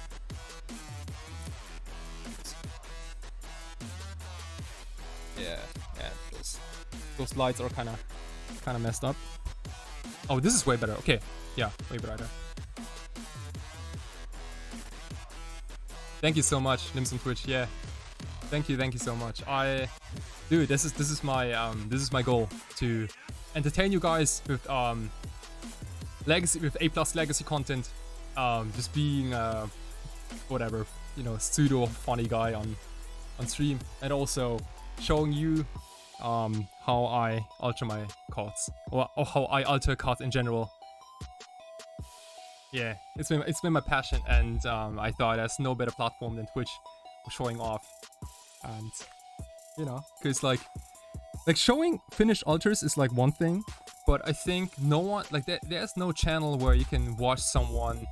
Yeah, those lights are kind of messed up. Oh, this is way better. Okay, yeah, way better. Thank you so much, Limbs on Twitch. Yeah, thank you so much. Dude, this is my goal, to entertain you guys with legacy, with A+ legacy content. Just being whatever, you know, pseudo funny guy on stream, and also showing you how I alter my cards, or how I alter cards in general. Yeah, it's been my passion, and I thought there's no better platform than Twitch for showing off. And you know, because like showing finished alters is like one thing, but I think no one, like, there's no channel where you can watch someone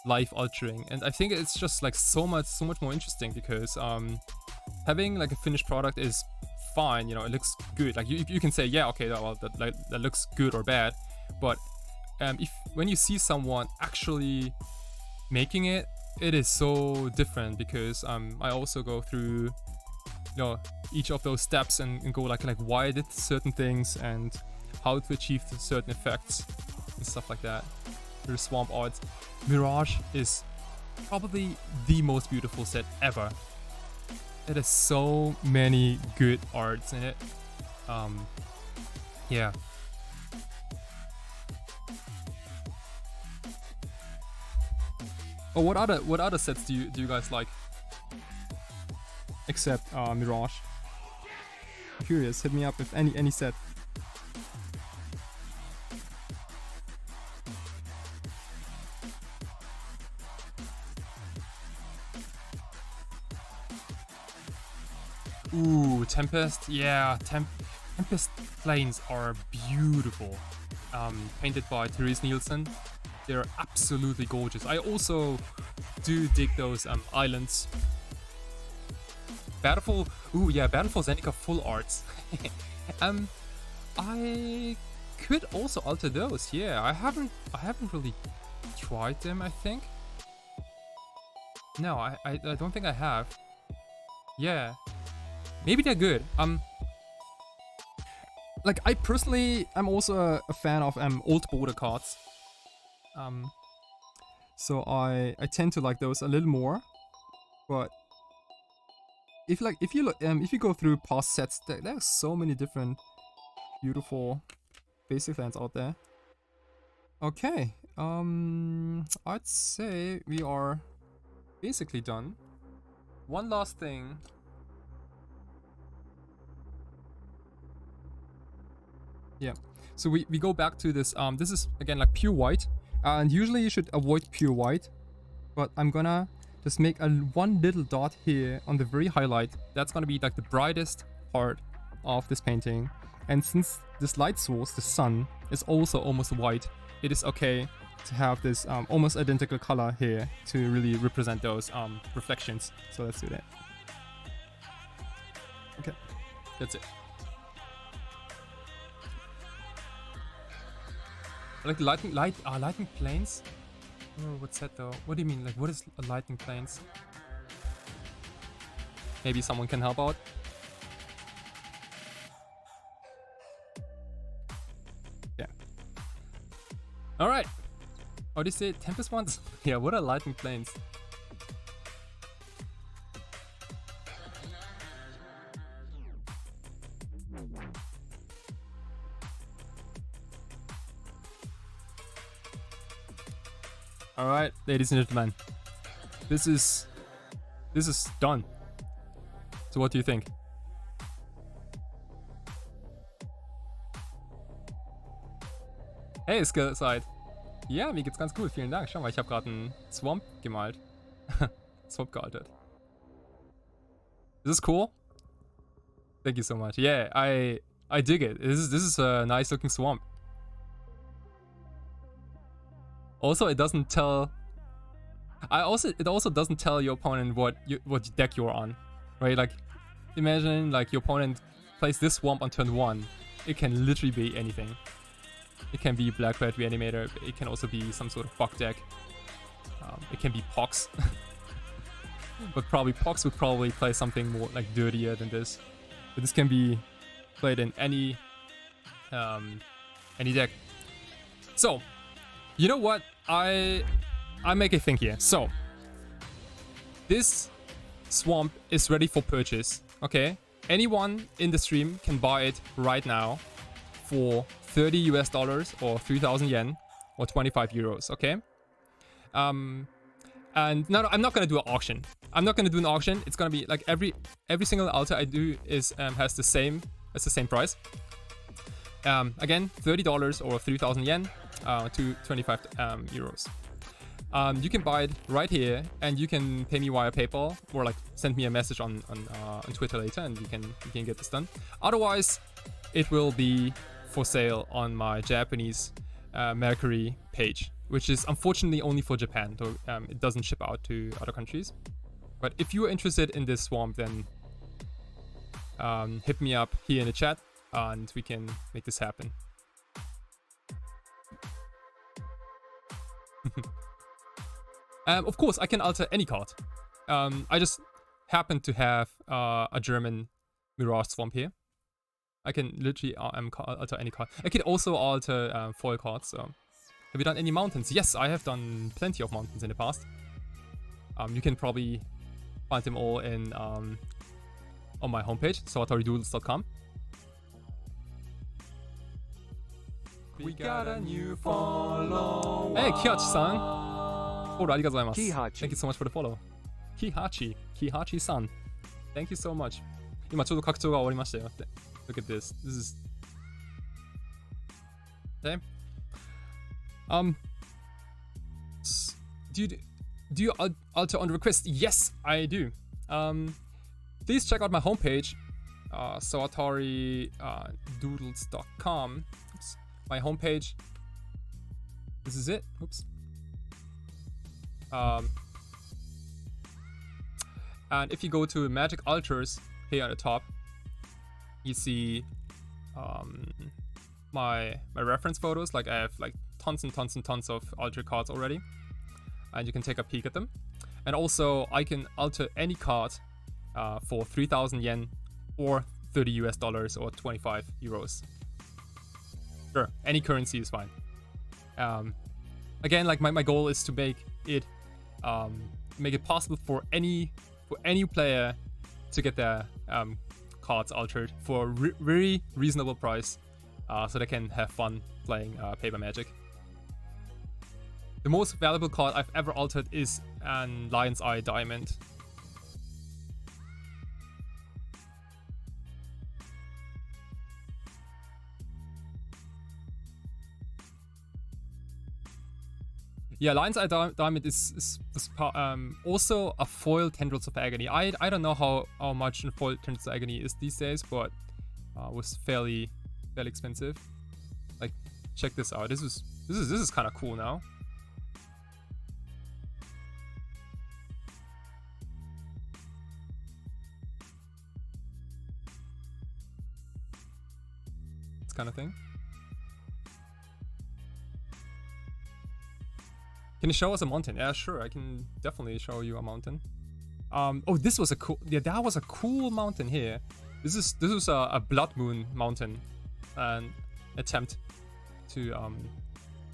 live altering, and I think it's just like so much more interesting, because having like a finished product is fine, you know, it looks good. Like you can say, yeah, okay, that looks good or bad, but when you see someone actually making it, it is so different, because I also go through, you know, each of those steps and go like why I did certain things and how to achieve certain effects and stuff like that. The swamp art. Mirage is probably the most beautiful set ever. It has so many good arts in it. Yeah. Oh, what other sets do you guys like? Except Mirage. I'm curious, hit me up with any set. Ooh, Tempest. Yeah, Tempest planes are beautiful. Painted by Therese Nielsen. They're absolutely gorgeous. I also do dig those islands. Battleful. Ooh, yeah, Battleful Zendika full arts. I could also alter those. Yeah, I haven't really tried them, I think. No, I don't think I have. Yeah. Maybe they're good. Like, I personally, I'm also a fan of old border cards. So I tend to like those a little more. But if you go through past sets, there's so many different beautiful basic lands out there. Okay, I'd say we are basically done. One last thing. Yeah, so we go back to this. This is again like pure white, and usually you should avoid pure white, but I'm gonna just make one little dot here on the very highlight. That's gonna be like the brightest part of this painting. And since this light source, the sun, is also almost white, it is okay to have this almost identical color here to really represent those reflections. So let's do that. Okay, that's it. Like the lightning planes? Oh, what's that though? What do you mean? Like, what is a lightning planes? Maybe someone can help out. Yeah. All right. Oh, they say Tempest ones? Yeah. What are lightning planes? Alright, ladies and gentlemen, this is done. So what do you think? Hey, Skillside. Ja, mir geht's ganz gut, vielen Dank. Schau mal, ich habe gerade einen Swamp gemalt. Swamp gealtert. Is this cool? Thank you so much. Yeah, I dig it. This is a nice looking swamp. Also, it doesn't tell. It also doesn't tell your opponent what deck you're on, right? Like, imagine like your opponent plays this swamp on turn 1. It can literally be anything. It can be Black Red Reanimator. It can also be some sort of bug deck. It can be Pox, but probably Pox would probably play something more like dirtier than this. But this can be played in any deck. So. You know what? I make a thing here. So, this swamp is ready for purchase. Okay, anyone in the stream can buy it right now for $30 US or 3,000 yen or 25 euros. Okay. And no, I'm not gonna do an auction. I'm not gonna do an auction. It's gonna be like every single altar I do is has the same price. Again, $30 or 3,000 yen. To 25 euros. You can buy it right here, and you can pay me via PayPal or like send me a message on Twitter later, and you can get this done. Otherwise, it will be for sale on my Japanese Mercury page, which is unfortunately only for Japan, so it doesn't ship out to other countries. But if you are interested in this swamp, then hit me up here in the chat, and we can make this happen. Of course, I can alter any card. I just happen to have a German Mirage Swamp here. I can literally alter any card. I can also alter foil cards. So, have you done any mountains? Yes, I have done plenty of mountains in the past. You can probably find them all in on my homepage, sawataridoodles.com. We got a new follow. Hey, Kihachi-san. フォローありがとうございます。Kihachi. Thank you so much for the follow. Kihachi-san. Thank you so much. 今ちょうど拡張が終わりましたよって。Look at this. This is... Okay. Do you alter on request? Yes, I do. Please check out my homepage, sawataridoodles.com. My homepage. This is it. Oops. And if you go to Magic Altars here at the top, you see my reference photos. Like I have like tons and tons and tons of altar cards already, and you can take a peek at them. And also I can alter any card for 3,000 yen or $30 US or 25 euros. Sure, any currency is fine. Again, like my goal is to make it possible for any for any player to get their cards altered for a very reasonable price, so they can have fun playing paper Magic. The most valuable card I've ever altered is an Lion's Eye Diamond. Yeah, Lion's Eye Diamond is also a foil Tendrils of Agony. I don't know how much a foil Tendrils of Agony is these days, but was fairly expensive. Like, check this out. This is kind of cool now. This kind of thing. Can you show us a mountain? Yeah, sure. I can definitely show you a mountain. Oh, this was a cool. Yeah, that was a cool mountain here. This was a Blood Moon mountain, an attempt to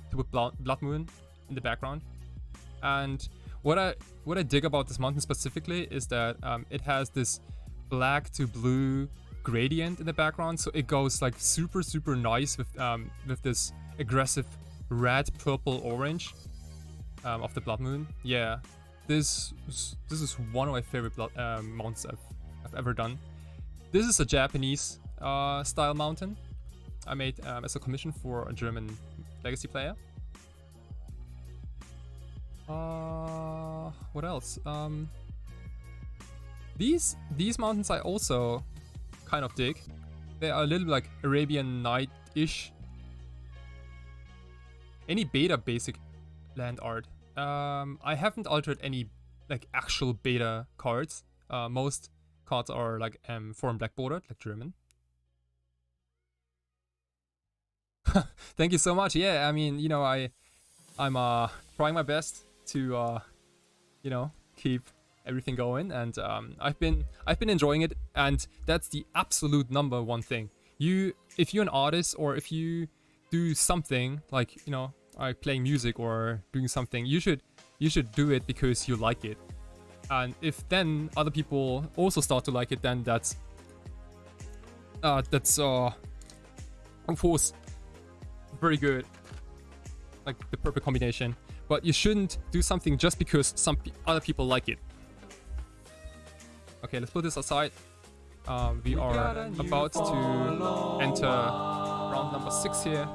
put Blood Moon in the background. And what I dig about this mountain specifically is that it has this black to blue gradient in the background, so it goes like super nice with this aggressive red, purple, orange. Of the Blood Moon. Yeah, this is one of my favorite mounts I've ever done. This is a Japanese style mountain I made as a commission for a German Legacy player. What else? These mountains I also kind of dig. They are a little like Arabian Night-ish. Any beta basic land art. I haven't altered any like actual beta cards. Most cards are like foreign black bordered, like German. Thank you so much. Yeah, I mean, you know, I'm trying my best to you know, keep everything going, and I've been enjoying it, and that's the absolute number one thing. If you're an artist, or if you do something like, you know, playing music or doing something, you should do it because you like it. And if then other people also start to like it, then that's of course very good, like the perfect combination. But you shouldn't do something just because other people like it. Okay, let's put this aside. We are about to enter round number 6 here.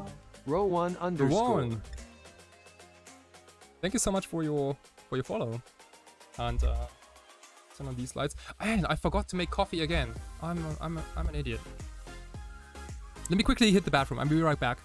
Row 1 underscore. Thank you so much for your follow, and turn on these lights. And I forgot to make coffee again. I'm an idiot. Let me quickly hit the bathroom. I'll be right back.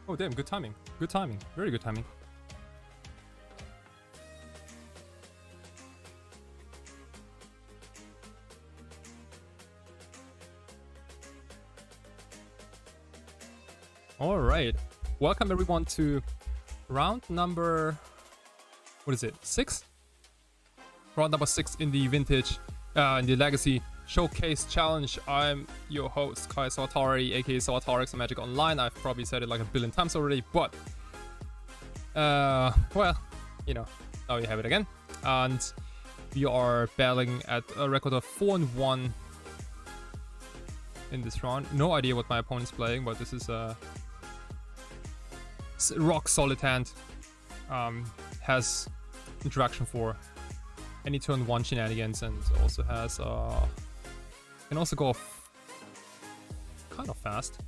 Oh damn, good timing. Good timing. Very good timing. Alright. Welcome everyone to round number... what is it? 6? Round number 6 in the Vintage, in the Legacy Showcase Challenge. I'm your host, Kai Sawatari, aka Sawatari Magic Online. I've probably said it like a billion times already, but well, you know, now you have it again. And we are battling at a record of 4-1 in this round. No idea what my opponent's playing, but this is a rock solid hand. Has interaction for any turn 1 shenanigans, and also has can also go off kind of fast.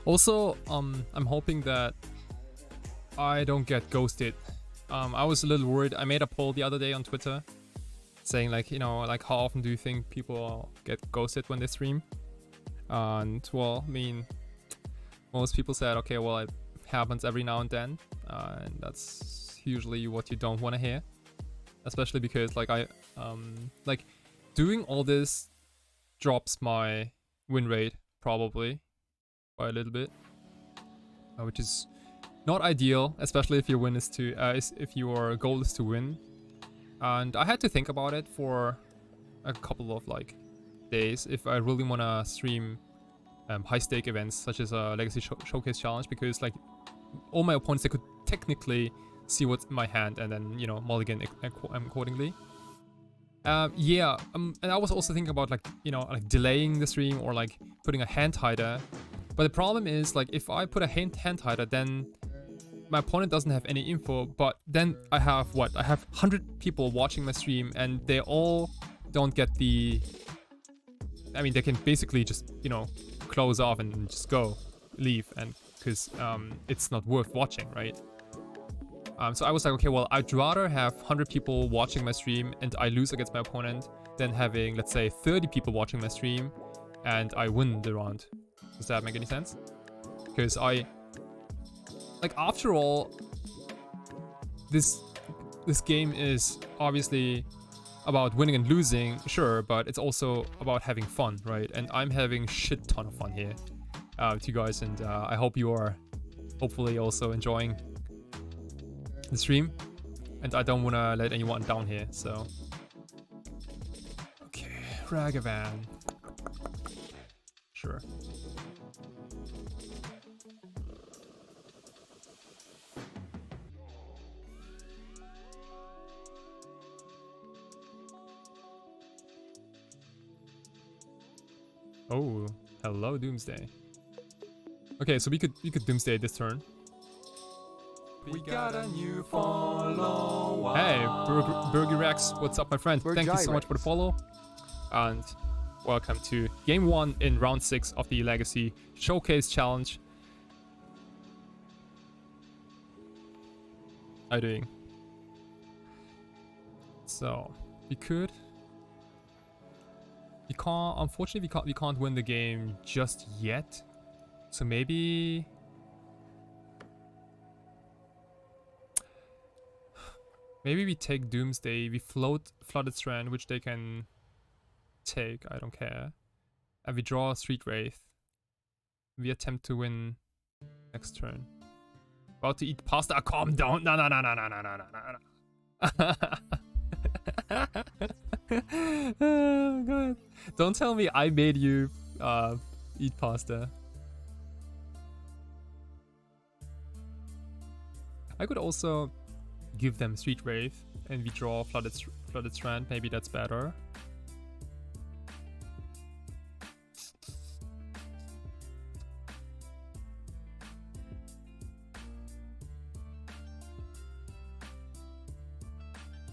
Also, I'm hoping that I don't get ghosted. I was a little worried. I made a poll the other day on Twitter saying, like, you know, like, how often do you think people get ghosted when they stream? And, well, I mean, most people said, okay, well, it happens every now and then. And that's usually what you don't want to hear. Especially because, like, like, doing all this drops my win rate, probably, by a little bit. Which is not ideal, especially if your win is to, if your goal is to win. And I had to think about it for a couple of, like, days if I really want to stream high stake events such as a Legacy Showcase Challenge, because, like, all my opponents, they could technically see what's in my hand and then, you know, mulligan accordingly. Yeah, and I was also thinking about, like, you know, like delaying the stream or like putting a hand hider. But the problem is, like, if I put a hand hider, then my opponent doesn't have any info, but then I have what? I have 100 people watching my stream and they all don't get the... I mean, they can basically just, you know, close off and just leave, and because it's not worth watching, right? So I was like, okay, well, I'd rather have 100 people watching my stream and I lose against my opponent than having, let's say, 30 people watching my stream and I win the round. Does that make any sense? Because like, after all, this game is obviously about winning and losing, sure, but it's also about having fun, right? And I'm having shit ton of fun here with you guys, and I hope you are hopefully also enjoying the stream. And I don't want to let anyone down here, so... Okay, Ragavan. Sure. Oh, hello, Doomsday. Okay, so we could Doomsday this turn. We got a new follower. Hey, Burger Rex, what's up, my friend? Thank you so much for the follow, and welcome to Game 1 in Round 6 of the Legacy Showcase Challenge. How you doing? So we could. Unfortunately, we can't win the game just yet. So maybe we take Doomsday, we float Flooded Strand, which they can take, I don't care. And we draw Street Wraith. We attempt to win next turn. About to eat pasta, calm down. No. Oh god. Don't tell me I made you eat pasta. I could also give them Street Wraith and we draw Flooded Strand. Maybe that's better.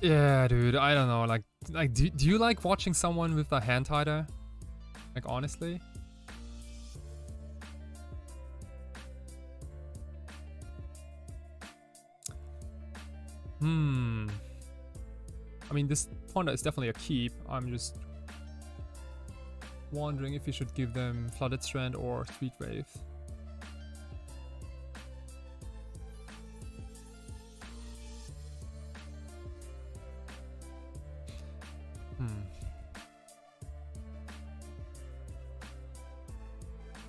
Yeah, dude, I don't know. Like do you like watching someone with a hand hider? Like, honestly? I mean, this Ponder is definitely a keep. I'm just wondering if you should give them Flooded Strand or Street Wraith.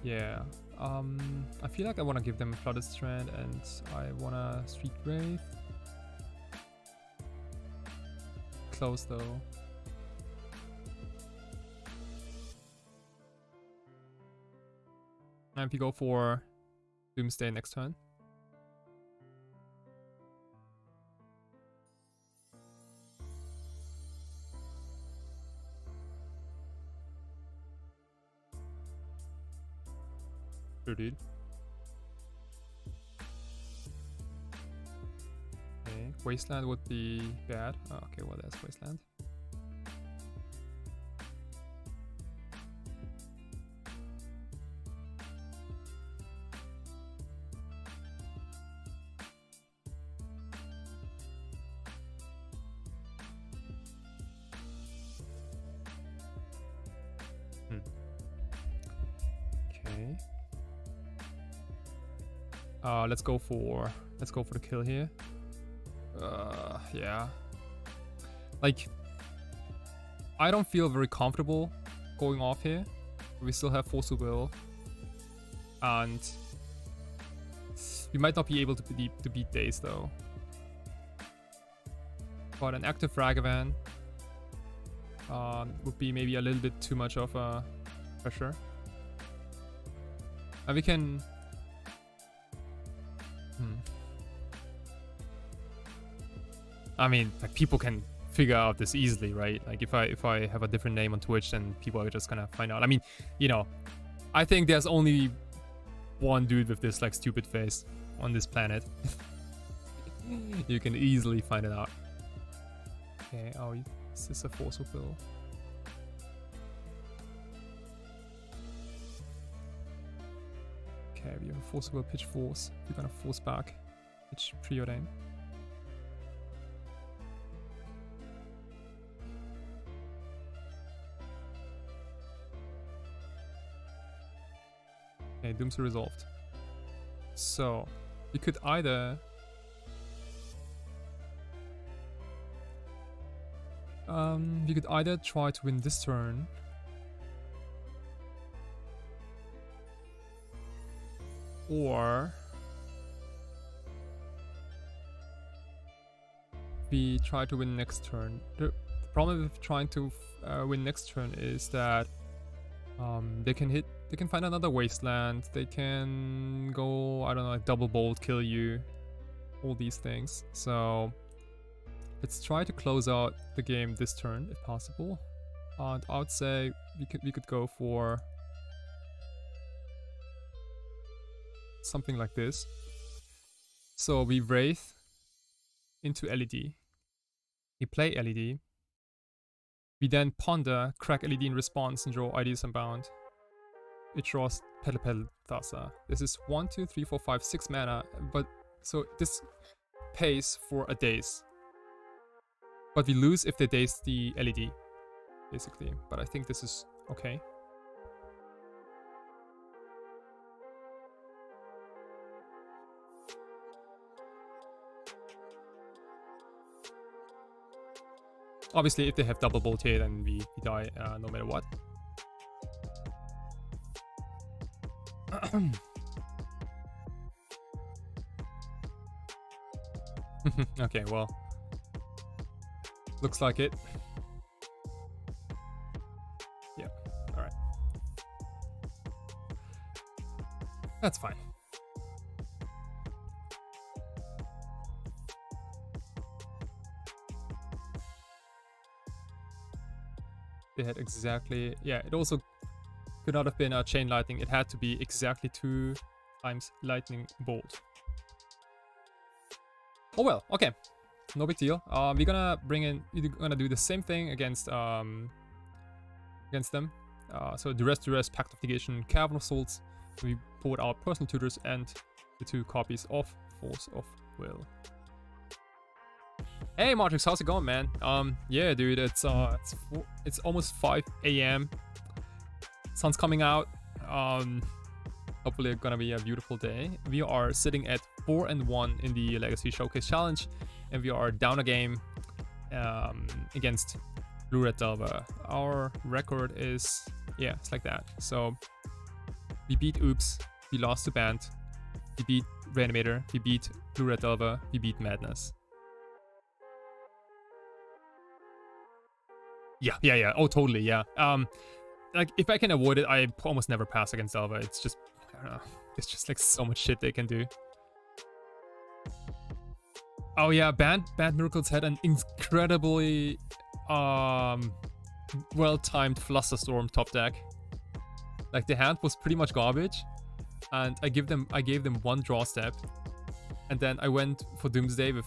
Yeah. I feel like I want to give them Flooded Strand and I want to Street Wraith. Close though. And if you go for Doomsday next turn. Sure, dude. Wasteland would be bad. Oh, okay, well, there's Wasteland. Okay. Let's go for the kill here. Yeah. Like, I don't feel very comfortable going off here. We still have Force of Will, and we might not be able to beat Daze though. But an active Ragavan would be maybe a little bit too much of a pressure. And we can. I mean, like, people can figure out this easily, right? Like, if I have a different name on Twitch, then people are just gonna find out. I mean, you know, I think there's only one dude with this, like, stupid face on this planet. You can easily find it out. Okay, oh, is this a Force of Will? Okay, we have a Force of Will, Pitch Force. We're gonna force back. Pitch Preordain. Okay, Doomsday resolved. So, we could either try to win this turn, or we try to win next turn. The problem with trying to win next turn is that they can find another Wasteland, they can go, I don't know, like double bolt, kill you, all these things. So let's try to close out the game this turn if possible. And I would say we could go for something like this. So we Wraith into LED. We play LED. We then ponder, crack LED in response, and draw Ideas Unbound. It draws Petal Thassa. This is 1, 2, 3, 4, 5, 6 mana, but so this pays for a Daze. But we lose if they Daze the LED, basically. But I think this is okay. Obviously, if they have double bolt here, then we die no matter what. Okay, well, looks like it. Yeah, all right. That's fine. They had exactly, yeah, it also could not have been a chain lightning. It had to be exactly 2 times lightning bolt. Oh well, okay, no big deal. We're gonna we're gonna do the same thing against them. So Duress, Pact of Negation, Cavern of Souls. We pulled our personal tutors and the 2 copies of Force of Will. Hey Matrix, how's it going, man? Yeah, dude, it's almost 5 AM. Sun's coming out. Hopefully it's gonna be a beautiful day. We are sitting at 4-1 in the Legacy Showcase Challenge, and we are down a game against Blue Red Delver. Our record is, yeah, it's like that. So we beat Oops, we lost to Band, we beat Reanimator, we beat Blue Red Delver, we beat Madness. Yeah. Oh, totally, yeah. Like, if I can avoid it, I almost never pass against Delver. It's just, I don't know. It's just like so much shit they can do. Oh yeah, Band Miracles had an incredibly well-timed Flusterstorm top deck. Like, the hand was pretty much garbage, and I gave them 1 draw step, And then I went for Doomsday with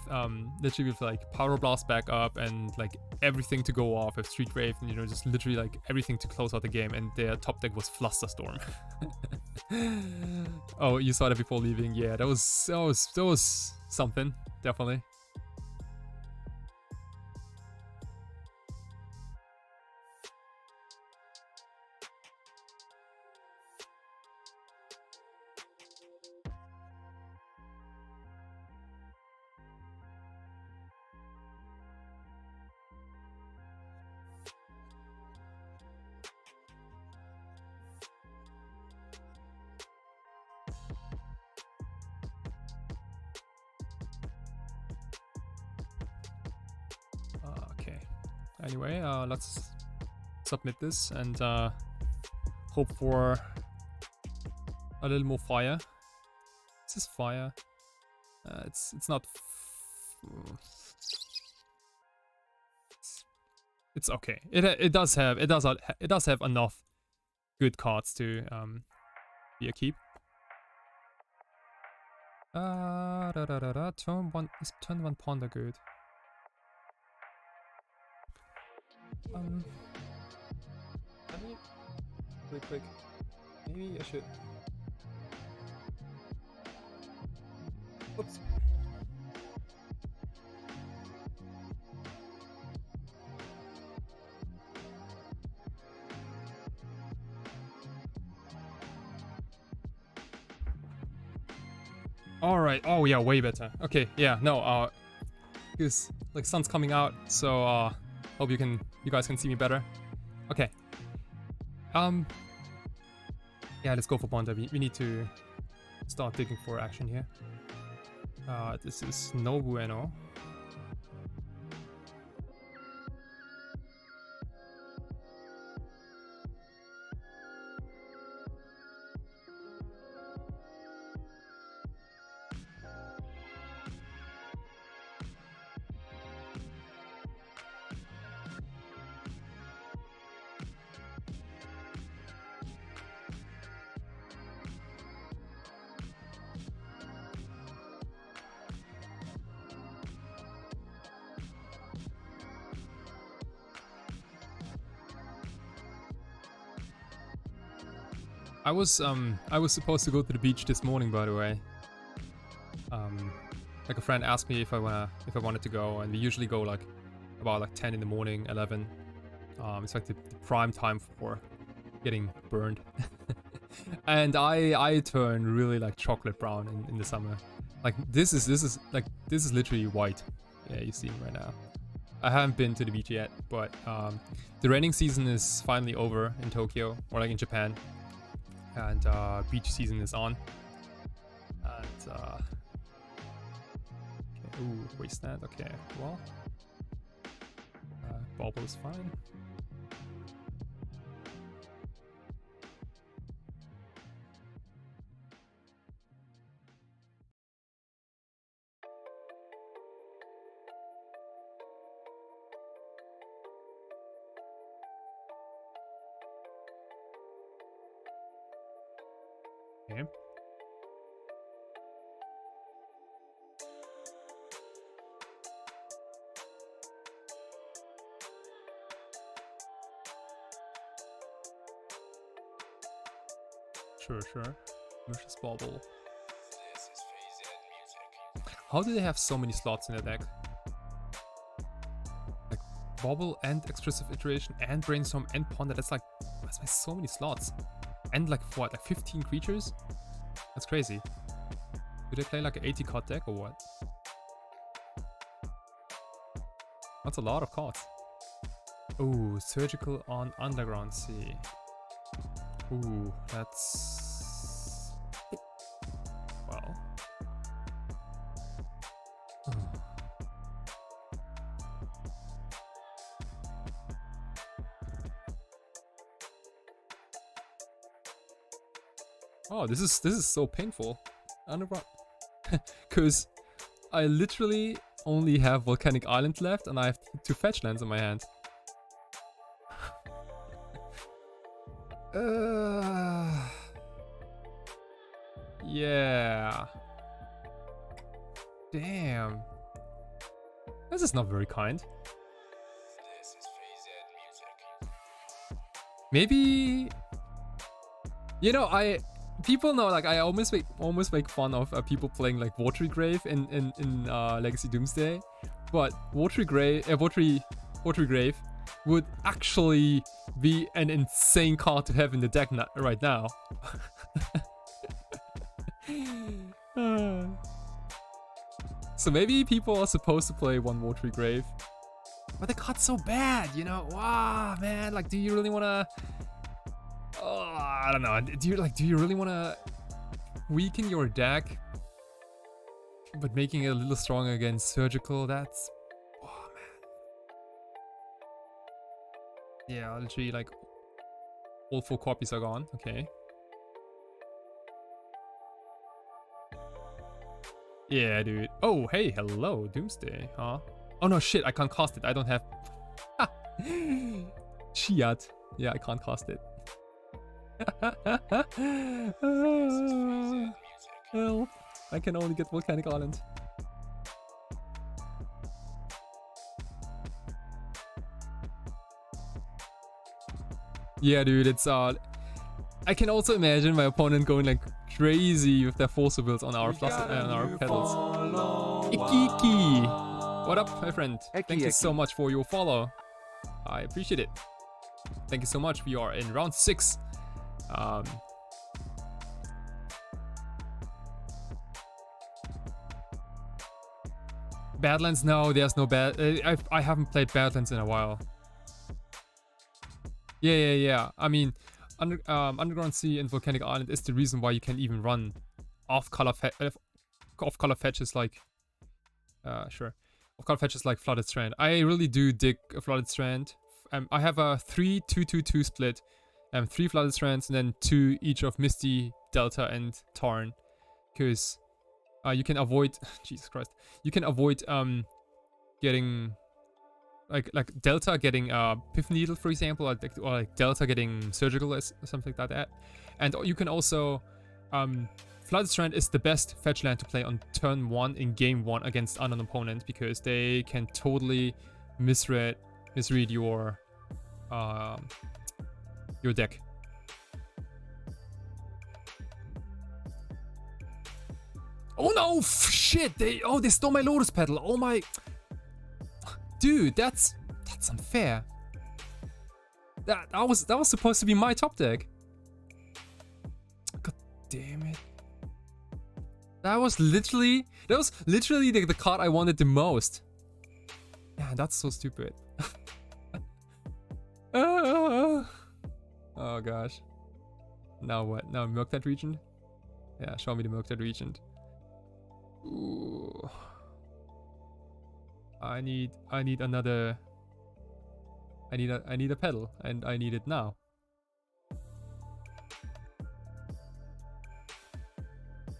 literally with like Power Blast back up and like everything to go off with Street Wraith and, you know, just literally like everything to close out the game. And their top deck was Flusterstorm. Oh, you saw that before leaving? Yeah, that was something, definitely. Okay. Anyway, let's submit this and hope for a little more fire. Is this fire? It's not. It's okay. It does have enough good cards to be a keep. Turn one ponder good. Let me really quick. Maybe I should. Oops. All right. Oh yeah, way better. Okay. Yeah. No. Because like sun's coming out, so hope you guys can see me better. Okay. Yeah, let's go for Ponder. We need to start digging for action here. This is no bueno. I was supposed to go to the beach this morning, by the way. Like a friend asked me if I wanted to go, and we usually go like about like 10 in the morning, 11. It's like the prime time for getting burned. And I turn really like chocolate brown in the summer. Like this is literally white. Yeah, you see me right now. I haven't been to the beach yet, but the raining season is finally over in Tokyo, or like in Japan. And beach season is on. And okay. Ooh, wasteland. Okay, well, bauble is fine. Okay. Sure. Vicious Bauble. How do they have so many slots in the deck? Like Bauble and Expressive Iteration and Brainstorm and Ponder. That's so many slots. And like what, like 15 creatures? That's crazy. Do they play like an 80 card deck or what? That's a lot of cards. Ooh, Surgical on Underground Sea. Ooh, that's... well... Oh, this is so painful. Underground... Cause I literally only have Volcanic Island left and I have 2 fetch lands in my hand. Yeah. Damn. This is not very kind. Maybe, you know, people know, like, I almost make fun of people playing like Watery Grave in Legacy Doomsday, but Watery Grave would actually be an insane card to have in the deck right now. So maybe people are supposed to play one Watery Grave, but the card's so bad, you know? Wow, man, like, do you really wanna? Oh, I don't know. Do you really wanna weaken your deck, but making it a little stronger against Surgical? That's, oh man. Yeah, literally, like, all 4 copies are gone. Okay. Yeah, dude. Oh, hey, hello, Doomsday, huh? Oh no, shit, I can't cast it. I don't have. Shit. Yeah, I can't cast it. Help. I can only get Volcanic Island. Yeah, dude, it's I can also imagine my opponent going like crazy with their force builds on our on our pedals. Ikiki! What up, my friend? Thank you so much for your follow. I appreciate it. Thank you so much. We are in round 6. Badlands? No, there's no bad. I haven't played Badlands in a while. Yeah. I mean, Underground Sea and Volcanic Island is the reason why you can even run off-color fetches like off-color fetches like Flooded Strand. I really do dig a Flooded Strand. I have a 3-2-2-2 split, 3 Flooded Strands and then 2 each of Misty, Delta, and Tarn, because you can avoid Jesus Christ. You can avoid getting like Delta getting Pith Needle, for example, or like Delta getting Surgical or something like that. And you can also Flooded Strand is the best fetch land to play on turn 1 in game 1 against unknown opponent, because they can totally misread your deck. Oh no, shit! They stole my Lotus Petal. Oh my, dude, that's unfair. That was supposed to be my top deck. God damn it. That was literally the card I wanted the most. Yeah, that's so stupid. Oh gosh. Now what? Now milk that Regent? Yeah, show me the milk that Regent. Ooh. I need another. I need a pedal, and I need it now.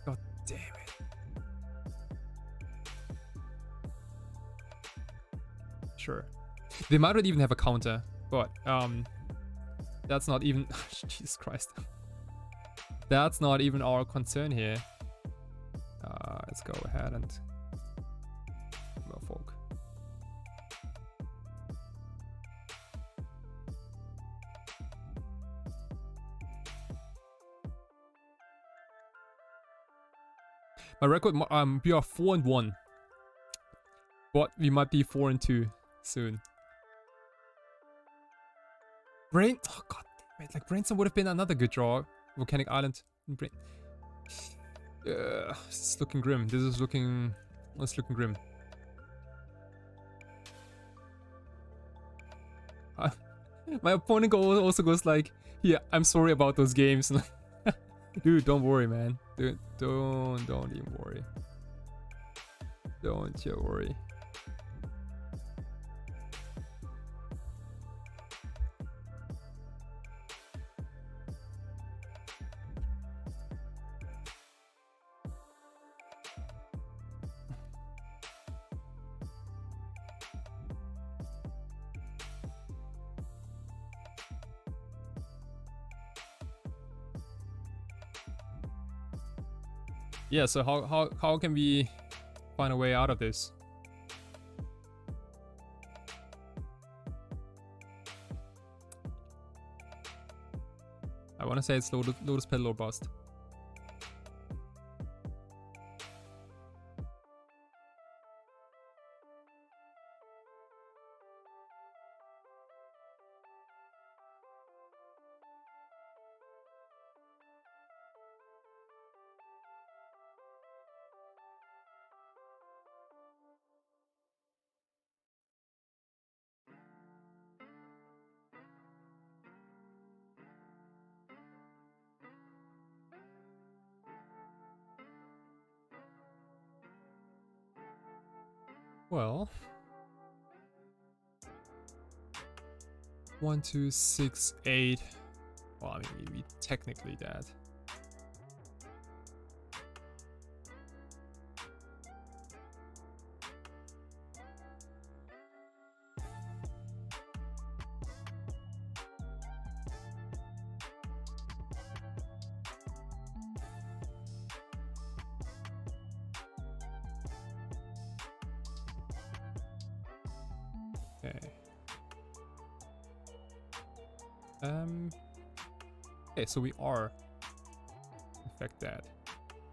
God damn it. Sure. They might not even have a counter, but that's not even Jesus Christ. That's not even our concern here. Let's go ahead and Merfolk. My record, we are 4-1, but we might be 4-2 soon. Brain, oh god damn it! Like Brainstorm would have been another good draw. Volcanic Island, Brain. It's looking grim. This is looking grim. My opponent also goes like, "Yeah, I'm sorry about those games." Dude, don't worry, man. Dude, don't even worry. Don't you worry. Yeah, so how can we find a way out of this. I want to say it's Lotus Petal or bust. Well, 1, 2, 6, 8. Well, I mean, we technically dead. Okay. Okay, so we are in fact dead.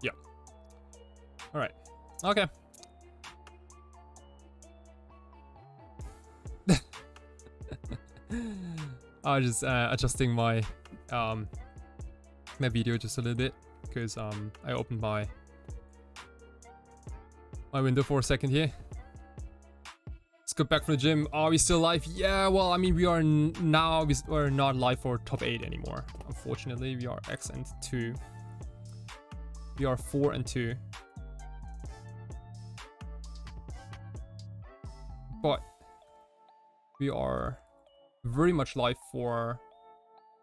Yeah. All right. Okay. I was just adjusting my my video just a little bit because I opened my window for a second here. Let's go back from the gym. Are we still live? Yeah, well, I mean, we are now we're not live for top 8 anymore. Unfortunately, we are X and 2. We are 4 and 2. But we are very much live for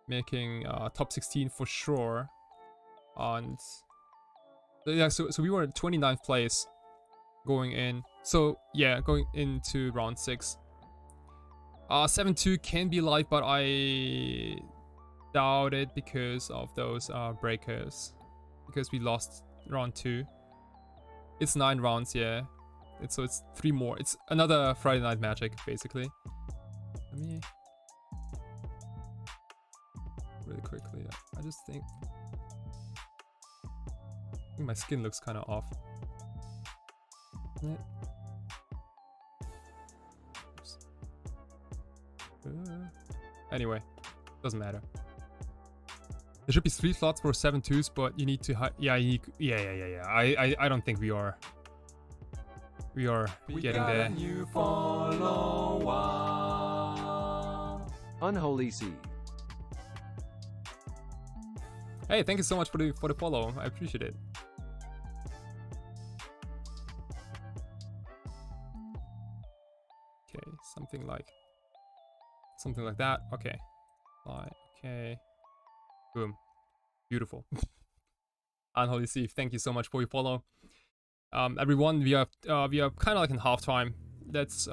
making top 16 for sure. And yeah, so we were in 29th place going in. So yeah, going into round 6. 7-2 can be live, but I doubt it because of those breakers. Because we lost round 2. It's 9 rounds, yeah. So it's 3 more. It's another Friday Night Magic, basically. Let me really quickly. I just think my skin looks kind of off. Oops. Anyway, doesn't matter. There should be 3 slots for 7-2s, but you need to yeah. I don't think we are getting there. Unholy Seed. Hey, thank you so much for the follow. I appreciate it. Okay, something like that. Okay. Okay. Boom. Beautiful. Unholy Thief, thank you so much for your follow. Everyone, we are kind of like in halftime. Let's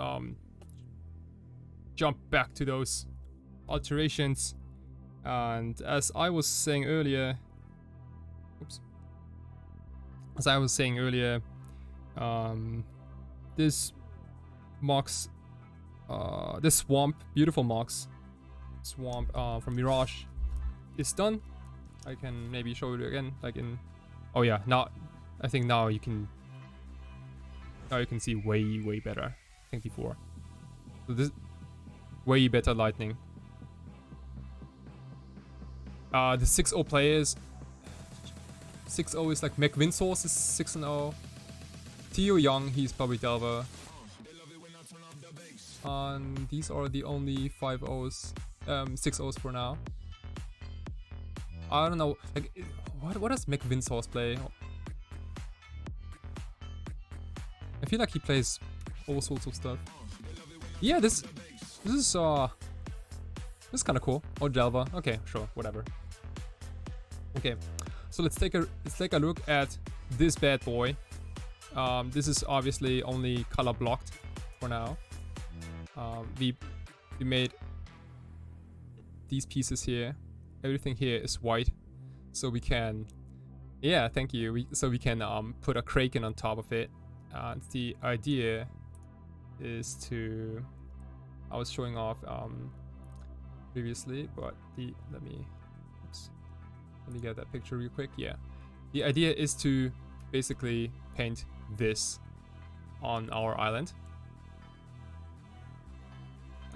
jump back to those alterations. And as I was saying earlier, this Mox, this swamp, beautiful Mox swamp from Mirage is done. I can maybe show it again, like in, oh yeah, now I think now you can see way better. I think before, so this way better lightning. The 6-0 players, 6-0 is like McWinsource is 6-0. Theo Young, he's probably Delver. And these are the only 5-0s, 6-0s for now. I don't know, like, what does McWinsource play? I feel like he plays all sorts of stuff. Yeah, this is kind of cool. Or Delver. Okay, sure, whatever. Okay, so let's take a look at this bad boy. This is obviously only color blocked for now. We made these pieces here. Everything here is white, so we can, yeah, thank you. So we can put a Kraken on top of it, And the idea is to, I was showing off previously, but let me get that picture real quick. Yeah, the idea is to basically paint this on our island,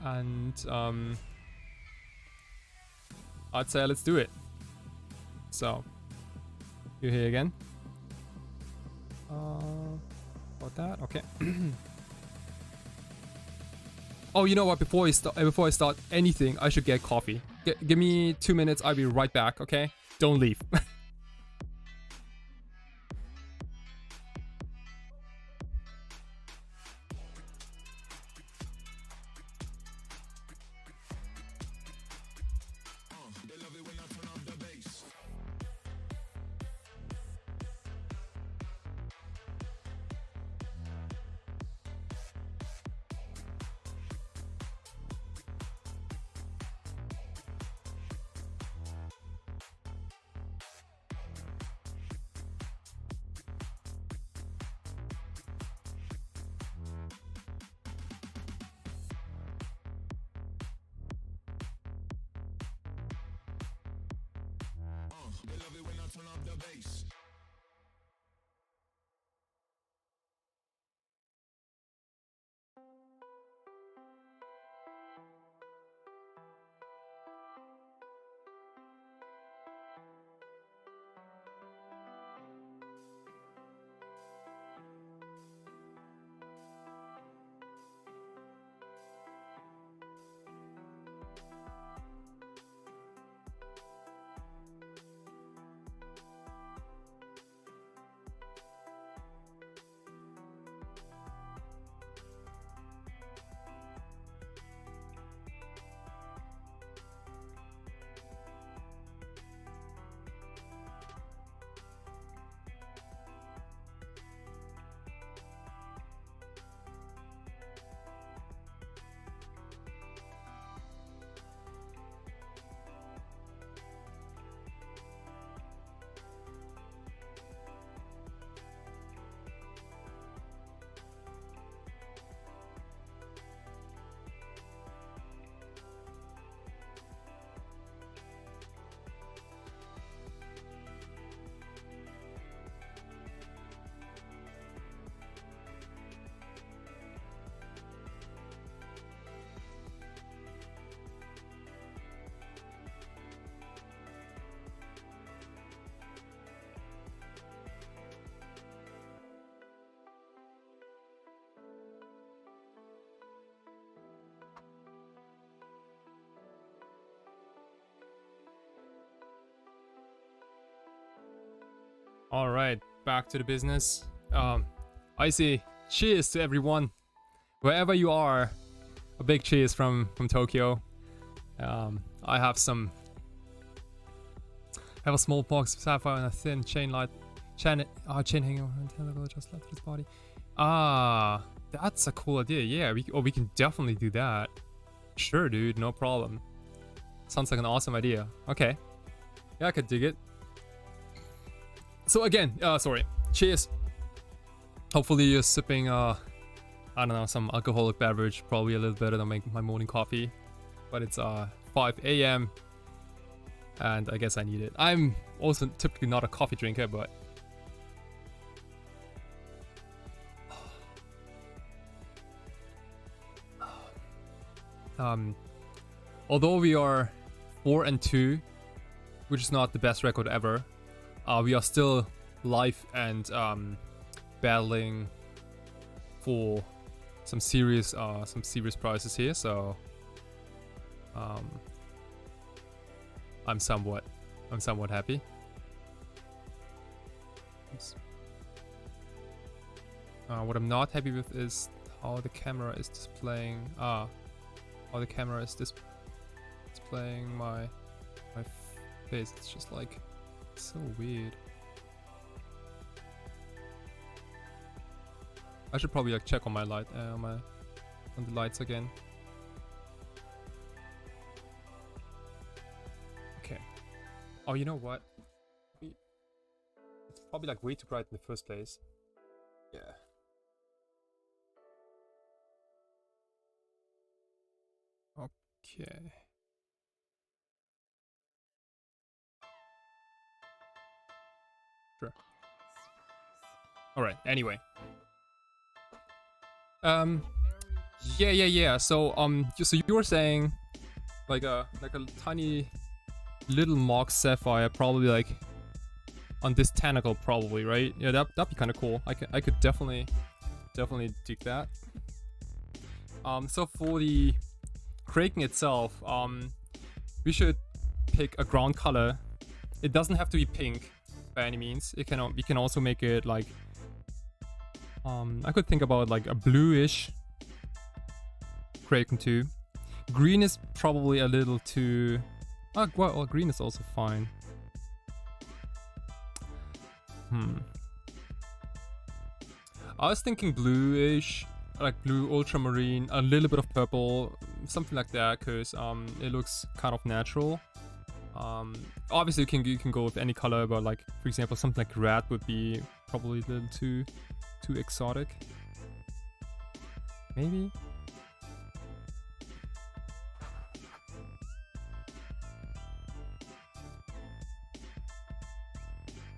and I'd say let's do it. So you're here again. About that, okay. Oh, you know what? Before I start anything, I should get coffee. Give me 2 minutes. I'll be right back. Okay, don't leave. All right, back to the business. I say cheers to everyone, wherever you are. A big cheers from Tokyo. I have a small box of sapphire and a thin chain chain hanging over a tentacle just left his body. Ah, that's a cool idea. Yeah, we can definitely do that. Sure, dude, no problem. Sounds like an awesome idea. Okay, yeah, I could dig it. So again, sorry, cheers. Hopefully you're sipping, I don't know, some alcoholic beverage, probably a little better than my morning coffee. But it's 5 a.m. and I guess I need it. I'm also typically not a coffee drinker, but although we are 4-2, which is not the best record ever, we are still live and battling for some serious prizes here. So I'm somewhat happy. Oops. What I'm not happy with is how the camera is displaying. How the camera is displaying my face. It's just like so weird. I should probably like check on my light, on the lights again. Okay. Oh, you know what? It's probably like way too bright in the first place. Yeah. Okay. Sure. All right. Anyway. Yeah. So so you were saying like a tiny little mock sapphire, probably like on this tentacle, probably, right? Yeah, that'd be kind of cool. I could definitely dig that. So for the Kraken itself, we should pick a ground color. It doesn't have to be pink by any means. We can also make it like I could think about like a bluish Kraken too. Green is probably a little too. Well, green is also fine. I was thinking bluish, like blue ultramarine, a little bit of purple, something like that, because it looks kind of natural. Obviously you can go with any color, but like for example something like red would be probably a little too exotic. Maybe.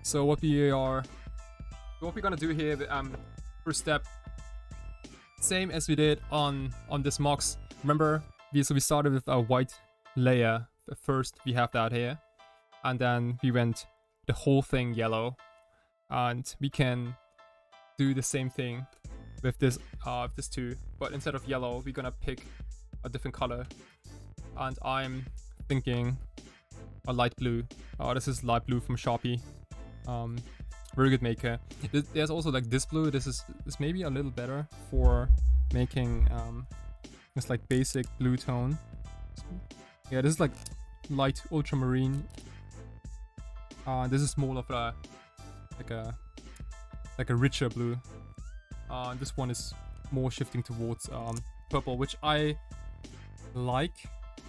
So what we're gonna do here, first step, same as we did on this mocks. Remember, we started with a white layer. First we have that here, and then we went the whole thing yellow, and we can do the same thing with this too. But instead of yellow, we're gonna pick a different color, and I'm thinking a light blue. This is light blue from Sharpie. Very good maker. There's also like this blue. This is maybe a little better for making this like basic blue tone. Yeah, this is like light ultramarine. This is more of a richer blue. This one is more shifting towards purple, which I like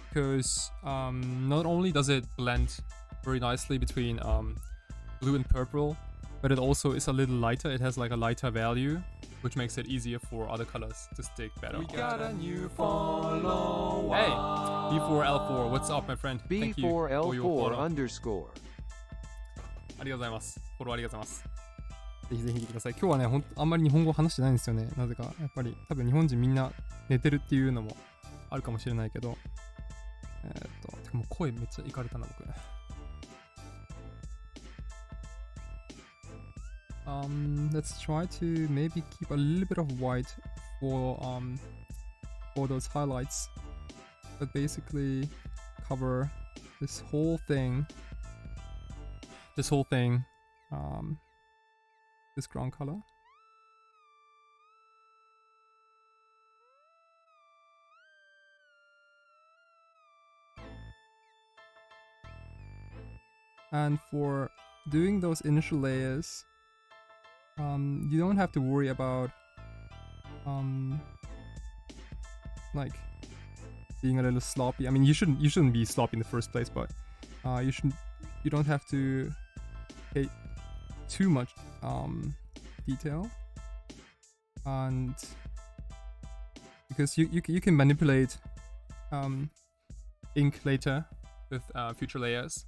because not only does it blend very nicely between blue and purple, but it also is a little lighter. It has like a lighter value, which makes it easier for other colors to stick better. We got a new follower. Hey, B4L4, what's up, my friend? Thank you for your B4L4 follow. underscore ありがとうございます。フォローありがとうございます。ぜひぜひ見てください。今日はね、あんまり日本語話してないんですよね。なぜか。やっぱり多分日本人みんな寝てるっていうのもあるかもしれないけど。てかもう声めっちゃいかれたな、僕。Let's try to maybe keep a little bit of white for those highlights, but basically cover this whole thing. This ground color. And for doing those initial layers, you don't have to worry about like being a little sloppy. I mean, you shouldn't be sloppy in the first place, but you don't have to pay too much detail, and because you can manipulate ink later with future layers,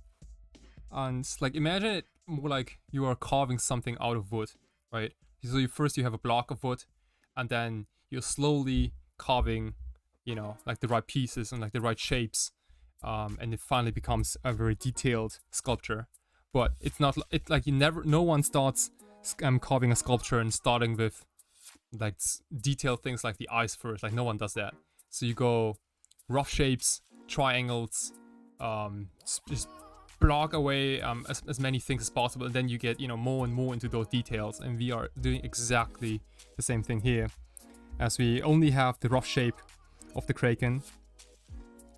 and like imagine it more like you are carving something out of wood, right? So first you have a block of wood, and then you're slowly carving, you know, like the right pieces and like the right shapes, and it finally becomes a very detailed sculpture. But it's not, it's like no one starts carving a sculpture and starting with like detailed things like the eyes first. Like no one does that. So you go rough shapes, triangles, just block away as many things as possible, and then you get, you know, more and more into those details. And we are doing exactly the same thing here, as we only have the rough shape of the Kraken,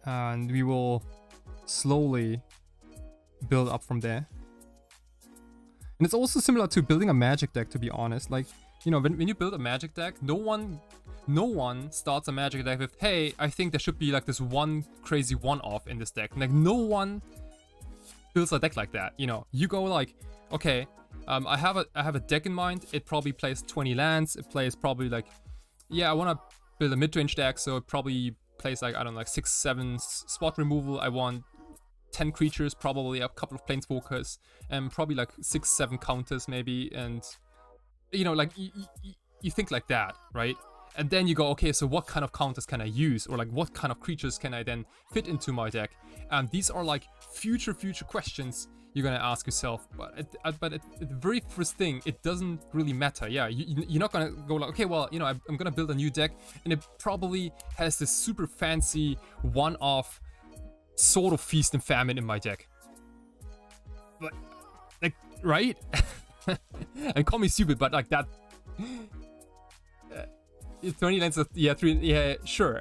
and we will slowly build up from there. And it's also similar to building a magic deck, to be honest. Like, you know, when you build a magic deck, no one starts a magic deck with, hey, I think there should be like this one crazy one-off in this deck. Like, no one builds a deck like that. You know, you go like, okay, I have a deck in mind. It probably plays 20 lands. It plays probably like, yeah, I want to build a mid-range deck, so it probably place like, I don't know, like 6, 7 spot removal. I want 10 creatures, probably a couple of planeswalkers, and probably like 6, 7 counters maybe. And you know, like you think like that, right? And then you go, okay, so what kind of counters can I use, or like what kind of creatures can I then fit into my deck? And these are like future questions you're gonna ask yourself. But at the very first thing, it doesn't really matter. Yeah, you're not gonna go like, okay, well, you know, I'm gonna build a new deck, and it probably has this super fancy one-off sort of feast and famine in my deck. But like, right? And call me stupid, but like that. 20 lands, yeah, 3, yeah, sure.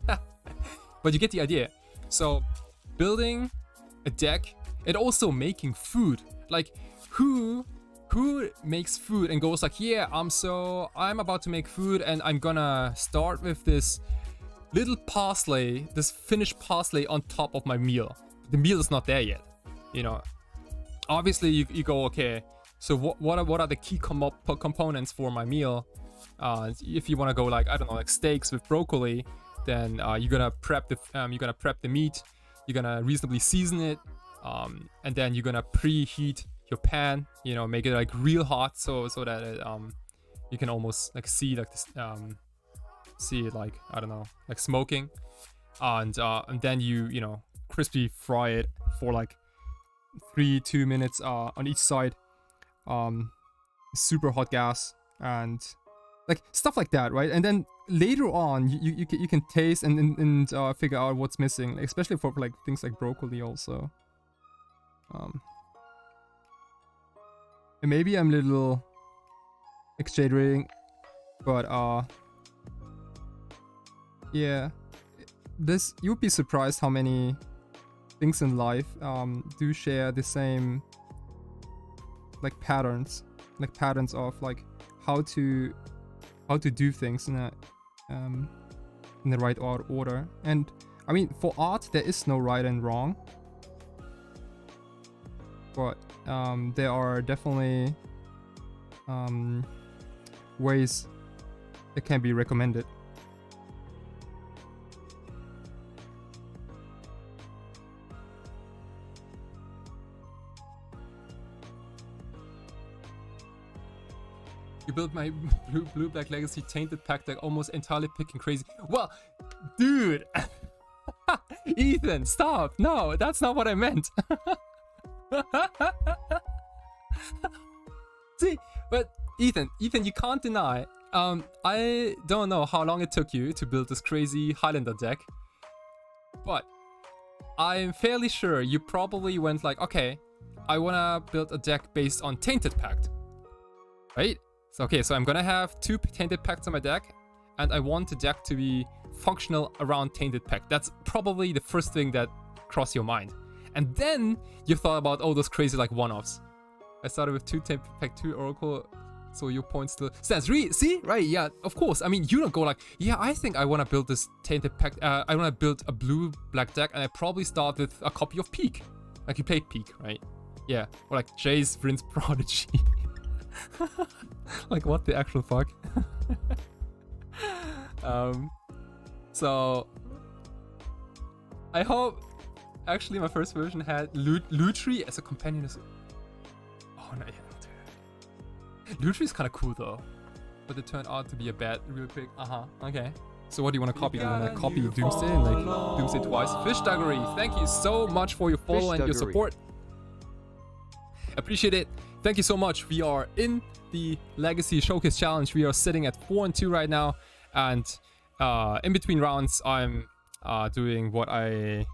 But you get the idea. So, building a deck and also making food. Like, who makes food and goes like, yeah, I'm about to make food and I'm gonna start with this little parsley, this finished parsley on top of my meal. The meal is not there yet, you know. Obviously, you go, okay, so what are the key components for my meal? If you want to go like, I don't know, like steaks with broccoli, then you're gonna prep the meat. You're gonna reasonably season it, and then you're gonna preheat your pan. You know, make it like real hot, so that it, you can almost like see like this, see it like, I don't know, like smoking, and then you know, crispy fry it for like 2 minutes on each side, super hot gas, and like stuff like that, right? And then later on, you can taste and figure out what's missing, especially for like things like broccoli also. And maybe I'm a little exaggerating, but yeah, this, you'd be surprised how many things in life do share the same like patterns of like how to do things in the right order. And I mean, for art there is no right and wrong, but there are definitely ways that can be recommended. You built my blue-black legacy tainted pack deck almost entirely picking crazy. Well, dude! Ethan, stop! No, that's not what I meant. See, but Ethan, you can't deny. I don't know how long it took you to build this crazy Highlander deck, but I'm fairly sure you probably went like, okay, I wanna build a deck based on Tainted Pact, right? So, okay, so I'm gonna have 2 Tainted Pacts on my deck, and I want the deck to be functional around Tainted Pact. That's probably the first thing that crossed your mind. And then you thought about all those crazy like one-offs. I started with 2 Tainted Pact, 2 Oracle, so your point still stands. See? Right, yeah, of course. I mean, you don't go like, yeah, I think I want to build this Tainted Pact, I want to build a blue-black deck, and I probably start with a copy of Peak. Like, you played Peak, right? Yeah, or like Jay's Prince Prodigy. Like, what the actual fuck? So I hope, actually my first version had Lutri as a companion. Oh no, yeah. Lutri is kind of cool though, but it turned out to be a bad real quick. Okay. So what do you want to copy? Do you want to copy Doomsday and like Doomsday twice? Fish Duggery, thank you so much for your follow and your support. Appreciate it. Thank you so much. We are in the Legacy Showcase Challenge. We are sitting at 4-2 right now, and in between rounds, I'm doing what I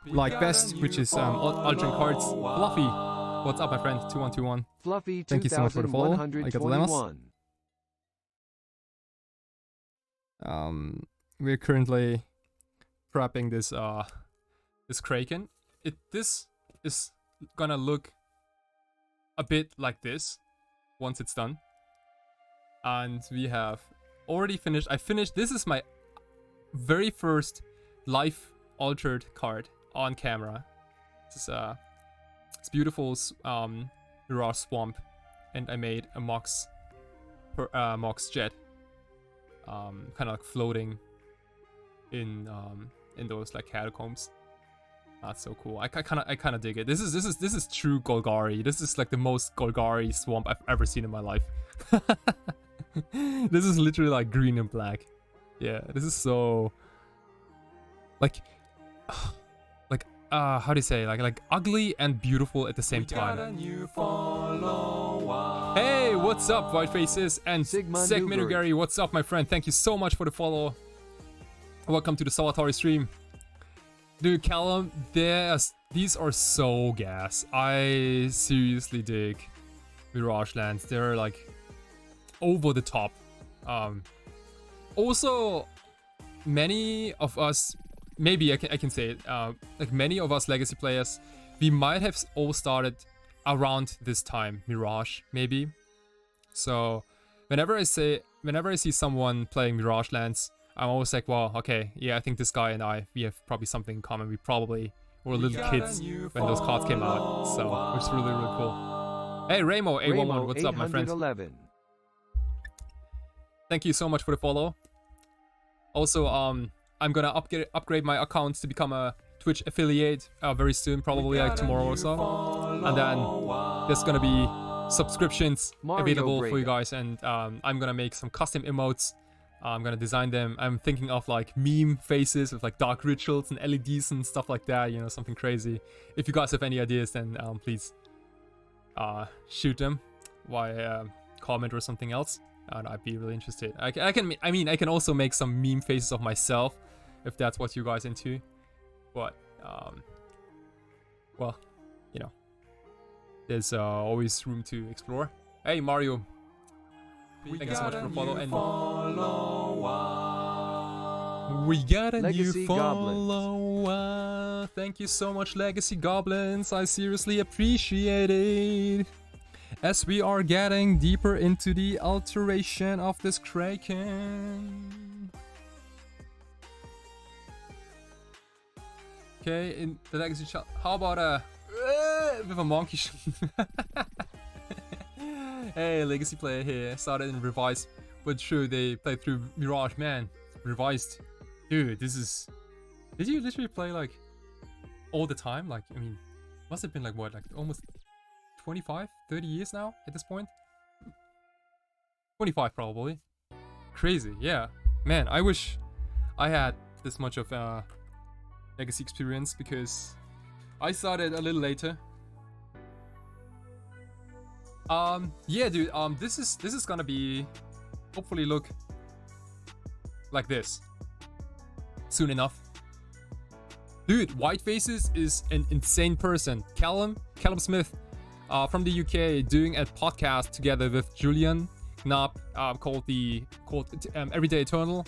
like best, which is altering cards. Fluffy, what's up, my friend? 2121. Fluffy, thank you so much for the follow. We're currently prepping this this Kraken. This is gonna look a bit like this once it's done, and we have already finished. This is my very first live altered card on camera. This is it's beautiful raw swamp, and I made a Mox Jet, kind of like floating in those like catacombs. That's so cool. I kind of dig it. This is true Golgari. This is like the most Golgari swamp I've ever seen in my life. This is literally like green and black. Yeah, this is so like how do you say, like ugly and beautiful at the same time. Hey, what's up, White Faces and Segmenugary? What's up, my friend? Thank you so much for the follow. Welcome to the solitary stream. Dude, Callum, these are so gas. I seriously dig Mirage Lands. They're like over the top. Also, many of us, maybe I can say it, like many of us Legacy players, we might have all started around this time, Mirage, maybe. So whenever I see someone playing Mirage Lands, I'm always like, well, okay, yeah, I think this guy and I, we have probably something in common. We probably were little kids when those cards came out, so it's really, really cool. Hey, Ramo, A11, what's up, my friend? Thank you so much for the follow. Also, I'm gonna upgrade my account to become a Twitch affiliate very soon, probably like tomorrow or so. And then there's gonna be subscriptions available for you guys, and I'm gonna make some custom emotes. I'm gonna design them. I'm thinking of like meme faces with like dark rituals and LEDs and stuff like that, you know, something crazy. If you guys have any ideas, then please shoot them via comment or something else, and I'd be really interested. I can also make some meme faces of myself if that's what you guys into, but well, you know, there's always room to explore. Hey, Mario, thank you so much for the follow. And we got a Legacy new follow. Thank you so much, Legacy Goblins. I seriously appreciate it. As we are getting deeper into the alteration of this Kraken. Okay, in the Legacy chat, how about with a monkey? Hey, Legacy player here. Started in Revised, but true, they played through Mirage. Man, Revised. Dude, this is... Did you literally play like all the time? Like, I mean, must have been like what, like almost 25, 30 years now at this point? 25 probably. Crazy, yeah. Man, I wish I had this much of Legacy experience, because I started a little later. Yeah, dude, this is gonna be hopefully look like this soon enough. Dude, White Faces is an insane person. Callum Smith from the UK, doing a podcast together with Julian Knapp called Everyday Eternal.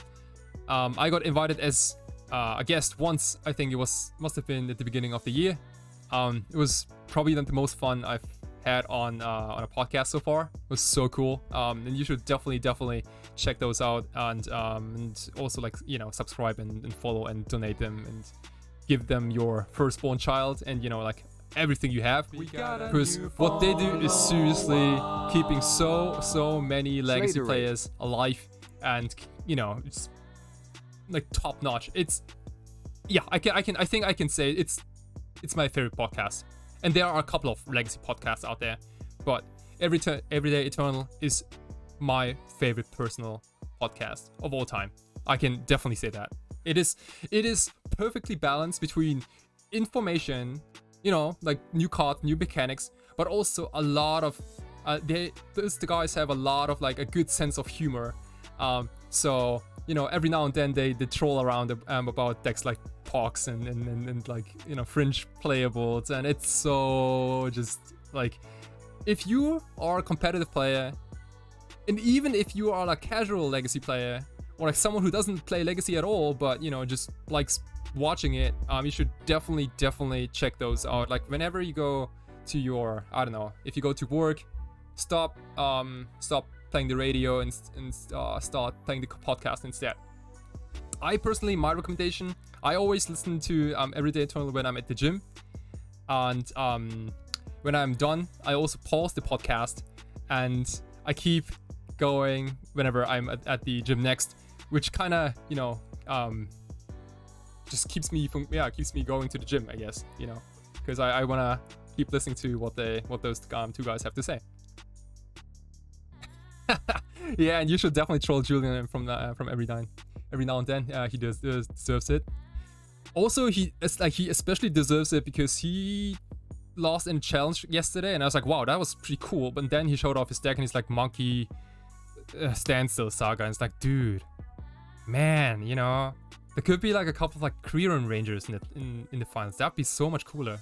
I got invited as a guest once. I think it must have been at the beginning of the year. It was probably not the most fun I've had on a podcast so far. It was so cool, and you should definitely check those out, and also, like, you know, subscribe and follow and donate them and give them your firstborn child, and, you know, like everything you have, because what they do is seriously keeping so many Legacy players alive, and, you know, it's like top notch. It's, yeah, I think I can say it's my favorite podcast. And there are a couple of Legacy podcasts out there, but Everyday Eternal is my favorite personal podcast of all time. I can definitely say that. It is perfectly balanced between information, you know, like new cards, new mechanics, but also a lot of the guys have a lot of like a good sense of humor. So, you know, every now and then they troll around about decks like Pox and like, you know, fringe playables, and it's so just like, if you are a competitive player, and even if you are a casual Legacy player, or like someone who doesn't play Legacy at all, but, you know, just likes watching it, you should definitely check those out. Like, whenever you go to your, I don't know, if you go to work, stop playing the radio and start playing the podcast instead. I personally, my recommendation, I always listen to Everyday Eternal when I'm at the gym, and when I'm done, I also pause the podcast and I keep going whenever I'm at the gym next, which kind of, you know, just keeps me going to the gym, I guess, you know, because I wanna keep listening to what those two guys have to say. Yeah, and you should definitely troll Julian from every now and then. He deserves it. Also, he especially deserves it because he lost in a challenge yesterday, and I was like, wow, that was pretty cool. But then he showed off his deck, and he's like, Monkey Standstill Saga, and it's like, dude, man, you know, there could be like a couple of like Kriron Rangers in the finals. That'd be so much cooler.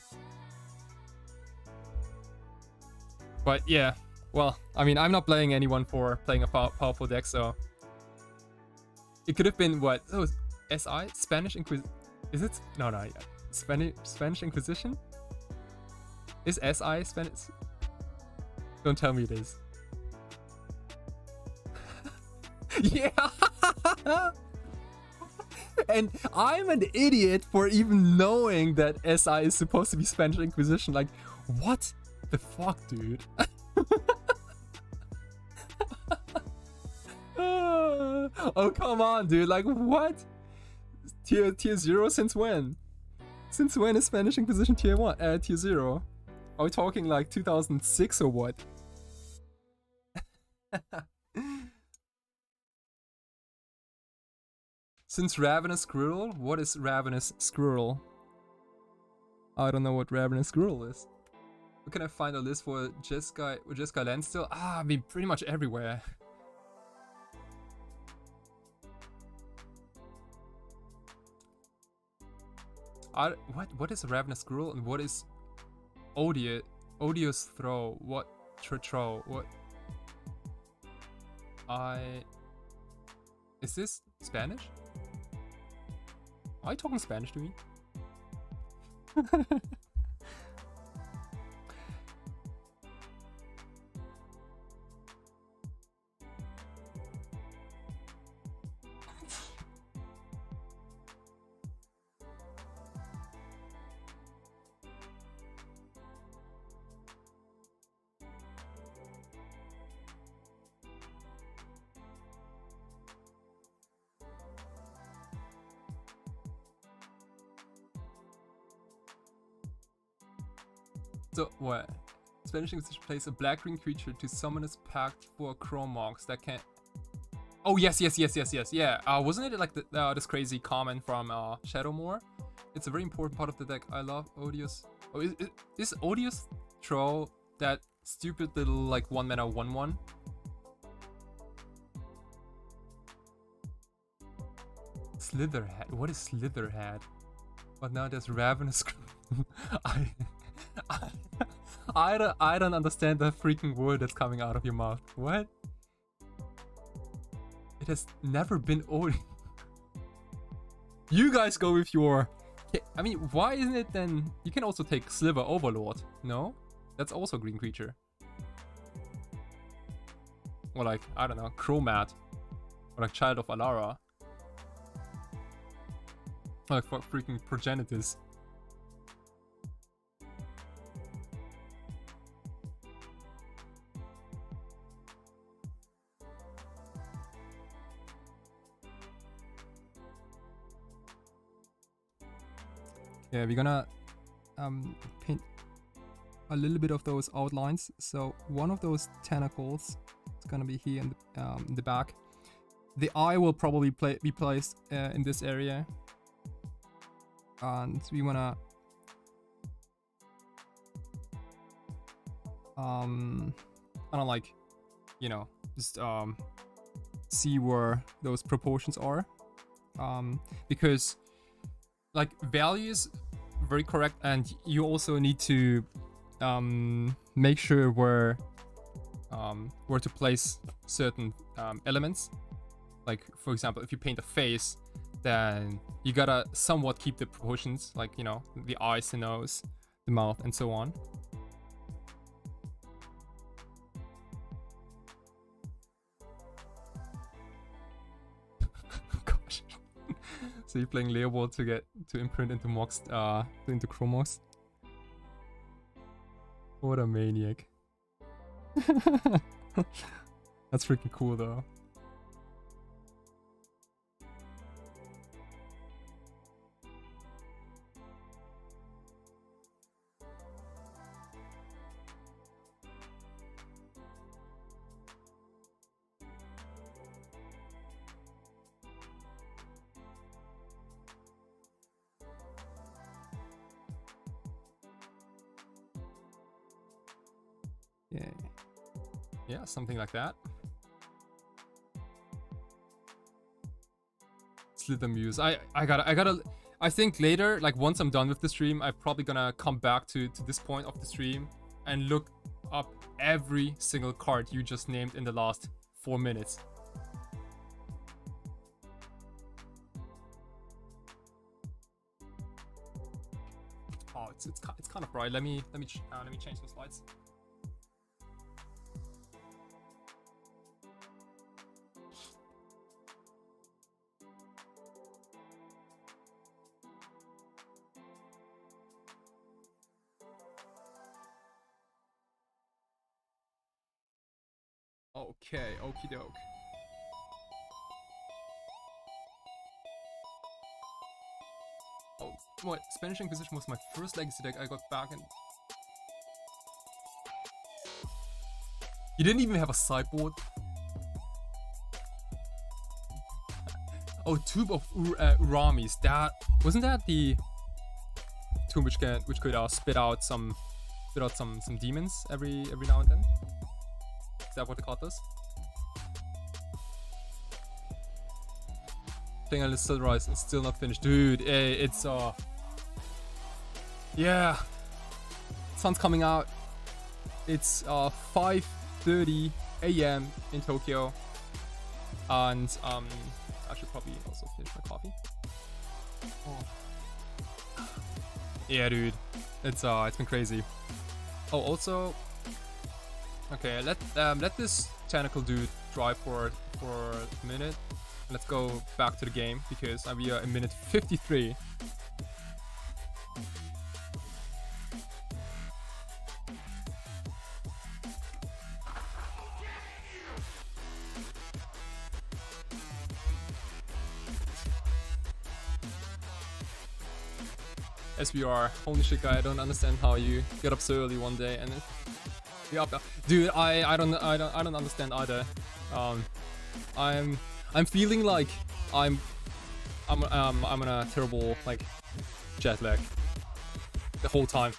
But yeah, well, I mean, I'm not blaming anyone for playing a powerful deck, so it could have been what? Oh, SI? Spanish Inquisition? Is it? No, yeah. Spanish Inquisition? Is SI Spanish? Don't tell me it is. Yeah! And I'm an idiot for even knowing that SI is supposed to be Spanish Inquisition. Like, what the fuck, dude? Oh, come on, dude. Like, what? Tier 0 since when? Since when is Spanish Inquisition tier 1? Tier 0? Are we talking like 2006 or what? Since Ravenous Squirrel? What is Ravenous Squirrel? I don't know what Ravenous Squirrel is. Where can I find a list for Jeskai Landstill? I mean, pretty much everywhere. What is a Ravenous Squirrel and what is Odious Throw? What Throw? What? Is this Spanish? Are you talking Spanish to me? So what? Spanish Inquisition plays a black-green creature to summon its pact for Chromox that can. Oh yes. Yeah. Wasn't it like this crazy comment from Shadowmoor? It's a very important part of the deck. I love Odious. Oh, is Odious Throw that stupid little like 1-mana 1/1? Slitherhead. What is Slitherhead? But now there's Ravenous. I don't understand the freaking word that's coming out of your mouth. What? It has never been old. You guys go with your. I mean, why isn't it then? You can also take Sliver Overlord. No, that's also a green creature. Or like, I don't know, Chromat, or like Child of Alara, or like freaking Progenitus. Yeah, we're gonna paint a little bit of those outlines. So one of those tentacles is gonna be here in the back. The eye will probably be placed in this area, and we wanna kind of like, you know, just see where those proportions are, because like value is very correct, and you also need to make sure where to place certain elements. Like for example, if you paint a face, then you gotta somewhat keep the proportions, like, you know, the eyes, the nose, the mouth, and so on. Gosh. So you're playing Leopold to get to imprint into Mox, into Chromos. What a maniac. That's freaking cool though. Yeah. Yeah, something like that. Slit the Muse. I think later, like once I'm done with the stream, I'm probably gonna come back to this point of the stream and look up every single card you just named in the last 4 minutes. Oh, it's kind of bright. Let me change some slides. Okay, okie doke. Oh, what? Spanish Inquisition was my first Legacy deck I got back and... You didn't even have a sideboard? Oh, Tube of Uramis. That... Wasn't that the... Tomb which could spit out some demons every now and then? Is that what the card does? Playing on the Sunrise and still not finished. Dude, it's yeah. Sun's coming out. It's 5:30 a.m. in Tokyo. And I should probably also finish my coffee. Oh. Yeah, dude. It's been crazy. Oh, also, okay, let this tentacle dude dry for a minute. Let's go back to the game because we are in minute 53. SBR, holy shit, guy! I don't understand how you get up so early one day and then you're up. Dude, I don't understand either. I'm feeling like I'm on a terrible like jet lag the whole time.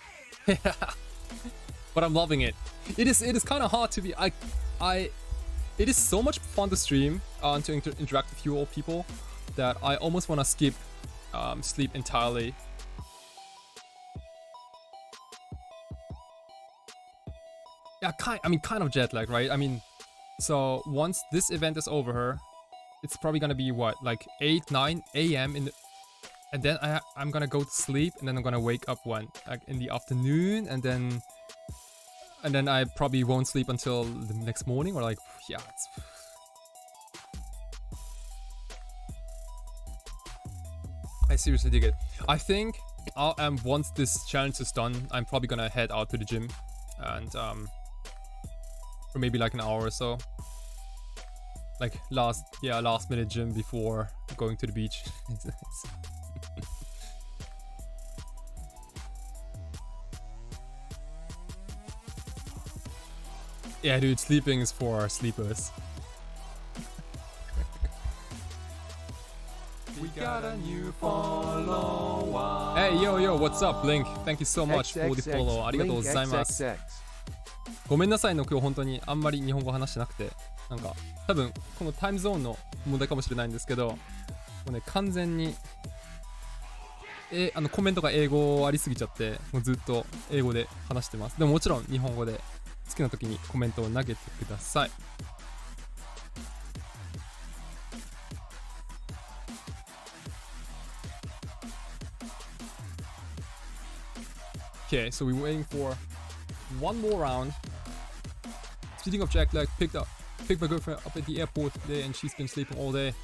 But I'm loving it. It is kind of hard to be. It is so much fun to stream and to interact with you all people that I almost want to skip sleep entirely. Yeah, kind of jet lag, right? I mean, so once this event is over, it's probably gonna be what, like 8-9 a.m. and then I'm gonna go to sleep, and then I'm gonna wake up when, like in the afternoon, and then I probably won't sleep until the next morning, or like, yeah, I seriously dig it. I think once this challenge is done, I'm probably gonna head out to the gym, and for maybe like an hour or so. Like last minute gym before going to the beach. Yeah, dude, sleeping is for sleepers. We got a new follower. Hey, yo, what's up, Blink? Thank you so much for the follow. ありがとうございます。ごめんなさいの今日本当にあんまり日本語話してなくて、なんか多分このタイムゾーンの問題かもしれないんですけど、もうね完全にコメントが英語ありすぎちゃって、もうずっと英語で話してます。でももちろん日本語で好きな時にコメントを投げてください。Okay, so we're waiting for one more round. Speaking of jet lag, picked my girlfriend up at the airport today and she's been sleeping all day.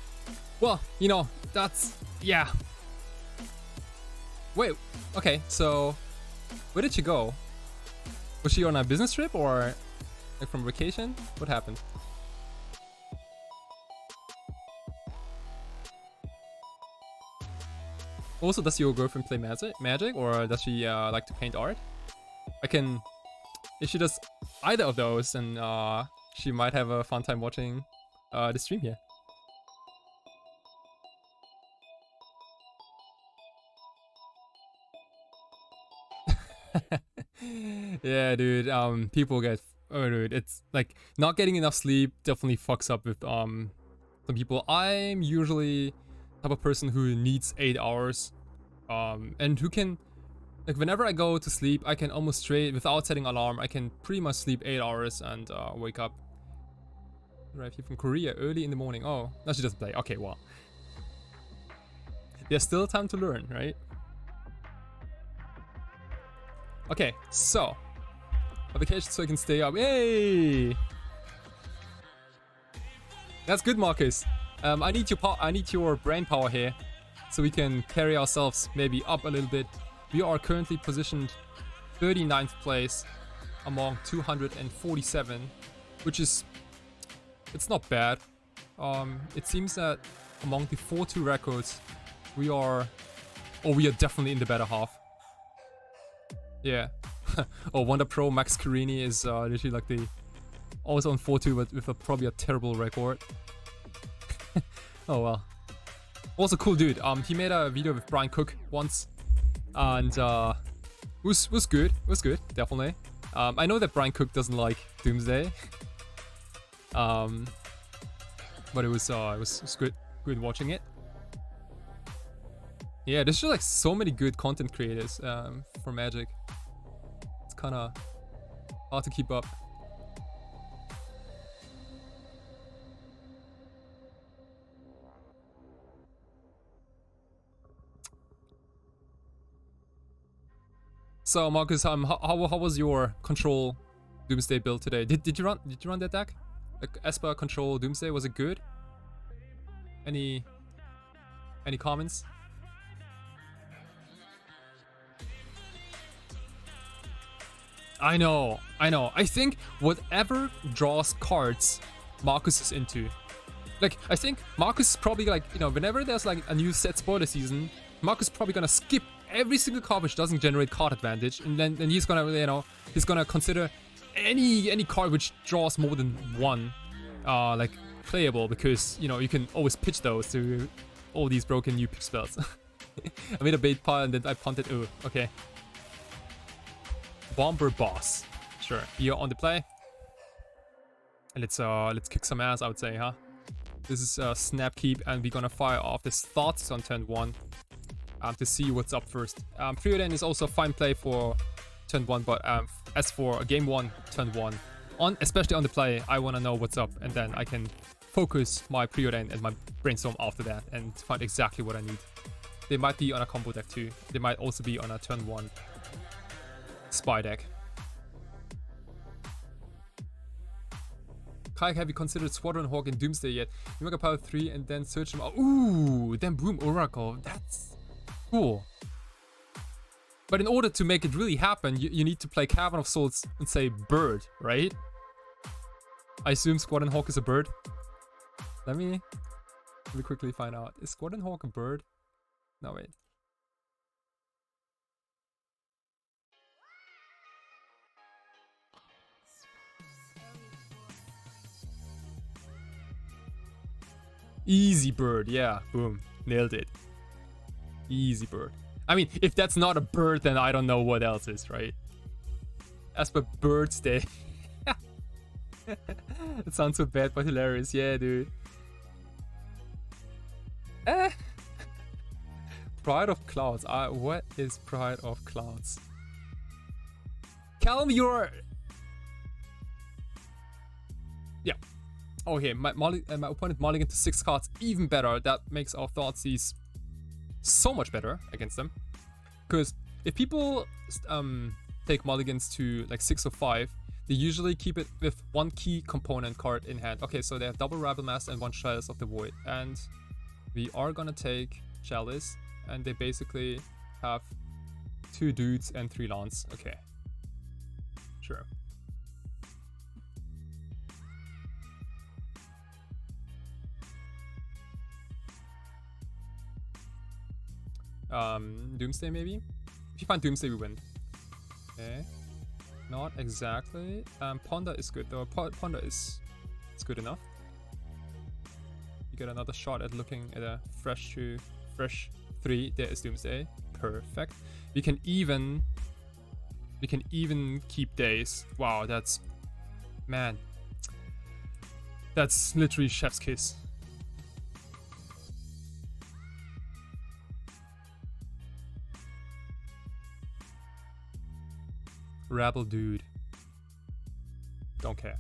Well, you know, that's... yeah. Wait, okay, so... where did she go? Was she on a business trip or like from vacation? What happened? Also, does your girlfriend play magic or does she like to paint art? If she does either of those, then she might have a fun time watching the stream here. Yeah, dude. People get Oh, dude, it's like not getting enough sleep definitely fucks up with some people. I'm usually the type of person who needs 8 hours, and who can, like, whenever I go to sleep, I can almost straight without setting alarm. I can pretty much sleep 8 hours and wake up. Arrive here from Korea early in the morning. Oh, now she doesn't play. Okay, well, there's still time to learn, right? Okay, so a vacation so I can stay up. Yay! That's good, Marcus. I need your brain power here, so we can carry ourselves maybe up a little bit. We are currently positioned 39th place among 247, which is, it's not bad. It seems that among the 4-2 records, we are definitely in the better half. Yeah. Oh, Wonder Pro Max Carini is literally like the also on 4-2, but with probably a terrible record. Oh well. Also cool dude. He made a video with Brian Cook once, and was good. Was good, definitely. I know that Brian Cook doesn't like Doomsday. But it was good watching it. Yeah, there's just like so many good content creators for Magic. It's kind of hard to keep up. So Marcus, how was your control Doomsday build today? Did you run that deck? Like Esper control Doomsday, was it good? Any comments? I know. I think whatever draws cards Marcus is into. Like, I think Marcus is probably like, you know, whenever there's like a new set spoiler season, Marcus is probably gonna skip every single card which doesn't generate card advantage, and then he's gonna, you know, he's gonna consider any card which draws more than one like playable, because, you know, you can always pitch those to all these broken new pick spells. I made a bait pile and then I punted. Oh, okay. Bomber Boss. Sure. You're on the play. And let's kick some ass, I would say, huh? This is Snap Keep, and we're gonna fire off this Thoughts on turn 1 to see what's up first. Preordain is also a fine play for turn 1, but as for game 1, turn 1, especially on the play, I wanna know what's up, and then I can focus my Preordain and my Brainstorm after that and find exactly what I need. They might be on a combo deck too. They might also be on a turn 1 spy deck. Kai, have you considered Squadron Hawk in Doomsday yet? You make a power 3 and then search them out. Ooh, then boom, Oracle. That's cool. But in order to make it really happen, you need to play Cavern of Souls and say bird, right? I assume Squadron Hawk is a bird. Let me quickly find out. Is Squadron Hawk a bird? No, wait. Easy bird, yeah, boom, nailed it. Easy bird. I mean, if that's not a bird, then I don't know what else is, right? As per Bird's Day. It sounds so bad but hilarious, yeah, dude. Pride of Clouds. What is Pride of Clouds? Calm your... Yeah. Okay, my opponent mulligan to 6 cards, even better. That makes our Thoughtseize so much better against them. Because if people take mulligans to like 6 or 5, they usually keep it with 1 key component card in hand. Okay, so they have double Rabble Master and 1 Chalice of the Void. And we are gonna take Chalice, and they basically have 2 dudes and 3 lands. Okay. Sure. Doomsday maybe? If you find Doomsday, we win. Okay. Not exactly. Ponder is good though. Ponder is good enough. You get another shot at looking at a fresh 3. There is Doomsday. Perfect. We can even keep days. Wow, that's Man. That's literally chef's kiss. Rabble dude. Don't care.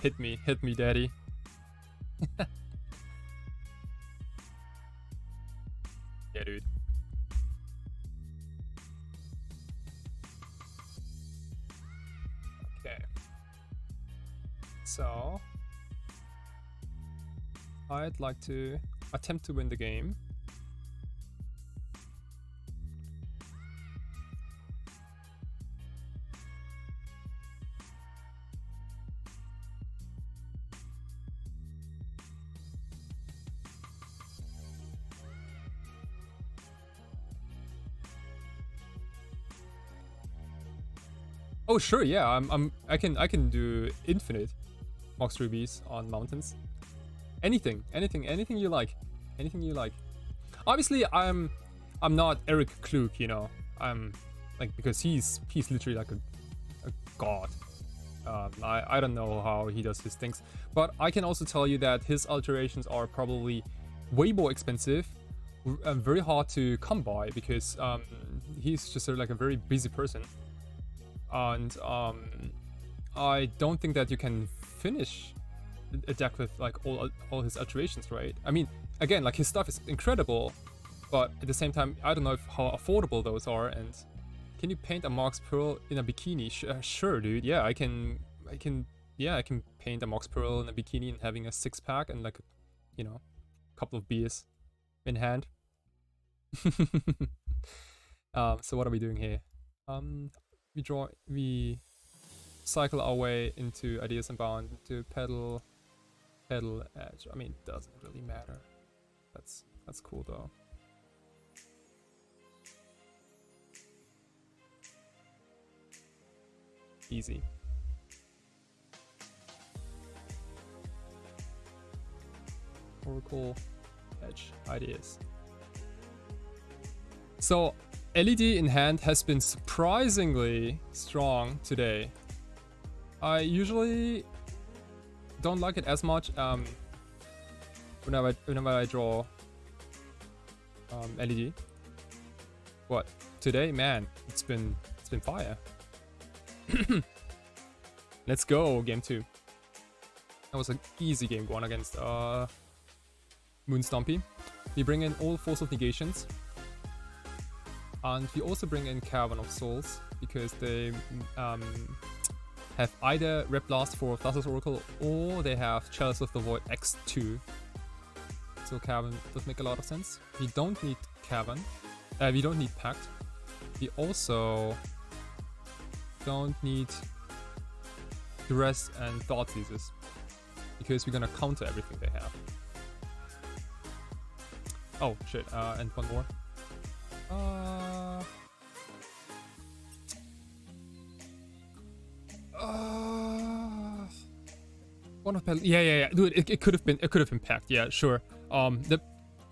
Hit me, daddy. Yeah, dude. Okay. So, I'd like to attempt to win the game. Oh sure, yeah, I can do infinite Mox Rubies on mountains. Anything you like. Anything you like. Obviously I'm not Eric Klug, you know. I'm like, because he's literally like a god. I don't know how he does his things, but I can also tell you that his alterations are probably way more expensive and very hard to come by, because he's just like a very busy person. And I don't think that you can finish a deck with like all his alterations, right? I mean, again, like his stuff is incredible, but at the same time, I don't know how affordable those are. And can you paint a Mox Pearl in a bikini? Sure, dude. Yeah, I can paint a Mox Pearl in a bikini and having a 6-pack and like, you know, a couple of beers in hand. So what are we doing here? We cycle our way into Ideas Unbound, into pedal edge. I mean, it doesn't really matter. That's cool though. Easy. Oracle edge ideas. So LED in hand has been surprisingly strong today. I usually don't like it as much whenever I draw LED. But today, man, it's been fire. Let's go, game 2. That was an easy game 1 against Moon Stompy. We bring in all Force of Negations. And we also bring in Cavern of Souls, because they have either Red Blast for Thassa's Oracle, or they have Chalice of the Void X2. So Cavern does make a lot of sense. We don't need Cavern. We don't need Pact. We also don't need Duress and Thought Seizes, because we're gonna counter everything they have. Oh shit, and one more. One of pedal. Yeah. Dude, it could have been Pact. Yeah, sure. The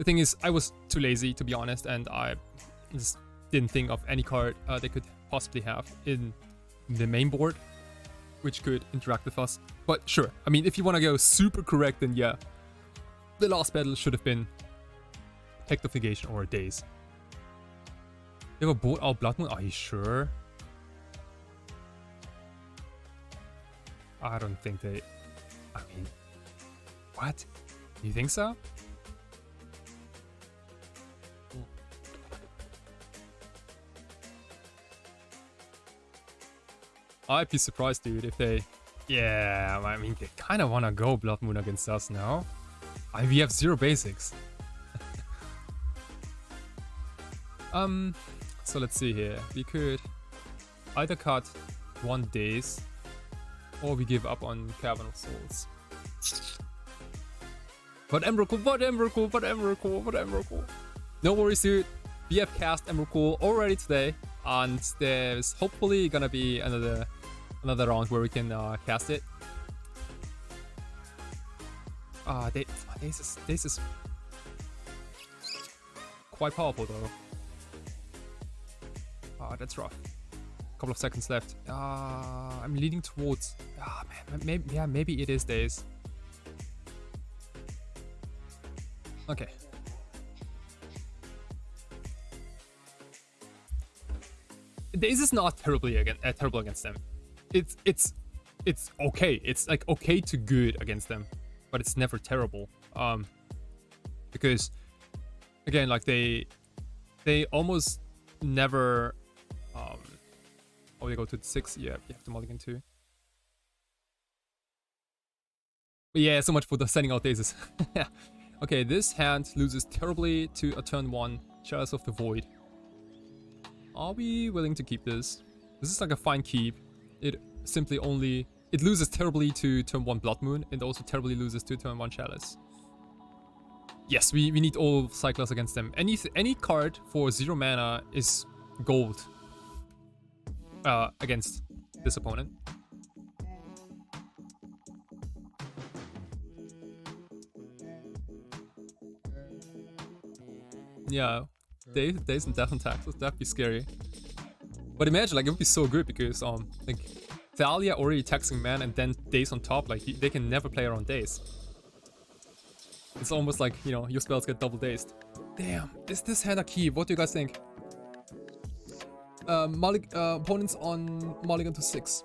thing is, I was too lazy to be honest, and I just didn't think of any card they could possibly have in the main board which could interact with us. But sure, I mean, if you want to go super correct, then yeah, the last battle should have been Pact of Negation or Daze. They were both out Blood Moon. Are you sure? I don't think they... I mean... What? You think so? I'd be surprised, dude, if they... Yeah, I mean, they kind of want to go Blood Moon against us now. We have 0 basics. So let's see here. We could either cut 1 Daze, or we give up on Cavern of Souls. But Emrakul. No worries, dude. We have cast Emrakul already today, and there's hopefully gonna be another round where we can cast it. This is quite powerful though. That's rough. couple of seconds left. I'm leaning towards. Man, maybe it is Days. Okay. Days is not terrible against them. It's okay. It's like okay to good against them, but it's never terrible. Because again, like they almost never. Oh, they go to 6. Yeah, you have to mulligan too. But yeah, so much for the sending out Dazes. Okay, this hand loses terribly to a turn 1 Chalice of the Void. Are we willing to keep this? This is like a fine keep. It loses terribly to turn 1 Blood Moon, and also terribly loses to turn 1 Chalice. Yes, we need all cyclers against them. Any card for 0 mana is gold against this opponent. Yeah, Days and Death and Taxes, that'd be scary. But imagine, like, it would be so good because like Thalia already taxing man and then Days on top, like they can never play around Days. It's almost like, you know, your spells get double dazed. Damn, is this hand a key? What do you guys think? Opponents on mulligan to 6.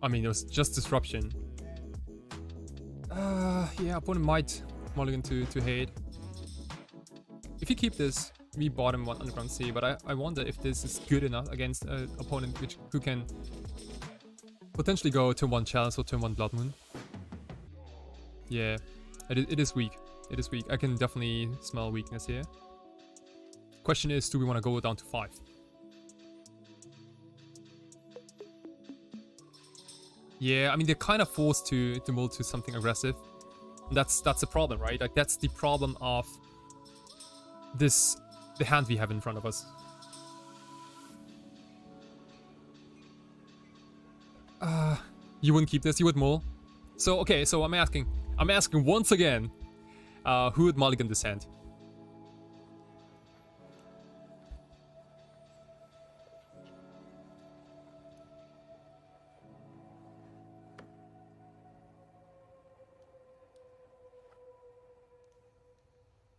I mean, it was just disruption. Yeah, opponent might mulligan to hate. If you keep this, we bottom 1 Underground Sea, but I wonder if this is good enough against an opponent who can potentially go turn 1 Chalice or turn 1 Blood Moon. Yeah, it is weak. It is weak. I can definitely smell weakness here. Question is, do we want to go down to 5? Yeah, I mean, they're kind of forced to mull to something aggressive. And that's the problem, right? Like, that's the problem of the hand we have in front of us. You wouldn't keep this, you would mull. So, okay, so I'm asking once again, who would mulligan this hand?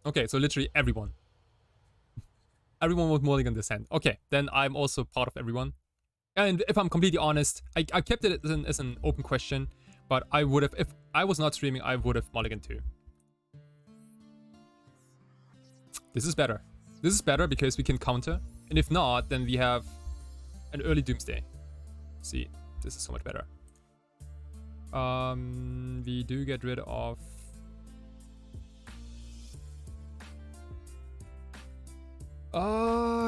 Okay, so literally everyone. Everyone would mulligan this hand. Okay, then I'm also part of everyone. And if I'm completely honest, I kept it as an open question, but I would have, if I was not streaming, I would have mulligan too. This is better. This is better because we can counter. And if not, then we have an early Doomsday. See, this is so much better. We do get rid of...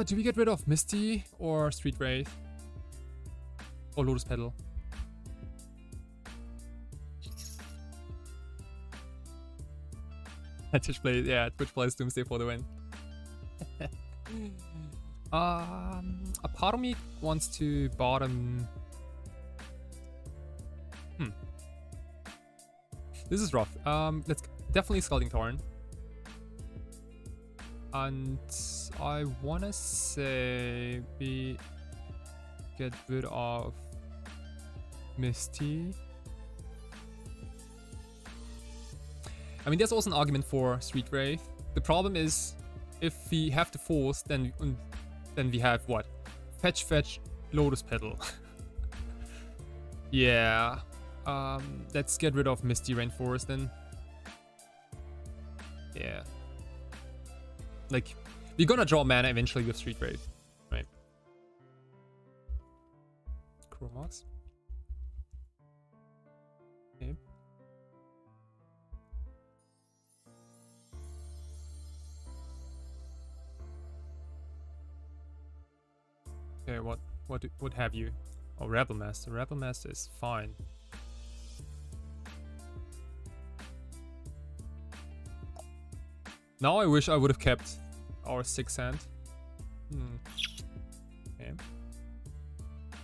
do we get rid of Misty or Street Wraith? Or Lotus Petal? Twitch plays Doomsday for the win. A part of me wants to bottom... This is rough. Let's definitely Scalding Torrent. And I wanna say we get rid of Misty. I mean, there's also an argument for Street Wraith. The problem is, if we have to force, then we have what? Fetch, Lotus Petal. Yeah. Let's get rid of Misty Rainforest then. Yeah. Like, we're gonna draw mana eventually with Street Wraith, right? Chromox. Okay. Okay, what have you? Oh, Rebel Master. Rebel Master is fine. Now I wish I would have kept our 6th hand. Okay.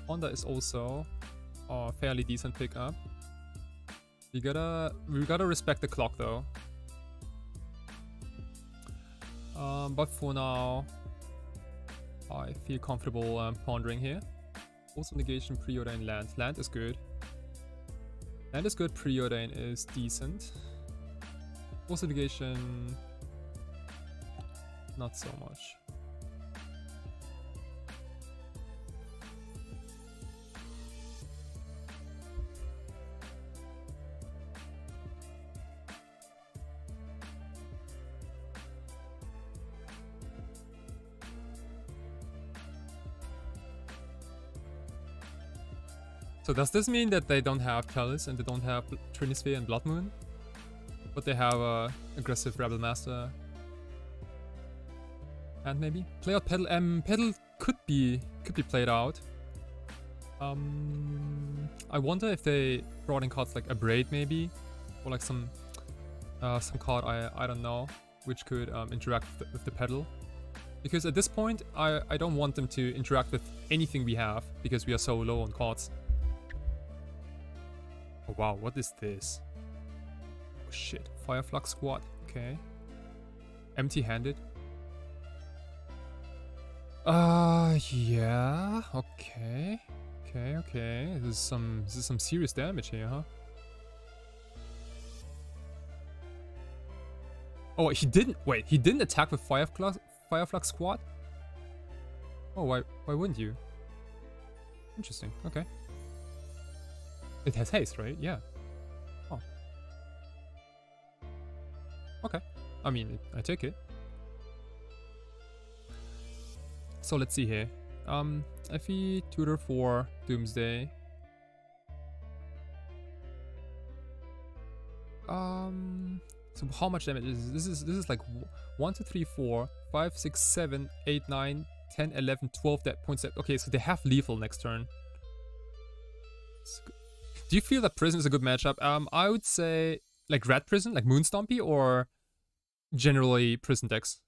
Honda is also a fairly decent pickup. We gotta respect the clock though. But for now, I feel comfortable pondering here. Also negation, preordain, land. Land is good. Land is good, preordain is decent. Also negation, not so much. So does this mean that they don't have Chalice and they don't have Trinisphere and Blood Moon? But they have a aggressive Rebel Master. And maybe? Play out Pedal. Pedal could be played out. I wonder if they brought in cards like Abrade maybe? Or like some card I don't know, which could interact with the Pedal. Because at this point, I don't want them to interact with anything we have, because we are so low on cards. Oh wow, what is this? Oh shit, Fireflux Squad, okay. Empty-handed. Yeah, okay. Okay. This is some serious damage here, huh? Oh, he didn't attack with Fireflux Squad? Oh, why wouldn't you? Interesting, okay. It has haste, right? Yeah. Oh. Okay. I mean, I take it. So let's see here. FE tutor for Doomsday. So how much damage is this? This is like 1, 2, 3, 4, 5, 6, 7, 8, 9, 10, 11, 12 that points at. Okay, so they have lethal next turn. Do you feel that Prison is a good matchup? I would say like Red Prison, like Moonstompy, or generally Prison decks.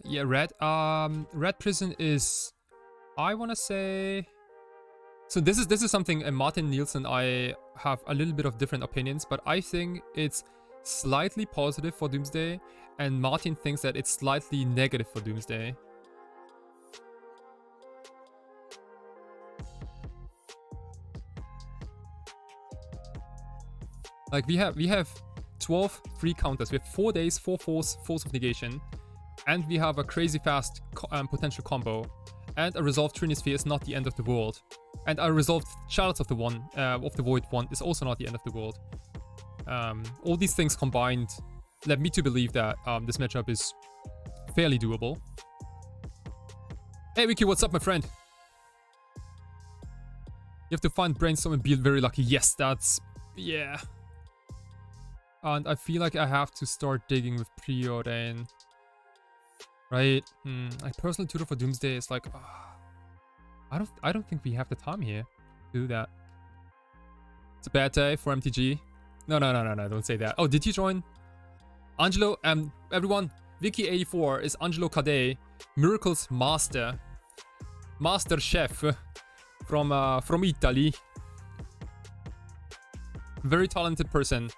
Yeah, Red. Red Prison is, I wanna say. So this is something Martin Nielsen I have a little bit of different opinions, but I think it's slightly positive for Doomsday, and Martin thinks that it's slightly negative for Doomsday. Like we have 12 free counters. We have 4 days, 4 force of negation, and we have a crazy fast potential combo, and a resolved Trinisphere is not the end of the world, and a resolved Chalice of the Void one is also not the end of the world. All these things combined led me to believe that this matchup is fairly doable. Hey Wiki, what's up, my friend? You have to find Brainstorm and be very lucky. Yes, that's... yeah. And I feel like I have to start digging with Preordain. Right? Like personal tutor for Doomsday is like... I don't think we have the time here to do that. It's a bad day for MTG. No, don't say that. Oh, did you join? Angelo, everyone, Vicky84 is Angelo Cade, Miracle's master chef from Italy. Very talented person.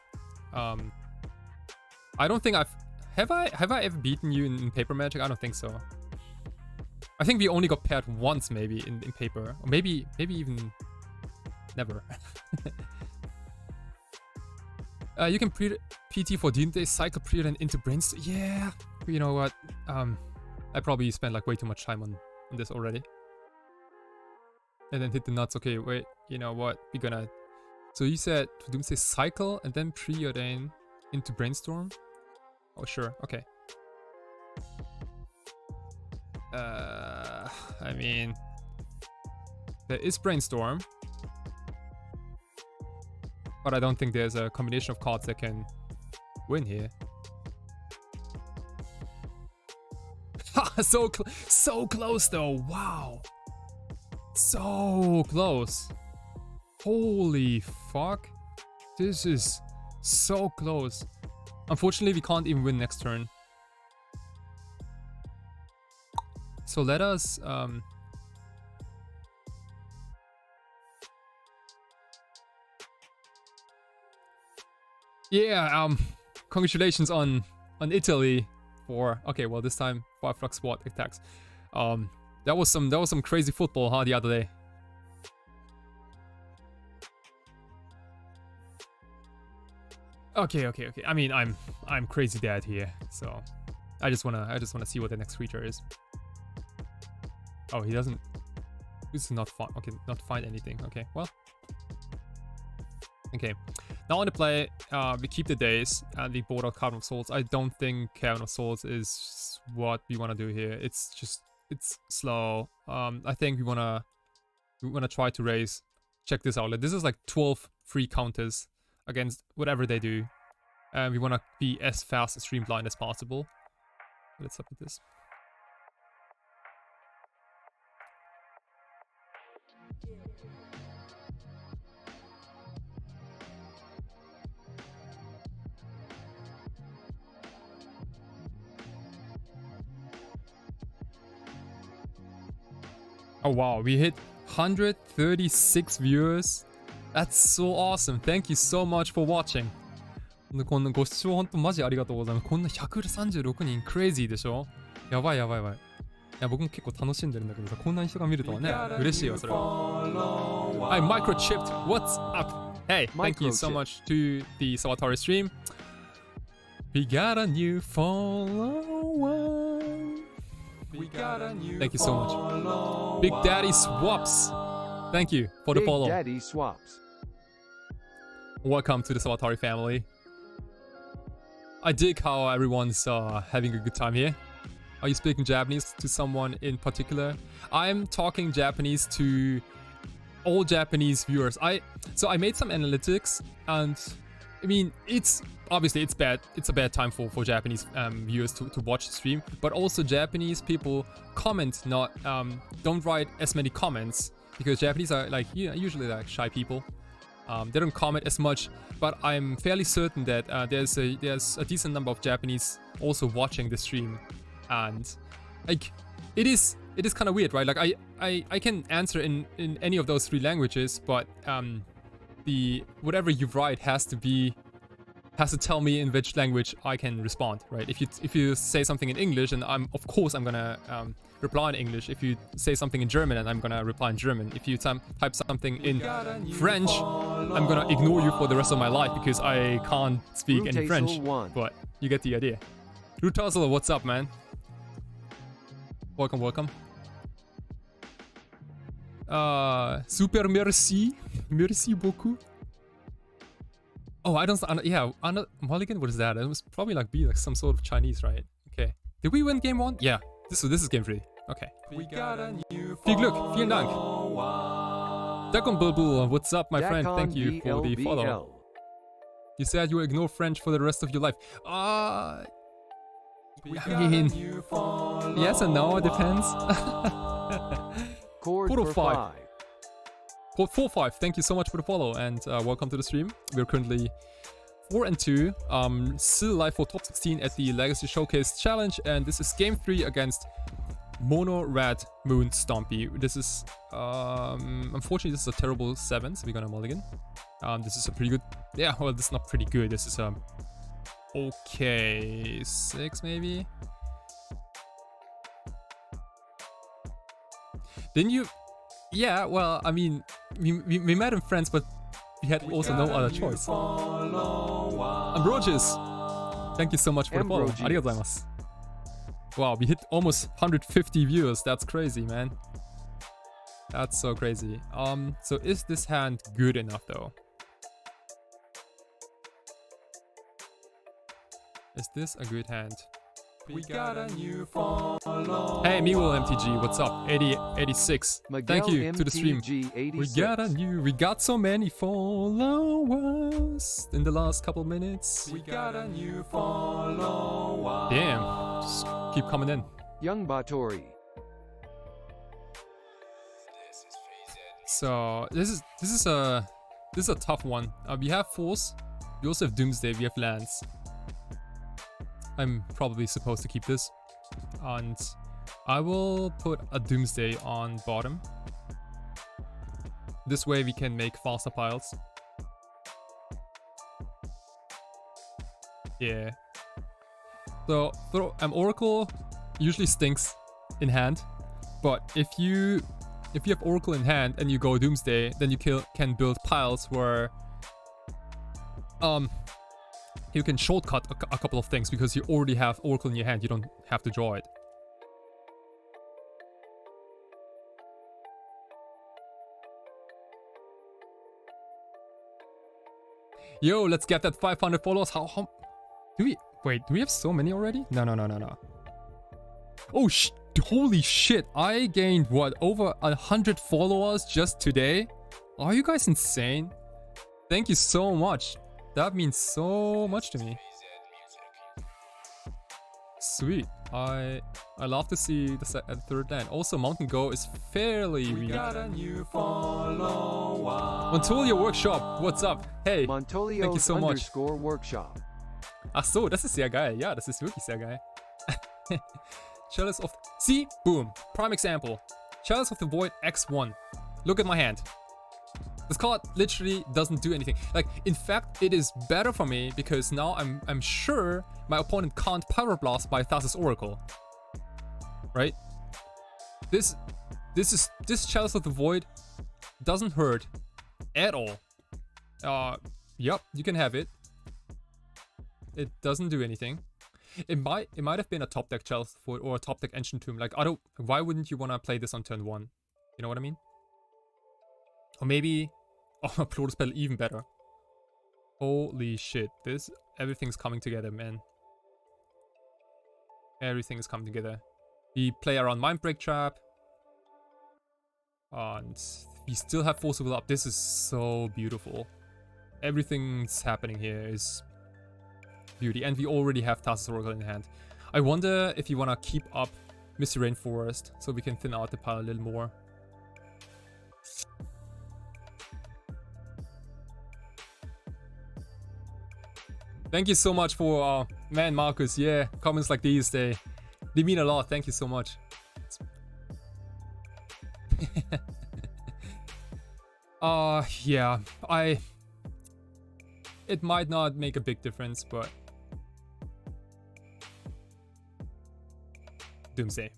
I don't think have I ever beaten you in paper Magic? I don't think so. I think we only got paired once maybe in paper, or maybe even never. You can PT for Doomsday, cycle Preordain into Brainstorm. Yeah, you know what? I probably spent like way too much time on this already. And then hit the nuts. Okay, wait, you know what? We're gonna... So you said for Doomsday cycle and then Preordain into Brainstorm? Oh, sure, okay. I mean... There is Brainstorm. But I don't think there's a combination of cards that can win here. So close though, wow. So close. Holy fuck. This is so close. Unfortunately, we can't even win next turn. So let us... yeah, congratulations on Italy for... Okay, well, this time 5 flux squad attacks. That was some crazy football, huh, the other day. Okay. I mean, I'm crazy dad here, so I just wanna see what the next creature is. Oh, he doesn't. This is not fun. Okay, not find anything. Okay, well. Okay, now on the play, we keep the days and we board out Cavern of Souls. I don't think Cavern of Souls is what we wanna do here. It's slow. I think we wanna try to raise. Check this out. This is like 12 free counters against whatever they do. And we wanna be as fast and streamlined as possible. Let's look at this. Oh wow, we hit 136 viewers. That's so awesome. Thank you so much for watching. このご視聴本当マジありがとうございます。こんな136人クレイジーでしょ。やばい。いや僕も結構楽しんでるんだけどさ、こんなに人が見るとはね、嬉しいよそれは。Hi, Microchipped, what's up? Hey, thank you so much to the Sawatari stream. We got a new follower. Thank you so much. Big Daddy Swaps. Thank you for the follow. Big Daddy Swaps. Welcome to the Sawatari family. I dig how everyone's having a good time here. Are you speaking Japanese to someone in particular? I'm talking Japanese to all Japanese viewers. So I made some analytics, and I mean it's bad. It's a bad time for Japanese viewers to watch the stream. But also Japanese people don't write as many comments because Japanese are like usually like shy people. They don't comment as much, but I'm fairly certain that there's a decent number of Japanese also watching the stream, and like it is kind of weird, right? Like I can answer in any of those 3 languages, but the whatever you write has to tell me in which language I can respond, right? If you say something in English, and I'm gonna reply in English. If you say something in German, and I'm gonna reply in German. If you type something in French, I'm gonna ignore you for the rest of my life because I can't speak any French. But you get the idea. Rutazel, what's up, man? Welcome. Super merci beaucoup. Oh, Mulligan, what is that? It was probably like some sort of Chinese, right? Okay. Did we win game 1? Yeah. This is game 3. Okay. We got a new Viel Glück, vielen Dank. Dakon Bulbul, what's up, my friend? Thank you for the follow. You said you will ignore French for the rest of your life. I mean, yes and no, it depends. Chord 5. Code 45, thank you so much for the follow, and welcome to the stream. We're currently 4-2, still alive for top 16 at the Legacy Showcase Challenge, and this is game 3 against Mono Red Moon Stompy. This is, unfortunately, this is a terrible 7, so we're gonna mulligan. This is a pretty good, yeah, well, this is not pretty good, this is okay, 6 maybe? Didn't you? Yeah, well, I mean, we met in France, but we had also no other choice. Ambrosius, thank you so much for the follow. Arigatou gozaimasu. Wow, we hit almost 150 viewers. That's crazy, man. That's so crazy. So is this hand good enough though? Is this a good hand? We got a new follow. Hey, Miwo MTG, what's up? 86. Thank you to the stream. We got so many followers in the last couple minutes. We got a new follower. Damn, just keep coming in. Young Batori. So this is a tough one. We have Force, we also have Doomsday, we have lands. I'm probably supposed to keep this, and I will put a Doomsday on bottom. This way we can make faster piles. Yeah. So Oracle usually stinks in hand, but if you have Oracle in hand and you go Doomsday, then you can build piles where you can shortcut a couple of things because you already have Oracle in your hand. You don't have to draw it. Yo, let's get that 500 followers. How do we wait? Do we have so many already? No. Oh holy shit! I gained what, over 100 followers just today? Are you guys insane? Thank you so much. That means so much to me. Sweet. I love to see the third land. Also, Mountain Go is fairly weak. Montolio Workshop, what's up? Hey, Montolio thank you so much. Workshop. Ach so, das ist sehr geil. Ja, das ist wirklich sehr geil. Chalice of... See? Boom. Prime example. Chalice of the Void X1. Look at my hand. This card literally doesn't do anything. Like, in fact, it is better for me because now I'm sure my opponent can't Power Blast by Thassa's Oracle. Right? This Chalice of the Void doesn't hurt at all. Yep, you can have it. It doesn't do anything. It might have been a top deck Chalice of the Void or a top deck Ancient Tomb. Like, why wouldn't you wanna play this on turn 1? You know what I mean? Or maybe Plotus Petal even better. Holy shit. Everything's coming together, man. Everything is coming together. We play around Mindbreak Trap. And we still have Force of Will up. This is so beautiful. Everything's happening here is beauty. And we already have Thassa's Oracle in hand. I wonder if you want to keep up Misty Rainforest so we can thin out the pile a little more. Thank you so much for, man, Marcus, yeah, comments like these, they mean a lot. Thank you so much. Yeah, it might not make a big difference, but Doomsday.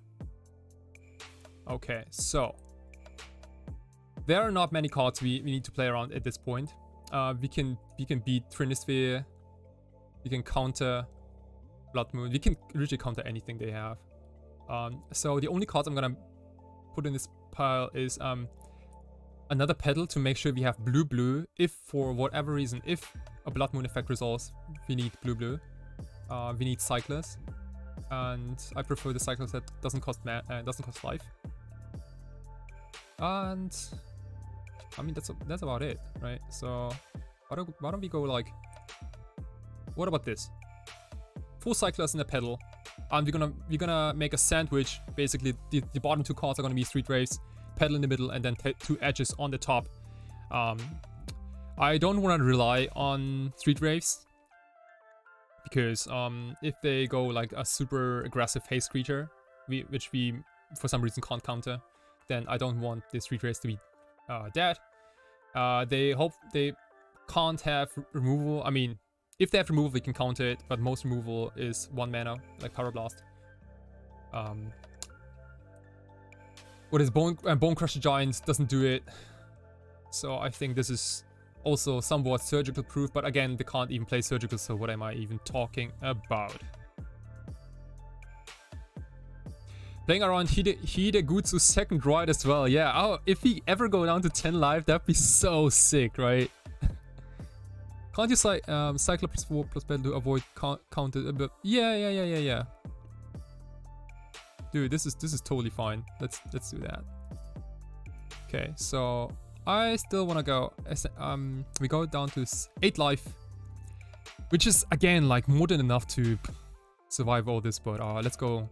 Okay, so there are not many cards we need to play around at this point. We can beat Trinisphere. We can counter Blood Moon. We can literally counter anything they have. So the only cards I'm gonna put in this pile is another Petal to make sure we have blue. If for whatever reason, if a Blood Moon effect resolves, we need blue. We need Cyclers, and I prefer the Cyclers that doesn't cost life. And I mean that's about it, right? So why don't we go like? What about this? 4 Cyclers in a Petal, and we're gonna make a sandwich. Basically, the bottom 2 cards are gonna be Street Waves, Petal in the middle, and then 2 edges on the top. I don't want to rely on Street Waves because if they go like a super aggressive haste creature, which we for some reason can't counter, then I don't want the Street Waves to be dead. They can't have removal. I mean, if they have removal, we can counter it, but most removal is 1 mana, like Power Blast. What is Bone Crusher Giants doesn't do it. So I think this is also somewhat surgical proof, but again, they can't even play surgical, so what am I even talking about? Playing around Hidegutsu's second ride as well. Yeah, oh, if we ever go down to 10 life, that'd be so sick, right? Can't you cycle +4 +Petal to avoid counted? But yeah. Dude, this is totally fine. Let's do that. Okay, so I still want to go. We go down to 8 life, which is again like more than enough to survive all this. But let's go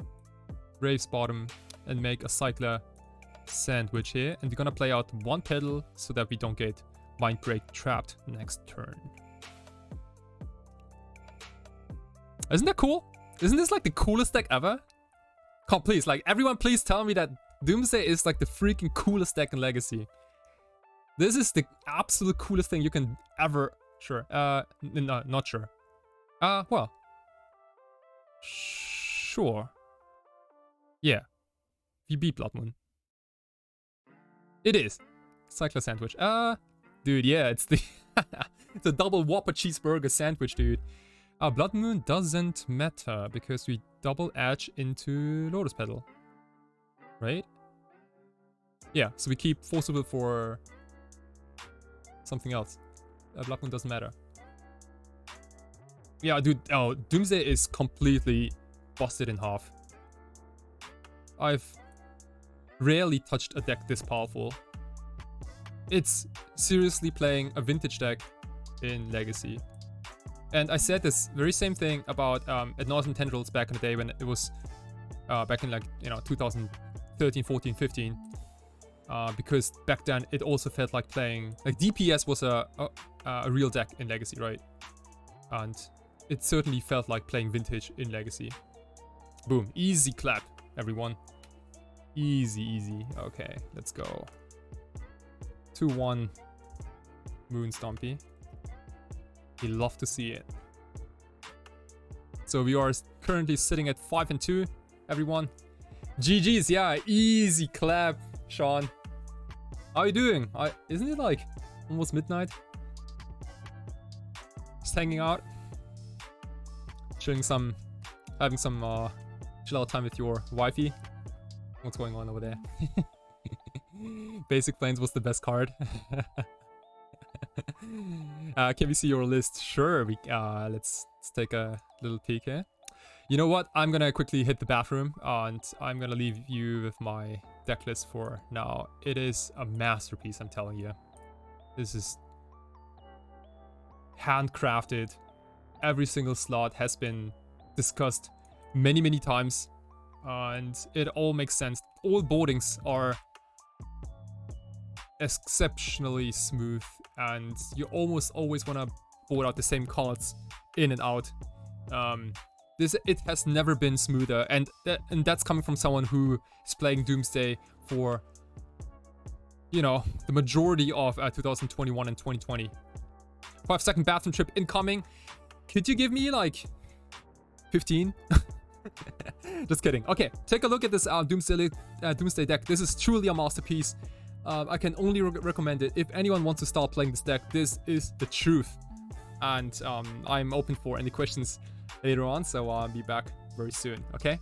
Raves bottom and make a cycler Sandwich here, and we're gonna play out one pedal so that we don't get Mind Break trapped next turn. Isn't that cool? Isn't this like the coolest deck ever? Come, please, like everyone, please tell me that Doomsday is like the freaking coolest deck in Legacy. This is the absolute coolest thing you can ever. Sure. No, not sure. Well. Sure. Yeah. We beat Blood Moon. It is. Cycler sandwich. Dude, yeah, it's the it's a double Whopper cheeseburger sandwich, dude. Blood Moon doesn't matter because we double edge into Lotus Petal. Right? Yeah, so we keep Forcible for something else. Blood Moon doesn't matter. Yeah, dude, oh, Doomsday is completely busted in half. I've rarely touched a deck this powerful. It's seriously playing a vintage deck in Legacy. And I said this very same thing about Ad Nauseam Tendrils back in the day when it was back in like, you know, 2013, 14, 15. Because back then it also felt like playing, like DPS was a real deck in Legacy, right? And it certainly felt like playing vintage in Legacy. Boom, easy clap, everyone. Easy, easy. Okay, let's go. 2-1 Moon Stompy. We love to see it. So we are currently sitting at 5-2, everyone. GG's, yeah, easy clap, Sean. How are you doing? Isn't it like almost midnight? Just hanging out, having some chill out time with your wifey. What's going on over there? Basic Plains was the best card. Can we see your list? Sure. Let's take a little peek here. You know what? I'm gonna quickly hit the bathroom and I'm gonna leave you with my deck list for now. It is a masterpiece, I'm telling you. This is handcrafted. Every single slot has been discussed many, many times. And it all makes sense. All boardings are exceptionally smooth. And you almost always want to board out the same cards in and out. It has never been smoother. And that's coming from someone who is playing Doomsday for, you know, the majority of 2021 and 2020. 5-second bathroom trip incoming. Could you give me like 15? Just kidding. Okay, take a look at this Doomsday deck. This is truly a masterpiece. I can only recommend it. If anyone wants to start playing this deck, this is the truth. And I'm open for any questions later on, so I'll be back very soon, okay?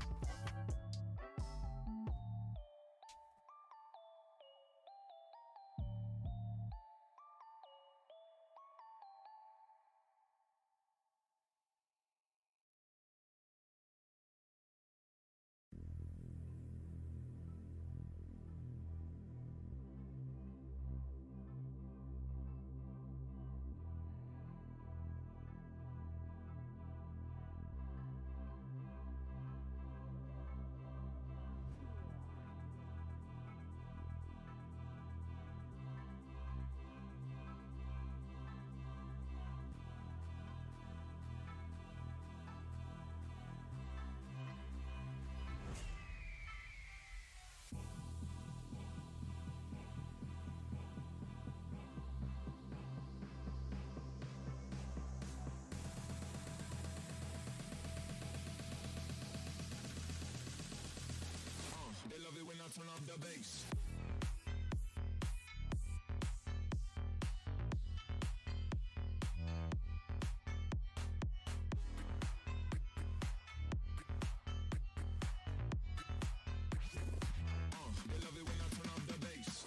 Turn off the bass. They love it when I turn off the bass.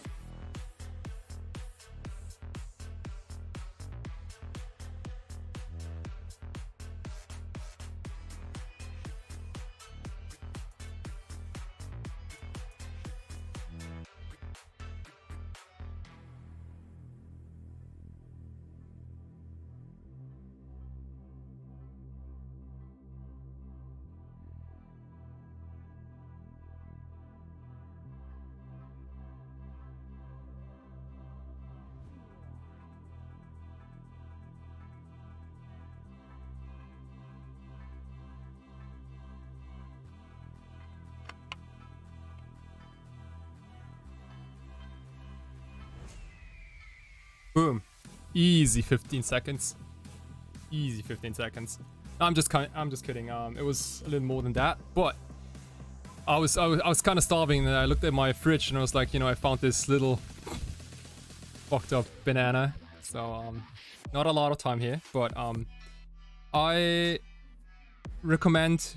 Boom. Easy 15 seconds. Easy 15 seconds. I'm just kidding. It was a little more than that, but I was kind of starving, and I looked at my fridge and I was like, you know, I found this little fucked up banana. So not a lot of time here, but I recommend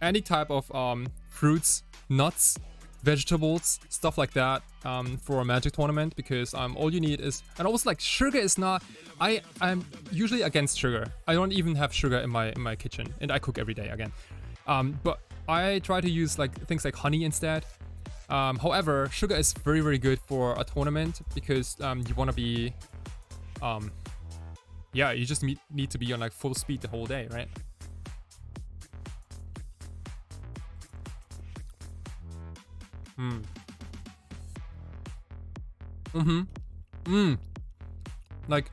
any type of fruits, nuts, vegetables, stuff like that for a Magic tournament, because all you need is, and also like sugar is not, I'm usually against sugar. I don't even have sugar in my kitchen, and I cook every day again. But I try to use like things like honey instead. However, sugar is very, very good for a tournament because you want to be, yeah, you just need to be on like full speed the whole day, right? Like,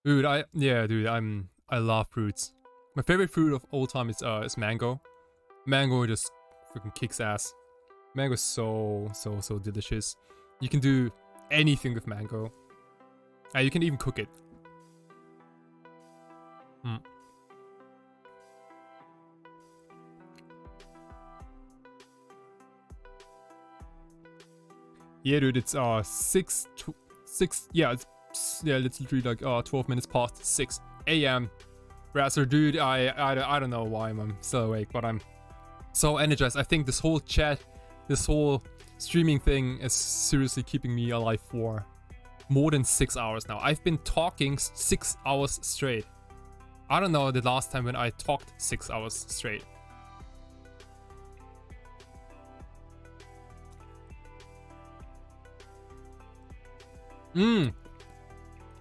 dude, I love fruits. My favorite fruit of all time is mango. Mango just freaking kicks ass. Mango is so delicious. You can do anything with mango. You can even cook it. Yeah, dude, it's 6 yeah, it's literally like 12 minutes past 6 a.m. Razor, dude, I don't know why I'm still awake, but I'm so energized. I think this whole chat, this whole streaming thing is seriously keeping me alive for more than 6 hours now. I've been talking 6 hours straight. I don't know the last time when I talked 6 hours straight.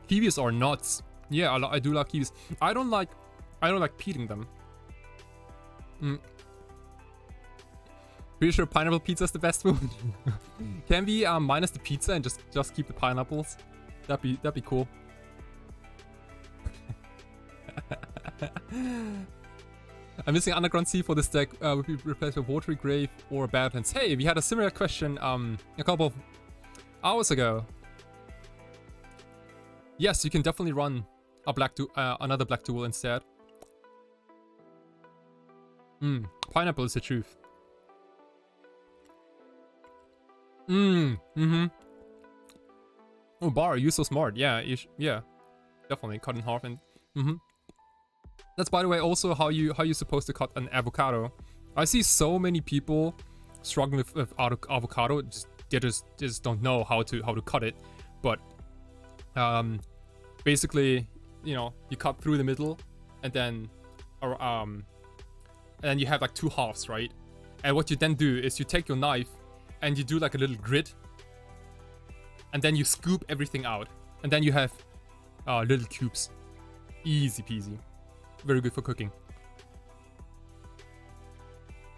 Kiwis are nuts. Yeah, I do like kiwis. I don't like peeling them. Pretty sure pineapple pizza is the best food. Can we minus the pizza and just keep the pineapples? That'd be cool. I'm missing Underground Sea for this deck. Would be replaced with Watery Grave or Badlands. Hey, we had a similar question a couple of hours ago. Yes, you can definitely run a another black duel instead. Pineapple is the truth. Oh, Bar, you're so smart. Yeah, yeah, definitely cut in half and That's, by the way, also how you're supposed to cut an avocado. I see so many people struggling with avocado. They just don't know how to cut it. But basically, you know, you cut through the middle, and then you have like two halves, right? And what you then do is you take your knife and you do like a little grit, and then you scoop everything out, and then you have little cubes. Easy peasy. Very good for cooking.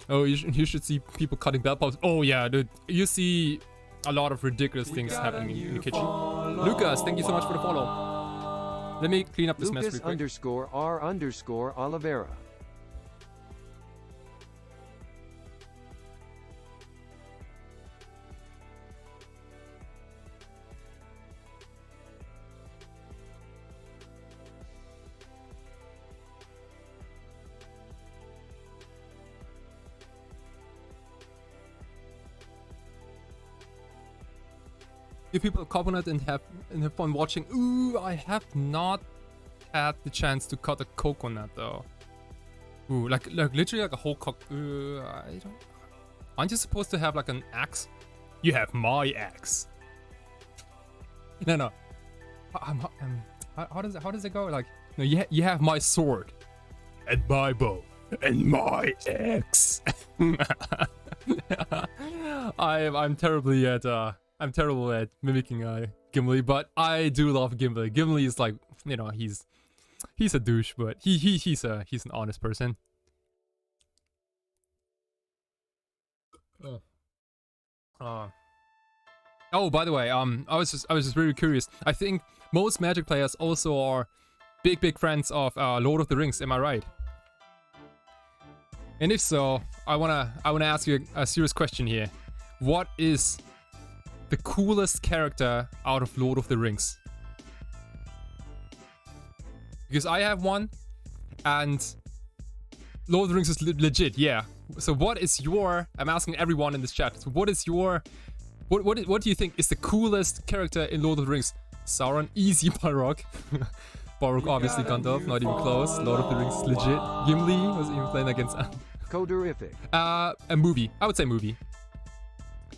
Oh, you should see people cutting bell peppers. Oh yeah, dude. You see a lot of ridiculous things happening in the kitchen. Lucas, thank you so much for the follow. Let me clean up this mess real quick. Lucas_R_Oliveira. Give people a coconut and have fun watching. Ooh, I have not had the chance to cut a coconut though. Ooh, like literally like a whole I don't. Aren't you supposed to have like an axe? You have my axe. No. How does it go? Like, no, you have my sword and my bow and my axe. I'm terrible at mimicking Gimli, but I do love Gimli. Gimli is like, you know, he's a douche, but he's an honest person. Oh, by the way, I was just really curious. I think most Magic players also are big fans of Lord of the Rings. Am I right? And if so, I wanna ask you a serious question here. What is the coolest character out of Lord of the Rings? Because I have one, and Lord of the Rings is legit, yeah. So what is your... I'm asking everyone in this chat. So what is your... What do you think is the coolest character in Lord of the Rings? Sauron, easy. Balrog. Balrog, obviously. Gandalf, not even close. Lord of the Rings, legit. Gimli was even playing against... Coderific. A movie. I would say movie.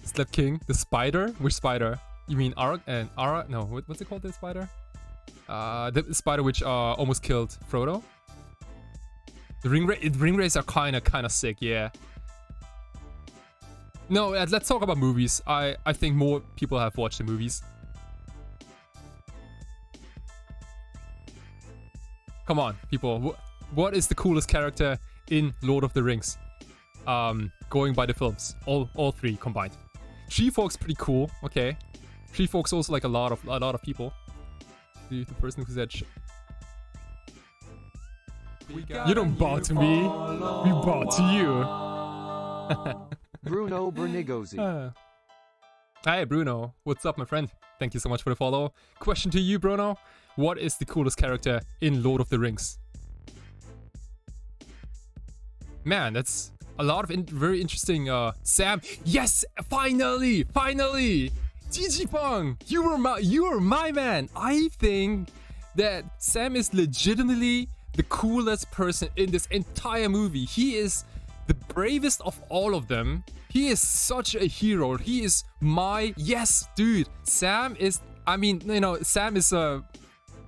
Slap King. The spider? Which spider? You mean Ara? No, what's it called, the spider? The spider which almost killed Frodo. The ringwraiths are kinda sick, yeah. No, let's talk about movies. I think more people have watched the movies. Come on, people. What is the coolest character in Lord of the Rings? Going by the films, all three combined. Treefolk's pretty cool. Okay, Treefolk's also like a lot of people. The person who said. You don't bow to me. We bow to you. Bruno Bernigozi. Hi, Bruno. What's up, my friend? Thank you so much for the follow. Question to you, Bruno. What is the coolest character in Lord of the Rings? Man, that's a lot of very interesting... Sam. Yes! Finally! GG Pong! You were my man! I think that Sam is legitimately the coolest person in this entire movie. He is the bravest of all of them. He is such a hero. He is my... Yes, dude. Sam is... I mean, you know, Sam is a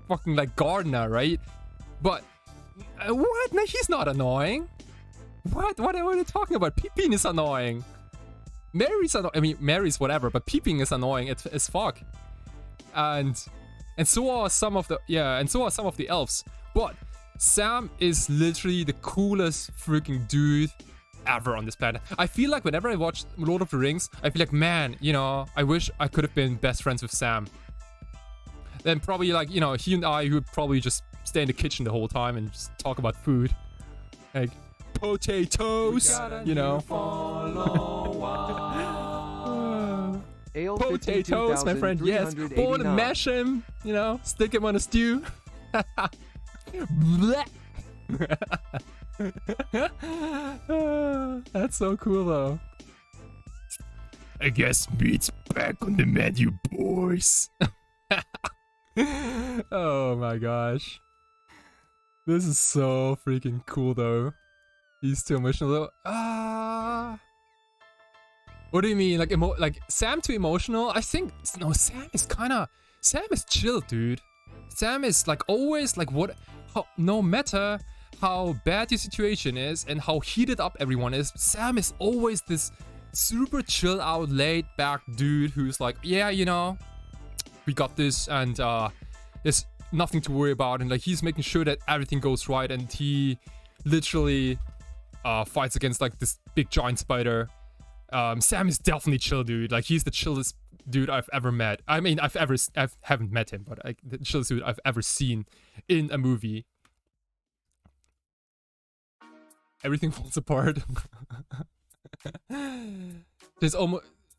fucking like gardener, right? But... what? No, he's not annoying. What are you talking about? Pippin is annoying. Mary's annoying. I mean, Mary's whatever, but Pippin is annoying as fuck. And so are some of the... Yeah, and so are some of the elves. But... Sam is literally the coolest freaking dude ever on this planet. I feel like whenever I watch Lord of the Rings, I feel like, man, you know, I wish I could have been best friends with Sam. Then probably like, you know, he and I would probably just stay in the kitchen the whole time and just talk about food. Like, potatoes, you know. Potatoes, my friend, yes. Or to mash him, you know, stick him on a stew. That's so cool though. I guess meat's back on the menu, boys. Oh my gosh. This is so freaking cool though. He's too emotional though. What do you mean? Like Sam too emotional? I think no, Sam is chill, dude. Sam is like always like no matter how bad your situation is and how heated up everyone is, Sam is always this super chill out, laid back dude who's like, yeah, you know, we got this and there's nothing to worry about, and like he's making sure that everything goes right, and he literally fights against like this big giant spider. Sam is definitely chill, dude. Like he's the chillest dude I've ever met. I mean, I haven't met him, but like the chillest dude I've ever seen in a movie. Everything falls apart.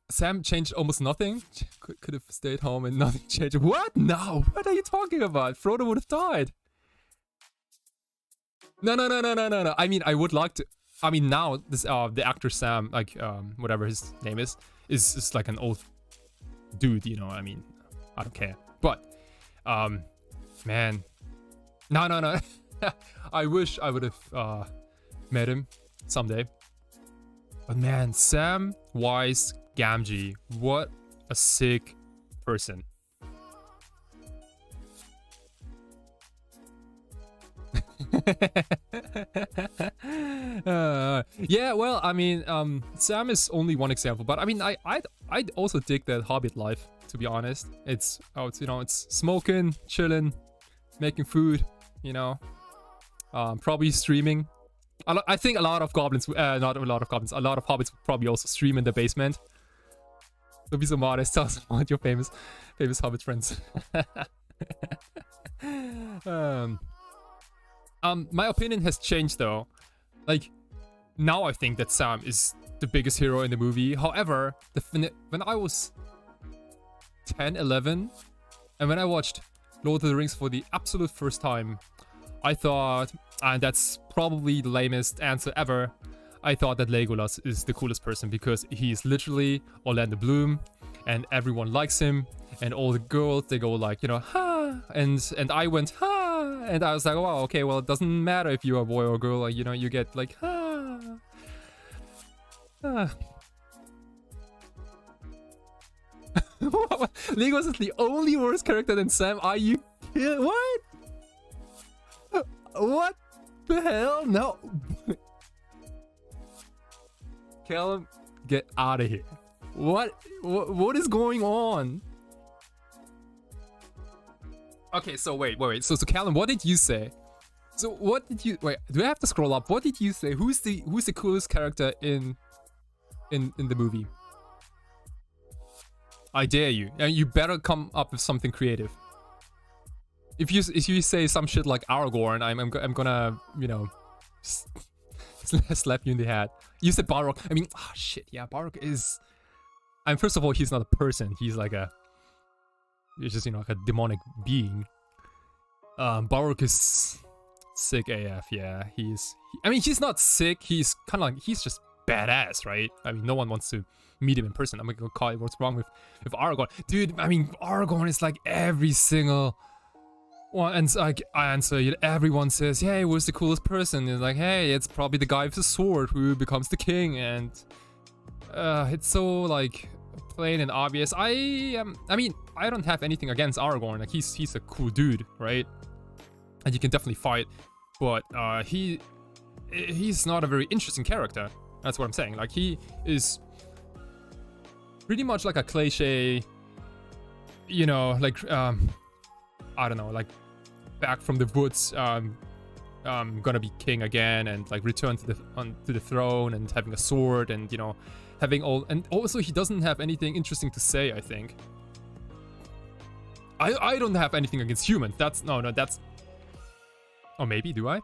Sam changed almost nothing. Could have stayed home and nothing changed. What? No. What are you talking about? Frodo would have died. No. I mean, I would like to. I mean, now this the actor Sam, like whatever his name is like an old dude, you know. I mean, I don't care. But man, no. I wish I would have met him someday. But man, Samwise Gamgee, what a sick person. Yeah, well, I mean, Sam is only one example, but I mean, I'd also dig that Hobbit life, to be honest. It's you know, it's smoking, chilling, making food, you know, probably streaming. I think a lot of goblins, not a lot of goblins, a lot of hobbits would probably also stream in the basement. Don't be so modest. Tell us about your famous hobbit friends. My opinion has changed though. Like, now I think that Sam is the biggest hero in the movie. However, when I was 10, 11, and when I watched Lord of the Rings for the absolute first time, I thought, and that's probably the lamest answer ever, I thought that Legolas is the coolest person because he's literally Orlando Bloom and everyone likes him and all the girls, they go like, you know, ha, and I went, ha, and I was like, wow, okay, well, it doesn't matter if you're a boy or a girl, like, you know, you get like, ha. Legolas is the only worse character than Sam. Are you kidding? What? What the hell? No. Callum, get out of here. What is going on? Okay, so wait. So Callum, what did you say? So what did you wait? Do I have to scroll up? What did you say? Who's the coolest character in the movie? I dare you. And you better come up with something creative. If you say some shit like Aragorn, I'm gonna, you know, slap you in the head. You said Balrog. I mean, oh shit, yeah, Balrog is. First of all, he's not a person. He's just, you know, like a demonic being. Balrog is sick AF. Yeah, I mean, he's not sick. He's kind of like, he's just badass, right? I mean, no one wants to meet him in person. I'm gonna call it what's wrong with Aragorn, dude. I mean, Aragorn is like every single one, and like I answer, everyone says, hey, who's the coolest person? It's like, hey, it's probably the guy with the sword who becomes the king, and it's so like plain and obvious. I mean, I don't have anything against Aragorn. Like he's a cool dude, right? And you can definitely fight, but he's not a very interesting character. That's what I'm saying. Like he is pretty much like a cliche, you know, like I don't know, like back from the woods, gonna be king again and like return to the throne and having a sword and, you know, having all, and also he doesn't have anything interesting to say. I think I don't have anything against humans. That's no that's, or maybe do I?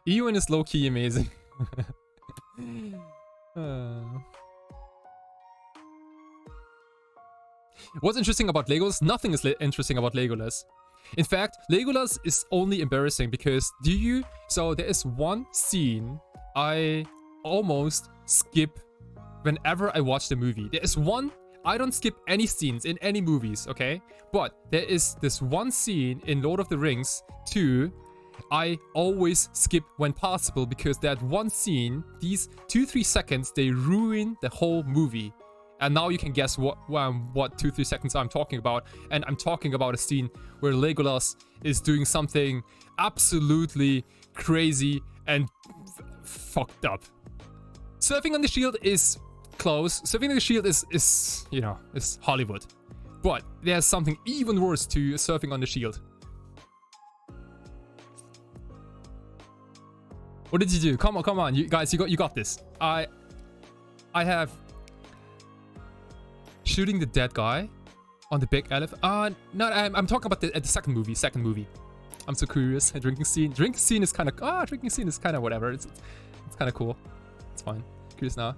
Ewan is low-key amazing. What's interesting about Legolas? Nothing is interesting about Legolas. In fact, Legolas is only embarrassing because so there is one scene I almost skip whenever I watch the movie. There is one, I don't skip any scenes in any movies, okay? But there is this one scene in Lord of the Rings 2 I always skip when possible because that one scene, these 2-3 seconds, they ruin the whole movie. And now you can guess what 2-3 seconds I'm talking about. And I'm talking about a scene where Legolas is doing something absolutely crazy and fucked up. Surfing on the Shield is close. Surfing on the Shield is you know, is Hollywood. But there's something even worse to Surfing on the Shield. What did you do? Come on, you guys, you got this. I have shooting the dead guy on the big elephant. No, I'm talking about the second movie. I'm so curious. A drinking scene. Drinking scene is kind of whatever. It's kind of cool. It's fine. Curious now.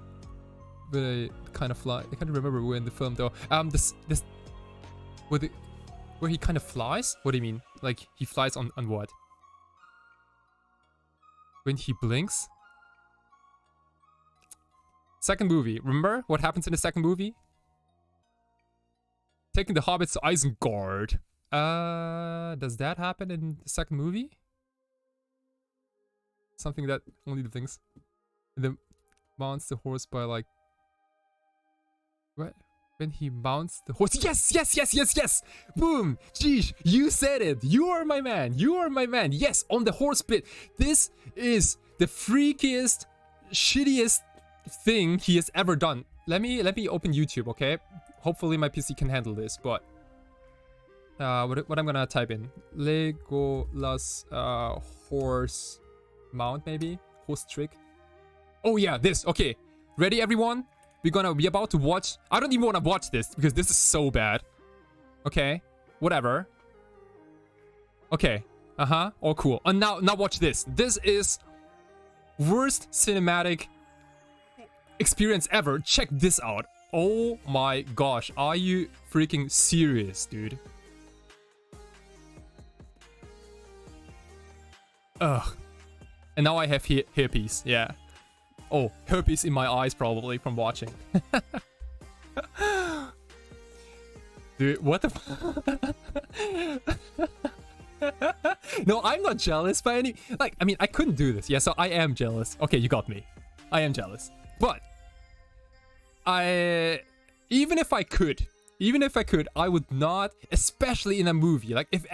But I kind of fly. I can't remember where in the film though. This where he kind of flies. What do you mean? Like he flies on what? When he blinks? Second movie. Remember what happens in the second movie? Taking the hobbits to Isengard. Does that happen in the second movie? Something that only the things. And then mounts the horse by like. What? When he mounts the horse. Yes! Boom! Jeez, you said it. You are my man. Yes, on the horse bit. This is the freakiest, shittiest thing he has ever done. Let me open YouTube, okay? Hopefully my PC can handle this, but what I'm gonna type in. Legolas horse mount, maybe? Horse trick. Oh yeah, this. Okay. Ready, everyone? We're about to watch. I don't even want to watch this because this is so bad. Okay. Whatever. Okay. Oh, cool. And now watch this. This is worst cinematic experience ever. Check this out. Oh my gosh. Are you freaking serious, dude? Ugh. And now I have hairpiece. Yeah. Oh, herpes in my eyes probably from watching. Dude, what the No, I'm not jealous by any... Like, I mean, I couldn't do this. Yeah, so I am jealous. Okay, you got me. I am jealous. But... Even if I could, I would not, especially in a movie. Like, if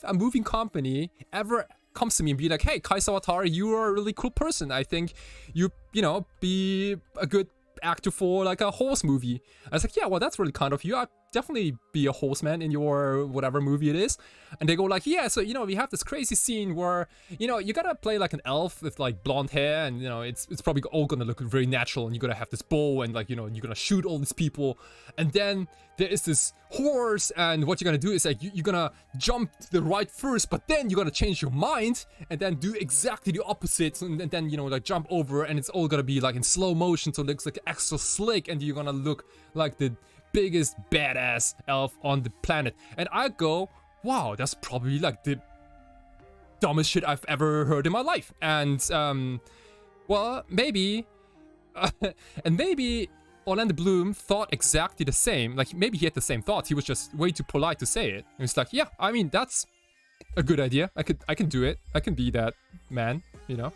a moving company ever comes to me and be like, hey, Kai Sawatari, you are a really cool person. I think you know, be a good actor for like a horse movie. I was like, yeah, well, that's really kind of you. I'd definitely be a horseman in your whatever movie it is. And they go like, yeah, so, you know, we have this crazy scene where, you know, you gotta play like an elf with like blonde hair, and, you know, it's probably all gonna look very natural, and you're gonna have this bow, and like, you know, you're gonna shoot all these people, and then there is this horse, and what you're gonna do is like, you're gonna jump to the right first, but then you're gonna change your mind, and then do exactly the opposite, and then, you know, like jump over, and it's all gonna be like in slow motion, so it looks like extra slick, and you're gonna look like the biggest badass elf on the planet. And I go, wow, that's probably like the dumbest shit I've ever heard in my life. And well, maybe and maybe Orlando Bloom thought exactly the same. Like, maybe he had the same thoughts, he was just way too polite to say it. And it's like, yeah, I mean, that's a good idea. I can do it. I can be that man, you know.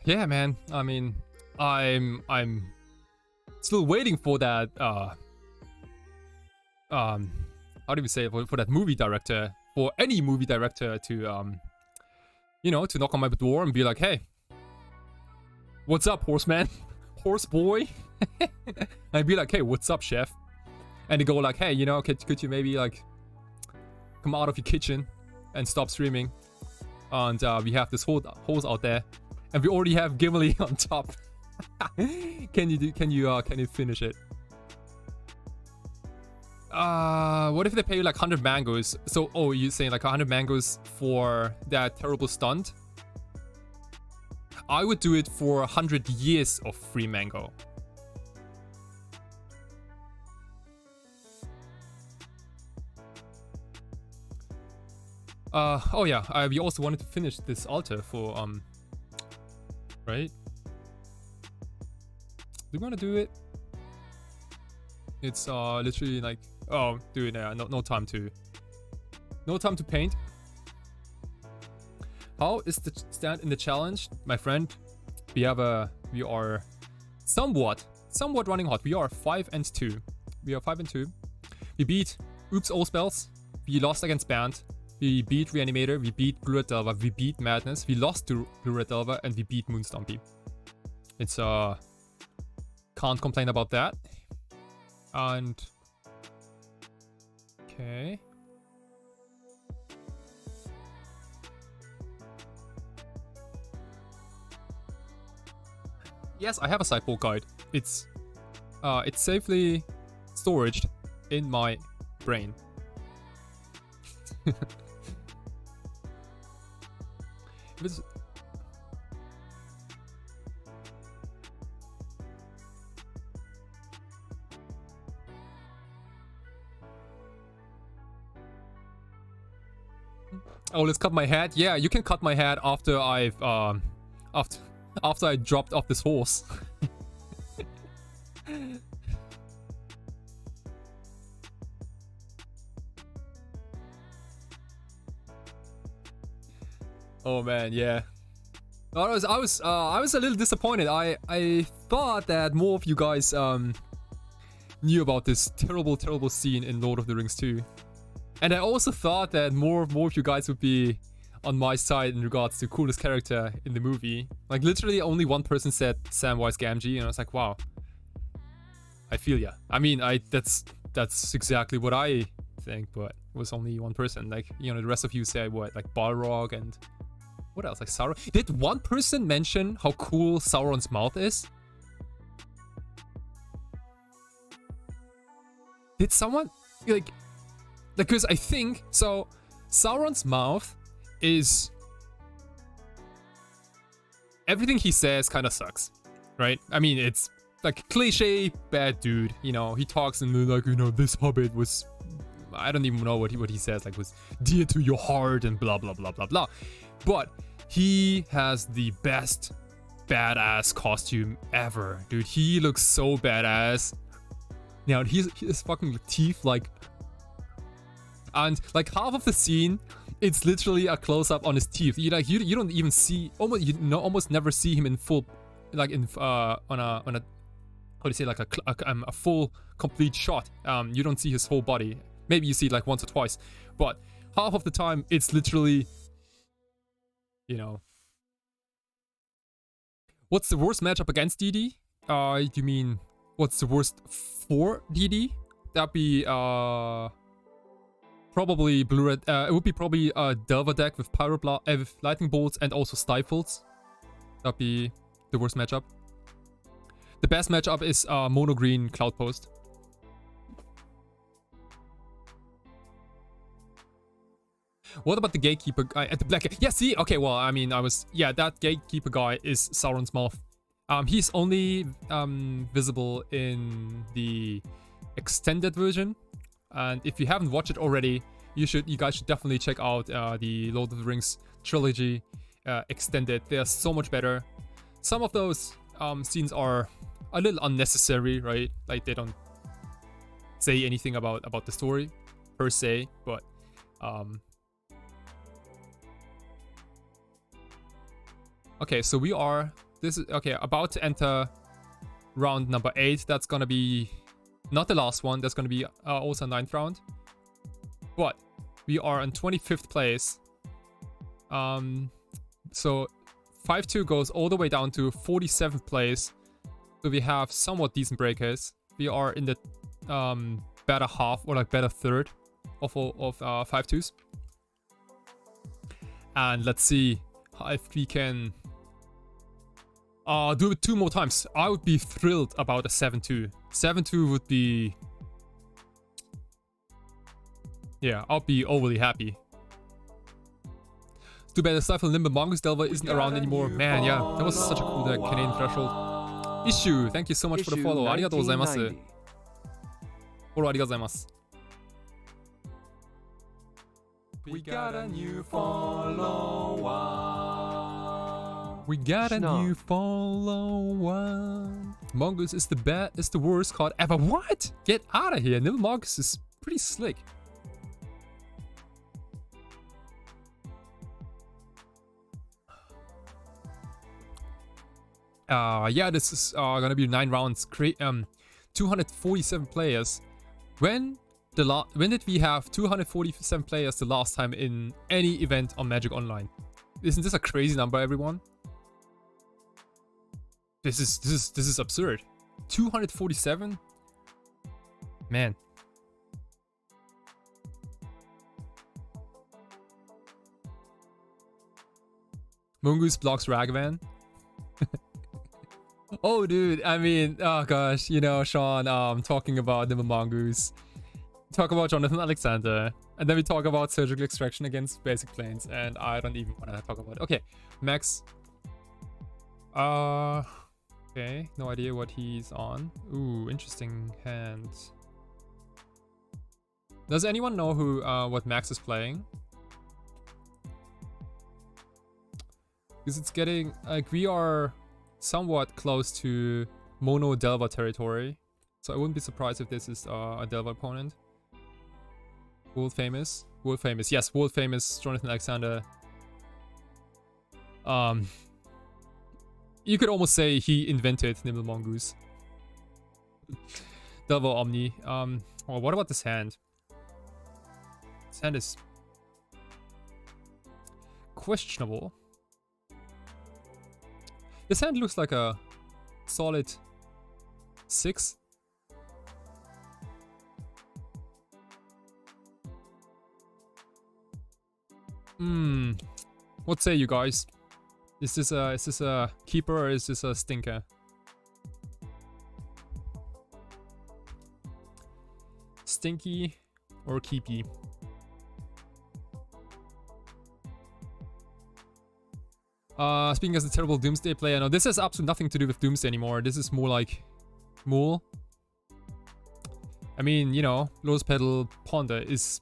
Yeah, man. I mean, I'm still waiting for that how do we say it? For that movie director, for any movie director to you know, to knock on my door and be like, hey, what's up, horseman? Horse boy? I'd be like, hey, what's up, chef? And they go like, hey, you know, could you maybe like come out of your kitchen and stop streaming? And we have this horse out there, and we already have Gimli on top. Can you finish it? What if they pay you like 100 mangoes? So, oh, you're saying like 100 mangoes for that terrible stunt? I would do it for 100 years of free mango. Oh yeah, we also wanted to finish this altar for, right? Do we want to do it? It's, literally like, oh, dude, no time to paint. How is the stand in the challenge, my friend? We are somewhat running hot. We are 5-2. We are 5-2. We beat Oops All Spells. We lost against Band. We beat Reanimator, we beat Blue Red Delver, we beat Madness, we lost to Blue Red Delver, and we beat Moonstompy. It's, can't complain about that. And... okay. Yes, I have a sideboard guide. It's safely storaged in my brain. Oh, let's cut my head. Yeah, you can cut my head after I've after I dropped off this horse. Oh man, yeah. I was a little disappointed. I thought that more of you guys knew about this terrible scene in Lord of the Rings 2. And I also thought that more of you guys would be on my side in regards to coolest character in the movie. Like literally only one person said Samwise Gamgee, and I was like, wow. I feel ya. I mean, that's exactly what I think, but it was only one person. Like, you know, the rest of you said what, like Balrog and what else? Like Sauron. Did one person mention how cool Sauron's mouth is? Did someone like because I think so Sauron's mouth is everything he says kind of sucks, right? I mean, it's like cliche bad dude, you know, he talks and like, you know, this hobbit was, I don't even know what he says, like was dear to your heart and blah blah blah blah blah. But he has the best badass costume ever, dude. He looks so badass. Now his fucking teeth, like, and like half of the scene, it's literally a close up on his teeth. You don't even see, almost never see him in full, like in on a how do you say, like a full complete shot. You don't see his whole body. Maybe you see it like once or twice, but half of the time it's literally, you know. What's the worst matchup against DD? You mean what's the worst for DD? That'd be probably blue red. It would be probably a Delver deck with with lightning bolts and also stifles. That'd be the worst matchup. The best matchup is mono green cloud post. What about the gatekeeper guy at the black? Yeah, see, okay, well, I mean, that gatekeeper guy is Sauron's mouth. He's only visible in the extended version, and if you haven't watched it already, you guys should definitely check out the Lord of the Rings trilogy extended. They are so much better. Some of those scenes are a little unnecessary, right? Like they don't say anything about the story per se, but okay, so we are about to enter round number 8. That's gonna be not the last one. That's gonna be also 9th round. But we are on 25th place. So 5-2 goes all the way down to 47th place. So we have somewhat decent breakers. We are in the better half, or like better third of 5-2s. And let's see if we can do it 2 more times. I would be thrilled about a 7-2. 7-2 would be, yeah, I'll be overly happy. It's too bad the Stifle Limber Mongoose Delver isn't around anymore. Man, yeah, that was such a cool deck. Canadian Threshold. Issue, thank you so much for the follow. ありがとうございます。フォローありがとうございます。We got a new follower. We got a new follower. Mongoose is the worst card ever. What? Get out of here. Nibble Mongoose is pretty slick. Yeah, this is gonna be 9 rounds. 247 players. When did we have 247 players the last time in any event on Magic Online? Isn't this a crazy number, everyone? This is absurd. 247? Man. Mongoose blocks Ragavan. Oh, dude, I mean, oh gosh, you know, Sean, talking about Nimble Mongoose. Talk about Jonathan Alexander, and then we talk about surgical extraction against basic planes, and I don't even want to talk about it. Okay, Max. Okay, no idea what he's on. Ooh, interesting hand. Does anyone know who what Max is playing? Because it's getting like we are somewhat close to mono Delva territory, so I wouldn't be surprised if this is a Delva opponent. World famous, yes, world famous Jonathan Alexander. You could almost say he invented Nimble Mongoose. Delva Omni. Well, what about this hand? This hand is questionable. This hand looks like a solid 6. What say you guys? Is this a keeper or is this a stinker? Stinky or keepy? Speaking as a terrible Doomsday player, no, this has absolutely nothing to do with Doomsday anymore. This is more like Mool. I mean, you know, Lotus Petal Ponder is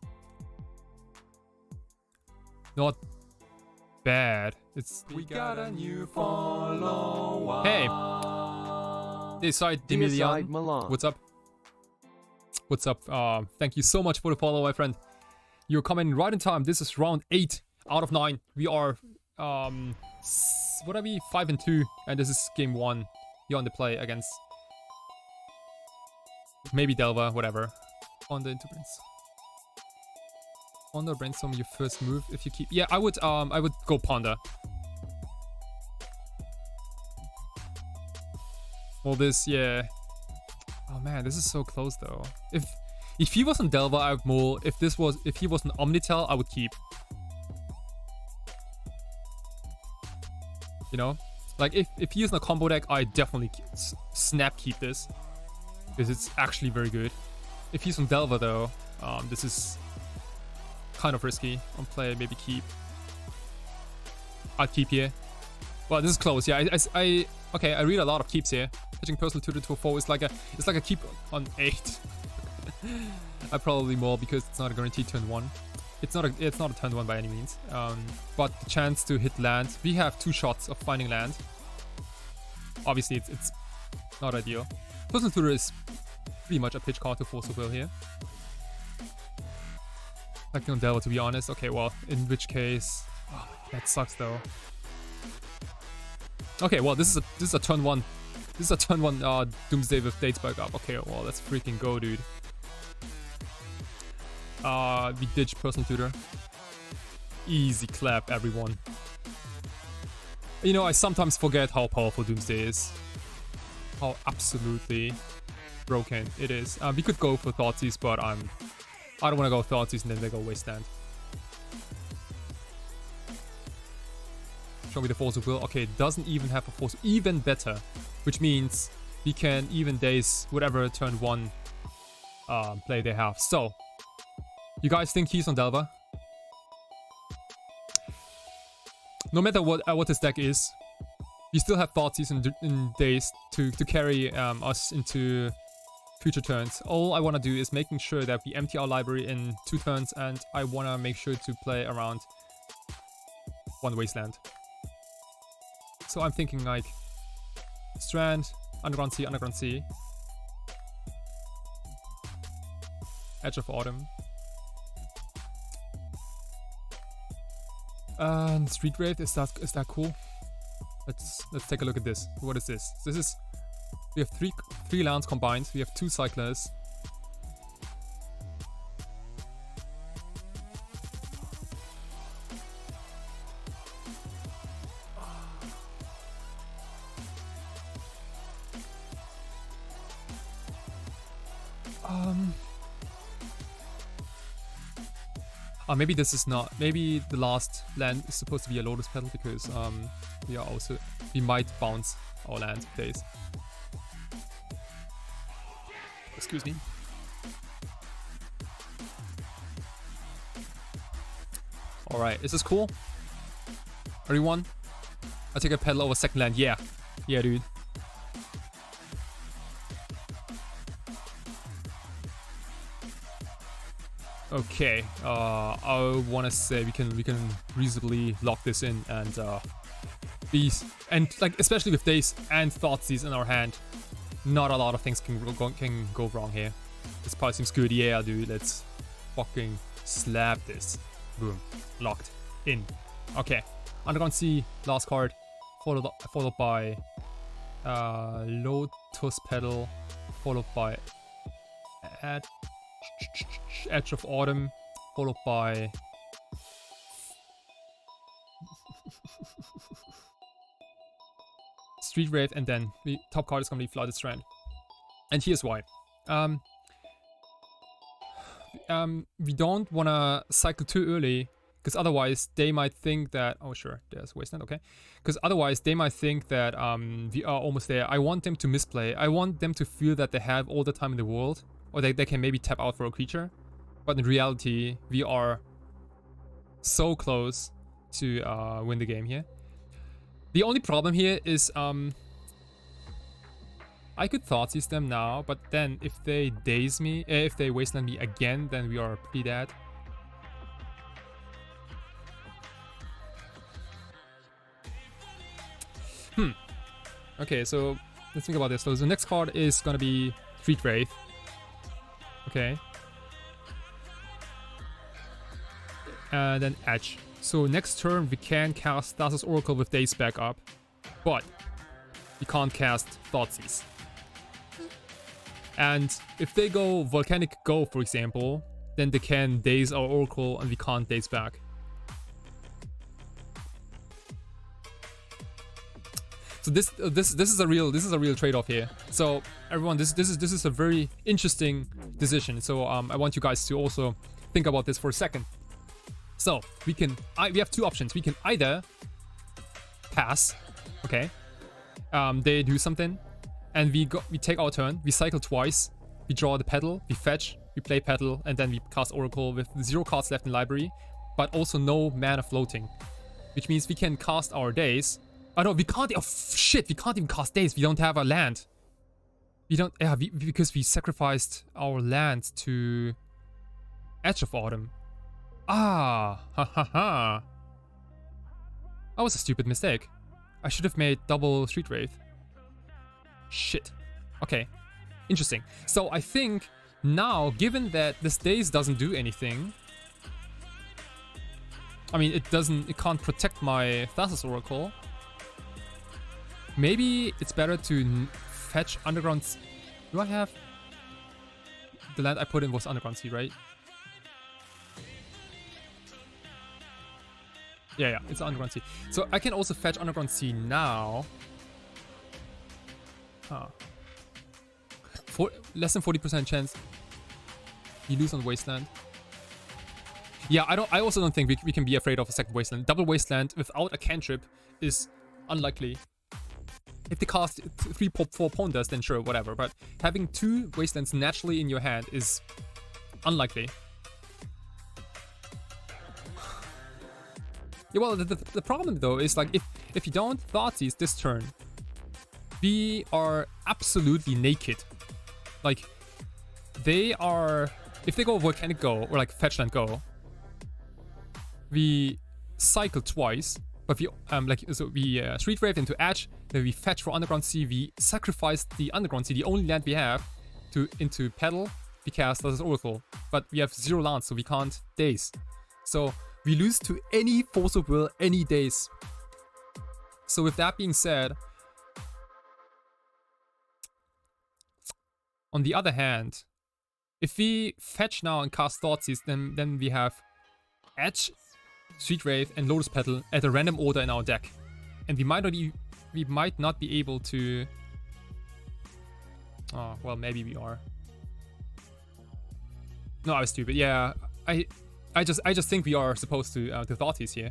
not bad. It's We got a new follower. hey, Deicide Deicide Demilion. Milan. What's up? What's up? Thank you so much for the follow, my friend. You're coming right in time. This is round 8 out of 9. We are what are we? 5 and 2, and this is game 1. You're on the play against maybe Delva, whatever. Ponder into Prince. Ponder brainstorm your first move if you keep. Yeah, I would go Ponder. All this, yeah. Oh man, this is so close though. If he wasn't Delva, I would Mull. If he was an Omnitel, I would keep. You know? Like if he is in a combo deck, I definitely snap keep this. Because it's actually very good. If he's on Delva though, this is kind of risky. On play, maybe keep. I'd keep here. Well, this is close. Yeah, okay. I read a lot of keeps here. Pitching personal 2 to 4 is like a keep on 8. I probably more because it's not a guaranteed turn 1. It's not a turn 1 by any means. But the chance to hit land. We have 2 shots of finding land. Obviously, it's not ideal. Personal tutor is pretty much a pitch card to Force of Will here. Acting on Delva, to be honest. Okay, well, in which case, oh, that sucks though. Okay, well, this is a turn 1. This is a turn 1 Doomsday with dates back up. Okay, well, let's freaking go, dude. We ditch personal tutor. Easy clap, everyone. You know, I sometimes forget how powerful Doomsday is. How absolutely broken it is. We could go for Thoughtseize, but I don't want to go Thoughtseize and then they go Wasteland. Show me the Force of Will. Okay, it doesn't even have a Force. Even better. Which means we can even daze whatever turn 1 play they have. So, you guys think he's on Delva? No matter what his deck is, we still have Thoughtseize in days to carry us into future turns. All I want to do is making sure that we empty our library in 2 turns, and I want to make sure to play around 1 Wasteland. So I'm thinking like Strand, Underground Sea, Edge of Autumn. And Street Wraith, is that cool? Let's take a look at this. What is this? We have three lands combined. We have 2 cyclers. Maybe this is not. Maybe the last land is supposed to be a Lotus Petal because we might bounce our land days. Excuse me. All right, is this cool? Everyone, I take a pedal over second land. Yeah, dude. Okay, I want to say we can reasonably lock this in and like especially with Daze and Thoughtseize in our hand, not a lot of things can go wrong here. This part seems good. Yeah, dude, let's fucking slap this. Boom, locked in. Okay, Underground Sea, last card, followed by Lotus Petal, followed by Edge of Autumn, followed by Street Wraith, and then the top card is gonna be Flooded Strand. And here's why. We don't wanna cycle too early, because otherwise they might think that, oh sure, there's Wasteland, okay. Because otherwise they might think that we are almost there. I want them to misplay. I want them to feel that they have all the time in the world, or they can maybe tap out for a creature. But in reality, we are so close to win the game here. The only problem here is I could Thoughtseize them now, but then if they daze me, if they Wasteland me again, then we are pretty dead. Okay, so let's think about this. So the next card is gonna be Street Wraith. Okay. And then Edge. So next turn we can cast Thassa's Oracle with Daze back up, but we can't cast Thoughtseize. And if they go Volcanic Go, for example, then they can Daze our Oracle and we can't Daze back. So this is a real trade-off here. So everyone, this is a very interesting decision. So I want you guys to also think about this for a second. So we have two options. We can either pass, okay? They do something, and we take our turn. We cycle twice. We draw the pedal. We fetch. We play pedal, and then we cast Oracle with 0 cards left in library, but also no mana floating, which means we can cast our Daze. Oh no, we can't. Oh shit, we can't even cast Daze. We don't have a land. We don't. Yeah, because we sacrificed our land to Edge of Autumn. Ah, ha ha ha. That was a stupid mistake. I should have made double Street Wraith. Shit. Okay, interesting. So I think now, given that this Daze doesn't do anything, I mean, it can't protect my Thassa's Oracle. Maybe it's better to fetch Underground Sea. Do I have... The land I put in was Underground Sea, right? Yeah, it's Underground Sea. So I can also fetch Underground Sea now. Huh. Less than 40% chance you lose on Wasteland. Yeah, I also don't think we can be afraid of a second Wasteland. Double Wasteland without a cantrip is unlikely. If they cast 3-4 Ponders, then sure, whatever. But having 2 Wastelands naturally in your hand is unlikely. Yeah, well, the problem though is like if you don't Thoughtseize this turn, we are absolutely naked. Like they are, if they go Volcanic Go or like Fetchland Go, we cycle twice. But we we Street Wraith into Edge, then we fetch for Underground Sea, we sacrifice the Underground Sea, the only land we have, into Pedal, we cast Thassa's Oracle. But we have 0 lands, so we can't Daze. So we lose to any Force of Will, any Daze. So with that being said, on the other hand, if we fetch now and cast Thoughtseize, then we have Edge, Street Wraith, and Lotus Petal at a random order in our deck, and we might not be able to. Oh well, maybe we are. No, I was stupid. Yeah, I just think we are supposed to Thoughtseize here.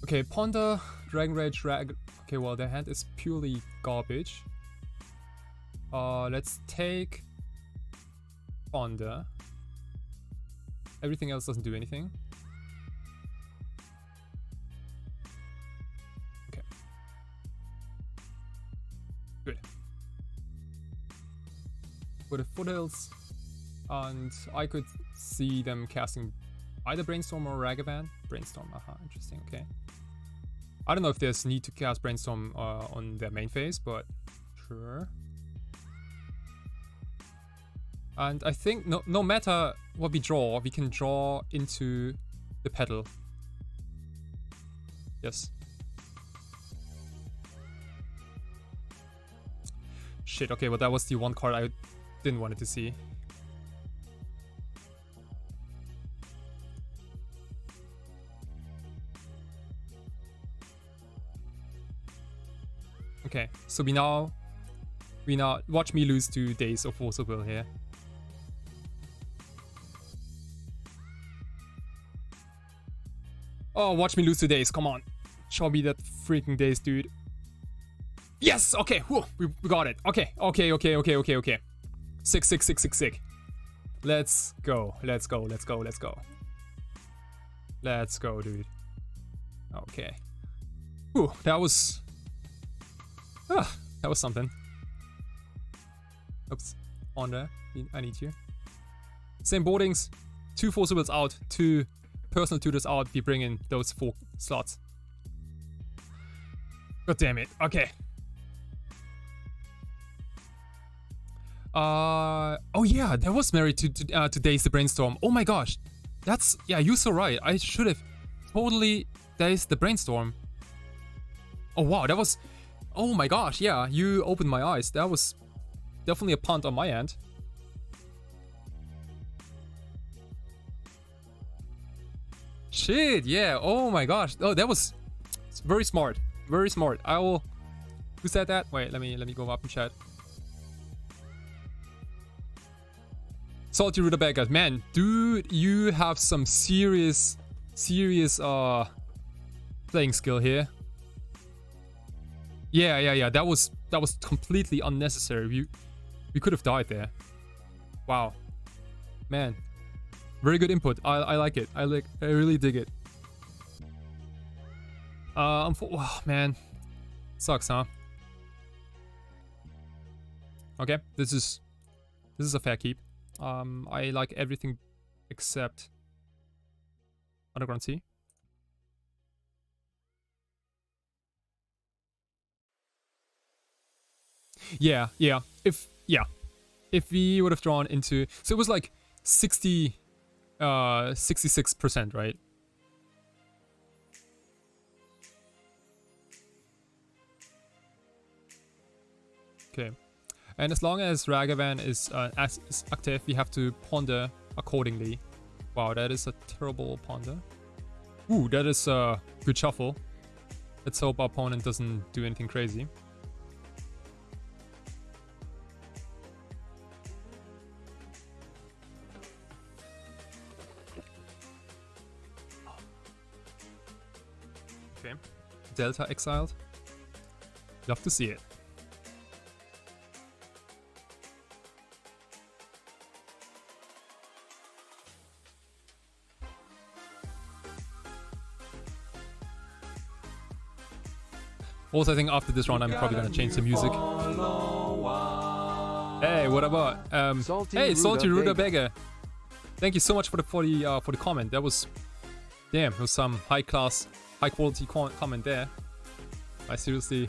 Okay, Ponder, Dragon Rage, Okay, well, their hand is purely garbage. Let's take Ponder. Everything else doesn't do anything. Okay. Good. For the Foothills, and I could see them casting either Brainstorm or Ragavan. Brainstorm, aha, interesting, okay. I don't know if there's need to cast Brainstorm on their main phase, but sure. And I think no matter what we draw, we can draw into the Pedal. Yes. Shit, okay, well that was the one card I didn't want it to see. Okay, so we now watch me lose 2 days of Force of Will here. Oh, watch me lose 2 days. Come on. Show me that freaking days, dude. Yes! Okay, whew, we got it. Okay. Sick. Let's go, dude. Okay. Whew, that was something. Oops, on there. I need you. Same boardings. 2 Force of Wills out. 2 personal tutors out. We bring in those 4 slots. God damn it. Okay. Oh yeah, that was married to Days the Brainstorm. Oh my gosh. That's, yeah, you're so right. I should have totally Days the Brainstorm. Oh wow, that was, oh my gosh, yeah, you opened my eyes. That was definitely a punt on my end. Shit, yeah, oh my gosh. Oh, that was very smart. Very smart. I will, who said that? Wait, let me go up and chat. Salty Rutabaga, man, dude, you have some serious playing skill here. Yeah. That was completely unnecessary. We could have died there. Wow, man, very good input. I like it. I really dig it. Oh, man, sucks, huh? Okay, this is a fair keep. I like everything except Underground Sea. Yeah. If we would have drawn into, so it was like 66%, right? Okay. And as long as Ragavan is active, we have to ponder accordingly. Wow, that is a terrible ponder. Ooh, that is a good shuffle. Let's hope our opponent doesn't do anything crazy. Okay. Delta exiled. Love to see it. Also, I think after this round, I'm probably gonna change the music. Hey, what about Salty Rutabaga? Thank you so much for the comment. That was, damn, it was some high quality comment there. I seriously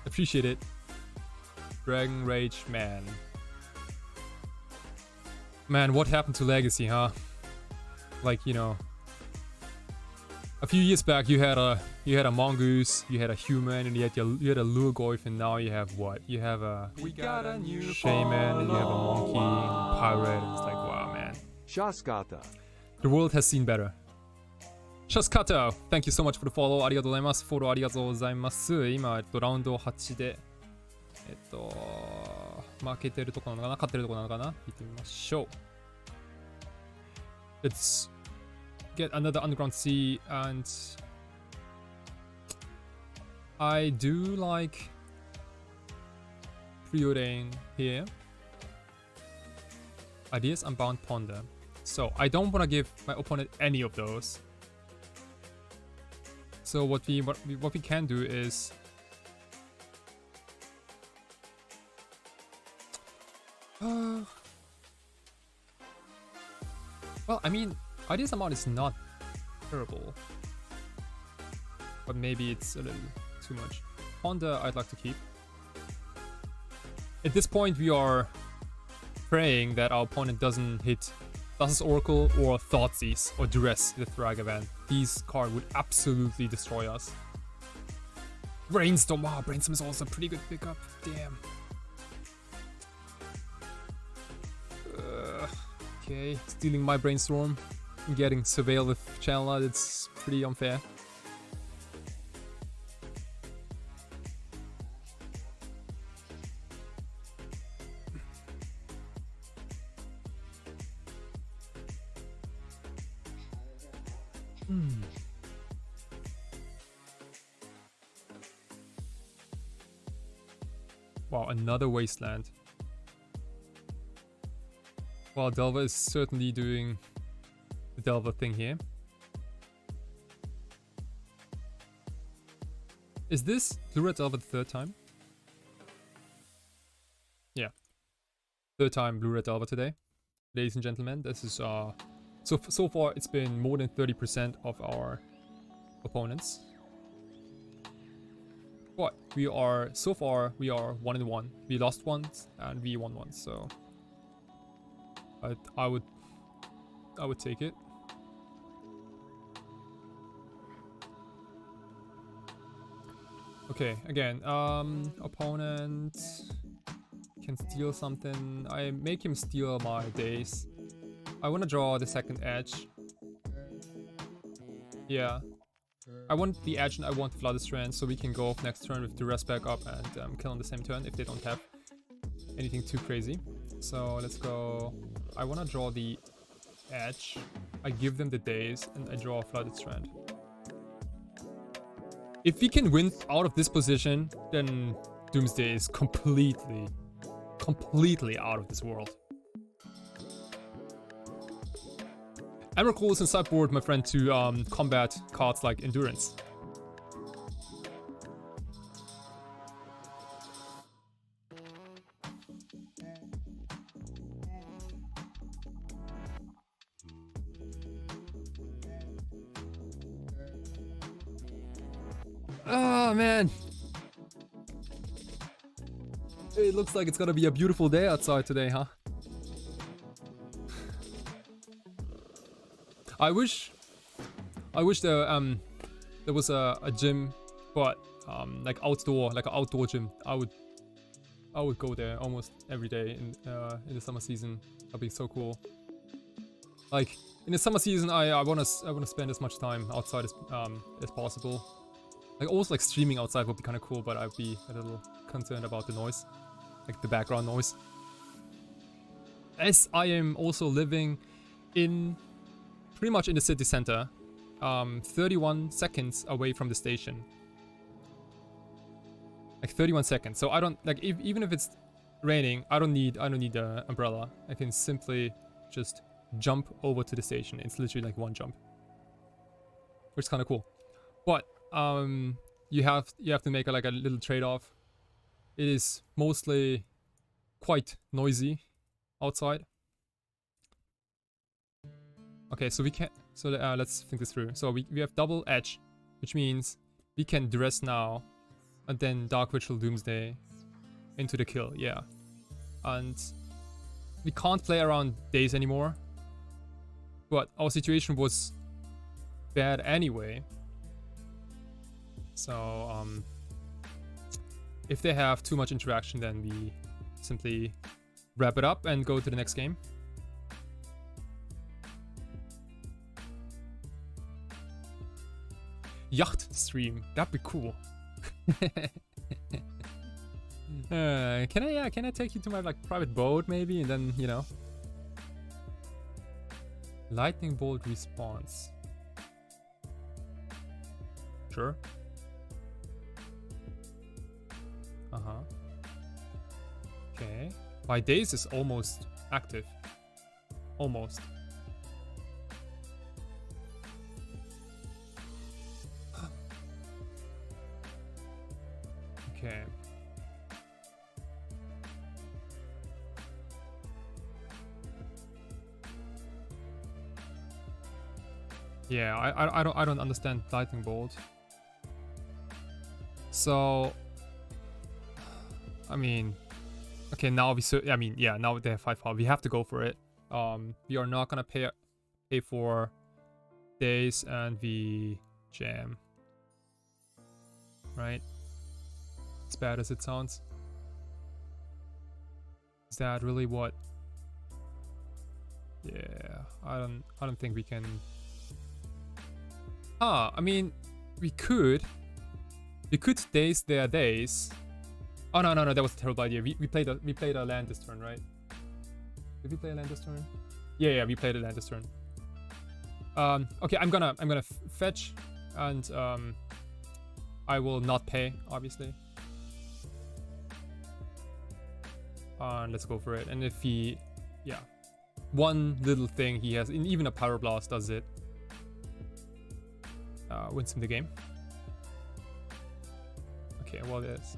appreciate it. Dragon Rage, man, what happened to Legacy, huh? Like, you know, a few years back, you had a mongoose, you had a human, and you had a Lurgoyf, and now you have what? You have a shaman, and you have a monkey, and a pirate, and it's like, wow, man. Shaskata. The world has seen better. Shaskata, thank you so much for the follow. ありがとうございます。フォローありがとうございます。今、ラウンド8で、負けてるとこなのかな、勝ってるとこなのかな、見てみましょう。Let's get another Underground Sea, and I do like preordaining here. Ideas, Unbound, Ponder. So I don't want to give my opponent any of those. So what we can do is well, I mean, Ideas amount is not terrible, but maybe it's a little too much. Ponder, I'd like to keep. At this point, we are praying that our opponent doesn't hit Thassa's Oracle or Thoughtseize or Duress with Ragavan. These cards would absolutely destroy us. Brainstorm, wow, Brainstorm is also a pretty good pickup. Damn. Okay, stealing my Brainstorm. Getting surveilled with Chandler, it's pretty unfair. Wow, another wasteland. Well, Delver is certainly doing the Delver thing here. Is this Blue-Red Delver the third time? Yeah. Third time Blue-Red Delver today. Ladies and gentlemen, this is so far it's been more than 30% of our opponents. But we are so far we are 1-1. We lost once and we won once, so I would take it. Okay, again, opponent can steal something. I make him steal my days. I want to draw the second edge. Yeah. I want the edge and I want Flooded Strand so we can go off next turn with Duress back up and kill on the same turn if they don't have anything too crazy. So let's go. I want to draw the edge. I give them the days and I draw a Flooded Strand. If we can win out of this position, then Doomsday is completely out of this world. Emrakul is in sideboard, my friend, to combat cards like Endurance. Oh man, it looks like it's gonna be a beautiful day outside today, huh? I wish there was a gym, but like an outdoor gym. I would go there almost every day in the summer season. That'd be so cool. Like in the summer season, I wanna spend as much time outside as possible. Like also like streaming outside would be kind of cool, but I'd be a little concerned about the noise, like the background noise. As I am also living in pretty much in the city center, 31 seconds away from the station. Like 31 seconds. So I don't like even if it's raining, I don't need an umbrella. I can simply just jump over to the station. It's literally like one jump, which is kind of cool. But you have to make a little trade-off. It is mostly quite noisy outside. Okay, so we can. So let's think this through. So we have double edge, which means we can dress now, and then Dark Ritual Doomsday into the kill. Yeah, and we can't play around days anymore. But our situation was bad anyway. So if they have too much interaction, then we simply wrap it up and go to the next game. Yacht stream, that'd be cool. Can I take you to my like private boat maybe, and then you know, lightning bolt response. Sure. Okay. My days is almost active. Almost. Okay. Yeah, I don't understand lightning bolt. So I mean, okay, now now they have 5 power. We have to go for it. We are not gonna pay for days, and we jam. Right? As bad as it sounds. Is that really what? Yeah, I don't think we can. I mean, we could daze their days. Oh no, that was a terrible idea. We played a land this turn, right? Did we play a land this turn? Yeah, we played a land this turn. Okay, I'm gonna fetch, and I will not pay, obviously. Let's go for it. And if he, yeah, one little thing he has, even a Power Blast does it, wins him the game. Okay, well, there's...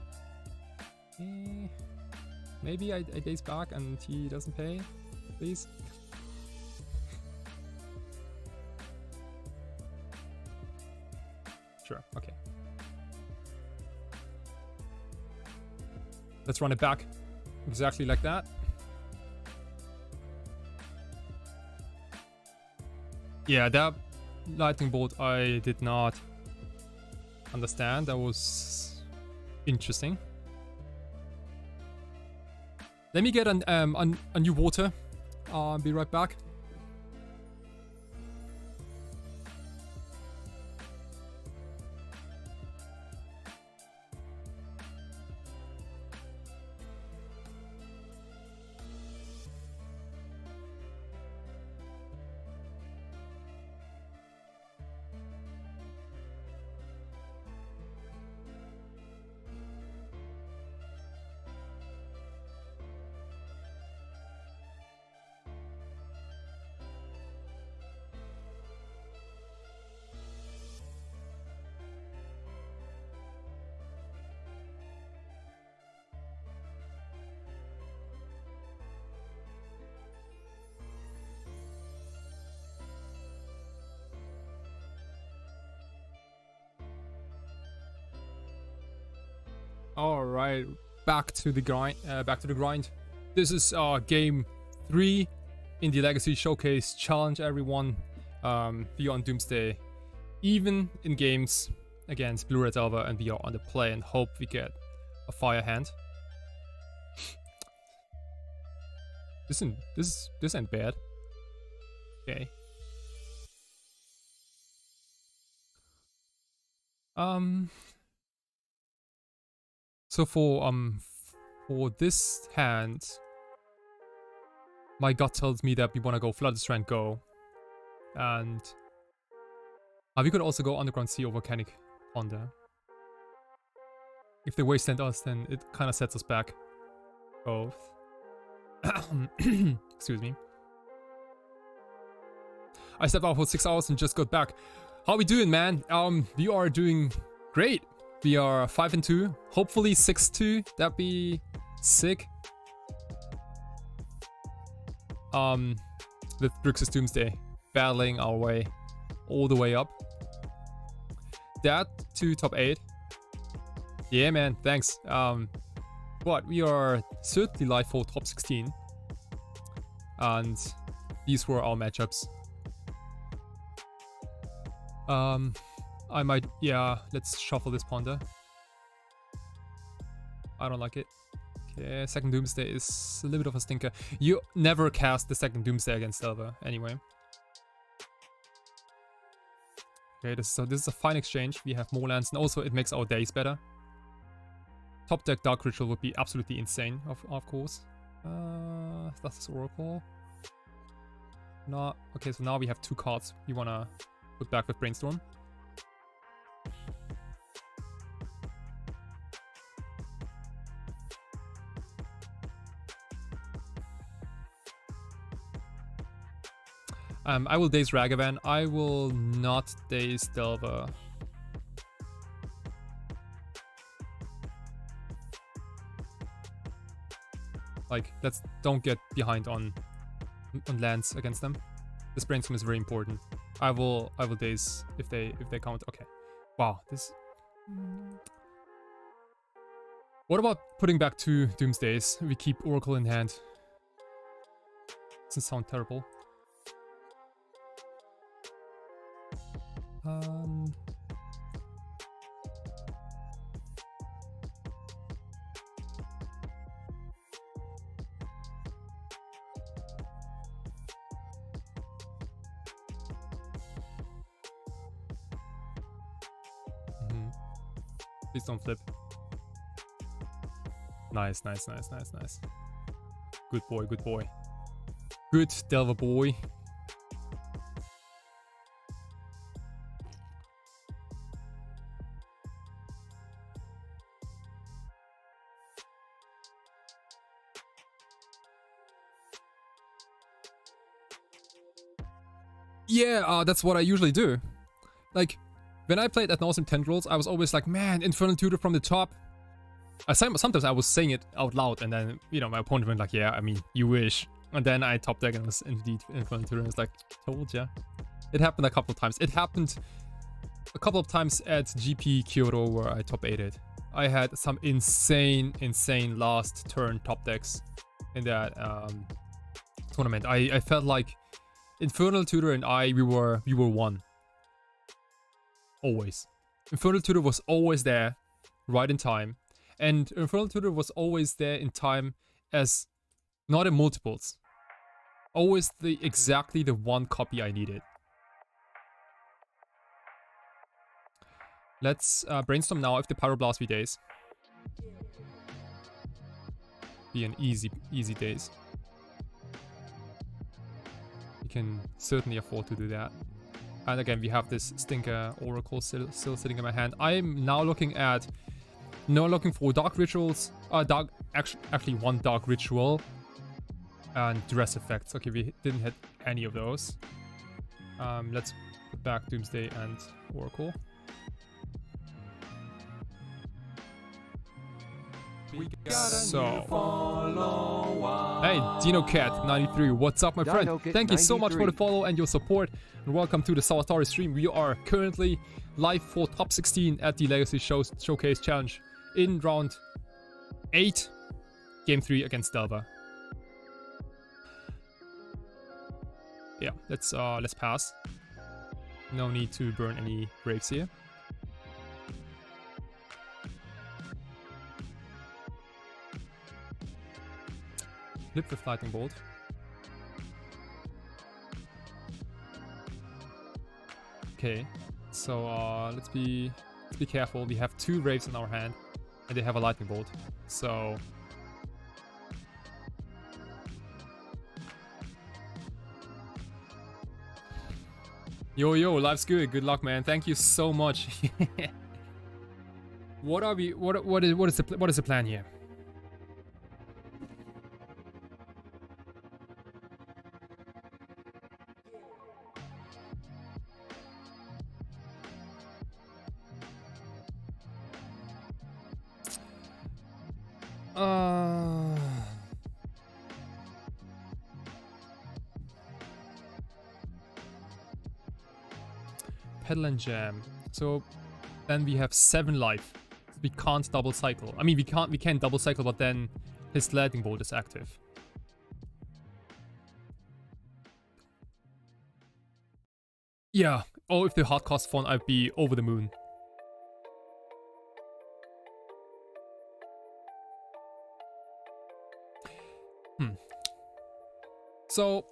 maybe I daze back and he doesn't pay, please. Sure, okay. Let's run it back exactly like that. Yeah, that lightning bolt I did not understand. That was interesting. Let me get a new water. I'll be right back. All right, back to the grind. This is game 3 in the Legacy Showcase. Challenge everyone beyond Doomsday, even in games against Blue Red Delver, and we are on the play and hope we get a fire hand. This ain't bad. Okay. So for this hand, my gut tells me that we want to go Flooded Strand Go, and we could also go Underground Sea or Volcanic Ponder. If they wasteland us, then it kind of sets us back. Both. Excuse me. I stepped out for 6 hours and just got back. How we doing, man? We are doing great. We are 5-2, hopefully 6-2. That'd be sick. With Grixis Doomsday battling our way all the way up. That to top 8. Yeah, man, thanks. But we are certainly live for top 16. And these were our matchups. I might, yeah, let's shuffle this Ponder. I don't like it. Okay, second Doomsday is a little bit of a stinker. You never cast the second Doomsday against Delver, anyway. Okay, this is a fine exchange. We have more lands, and also it makes our days better. Top deck Dark Ritual would be absolutely insane, of course. That's Oracle. No, okay, so now we have 2 cards we wanna put back with Brainstorm. I will daze Ragavan. I will not daze Delver. Like, don't get behind on lands against them. This Brainstorm is very important. I will daze if they count. Okay. Wow, this. What about putting back 2 Doomsdays? We keep Oracle in hand. Doesn't sound terrible. Please don't flip. Nice, nice, nice, nice, nice. Good boy, good boy. Good Delver boy. Yeah, that's what I usually do. Like, when I played at Nauseam Tendrils, I was always like, man, Infernal Tutor from the top. Sometimes I was saying it out loud, and then, you know, my opponent went like, yeah, I mean, you wish. And then I top deck and was indeed Infernal Tutor, and it's like, told ya. It happened a couple of times. It happened a couple of times at GP Kyoto where I top 8'd. I had some insane last turn top decks in that tournament. I felt like Infernal Tutor and we were one. Always. Infernal Tutor was always there, right in time. And Infernal Tutor was always there in time as not in multiples. Always exactly the one copy I needed. Let's brainstorm now if the Pyroblast V-Days. Be an easy days. We can certainly afford to do that. And again, we have this Stinker Oracle still sitting in my hand. I'm now looking for Dark Rituals. Actually one Dark Ritual. And Duress Effects. Okay, we didn't hit any of those. Let's put back Doomsday and Oracle. So, hey, DinoCat93, what's up, my friend? Thank you so much for the follow and your support, and welcome to the Sawatari stream. We are currently live for top 16 at the Legacy Showcase Challenge in round 8, game 3 against Delva. Yeah, let's pass. No need to burn any Braves here. Flip with Lightning Bolt. Okay, so let's be careful. We have 2 Raves in our hand, and they have a Lightning Bolt. So yo, life's good. Good luck, man. Thank you so much. What is the plan here? Pedal and Jam. So then we have 7 life. We can't double cycle. I mean, we can double cycle, but then his Lightning Bolt is active. Yeah. Oh, if the hard cost font, I'd be over the moon. So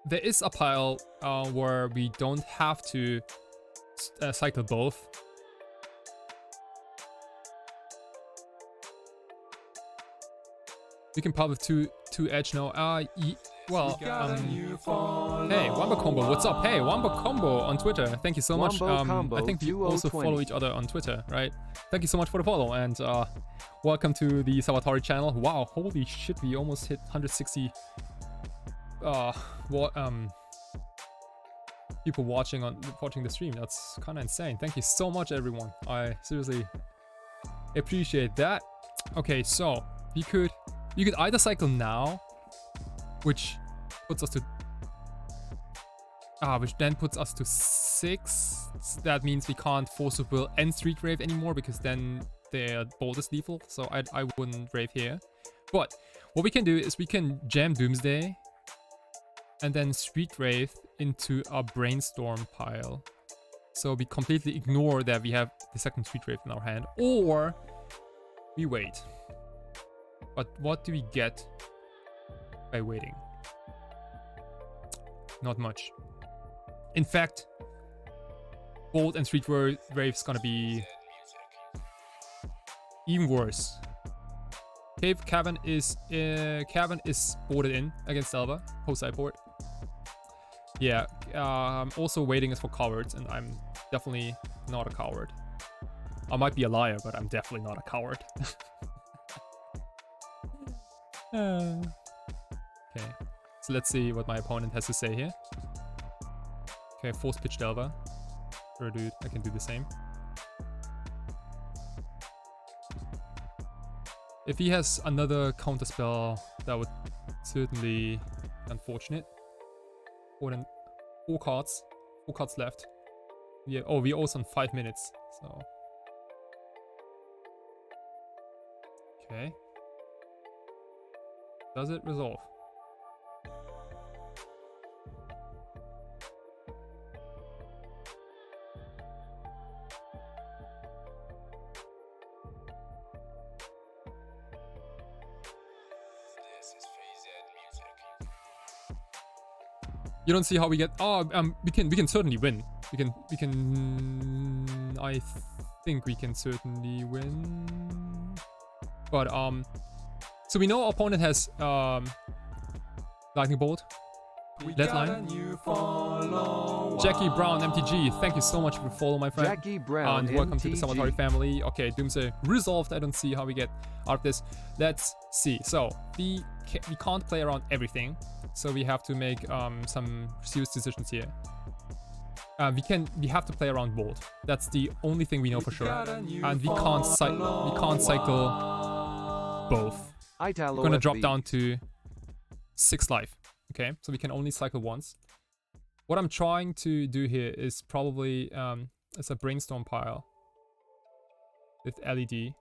there is a pile where we don't have to cycle both. We can pop with two edge now. Well, hey, Wamba Combo, what's up? Hey, Wamba Combo on Twitter. Thank you so much. I think we also follow each other on Twitter, right? Thank you so much for the follow, and welcome to the Sawatari channel. Wow, holy shit, we almost hit 160 people watching the stream. That's kind of insane. Thank you so much, everyone. I seriously appreciate that. Okay, so you could either cycle now, which puts us to which then puts us to 6. That means we can't Force of Will and Street Rave anymore, because then their bolt is lethal. So I wouldn't Rave here. But what we can do is we can jam Doomsday and then Street Rave into a Brainstorm pile. So we completely ignore that we have the second Street Rave in our hand, or we wait. But what do we get by waiting? Not much. In fact, Bolt and Street Rave's gonna be even worse. Cavern is boarded in against Delva, post sideboard. Yeah, I'm also waiting for cowards, and I'm definitely not a coward. I might be a liar, but I'm definitely not a coward. Okay, So let's see what my opponent has to say here. Okay, force pitch Delver. Sure, dude, I can do the same. If he has another counter spell, that would certainly be unfortunate. Four cards left. Yeah. Oh, we're also on 5 minutes. So. Okay. Does it resolve? You don't see how we get. Oh, we can certainly win. We can. I think we can certainly win. But so we know our opponent has lightning bolt. Deadline. Jackie Brown MTG, thank you so much for follow, my friend. Jackie Brown and welcome MTG. to the Samatari family. Okay, Doomsday resolved. I don't see how we get out of this. Let's see. So we can't play around everything, so we have to make some serious decisions here. We have to play around Bolt. That's the only thing we know for sure, and we can't cycle both. We're gonna drop down to 6 life. Okay, so we can only cycle once. What I'm trying to do here is probably it's a brainstorm pile with LED.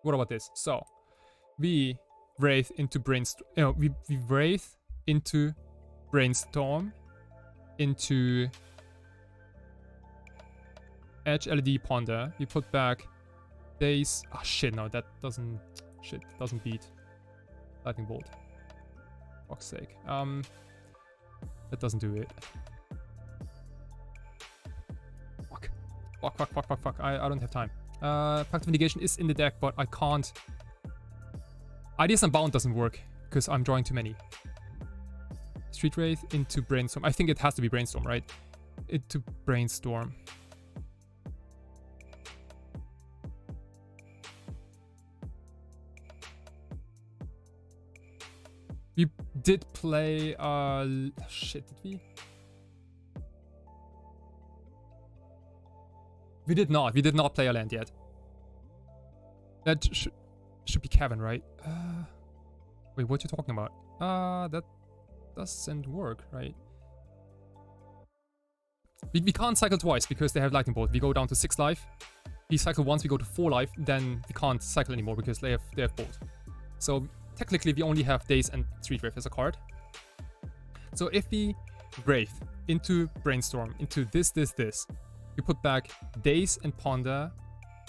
What about this? So we wraith into brainstorm. We wraith into brainstorm into edge LED ponder. We put back days. Oh shit! No, that doesn't. Shit, doesn't beat lightning bolt. Fuck's sake. That doesn't do it. Fuck. I don't have time. Pact of Negation is in the deck, but I can't. Ideas Unbound doesn't work because I'm drawing too many. Street Wraith into Brainstorm. I think it has to be Brainstorm, right? Into Brainstorm. We did play, shit, did we? We did not play a land yet. That should be Kevin, right? Wait, what you talking about? That doesn't work, right? We can't cycle twice because they have lightning bolt. We go down to 6 life. We cycle once, we go to 4 life, then we can't cycle anymore because they have bolt. So technically, we only have Daze and Street Wraith as a card. So if we Wraith into Brainstorm, into this, we put back Daze and Ponder,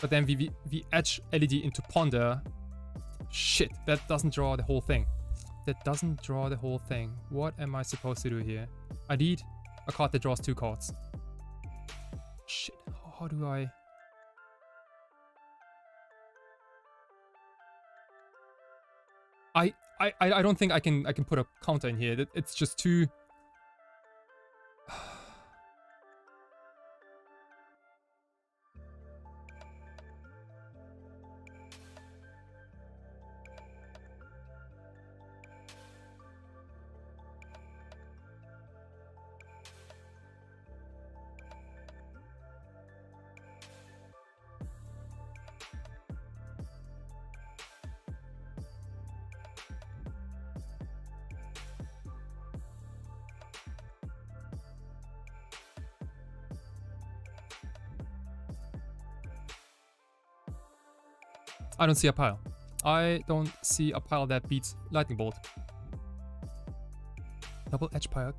but then we edge LED into Ponder. Shit, that doesn't draw the whole thing. What am I supposed to do here? I need a card that draws 2 cards. Shit, how do I... I don't think I can put a counter in here. It's just too... I don't see a pile. I don't see a pile that beats Lightning Bolt. Double edge pile.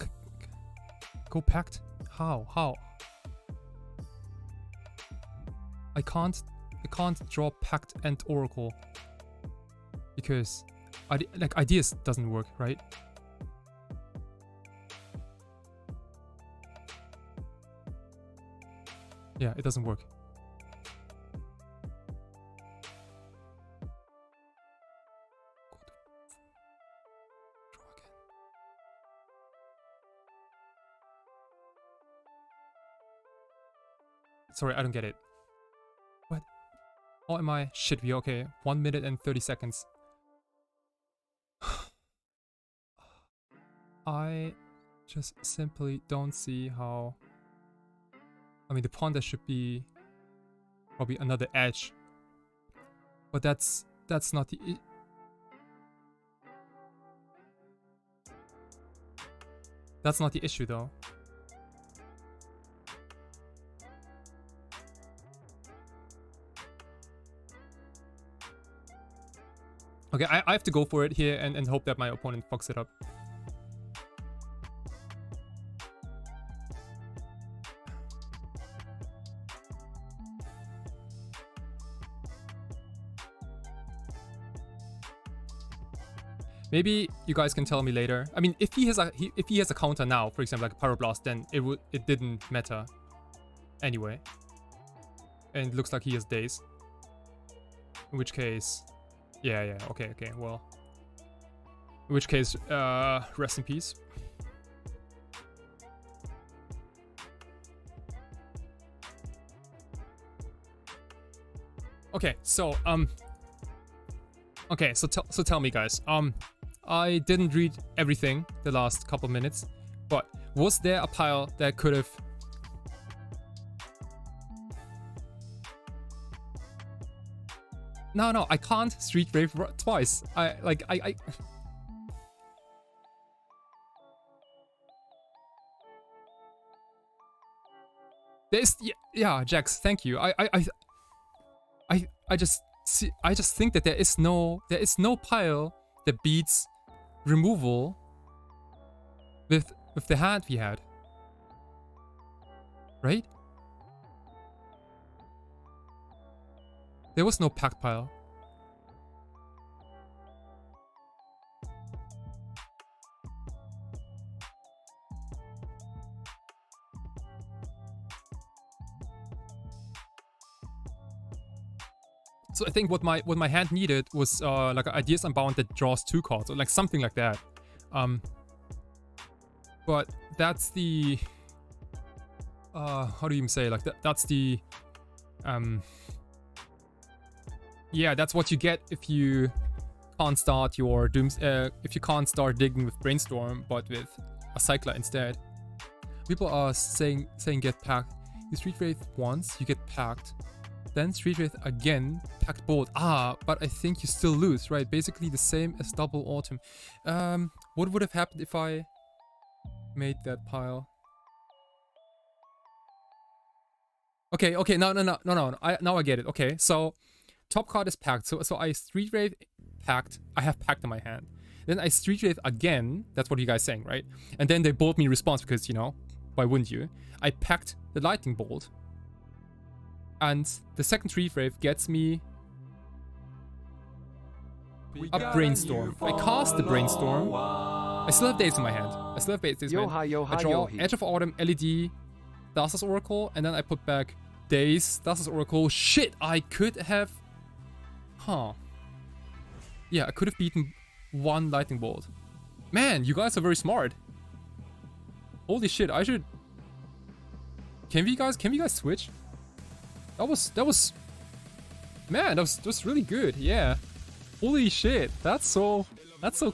Go Pact? How? I can't draw Pact and Oracle because Ideas doesn't work, right? Yeah, it doesn't work. Sorry, I don't get it. What? How am I? Shit, we okay. 1 minute and 30 seconds. I just simply don't see how... I mean, the pawn there should be probably another edge. But that's not the... That's not the issue, though. Okay, I have to go for it here and hope that my opponent fucks it up. Maybe you guys can tell me later. I mean, if he has a counter now, for example, like a Pyroblast, then it didn't matter anyway. And it looks like he has days. In which case, yeah, okay, well. In which case, rest in peace. Okay, so tell me, guys. I didn't read everything the last couple minutes, but was there a pile that could have... No, I can't Street Rave twice. There's... Yeah, Jax, thank you. I just think that there is no pile that beats removal with the hand we had, right? There was no packed pile. So I think what my hand needed was like Ideas Unbound that draws 2 cards, or like something like that. But that's the how do you even say, like that's the yeah, that's what you get if you can't start your if you can't start digging with Brainstorm, but with a Cycler instead. People are saying get packed. You Street Wraith once, you get packed. Then Street Wraith again, packed both. But I think you still lose, right? Basically the same as Double Autumn. What would have happened if I made that pile? Okay, no. Now I get it. Okay, so top card is packed. So I Street Wraith packed. I have packed in my hand. Then I Street Wraith again. That's what you guys saying, right? And then they bolt me response because, you know, why wouldn't you? I packed the Lightning Bolt. And the second Street Wraith gets me a Brainstorm. I cast the Brainstorm. I still have days in my hand. I draw Edge of Autumn, LED, Thassa's Oracle, and then I put back Days, Thassa's Oracle. Shit, I could have... Yeah, I could have beaten 1 Lightning Bolt. Man, you guys are very smart. Holy shit, I should... Can we guys switch? That was man, that was really good. Yeah, holy shit, that's so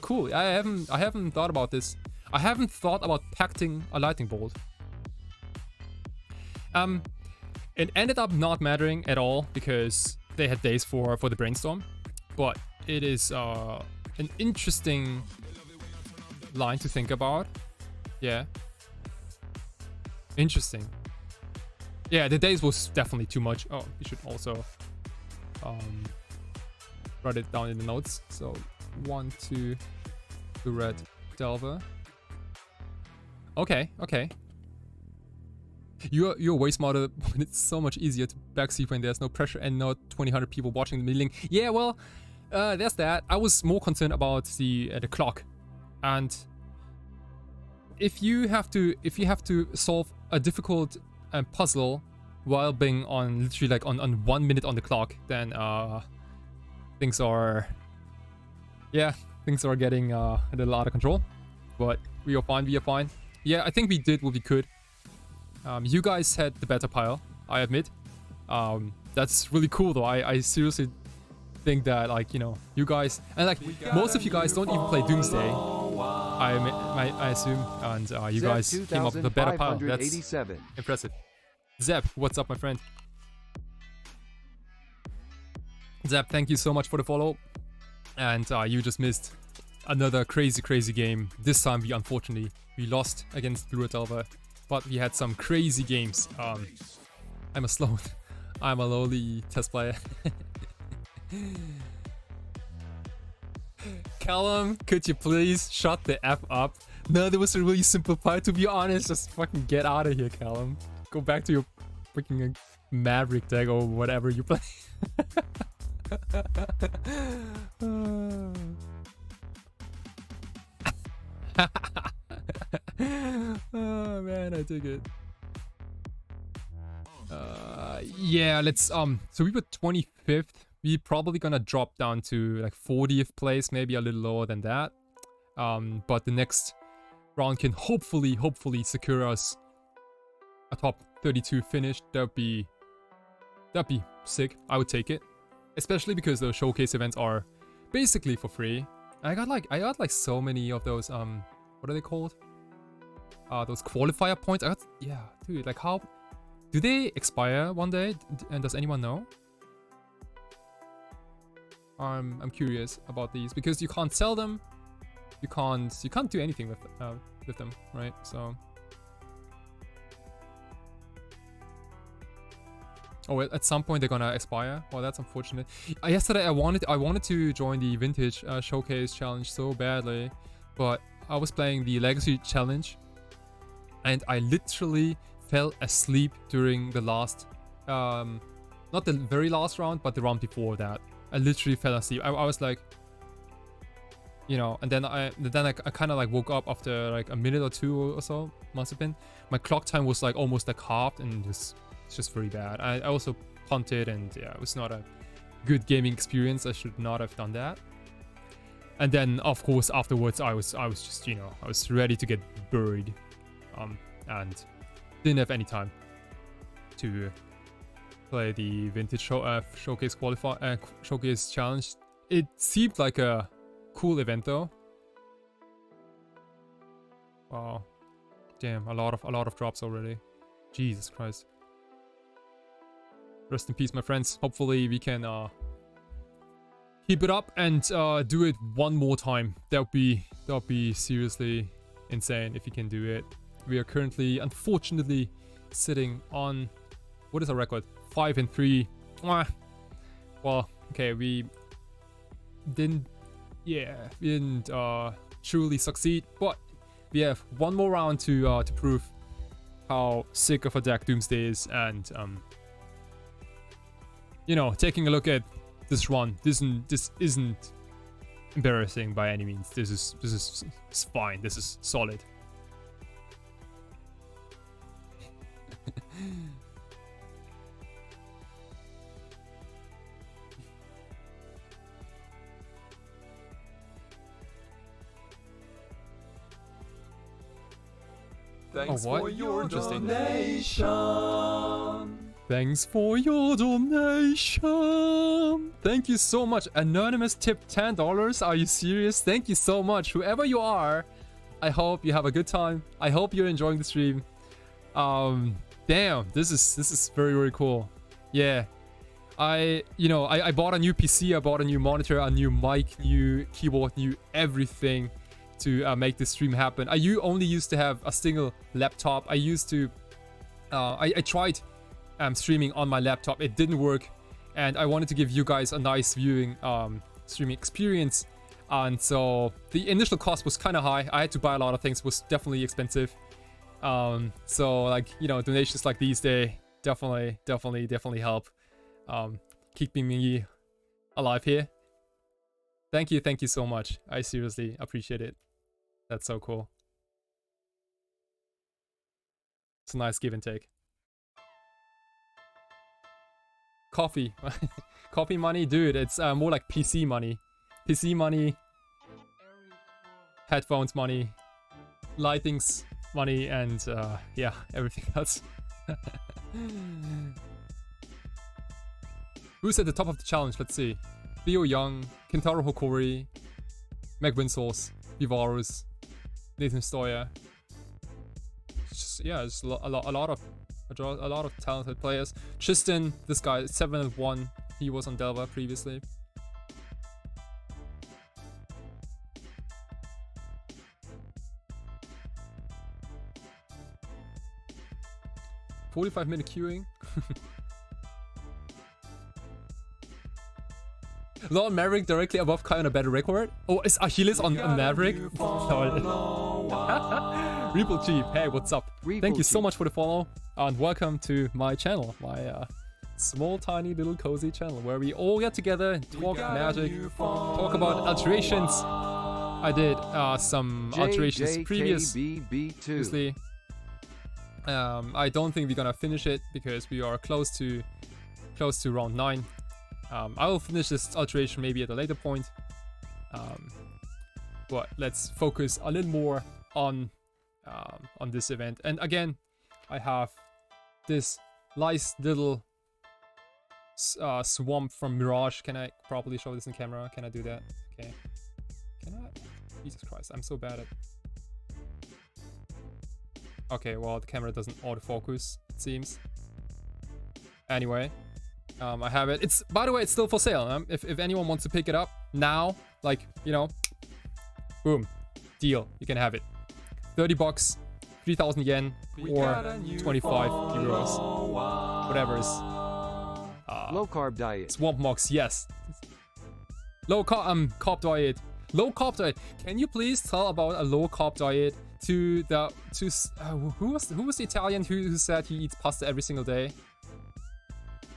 cool. I haven't thought about this. I haven't thought about packing a Lightning Bolt. It ended up not mattering at all because they had days for the Brainstorm, but it is an interesting line to think about. Yeah, interesting. Yeah, the days was definitely too much. Oh, you should also write it down in the notes. So 1, 2, the red Delver. Okay. You're way smarter, but it's so much easier to backseat when there's no pressure and not 2,000 people watching the milling. Yeah, well, there's that. I was more concerned about the clock, and if you have to solve a difficult puzzle while being on literally like on 1 minute on the clock, then things are getting a little out of control. But we are fine. Yeah, I think we did what we could. You guys had the better pile, I admit. That's really cool though. I seriously think that, like, you know, you guys, and like most of you guys don't even play Doomsday, I assume, and you guys came up with a better pile. That's impressive. Zeb, what's up, my friend? Zeb, thank you so much for the follow. And you just missed another crazy game. This time unfortunately we lost against Blue Delver, but we had some crazy games. I'm a lowly test player. Callum, could you please shut the F up? No, that was a really simple part, to be honest. Just fucking get out of here, Callum. Go back to your freaking Maverick deck or whatever you play. Oh man, I dig it. Yeah, let's so we were 25th. We're probably gonna drop down to like 40th place, maybe a little lower than that. But the next round can hopefully secure us a top 32 finish. That'd be sick. I would take it, especially because those showcase events are basically for free. I got like so many of those what are they called? Those qualifier points. Yeah, dude, like how do they expire one day? And does anyone know? I'm curious about these because you can't sell them. You can't do anything with them, right? So. Oh, at some point they're gonna expire. Well, that's unfortunate. Yesterday I wanted to join the Vintage Showcase Challenge so badly, but I was playing the Legacy Challenge, and I literally fell asleep during the last, not the very last round, but the round before that. I literally fell asleep. I was like, you know, and then I kind of like woke up after like a minute or two or so. Must have been. My clock time was like almost like halved, and it's just very bad. I also punted, and yeah, it was not a good gaming experience. I should not have done that. And then of course afterwards I was just, you know, I was ready to get buried, and didn't have any time to play the Vintage Showcase Showcase Challenge. It seemed like a cool event though. Wow, damn, a lot of drops already. Jesus Christ. Rest in peace, my friends. Hopefully we can keep it up and do it one more time. That would be seriously insane if you can do it. We are currently, unfortunately, sitting on, what is our record? 5-3. Well, okay, we didn't truly succeed, but we have one more round to prove how sick of a deck Doomsday is, and you know, taking a look at this run, this isn't embarrassing by any means. This is fine. This is solid. Thanks for your Interesting. donation. Thanks for your donation. Thank you so much. Anonymous tip $10. Are you serious? Thank you so much, whoever you are. I hope you have a good time. I hope you're enjoying the stream. Damn, this is very cool. Yeah, I bought a new PC. I bought a new monitor, a new mic, new keyboard, new everything to make this stream happen. I only used to have a single laptop. I used to I tried streaming on my laptop. It didn't work, and I wanted to give you guys a nice viewing streaming experience, and so the initial cost was kind of high. I had to buy a lot of things. It was definitely expensive. So like, you know, donations like these, they definitely help keeping me alive here. Thank you so much. I seriously appreciate it. That's so cool. It's a nice give and take. Coffee. Coffee money, dude, it's more like PC money. PC money, headphones money, lightings money, and yeah, everything else. Who's at the top of the challenge? Let's see. Theo Young, Kentaro Hokori, Meg Winsource, Vivarus, Nathan Stoya. Yeah, it's a lot of talented players. Tristan, this guy, 7-1. He was on Delva previously. "45-minute queuing." Lord Maverick directly above Kai on a better record. Oh, is Achilles on Maverick? Reaple Chief, hey, what's up? Thank you so much for the follow and welcome to my channel, my small, tiny, little, cozy channel where we all get together, talk magic, talk about alterations. I did some alterations previously. I don't think we're gonna finish it because we are close to round 9. I will finish this alteration maybe at a later point. But let's focus a little more on this event. And again, I have this nice little swamp from Mirage. Can I properly show this in camera? Can I do that? Okay. Can I? Jesus Christ, I'm so bad at... Okay, well, the camera doesn't autofocus, it seems. Anyway, I have it. It's, by the way, it's still for sale. If anyone wants to pick it up now, like, you know, boom, deal, you can have it. 30 bucks, 3,000 yen, or 25 euros, whatever is. Low carb diet. Swamp Mox, yes. Low carb diet. Low carb diet. Can you please tell about a low carb diet to the who was the Italian who said he eats pasta every single day?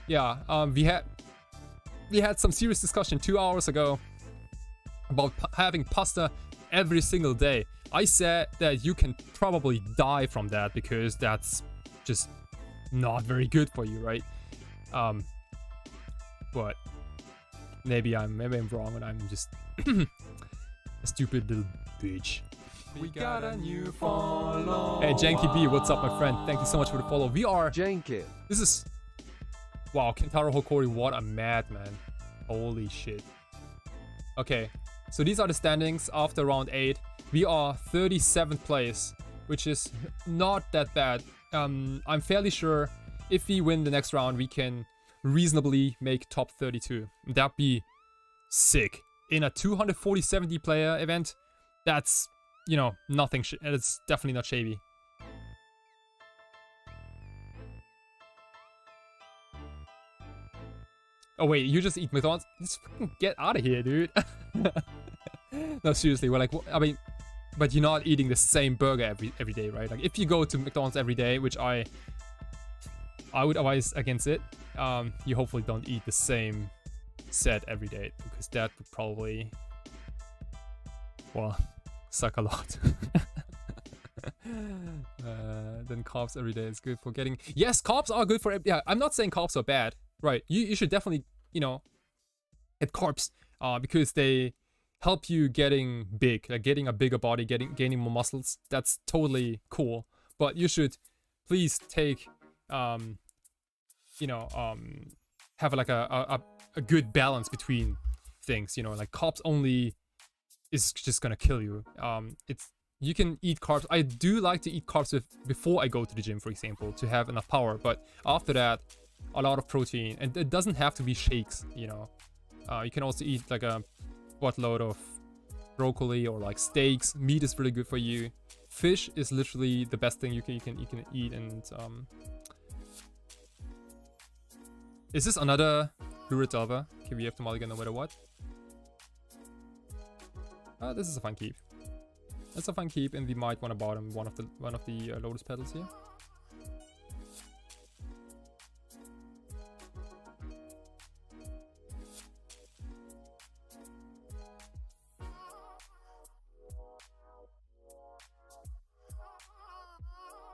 Yeah, we had some serious discussion 2 hours ago about having pasta every single day. I said that you can probably die from that because that's just not very good for you, right? But maybe I'm wrong and I'm just a stupid little bitch. We got a new follow. Hey Janky B, what's up, my friend? Thank you so much for the follow. We are Janky. This is wow, Kentaro Hokori, what a madman. Holy shit. Okay, so these are the standings after round 8. We are 37th place, which is not that bad. I'm fairly sure if we win the next round, we can reasonably make top 32. That'd be sick. In a 240-70 player event, that's, you know, nothing. It's definitely not shabby. Oh wait, you just eat McDonald's? Just fucking get out of here, dude. No, seriously, we're like, I mean, but you're not eating the same burger every day, right? Like, if you go to McDonald's every day, which I would advise against it, you hopefully don't eat the same set every day, because that would probably, well, suck a lot. Then carbs every day is good for getting... Yes, carbs are good for... Yeah, I'm not saying carbs are bad. Right, you should definitely, you know, get carbs because they help you getting big, like getting a bigger body, gaining more muscles. That's totally cool. But you should please take, you know, have like a good balance between things. You know, like carbs only is just gonna kill you. You can eat carbs. I do like to eat carbs before I go to the gym, for example, to have enough power. But after that, a lot of protein, and it doesn't have to be shakes, you know. You can also eat like a buttload of broccoli or like steaks. Meat is really good for you. Fish is literally the best thing you can eat. And is this another Lurid Delver? Okay, we have to mulligan no matter what. This is a fun keep. That's a fun keep, and we might want to bottom one of the Lotus Petals here.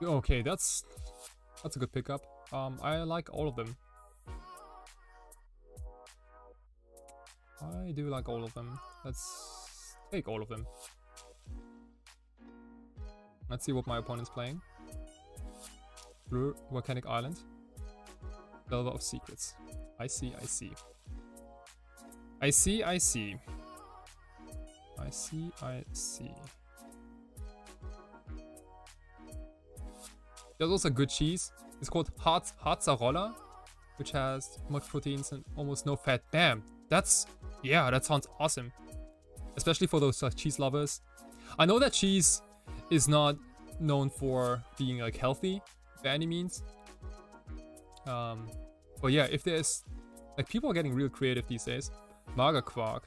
Okay, that's a good pickup. I like all of them. I do like all of them. Let's take all of them. Let's see what my opponent's playing. Blue Volcanic Island. Delver of Secrets. I see, I see. I see, I see. I see, I see. There's also good cheese. It's called Harzarolla, which has much proteins and almost no fat. Damn, that's, yeah, that sounds awesome. Especially for those cheese lovers. I know that cheese is not known for being like healthy by any means. But yeah, if there's like, people are getting real creative these days. Magerquark,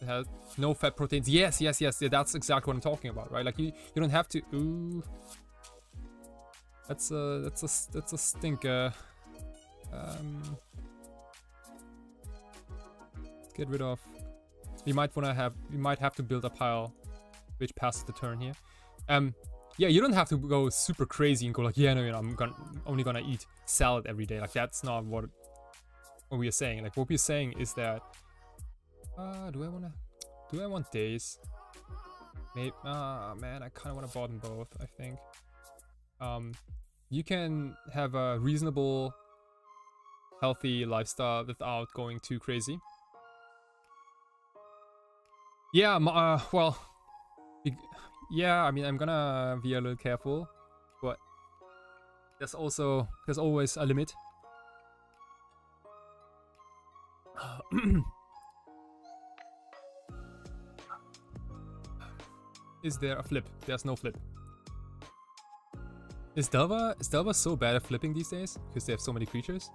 it has no fat proteins. Yes, yes, yes. Yeah, that's exactly what I'm talking about, right? Like you don't have to. Ooh, that's a stinker. Let's get rid of. We might have to build a pile, which passes the turn here. Yeah, you don't have to go super crazy and go like, yeah, no, you know, I'm only gonna eat salad every day. Like that's not what we are saying. Like what we're saying is that, do I want days? Maybe, man, I kind of want to bottom both, I think. You can have a reasonable, healthy lifestyle without going too crazy. Yeah, well, yeah, I mean, I'm gonna be a little careful, but there's always a limit. Is there a flip? There's no flip. Is Delva so bad at flipping these days? Because they have so many creatures?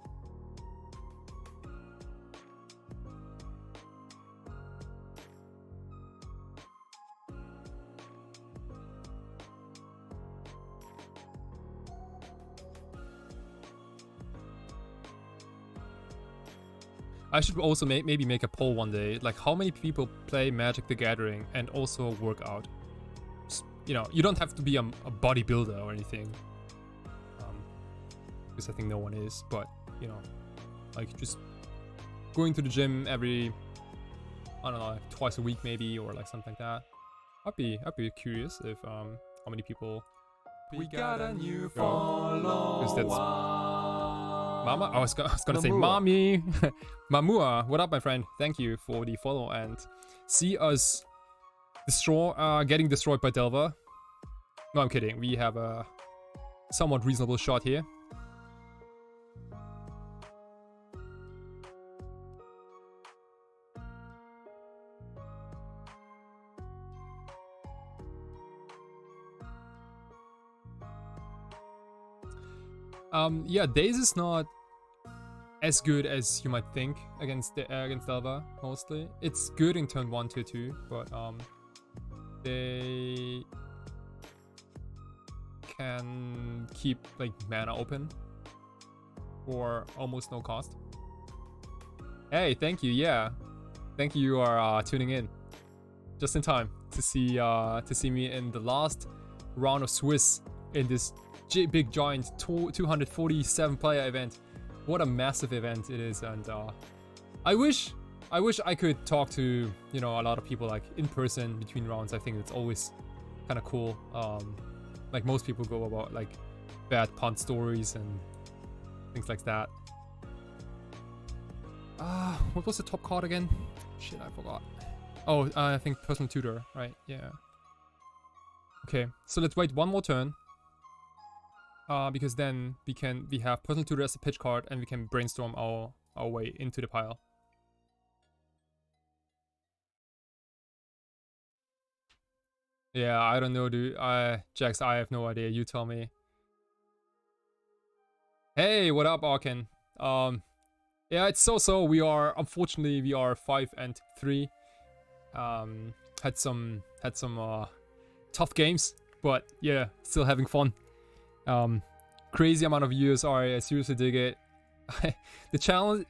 I should also maybe make a poll one day, like how many people play Magic the Gathering and also work out. You know, you don't have to be a bodybuilder or anything, because I think no one is. But you know, like just going to the gym every, I don't know, like twice a week maybe, or like something like that. I'd be curious if how many people. We got a new follow. Because that's Mama. I was gonna say mommy. Mamua, what up, my friend? Thank you for the follow and see us getting destroyed by Delva. No, I'm kidding. We have a somewhat reasonable shot here. Yeah, Daze is not as good as you might think against Delva, mostly. It's good in turn 1 to 2, but they can keep like mana open for almost no cost. Hey, thank you. Yeah, thank you. You are tuning in just in time to see me in the last round of Swiss in this big giant 247 player event. What a massive event it is, and I wish I could talk to, you know, a lot of people like in person between rounds. I think it's always kind of cool. Like most people go about like bad punt stories and things like that. What was the top card again? Shit, I forgot. Oh, I think personal tutor, right? Yeah. Okay, so let's wait one more turn. Because then we have personal tutor as a pitch card and we can brainstorm our way into the pile. Yeah, I don't know, dude. Jax, I have no idea. You tell me. Hey, what up, Arkin? Yeah, it's so. Unfortunately, we are 5-3. Had some tough games, but yeah, still having fun. Crazy amount of views. I seriously dig it. The channel,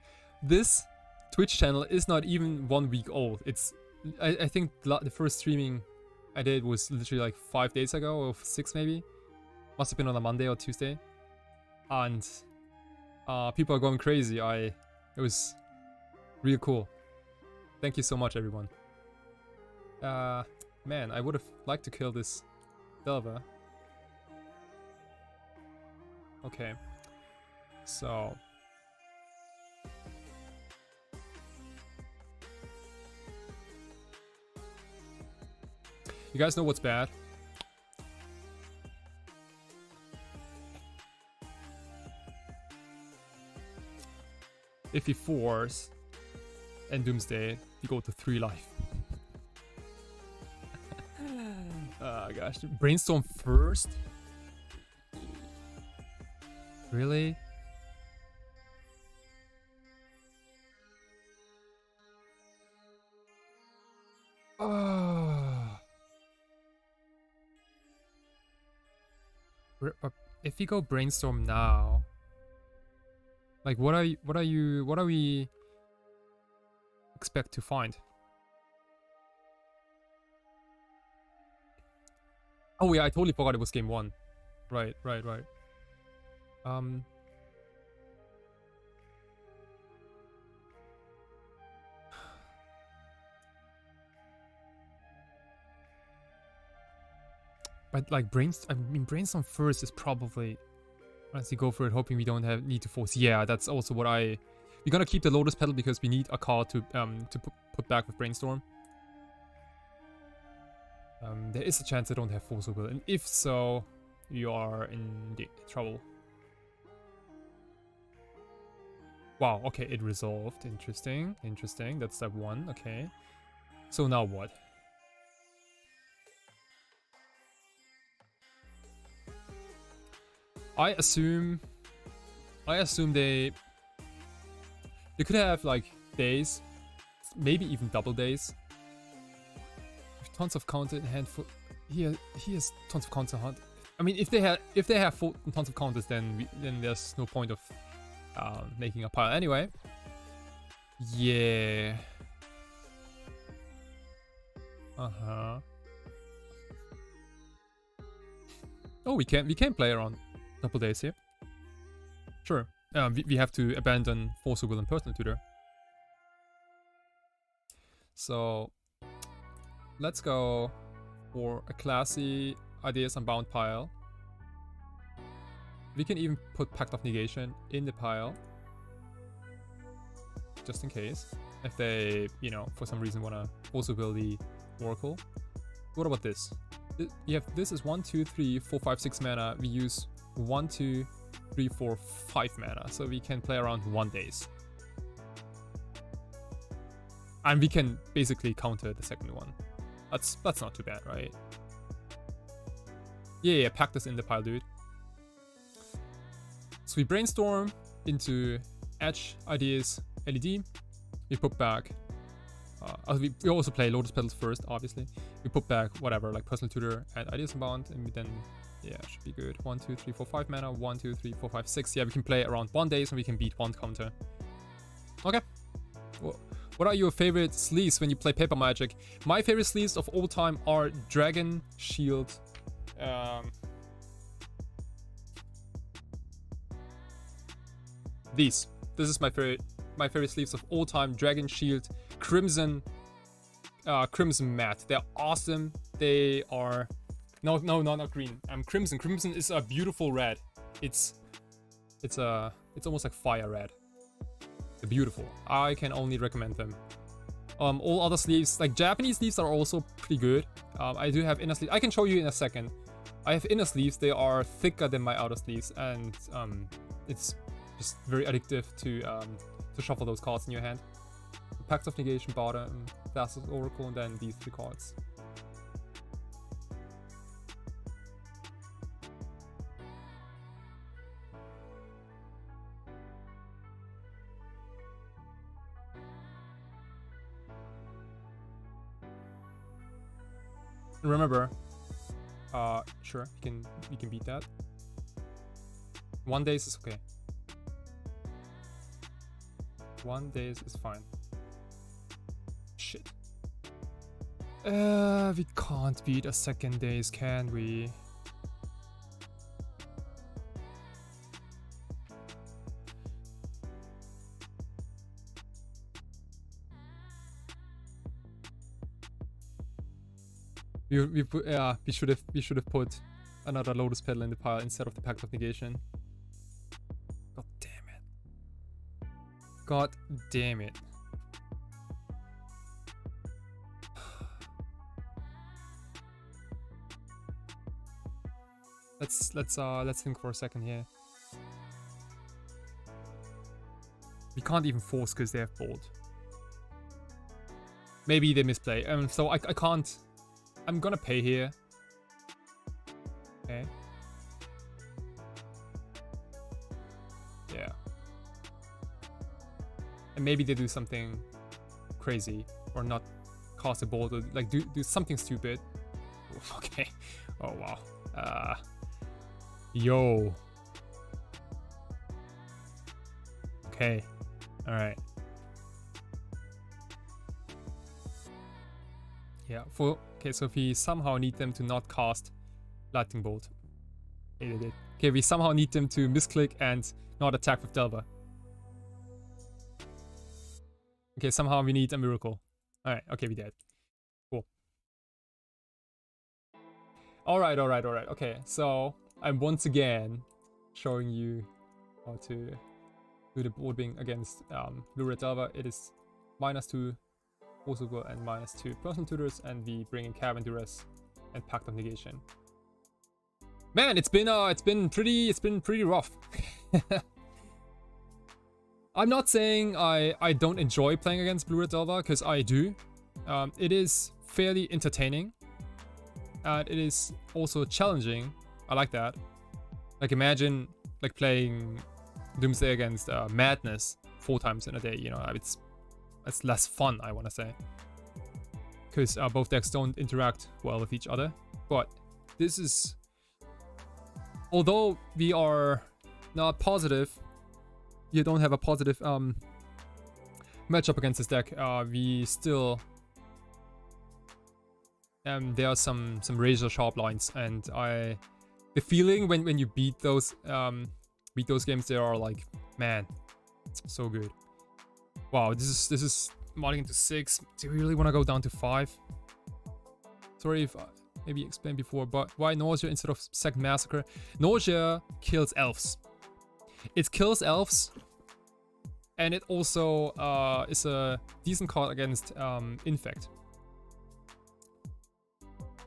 this Twitch channel is not even 1 week old. It's, I think the first streaming I did was literally like 5 days ago, or 6 maybe. Must have been on a Monday or Tuesday. And people are going crazy. It was real cool. Thank you so much, everyone. Man, I would have liked to kill this Delva. Okay, so You guys know what's bad? If he force and Doomsday, you go to 3 life. Oh gosh, brainstorm first? Really? Oh. If you go brainstorm now, like what are we expect to find? Oh yeah, I totally forgot it was game 1. Right. But like brainstorm first is probably, honestly, go for it, hoping we don't need to force. Yeah, that's also what we're gonna keep the Lotus Petal because we need a card to put back with brainstorm. There is a chance I don't have Force of Will, and if so, you are in trouble. Wow, okay, it resolved. Interesting. That's step 1, okay. So now what? I assume they could have like days, maybe even double days. With tons of counter in hand for he has tons of counter hand. I mean, if they have tons of counters, then there's no point of making a pile anyway. Yeah. Oh, we can play around double days here. Sure. We have to abandon Force of Will and Personal Tutor. So let's go for a classy Ideas Unbound pile. We can even put Pact of Negation in the pile, just in case, if they, you know, for some reason wanna also build the Oracle. What about this? This is 1, 2, 3, 4, 5, 6 mana. We use 1, 2, 3, 4, 5 mana, so we can play around 1 days. And we can basically counter the second one. That's not too bad, right? Yeah, pack this in the pile, dude. So we brainstorm into Edge, Ideas, LED. We put back. We also play Lotus Petals first, obviously. We put back whatever, like Personal Tutor and Ideas Unbound, and we then, yeah, should be good. 1, 2, 3, 4, 5 mana. 1, 2, 3, 4, 5, 6. Yeah, we can play around 1 day, so we can beat 1 counter. Okay. Well, what are your favorite sleeves when you play Paper Magic? My favorite sleeves of all time are Dragon Shield. This is my favorite sleeves of all time. Dragon Shield, Crimson Matte. They're awesome. They are no, not green. Crimson. Crimson is a beautiful red. It's almost like fire red. They're beautiful. I can only recommend them. All other sleeves, like Japanese sleeves, are also pretty good. I do have inner sleeves. I can show you in a second. I have inner sleeves. They are thicker than my outer sleeves, and it's just very addictive to shuffle those cards in your hand. Pact of Negation, bottom, Dazzle's Oracle, and then these 3 cards. And remember, sure, we can beat that. 1 day is okay. 1 day is fine. Shit. We can't beat a second days, can we? We should have put another Lotus Petal in the pile instead of the Pact of Negation. God damn it. God damn it. Let's think for a second here. We can't even force because they have bold. Maybe they misplay. So I can't. I'm gonna pay here. Okay. Yeah. And maybe they do something crazy or not cast a bold, or like do something stupid. Okay. Oh wow. Yo. Okay. All right. Yeah. Okay. So if we somehow need them to not cast lightning bolt, okay, they did. Okay. We somehow need them to misclick and not attack with Delver. Okay. Somehow we need a miracle. All right. Okay. We did. Cool. All right. Okay. So I'm once again showing you how to do the boarding against Blue Red Delver. It is -2 Possible and -2 personal tutors, and we bring in Cabin Duress and Pact of Negation. Man, it's been pretty rough. I'm not saying I don't enjoy playing against Blue Red Delver, because I do. It is fairly entertaining, and it is also challenging. I like that. Like, imagine like playing Doomsday against Madness 4 times in a day. You know, it's less fun, I want to say, because both decks don't interact well with each other. But this is, although we are not positive, you don't have a positive matchup against this deck. We still there are some razor sharp lines, and the feeling when you beat those games, they are like, man, it's so good. Wow, this is modding into 6. Do we really want to go down to 5? Sorry if I maybe explained before, but why Nausea instead of Second Massacre? Nausea kills elves. It kills elves, and it also is a decent card against Infect.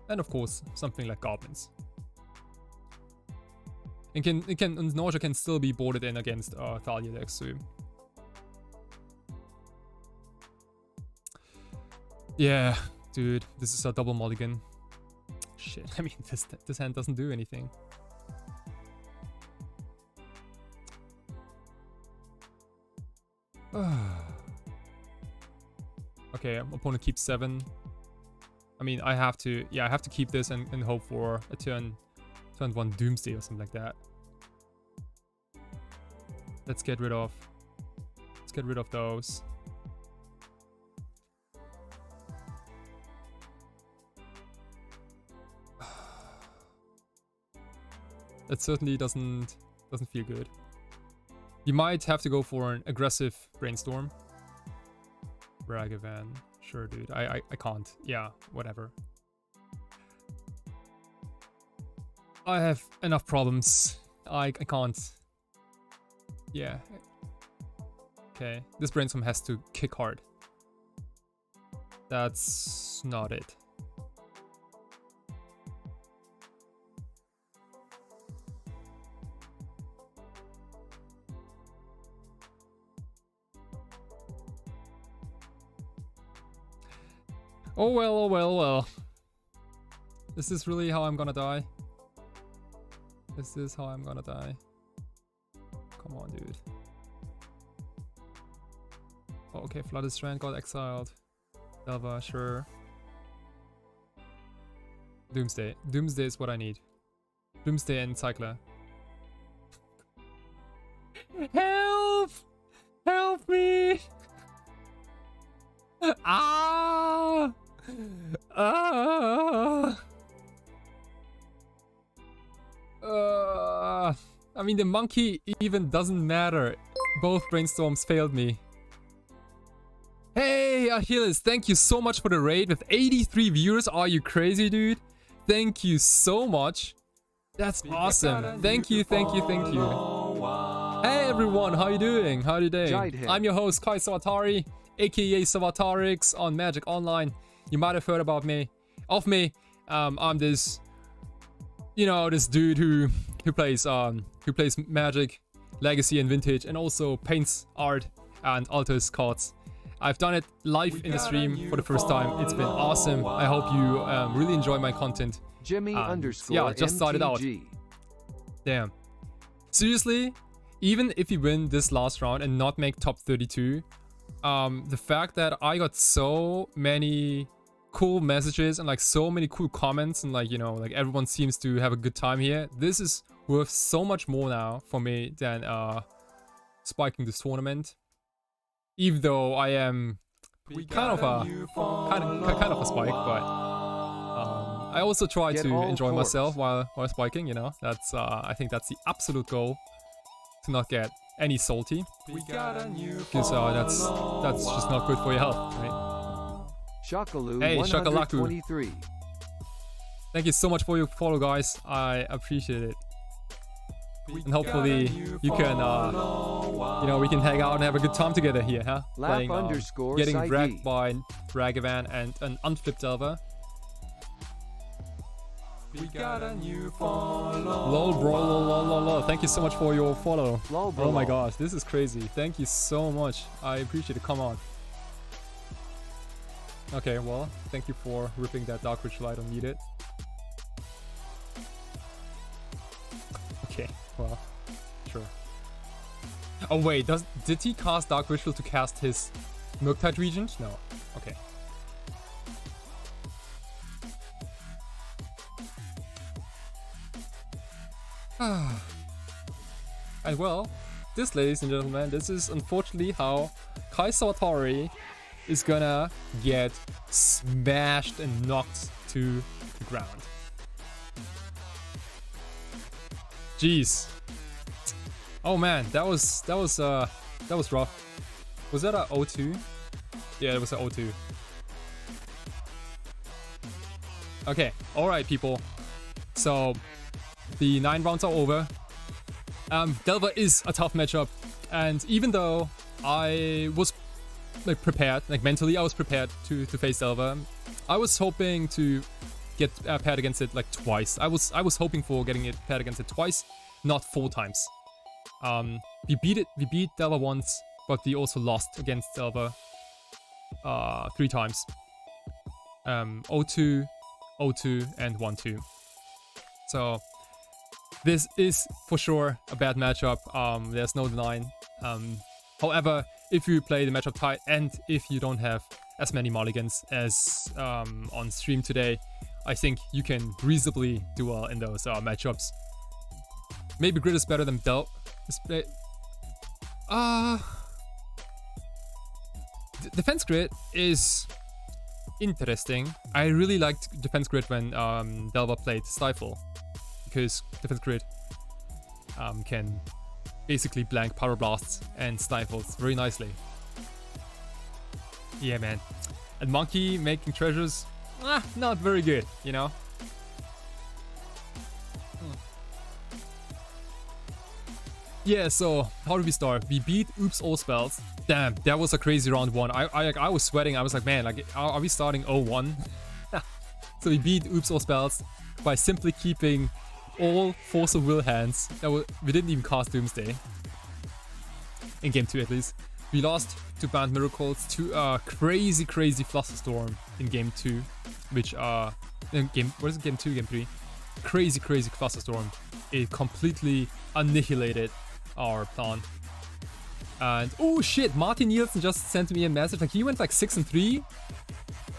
And of course, something like goblins. And Nausea can still be boarded in against Thalia decks too. Yeah, dude, this is a double mulligan. Shit, I mean, this hand doesn't do anything. Okay, opponent keeps 7. I mean, I have to keep this and hope for a turn 1 Doomsday or something like that. Let's get rid of those. That certainly doesn't feel good. You might have to go for an aggressive brainstorm. Ragavan. Sure, dude. I can't. Yeah, whatever. I have enough problems. I can't. Yeah. Okay. This brainstorm has to kick hard. That's not it. Oh well, oh well, well. Is this really how I'm gonna die? Is this how I'm gonna die? Come on, dude. Oh, okay, Flooded Strand got exiled. Delva, sure. Doomsday. Doomsday is what I need. Doomsday and Cycler. Help! Help me! Ah! I mean, the monkey even doesn't matter. Both brainstorms failed me. Hey, Achilles, thank you so much for the raid with 83 viewers. Are you crazy, dude? Thank you so much. That's awesome. Thank you, thank you, thank you. Hey everyone, how you doing? How you doing? I'm your host, Kai Savatari, aka Savatarix on Magic Online. You might have heard about me. I'm this, you know, this dude who plays Magic, Legacy and Vintage, and also paints art and alters cards. I've done it live in the stream for the first time. It's been awesome. I hope you really enjoy my content. Jimmy underscore yeah, just started out. MTG. Damn. Seriously, even if you win this last round and not make top 32, the fact that I got so many cool messages and like so many cool comments and like, you know, like everyone seems to have a good time here. This is worth so much more now for me than spiking this tournament. Even though I am kind of a spike, but I also try to enjoy myself while spiking. You know, that's I think that's the absolute goal, to not get any salty, because that's just not good for your health, right? Shakaloo Hey, Shakalaku. 123. Thank you so much for your follow, guys. I appreciate it. And hopefully you can, you know, we can hang out and have a good time together here, huh? Playing, getting dragged by Ragavan and an unflipped Delver. Lol, bro, lol. Thank you so much for your follow. Lol, bro, oh my gosh, this is crazy. Thank you so much. I appreciate it. Come on. Okay, well, thank you for ripping that Dark Ritual. I don't need it. Okay, well, sure. Oh wait, did he cast Dark Ritual to cast his Murktide Regent? No. Okay. And well, this, ladies and gentlemen, this is unfortunately how Kai Sawatari is gonna get smashed and knocked to the ground. Jeez. Oh man, that was rough. Was that a 0-2? Yeah, it was a 0-2. Okay, alright people. So the 9 rounds are over. Delver is a tough matchup, and even though I was like prepared, like mentally I was prepared to face Delver, I was hoping to get paired against it like twice. I was hoping for getting it paired against it twice, not 4 times. We beat Delver once, but we also lost against Delver 3 times. 0-2, 0-2, and 1-2. So this is for sure a bad matchup. There's no denying. However, if you play the matchup tight and if you don't have as many mulligans as on stream today, I think you can reasonably do well in those matchups. Maybe Grid is better than Defense Grid is interesting. I really liked Defense Grid when Delver played Stifle, because Defense Grid can basically blank Power Blasts and Stifles very nicely. Yeah, man. And Monkey making treasures, not very good, you know? Yeah, so how did we start? We beat Oops All Spells. Damn, that was a crazy round 1. I was sweating. I was like, man, like, are we starting 0-1? So we beat Oops All Spells by simply keeping all Force of Will hands. We didn't even cast Doomsday. In game 2 at least. We lost to Banned Miracles to a crazy Flusterstorm in game 2. Which what is it, game 2, game 3? Crazy Flusterstorm. It completely annihilated our plan. And oh shit, Martin Nielsen just sent me a message. Like, he went like 6-3.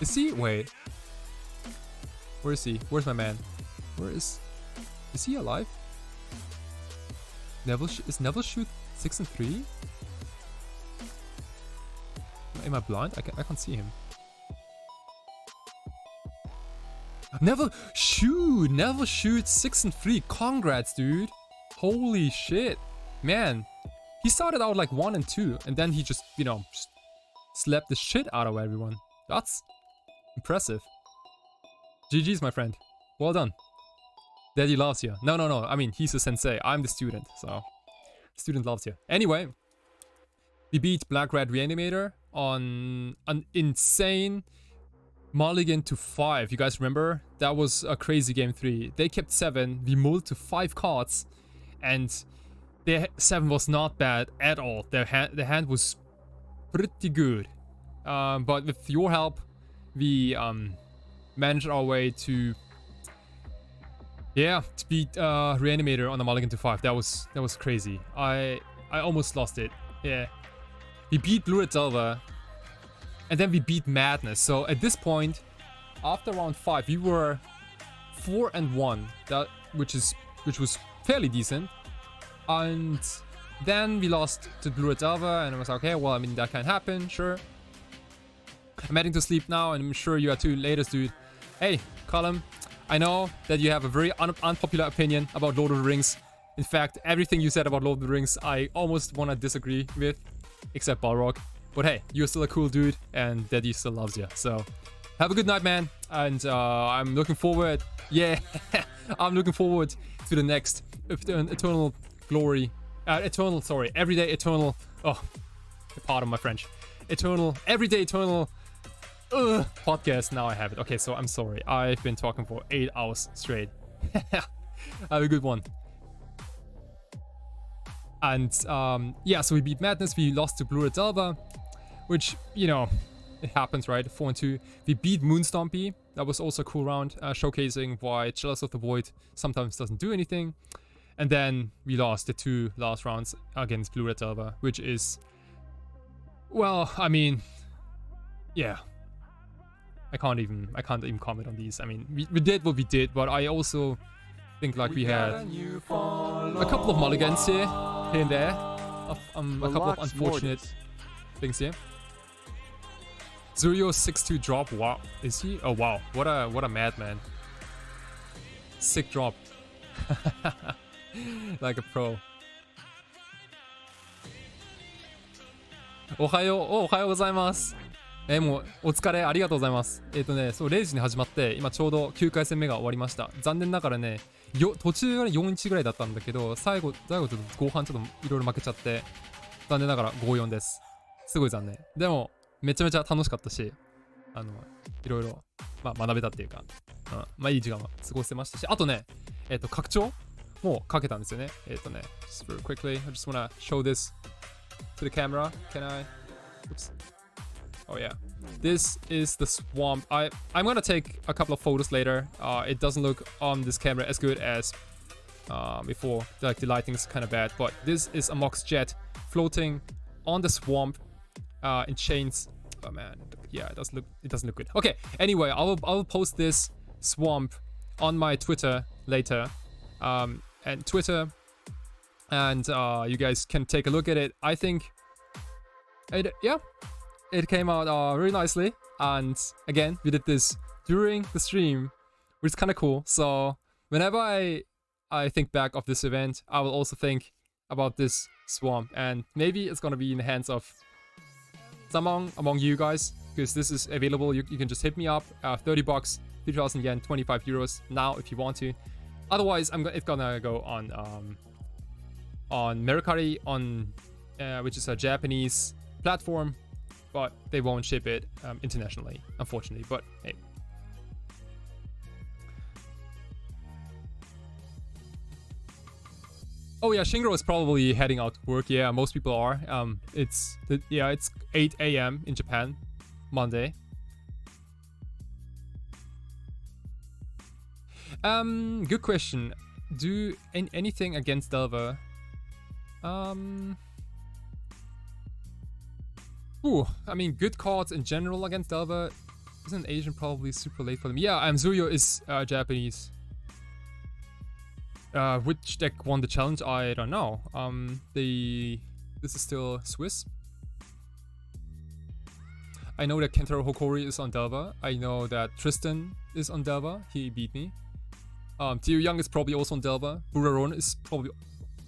Is he? Wait. Where is he? Where's my man? Is he alive? Is Neville Shoot 6-3? Am I blind? I can't see him. Neville Shoot 6-3. Congrats, dude. Holy shit. Man, he started out like 1-2, and then he just, you know, just slapped the shit out of everyone. That's impressive. GG's, my friend. Well done. Daddy loves you. No. I mean, he's a sensei. I'm the student, so student loves you. Anyway, we beat Black Red Reanimator on an insane mulligan to 5. You guys remember That was a crazy game 3. They kept 7. We moved to 5 cards, and their 7 was not bad at all. Their hand was pretty good. But with your help, we managed our way to beat Reanimator on the mulligan to 5. That was crazy. I almost lost it. Yeah. We beat Blue Red Delver, and then we beat Madness. So at this point, after round 5, we were 4-1. Which was fairly decent. And then we lost to Blue Red Delver, and I was like, okay, well, I mean, that can happen, sure. I'm heading to sleep now, and I'm sure you are too, latest, dude. Hey, Colin, I know that you have a very unpopular opinion about Lord of the Rings. In fact, everything you said about Lord of the Rings, I almost want to disagree with, except Balrog. But hey, you're still a cool dude, and Daddy still loves you. So, have a good night, man. And I'm looking forward, I'm looking forward to the next Eternal Glory. Everyday Eternal. Oh, pardon my French. Everyday Eternal podcast. Now I have it. Okay, so I'm sorry. I've been talking for 8 hours straight. Have a good one. And so we beat Madness. We lost to Blue Red Delver, which, you know, it happens, right? 4-2. We beat Moonstompy. That was also a cool round, showcasing why Chalice of the Void sometimes doesn't do anything. And then we lost the 2 last rounds against Blue Red Delver, which is, well, I mean, yeah. I can't even comment on these. I mean, we did what we did, but I also think like we had a couple of mulligans here and there, a couple of unfortunate things here. Zurio 6-2 drop. Wow, is he? Oh wow, what a madman. Sick drop. Like a pro. おはようございます。もうお疲れありがとうございます。そう0時に始まって今ちょうど9回戦目が終わりました。残念ながらね、途中が 4-1 ぐらいだったんだけど、最後ちょっと後半ちょっといろいろ負けちゃって、残念ながら 5-4 です。すごい残念。でもめちゃめちゃ楽しかったし、いろいろまあ学べたっていうか、まあいい時間は過ごせましたし、あとね、拡張もかけたんですよね。just very quickly, I just wanna show this to the camera. Can I? Oops. Oh yeah. This is the swamp. I'm gonna take a couple of photos later. It doesn't look on this camera as good as before. Like the lighting is kind of bad, but this is a Mox jet floating on the swamp in chains. Oh man, yeah, it doesn't look good. Okay, anyway, I'll post this swamp on my Twitter later. And Twitter, and you guys can take a look at it. I think it came out really nicely, and again we did this during the stream, which is kind of cool. So whenever I think back of this event, I will also think about this swamp, and maybe it's gonna be in the hands of someone among you guys, because this is available. You can just hit me up, $30, 3,000 yen, 25 euros now if you want to. Otherwise, it's gonna go on Mercari, which is a Japanese platform, but they won't ship it internationally, unfortunately. But hey. Oh yeah, Shingro is probably heading out to work. Yeah, most people are. It's 8 a.m. in Japan, Monday. Good question. Do anything against Delver? I mean, good cards in general against Delver. Isn't Asian probably super late for them? Yeah, Zurio is Japanese. Which deck won the challenge? I don't know. This is still Swiss. I know that Kentaro Hokori is on Delver. I know that Tristan is on Delver. He beat me. Tio Young is probably also on Delver. Buraron is probably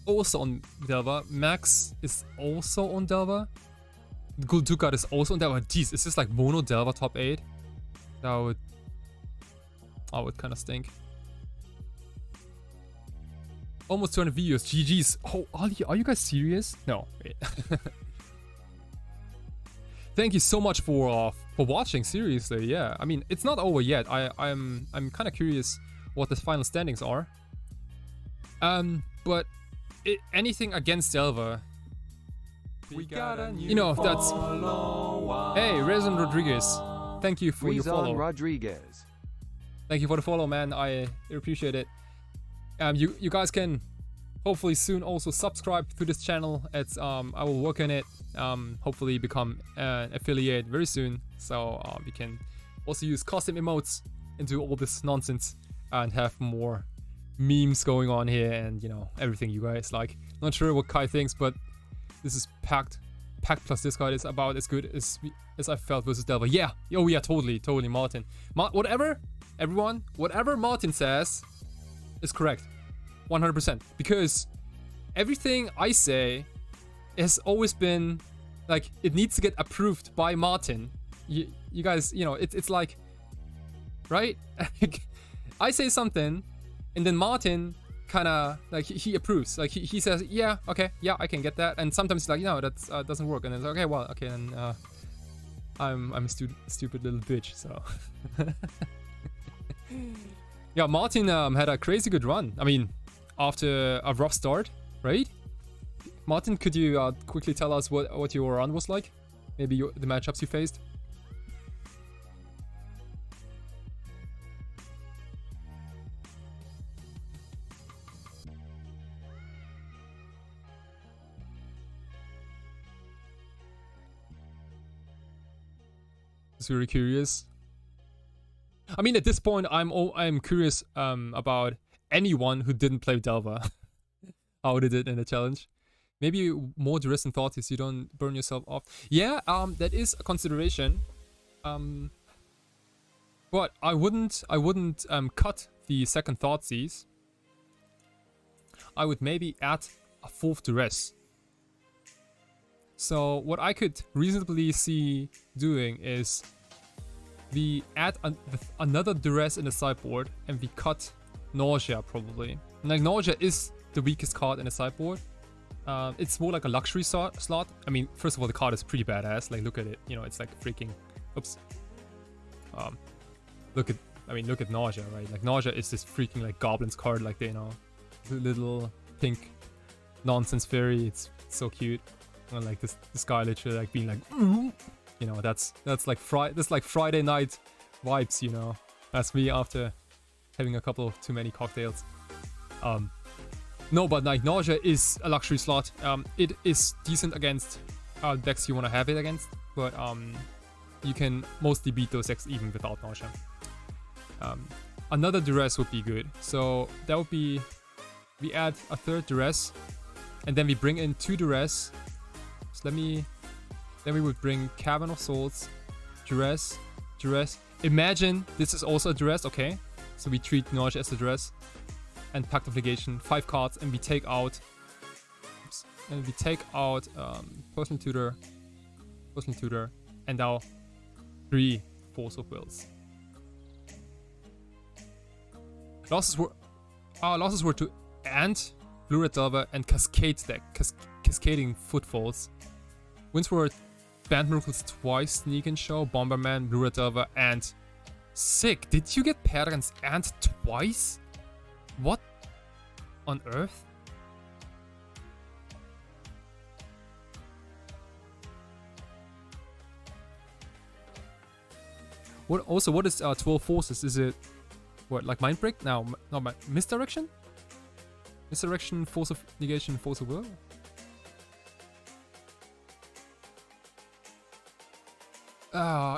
also on Delver. Max is also on Delver. Guldukat is also on Delver. Jeez, is this like mono Delver top 8? That would kind of stink. Almost 200 videos. GG's. Oh, Ali, are you guys serious? No, wait. thank you so much for watching. Seriously, yeah. I mean, it's not over yet. I'm kind of curious what the final standings are. But anything against Delver, you know, that's. Hey, Rezon Rodriguez, thank you for your follow. Rodriguez. Thank you for the follow, man. I appreciate it. You guys can hopefully soon also subscribe to this channel. It's I will work on it. Hopefully become an affiliate very soon, so we can also use custom emotes and do all this nonsense and have more memes going on here, and you know, everything you guys like. Not sure what Kai thinks, but this is Pact plus Discard is about as good as I felt versus Delver. Yeah, oh yeah, totally, Martin. Whatever, everyone, whatever Martin says is correct, 100%. Because everything I say has always been like, it needs to get approved by Martin. You guys, you know, it's like, right? I say something, and then Martin kind of like he approves. Like he says, yeah, okay, yeah, I can get that. And sometimes he's like, no, that doesn't work. And then it's like, okay, well, okay, and I'm a stupid little bitch. So yeah, Martin had a crazy good run. I mean, after a rough start, right? Martin, could you quickly tell us what your run was like? Maybe the matchups you faced. Just very curious. I mean, at this point, I'm curious about anyone who didn't play Delver, how they did in the challenge. Maybe more duress and thoughts, so you don't burn yourself off. Yeah, that is a consideration. But I wouldn't cut the second thought seize. I would maybe add a fourth duress. So what I could reasonably see doing is we add another duress in the sideboard, and we cut Nausea probably. Like, Nausea is the weakest card in the sideboard. It's more like a luxury slot. I mean, first of all, the card is pretty badass. Like, look at it. You know, it's like freaking. Oops. Look at Nausea, right? Like, Nausea is this freaking like goblins card. Like, you know, the little pink nonsense fairy. It's so cute. And like this guy literally like being like, you know, that's like Friday night vibes. You know, that's me after having a couple of too many cocktails. No, but like, Nausea is a luxury slot. It is decent against decks you want to have it against, but you can mostly beat those decks even without Nausea. Another duress would be good. So that would be, we add a third duress, and then we bring in two duress. So then we would bring Cavern of Souls, duress. Imagine this is also a duress, okay? So we treat Nausea as a duress. And Pact of Negation, 5 cards, and we take out Personal Tutor, and now 3 Force of Wills. Losses were to Ant, Blue Red Delver, and Cascade deck, Cascading Footfalls. Wins were Band Miracles twice, Sneak and Show, Bomberman, Blue Red Delver, and sick. Did you get paired against Ant twice? What on earth? What is 12 forces? Is it what, like Mind Break? No, Misdirection? Misdirection, Force of Negation, Force of Will?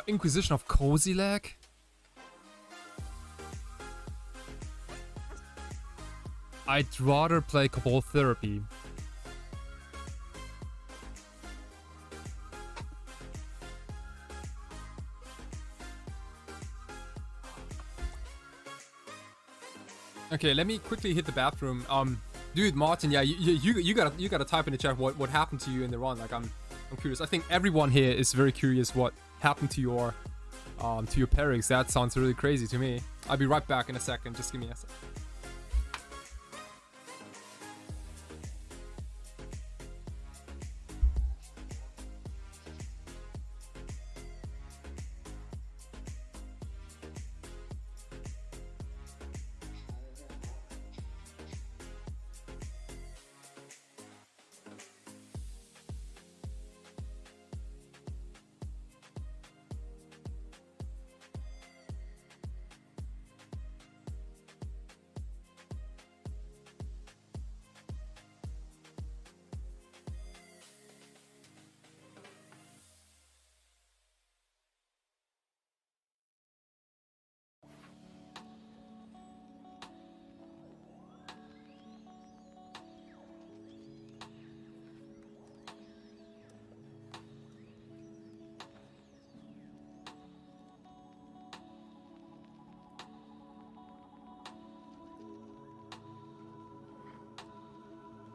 Inquisition of Kozilek? I'd rather play Cabal Therapy. Okay, let me quickly hit the bathroom. Dude, Martin, yeah, you gotta type in the chat what happened to you in the run. Like, I'm curious. I think everyone here is very curious what happened to your pairings. That sounds really crazy to me. I'll be right back in a second. Just give me a sec.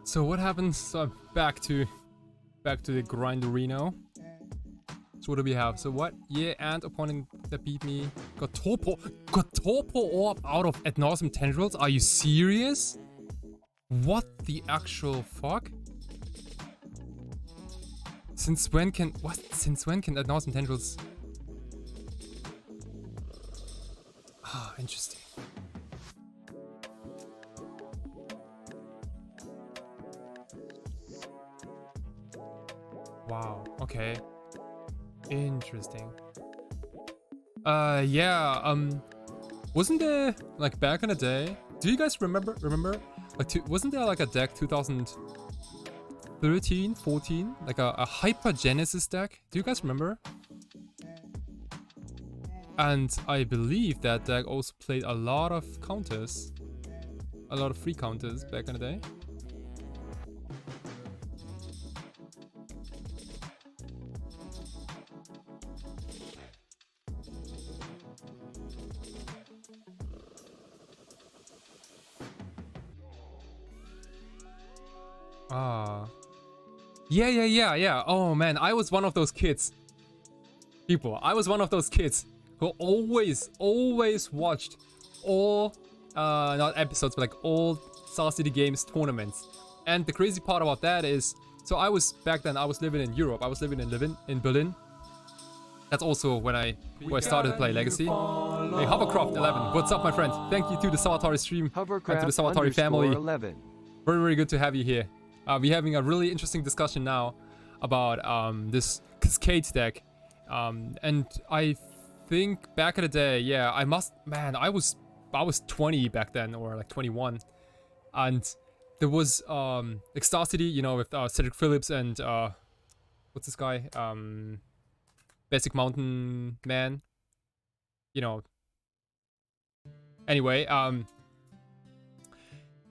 So what happens? So I'm back to the grinderino. So what do we have? So what? Yeah, and opponent that beat me got torpor orb out of ad nauseam tendrils. Are you serious? What the actual fuck? Since when can ad nauseam tendrils? Ah, interesting. Wow. Okay. Interesting. Yeah. Wasn't there like back in the day? Do you guys remember? Like, wasn't there like a deck 2013, 14, like a Hyper Genesis deck? Do you guys remember? And I believe that deck also played a lot of counters, a lot of free counters back in the day. Ah. Yeah. Oh man, I was one of those kids. I was one of those kids who always watched all, not episodes, but like all Star City Games tournaments. And the crazy part about that is, so back then I was living in Europe. I was living in Berlin. That's also when I started to play Legacy. Hey, Hovercraft 11, what's up, my friend? Thank you to the Savatari stream and to the Savatari family. 11. Very good to have you here. We're having a really interesting discussion now about this Cascade deck. And I think back in the day, yeah, I was 20 back then, or like 21. And there was like Star City, you know, with Cedric Phillips and what's this guy? Basic Mountain Man. You know. Anyway,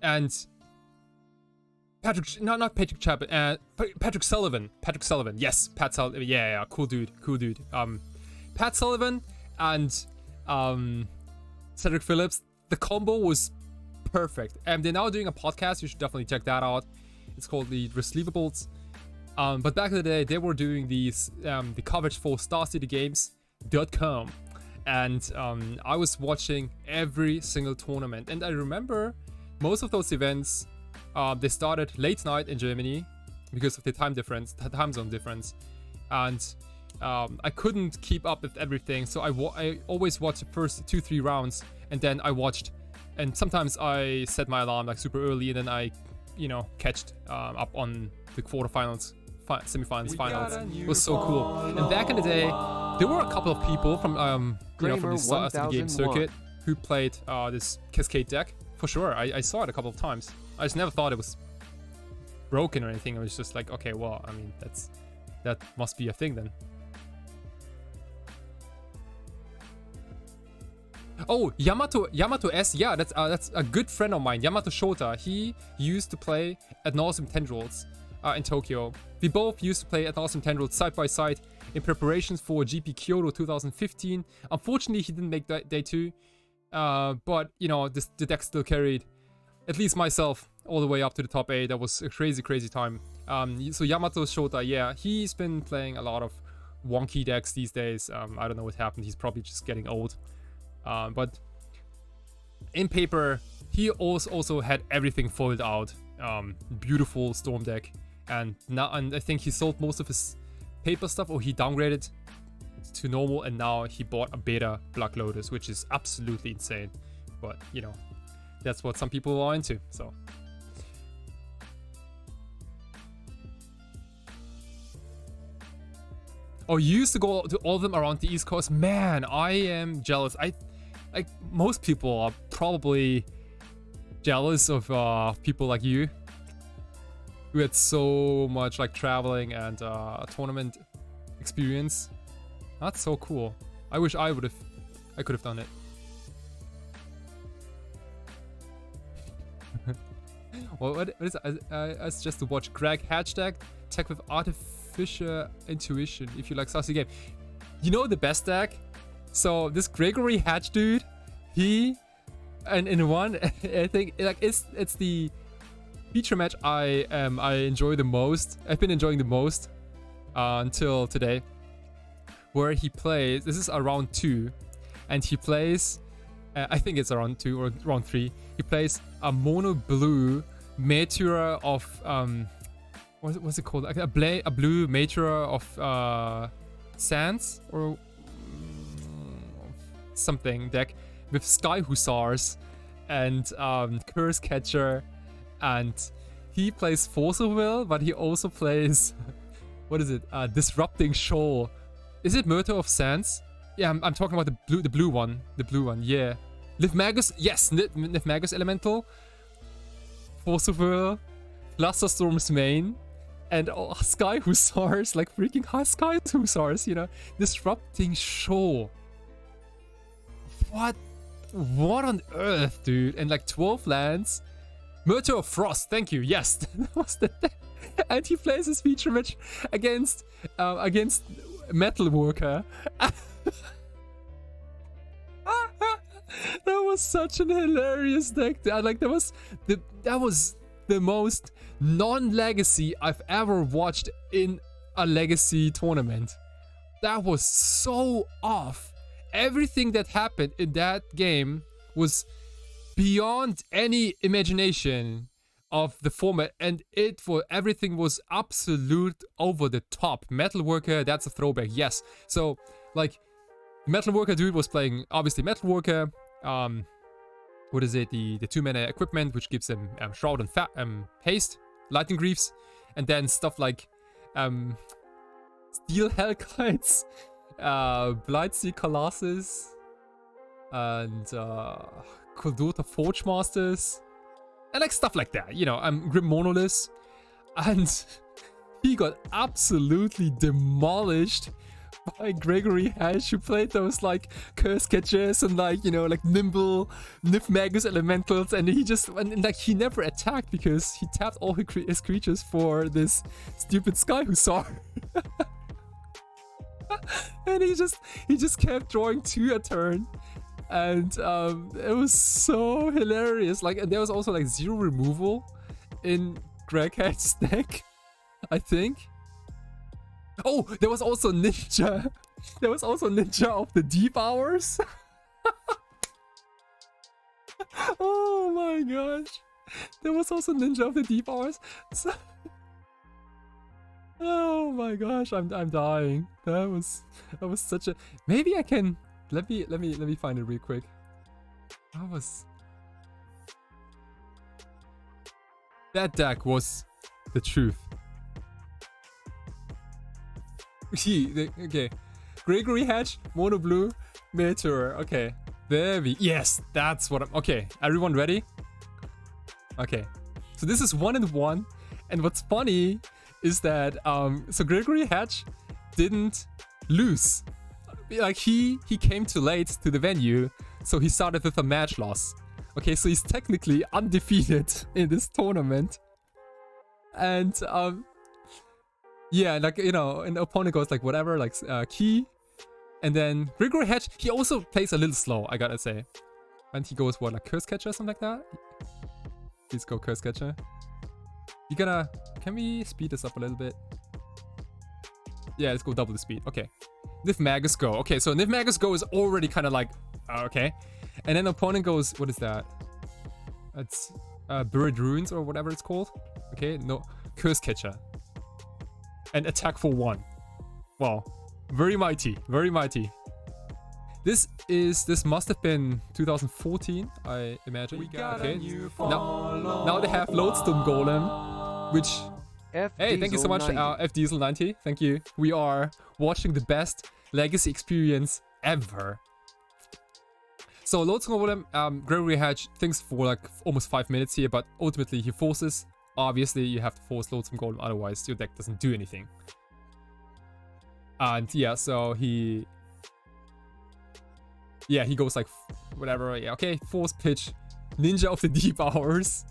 and Patrick, not Patrick Chapman, Patrick Sullivan. Yes, Pat Sullivan. Yeah, cool dude. Pat Sullivan and Cedric Phillips. The combo was perfect. And they're now doing a podcast. You should definitely check that out. It's called the Receivables. But back in the day, they were doing these the coverage for StarCityGames.com, and I was watching every single tournament. And I remember most of those events. They started late night in Germany because of the time zone difference, and I couldn't keep up with everything. So I always watched the first 2-3 rounds, and then I watched. And sometimes I set my alarm like super early, and then I, catched up on the quarterfinals, semifinals, finals. It was so cool. And back in the day, there were a couple of people from from the Star City Game circuit who played this Cascade deck. For sure, I saw it a couple of times. I just never thought it was broken or anything. I was just like, okay, well, I mean, that must be a thing then. Oh, Yamato S. Yeah, that's a good friend of mine, Yamato Shota. He used to play Ad Nauseam Tendrils in Tokyo. We both used to play Ad Nauseam Tendrils side by side in preparations for GP Kyoto 2015. Unfortunately, he didn't make that day 2. But the deck still carried at least myself all the way up to the top 8. That was a crazy time. So Yamato Shota, yeah, he's been playing a lot of wonky decks these days. I don't know what happened. He's probably just getting old. But in paper, he also had everything foiled out. Beautiful Storm deck, and I think he sold most of his paper stuff, or he downgraded to normal, and now he bought a beta Black Lotus, which is absolutely insane. But that's what some people are into. So oh, you used to go to all of them around the East Coast. Man, I am jealous. Like most people are probably jealous of people like you who had so much like traveling and tournament experience. That's so cool. I wish I could have done it. Well, what is it's just to watch Greg Hatch deck tech with artificial intuition if you like Sassy Game. You know the best deck? So this Gregory Hatch dude, he and in one I think like it's the feature match I enjoy the most. I've been enjoying the most until today, where he plays. This is around 2, and he plays. I think it's around 2 or around 3. He plays a mono blue Meteor of what's it called? Like a blue Meteor of Sands or something deck with Sky Hussars and Curse Catcher, and he plays Force of Will, but he also plays what is it? Disrupting Shoal. Is it Myrtle of Sands? Yeah, I'm talking about the blue one. The blue one, yeah. Nifmagus, yes, Nifmagus Elemental. Force of Will, Flusterstorm's Main, and Sky Hussars, like freaking Sky Hussars, you know. Disrupting Shoal. What on earth, dude? And like 12 lands. Myrtle of Frost, thank you, yes. That was the deck. And he plays his feature match against Metalworker. That was such an hilarious deck. Like that was the most non-legacy I've ever watched in a legacy tournament. That was so off. Everything that happened in that game was beyond any imagination of the format, and everything was absolute over the top. Metalworker, that's a throwback, yes. So like Metalworker dude was playing obviously Metalworker. What is it? The 2-mana equipment, which gives him Shroud and Haste, Lightning Greaves, and then stuff like Steel Hellkites, Blightsea Colossus, and Kuldota Forge Masters, and like stuff like that, you know, Grim Monoliths, and he got absolutely demolished by Gregory Hash, who played those like Curse Catchers and like, you know, like nimble Nifmagus Elementals, and he never attacked because he tapped all his creatures for this stupid Sky Hussar. And he just kept drawing 2 a turn, and it was so hilarious. Like, and there was also like 0 removal in Greg Hatch's deck, I think. Oh, there was also Ninja. There was also Ninja of the Deep Hours. Oh my gosh. There was also Ninja of the Deep Hours. So... Oh my gosh, I'm dying. That was such a... Maybe I can... Let me find it real quick. That deck was the truth. Okay, Gregory Hatch, Mono Blue, Meteor. Okay, yes, that's what I'm. Okay, everyone ready? Okay, so this is 1-1, and what's funny is that so Gregory Hatch didn't lose. Like he came too late to the venue, so he started with a match loss. Okay, so he's technically undefeated in this tournament, and yeah, like, you know, an opponent goes like whatever, like key, and then Gregory Hatch, he also plays a little slow, I gotta say. And he goes what, like Curse Catcher or something like that? Please go Curse Catcher. Can we speed this up a little bit? Yeah, let's go double the speed. Okay. Nifmagus Go. Okay, so Nifmagus Go is already kind of like, okay. And then opponent goes, what is that? It's Buried Ruins or whatever it's called. Okay, no, Curse Catcher. And attack for 1. Wow, very mighty, very mighty. This must have been 2014, I imagine. Okay, now they have Lodestone Golem, which hey, thank you so much, F Diesel 90. Thank you. We are watching the best legacy experience ever. So Lodestone Golem, Gregory Hatch thinks for like almost 5 minutes here, but ultimately he forces. Obviously, you have to force Lodestone Golem, otherwise your deck doesn't do anything. And yeah, so he goes like whatever. Yeah, okay, force pitch, Ninja of the Deep Hours.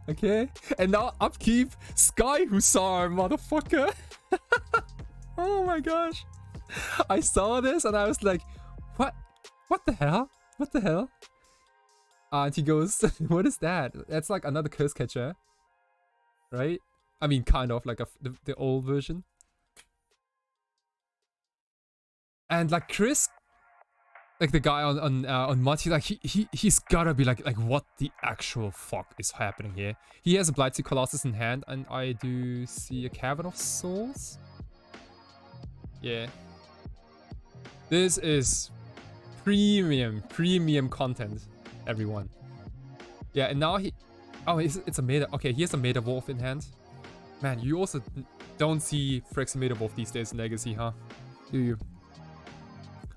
Okay, and now upkeep, Sky Hussar, motherfucker. Oh my gosh, I saw this and I was like, what the hell? What the hell? And he goes, what is that? That's like another curse catcher, right? I mean, kind of like the old version. And like Chris, like the guy on Mud, he's gotta be like what the actual fuck is happening here? He has a Blightsea Colossus in hand, and I do see a Cavern of Souls. Yeah. This is premium content, everyone. Yeah, and now he... Oh, it's a Meta... Okay, he has a Meta Wolf in hand. Man, you also don't see Phyrexian Meta Wolf these days in Legacy, huh? Do you?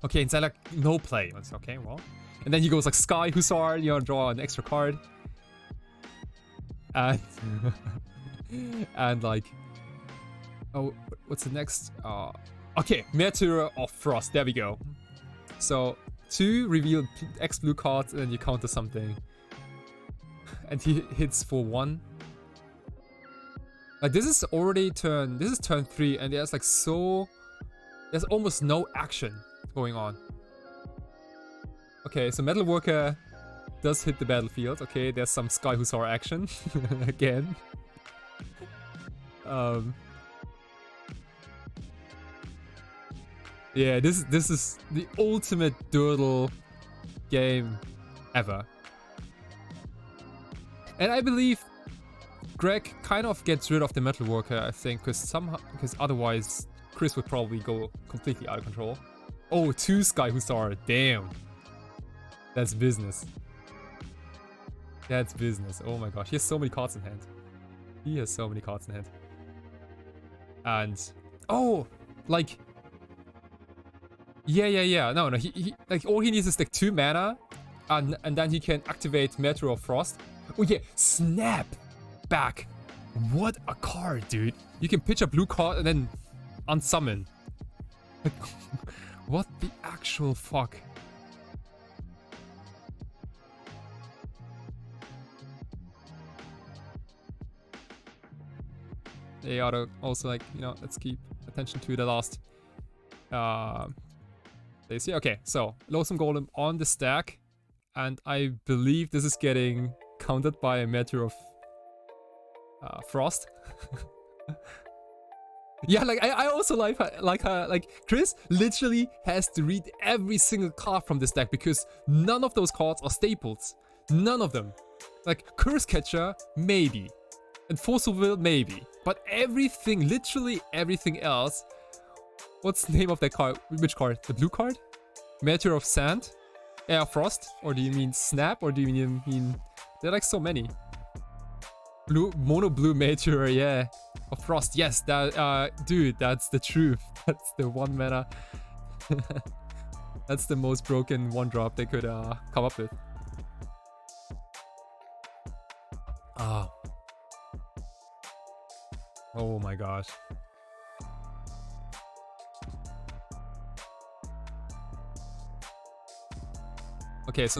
Okay, inside like no play. Okay, well. And then he goes like Sky Hussar, you know, draw an extra card. And... and like... Oh, what's the next? Okay, Meteor of Frost, there we go. So, 2 reveal X blue cards and then you counter something. And he hits for 1. Like this is already turn 3 and there's like there's almost no action going on. Okay, so Metalworker does hit the battlefield. Okay, there's some Sky Hussar action again. Yeah, this is the ultimate Durdle game ever. And I believe Greg kind of gets rid of the Metalworker, I think, because otherwise Chris would probably go completely out of control. Oh, 2 Sky Hussar, damn. That's business. That's business. Oh my gosh, he has so many cards in hand. He has so many cards in hand. And oh, like yeah. No, he like all he needs is like 2 mana, and then he can activate Meteor of Frost. Oh yeah, snap back. What a card, dude. You can pitch a blue card and then unsummon. Like, what the actual fuck? They ought to also, like, you know, let's keep attention to the last place here. Okay, so Loathsome Golem on the stack, and I believe this is getting countered by a Meteor of Frost. Yeah, like I also like Chris literally has to read every single card from this deck because none of those cards are staples. None of them. Like Curse Catcher, maybe. And Force of Will, maybe. But everything, literally everything else. What's the name of that card? Which card? The blue card? Meteor of Sand? Air Frost? Or do you mean Snap? Or do you mean... There are like so many. Mono blue Meteor, yeah. Of Frost, yes. That, dude, that's the truth. That's the 1 mana. That's the most broken 1-drop they could come up with. Ah. Oh my gosh. Okay, so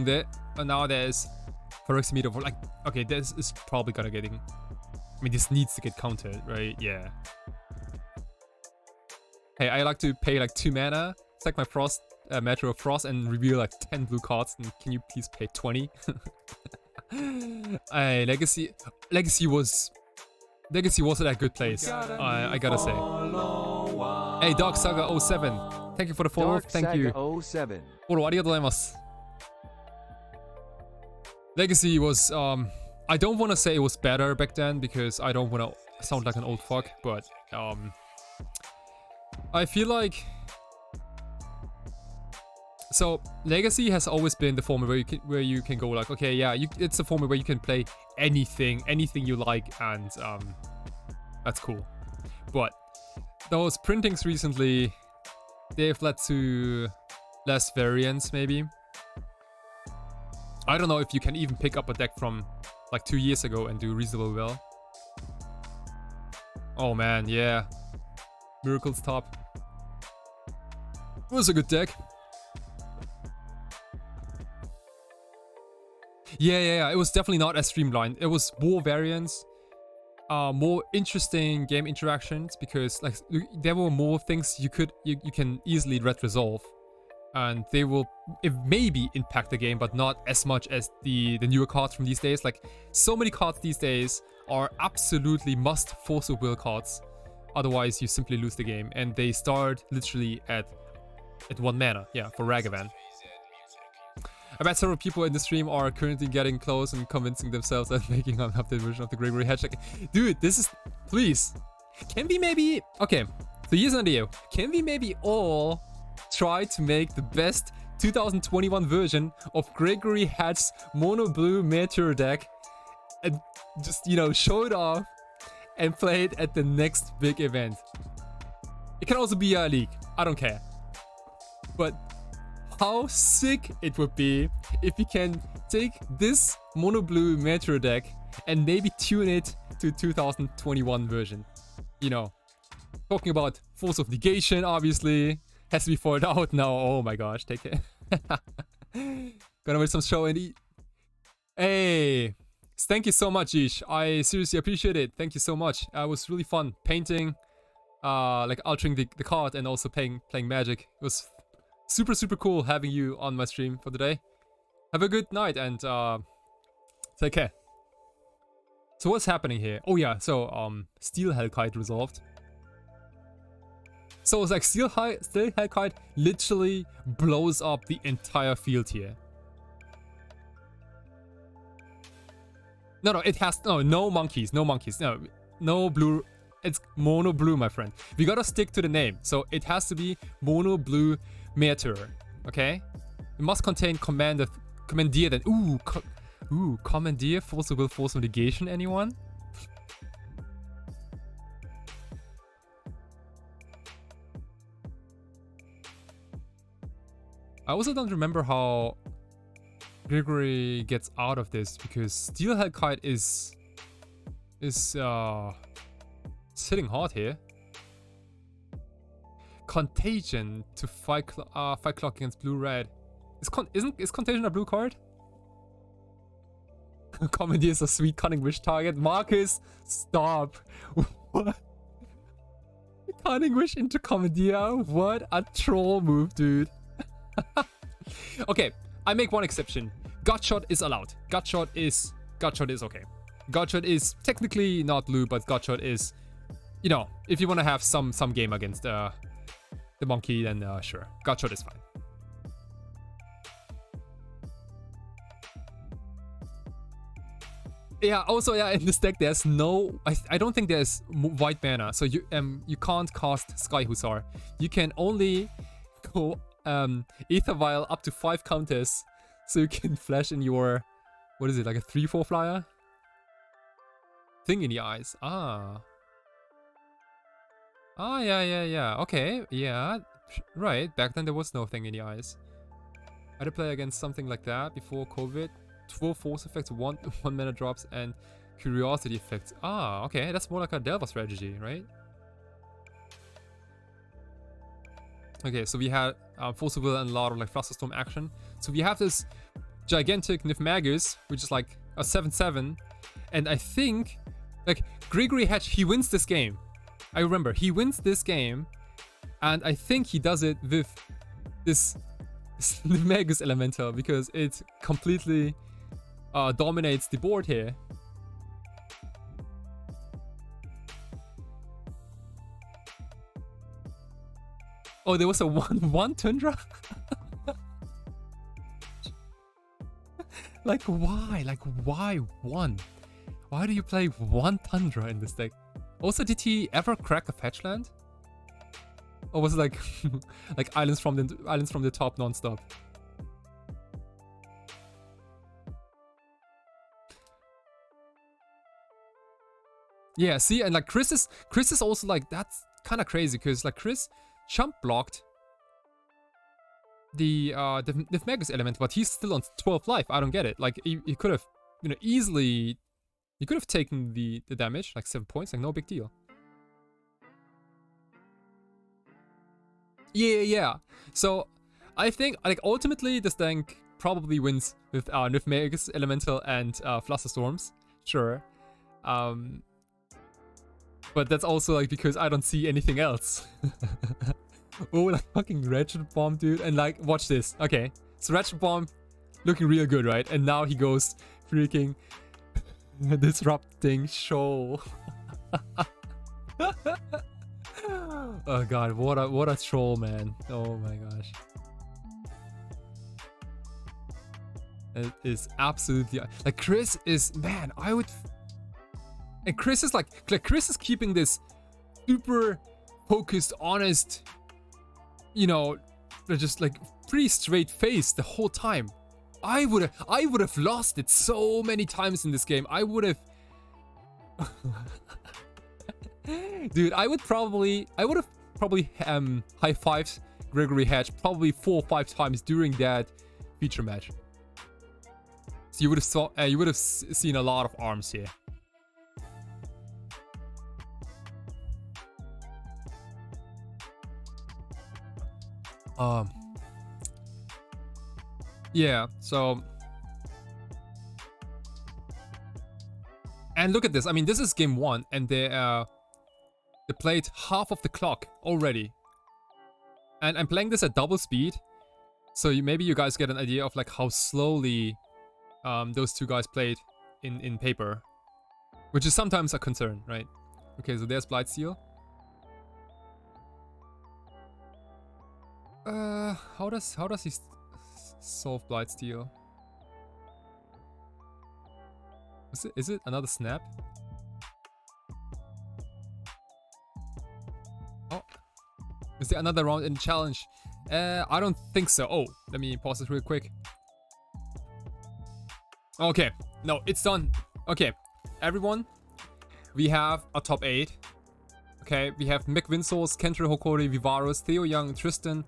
now there's Phyrexian Meta Wolf. Like, okay, this is probably gonna get... I mean, this needs to get countered, right? Yeah. Hey, I like to pay like 2 mana, sack my Frost, Meteor of Frost, and reveal like 10 blue cards. And can you please pay 20? Legacy wasn't that good place, I gotta say. Hey, Dark Saga 07, thank you for the follow. Dark Thank Saga you. 07. Follow, arigatou gozaimasu. Legacy was, I don't want to say it was better back then because I don't want to sound like an old fuck, but I feel like... So, Legacy has always been the format where you can go like, okay, yeah, it's a format where you can play anything you like, and that's cool. But those printings recently, they've led to less variance, maybe. I don't know if you can even pick up a deck from like 2 years ago and do reasonably well. Oh man, yeah. Miracle's Top. It was a good deck. Yeah, it was definitely not as streamlined. It was more variants, more interesting game interactions because like there were more things you can easily resolve. and they will maybe impact the game, but not as much as the newer cards from these days. Like, so many cards these days are absolutely must force of will cards, otherwise you simply lose the game, and they start literally at 1 mana, yeah, for Ragavan. I bet several people in the stream are currently getting close and convincing themselves that making an updated version of the Gregory Hedge. Like, dude, this is... Please. Can we maybe... Okay, so here's an idea. Can we maybe all try to make the best 2021 version of Gregory Hedge's Mono Blue Meteor deck and just, you know, show it off and play it at the next big event? It can also be a league. I don't care. But... how sick it would be if we can take this Mono Blue Meteor deck and maybe tune it to 2021 version. You know, talking about Force of Negation, obviously. Has to be foiled out now. Oh my gosh, take it. Gonna make some show and eat. Hey, thank you so much, Ish. I seriously appreciate it. Thank you so much. It was really fun painting, like altering the card and also playing Magic. It was super cool having you on my stream for the day. Have a good night and take care. So what's happening here? Oh yeah, so Steel Hellkite resolved. So it's like Steel Hellkite literally blows up the entire field here. No, it has no monkeys, no blue. It's Mono Blue, my friend. We gotta stick to the name, so it has to be Mono Blue Meteor, okay? It must contain Commandeer then. Ooh, Commandeer, Force of Will, Force of Negation, anyone? I also don't remember how Gregory gets out of this, because Steel Hellkite is hitting hard here. Contagion to fight clock against blue-red. Is Contagion a blue card? Comedy is a sweet Cunning Wish target. Marcus, stop. What? Cunning Wish into Commandia? What a troll move, dude. Okay, I make one exception. Gutshot is allowed. Gutshot is okay. Gutshot is technically not blue, but Gutshot is, you know, if you want to have some game against the monkey, then sure, Gutshot is fine. Yeah, also, yeah, in this deck there's no... I don't think there's white mana, so you can't cast Sky Hussar. You can only go Aether Vial up to 5 counters, so you can flash in your... What is it, like a 3/4 flyer? Thing in the eyes. Ah, yeah. Okay, yeah. Right, back then there was no thing in the eyes. I had to play against something like that before COVID. 12 force effects, 1 mana drops, and curiosity effects. Ah, okay, that's more like a Delver strategy, right? Okay, so we had Force of Will and a lot of like Flusterstorm action. So we have this gigantic Nifmagus, which is like a 7/7, and I think like Gregory Hedge, he wins this game. I remember he wins this game, and I think he does it with this Nifmagus Elemental because it completely dominates the board here. Oh, there was a 1/1 Tundra? Like why? Like why 1? Why do you play 1 Tundra in this deck? Also, did he ever crack a fetch land? Or was it like like islands from the top non-stop? Yeah, see, and like Chris is also like, that's kind of crazy because like Chris jump blocked the Nifmagus element, but he's still on 12 life. I don't get it. Like he could have, you know, easily, he could have taken the damage, like 7 points, like no big deal. Yeah. So I think like ultimately this tank probably wins with Nifmagus Elemental and Flusterstorms, sure. But that's also like because I don't see anything else. Oh, like fucking Ratchet Bomb, dude. And like, watch this. Okay, so Ratchet Bomb looking real good, right? And now he goes freaking disrupting show. Oh god, what a troll, man. Oh my gosh. It is absolutely like Chris is, man, I would, and Chris is like Chris is keeping this super focused, honest, you know, just like pretty straight face the whole time. I would have lost it so many times in this game. I would have dude, I would have probably high-fived Gregory Hatch probably 4 or 5 times during that feature match. So you would have seen a lot of arms here. Yeah, so, and look at this. I mean, this is game 1 and they played half of the clock already. And I'm playing this at double speed, so maybe you guys get an idea of like how slowly those two guys played in paper, which is sometimes a concern, right? Okay, so there's Blightsteel. How does he solve Blightsteel? Is it another snap? Oh, is there another round in the challenge? I don't think so. Oh, let me pause this real quick. Okay, no, it's done. Okay, everyone, we have a top 8. Okay, we have Mick Winsource, Kentra Hokori, Vivarus, Theo Young, Tristan,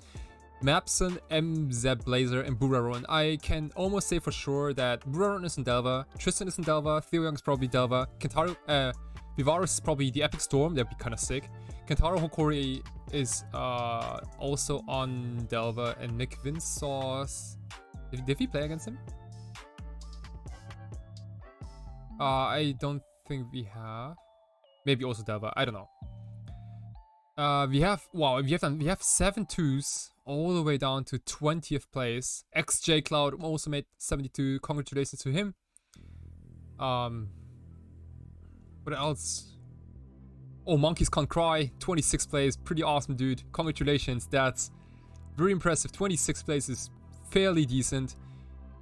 Mapson, MZ Blazer, and Buraron. I can almost say for sure that Buraron is in Delva, Tristan is in Delva, Theo Young is probably Delva, Kentaro, Vivarus is probably the Epic Storm, that'd be kind of sick. Kentaro Hokori is also on Delva, and Mick Winsource. Did we play against him? I don't think we have. Maybe also Delva. I don't know. We have 7 2s all the way down to 20th place. XJ Cloud also made 72. Congratulations to him. What else? Oh, Monkeys Can't Cry, 26th place. Pretty awesome, dude. Congratulations. That's very impressive. 26th place is fairly decent.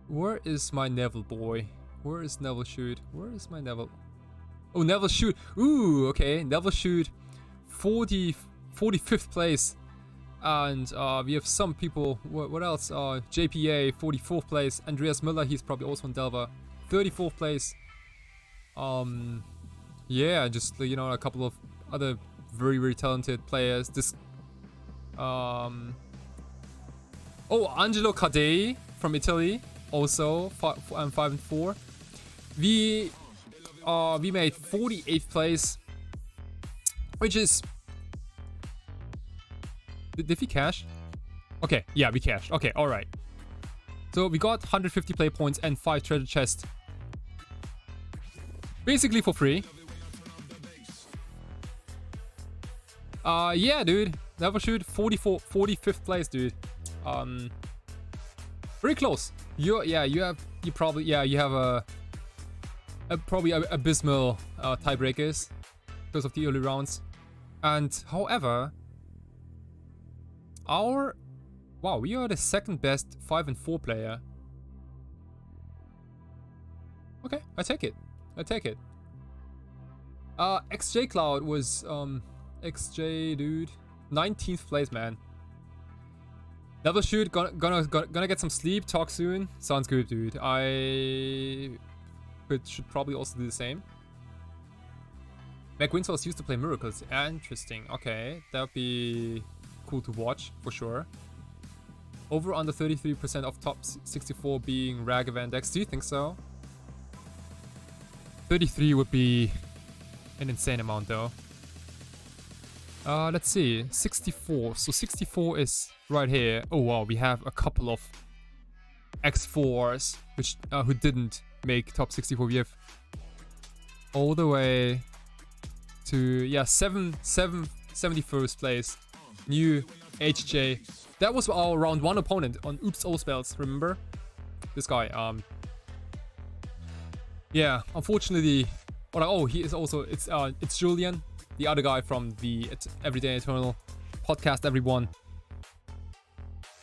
Where is my Neville boy? Where is Neville Shoot? Where is my Neville? Oh, Neville Shoot. Ooh, okay. Neville Shoot, 45th place. And we have some people. What else? JPA, 44th place. Andreas Müller, he's probably also on Delva, 34th place. Yeah, just, you know, a couple of other very, very talented players. This, oh, Angelo Cadei from Italy, also 5 and 4. We made 48th place, which is. Did we cash? Okay, yeah, we cashed. Okay, all right. So we got 150 play points and 5 treasure chests, basically for free. Yeah, dude. Never shoot 45th place, dude. Very close. You have probably abysmal tiebreakers because of the early rounds. And however, we are the second best 5 and 4 player. Okay, I take it. XJ Cloud was XJ, dude, 19th place, man. Double shoot, gonna get some sleep. Talk soon. Sounds good, dude. I should probably also do the same. McWinsource used to play Miracles. Interesting. Okay, that'd be cool to watch for sure. Over under 33% of top 64 being Ragavan decks. Do you think so? 33 would be an insane amount though. Let's see. 64. So 64 is right here. Oh wow, we have a couple of X4s which who didn't make top 64. We have all the way to 71st place. New HJ. That was our round 1 opponent on Oops All Spells, remember? This guy, yeah, unfortunately, he is also, it's Julian, the other guy from the Everyday Eternal podcast, everyone.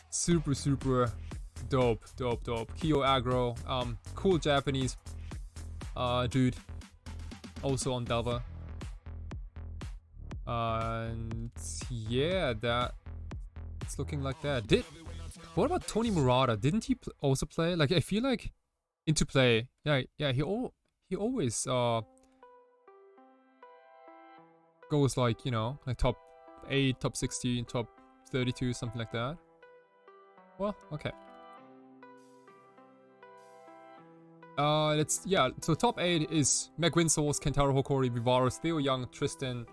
Super dope. Kyo aggro, cool Japanese dude, also on Delver. And yeah, that it's looking like that. What about Tony Murata? Didn't he also play? Like, I feel like into play. Yeah. He always goes like, you know, like top 8, top 16, top 32, something like that. Well, okay. So top 8 is McWinsource, Kentaro Hokori, Vivarus, Theo Young, Tristan,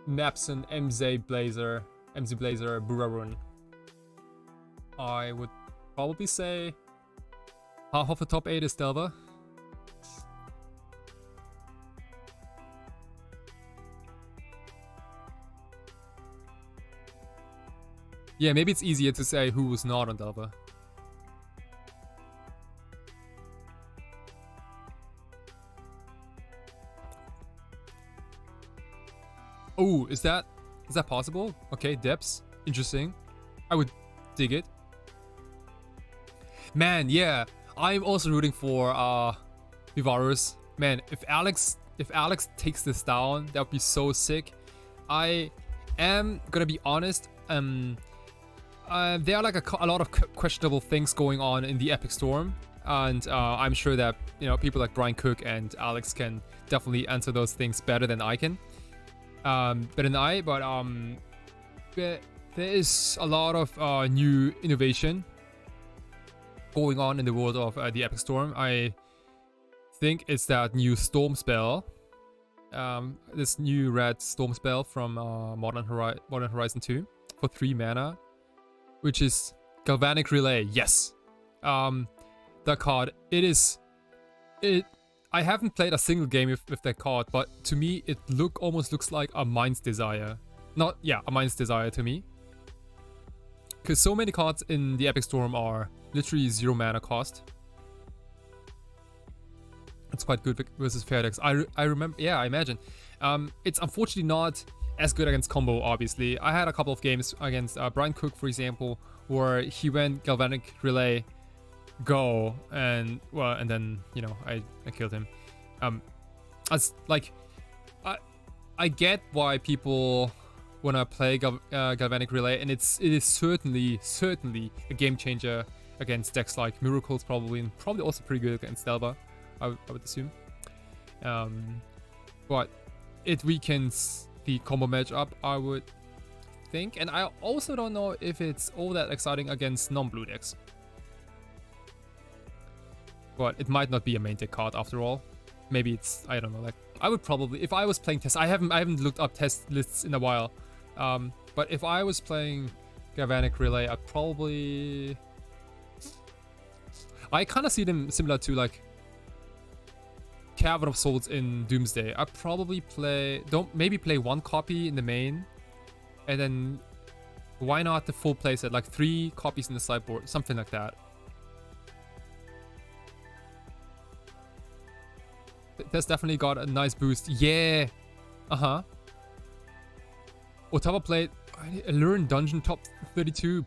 Napson, MZ Blazer, Burarun. I would probably say half of the top 8 is Delva. Yeah, maybe it's easier to say who was not on Delva. Oh, is that possible? Okay, depths. Interesting. I would dig it. Man, yeah. I'm also rooting for Vivarus. Man, if Alex takes this down, that would be so sick. I am gonna be honest. There are like a lot of questionable things going on in the Epic Storm, and I'm sure that, you know, people like Brian Cook and Alex can definitely answer those things better than I can. There is a lot of new innovation going on in the world of the Epic Storm. I think it's that new Storm spell, this new red Storm spell from Modern Horizon 2 for 3 mana, which is Galvanic Relay. Yes, that card. I haven't played a single game with that card, but to me it almost looks like a Mind's Desire. A Mind's Desire to me. Because so many cards in the Epic Storm are literally 0 mana cost. It's quite good versus fair decks. I remember, yeah, I imagine. It's unfortunately not as good against combo, obviously. I had a couple of games against Brian Cook, for example, where he went Galvanic Relay, go, and then, you know, I killed him. I get why people wanna play Galvanic Relay, and it is certainly a game changer against decks like Miracles, and probably also pretty good against Delva, I would assume. But it weakens the combo matchup, I would think, and I also don't know if it's all that exciting against non-blue decks. But it might not be a main deck card after all. Maybe it's, I don't know, like, I would probably, if I was playing test, I haven't looked up test lists in a while. But if I was playing Galvanic Relay, I kind of see them similar to like Cavern of Souls in Doomsday. I'd probably maybe play 1 copy in the main, and then why not the full playset, like 3 copies in the sideboard, something like that. That's definitely got a nice boost. Yeah. Ottawa played Allure Dungeon top 32.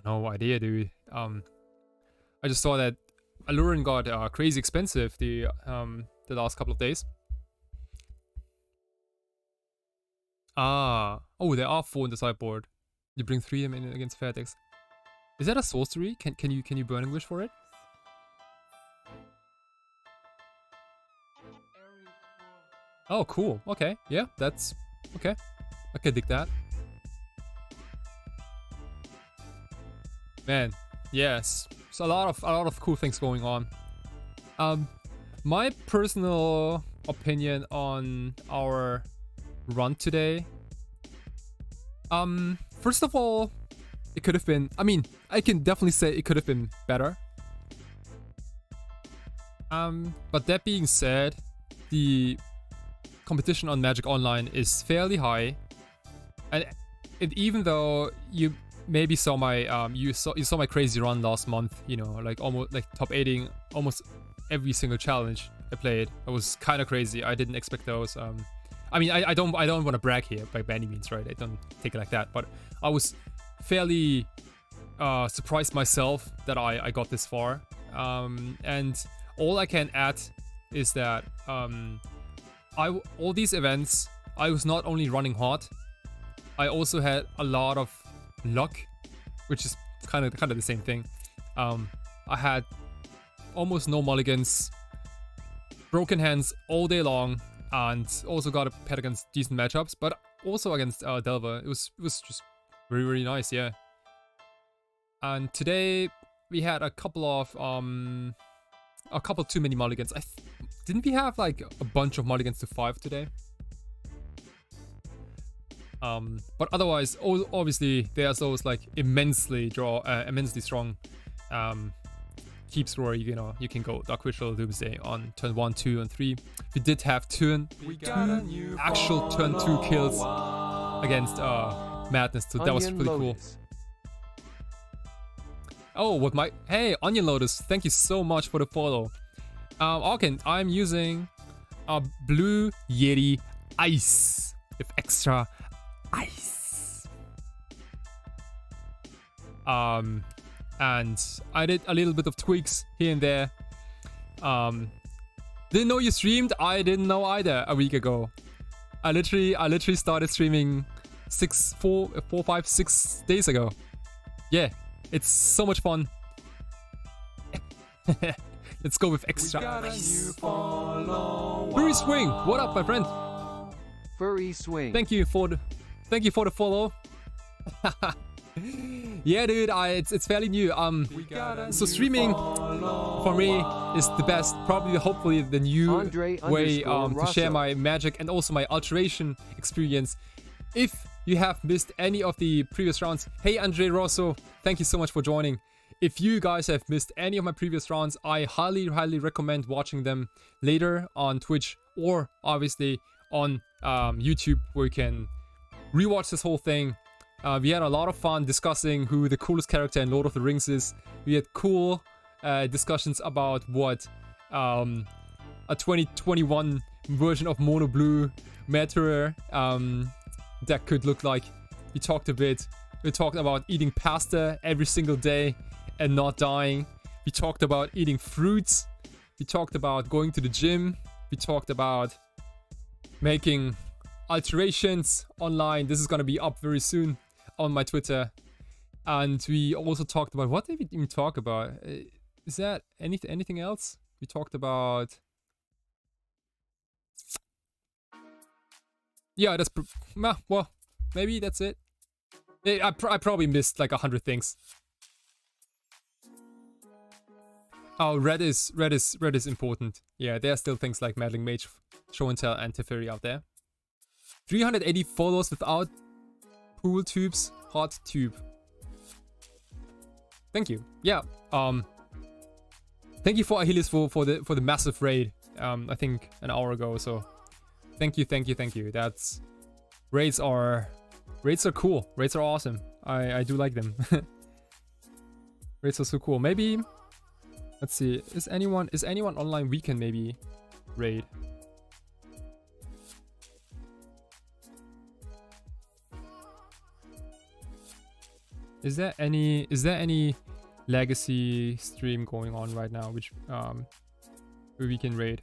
No idea, dude. I just saw that Allure got crazy expensive the last couple of days. Oh, there are 4 in the sideboard. You bring 3 of them in against fair decks. Is that a sorcery? Can you burn English for it? Oh, cool. Okay, yeah, that's okay. I can dig that. Man, yes, it's a lot of cool things going on. My personal opinion on our run today. First of all, it could have been. I mean, I can definitely say it could have been better. But that being said, the competition on Magic Online is fairly high, and even though you maybe saw my you saw my crazy run last month, you know, like almost like top 8ing almost every single challenge I played. It was kind of crazy. I didn't expect those. I mean, I don't want to brag here by any means, right? I don't take it like that, but I was fairly surprised myself that I got this far. And all I can add is that all these events I was not only running hot, I also had a lot of luck, which is kind of the same thing. I had almost no mulligans, broken hands all day long, and also got a pet against decent matchups, but also against Delver. It was just really nice, yeah. And today we had a couple too many mulligans. Didn't we have like a bunch of mulligans to 5 today? But otherwise, obviously, there's those like immensely strong keeps where you can go Dark Ritual Doomsday on turn 1, 2, and 3. We did have actual turn 2 kills against Madness, so that was pretty cool. Oh, hey, Onion Lotus, thank you so much for the follow. Okay, I'm using a Blue Yeti Ice with extra ice. And I did a little bit of tweaks here and there. Didn't know you streamed. I didn't know either a week ago. I literally started streaming 6 days ago. Yeah, it's so much fun. Let's go with extra ice. Furry Swing, what up, my friend? Furry Swing. Thank you for the follow. Yeah, dude, it's fairly new. So streaming for me is the best, probably, hopefully, the new way to share my Magic and also my alteration experience. If you have missed any of the previous rounds, hey Andre Rosso, thank you so much for joining. If you guys have missed any of my previous rounds, I highly recommend watching them later on Twitch or obviously on YouTube, where you can rewatch this whole thing. We had a lot of fun discussing who the coolest character in Lord of the Rings is. We had cool discussions about what a 2021 version of Mono Blue Meteor that could look like. We talked about eating pasta every single day and not dying. We talked about eating fruits. We talked about going to the gym. We talked about making alterations online. This is gonna be up very soon on my Twitter. And we also talked about, what did we even talk about? Is that anything else? We talked about, yeah, that's well, maybe that's it. I probably missed like 100 things. Oh, red is important. Yeah, there are still things like Meddling Mage, Show and Tell, and Teferi out there. 380 follows without pool tubes. Hot tube. Thank you. Yeah. Thank you for Achilles for the massive raid. I think an hour ago or so. Thank you. That's raids are cool. Raids are awesome. I do like them. Raids are so cool. Maybe, let's see. Is anyone online? We can maybe raid. Is there any Legacy stream going on right now which where we can raid?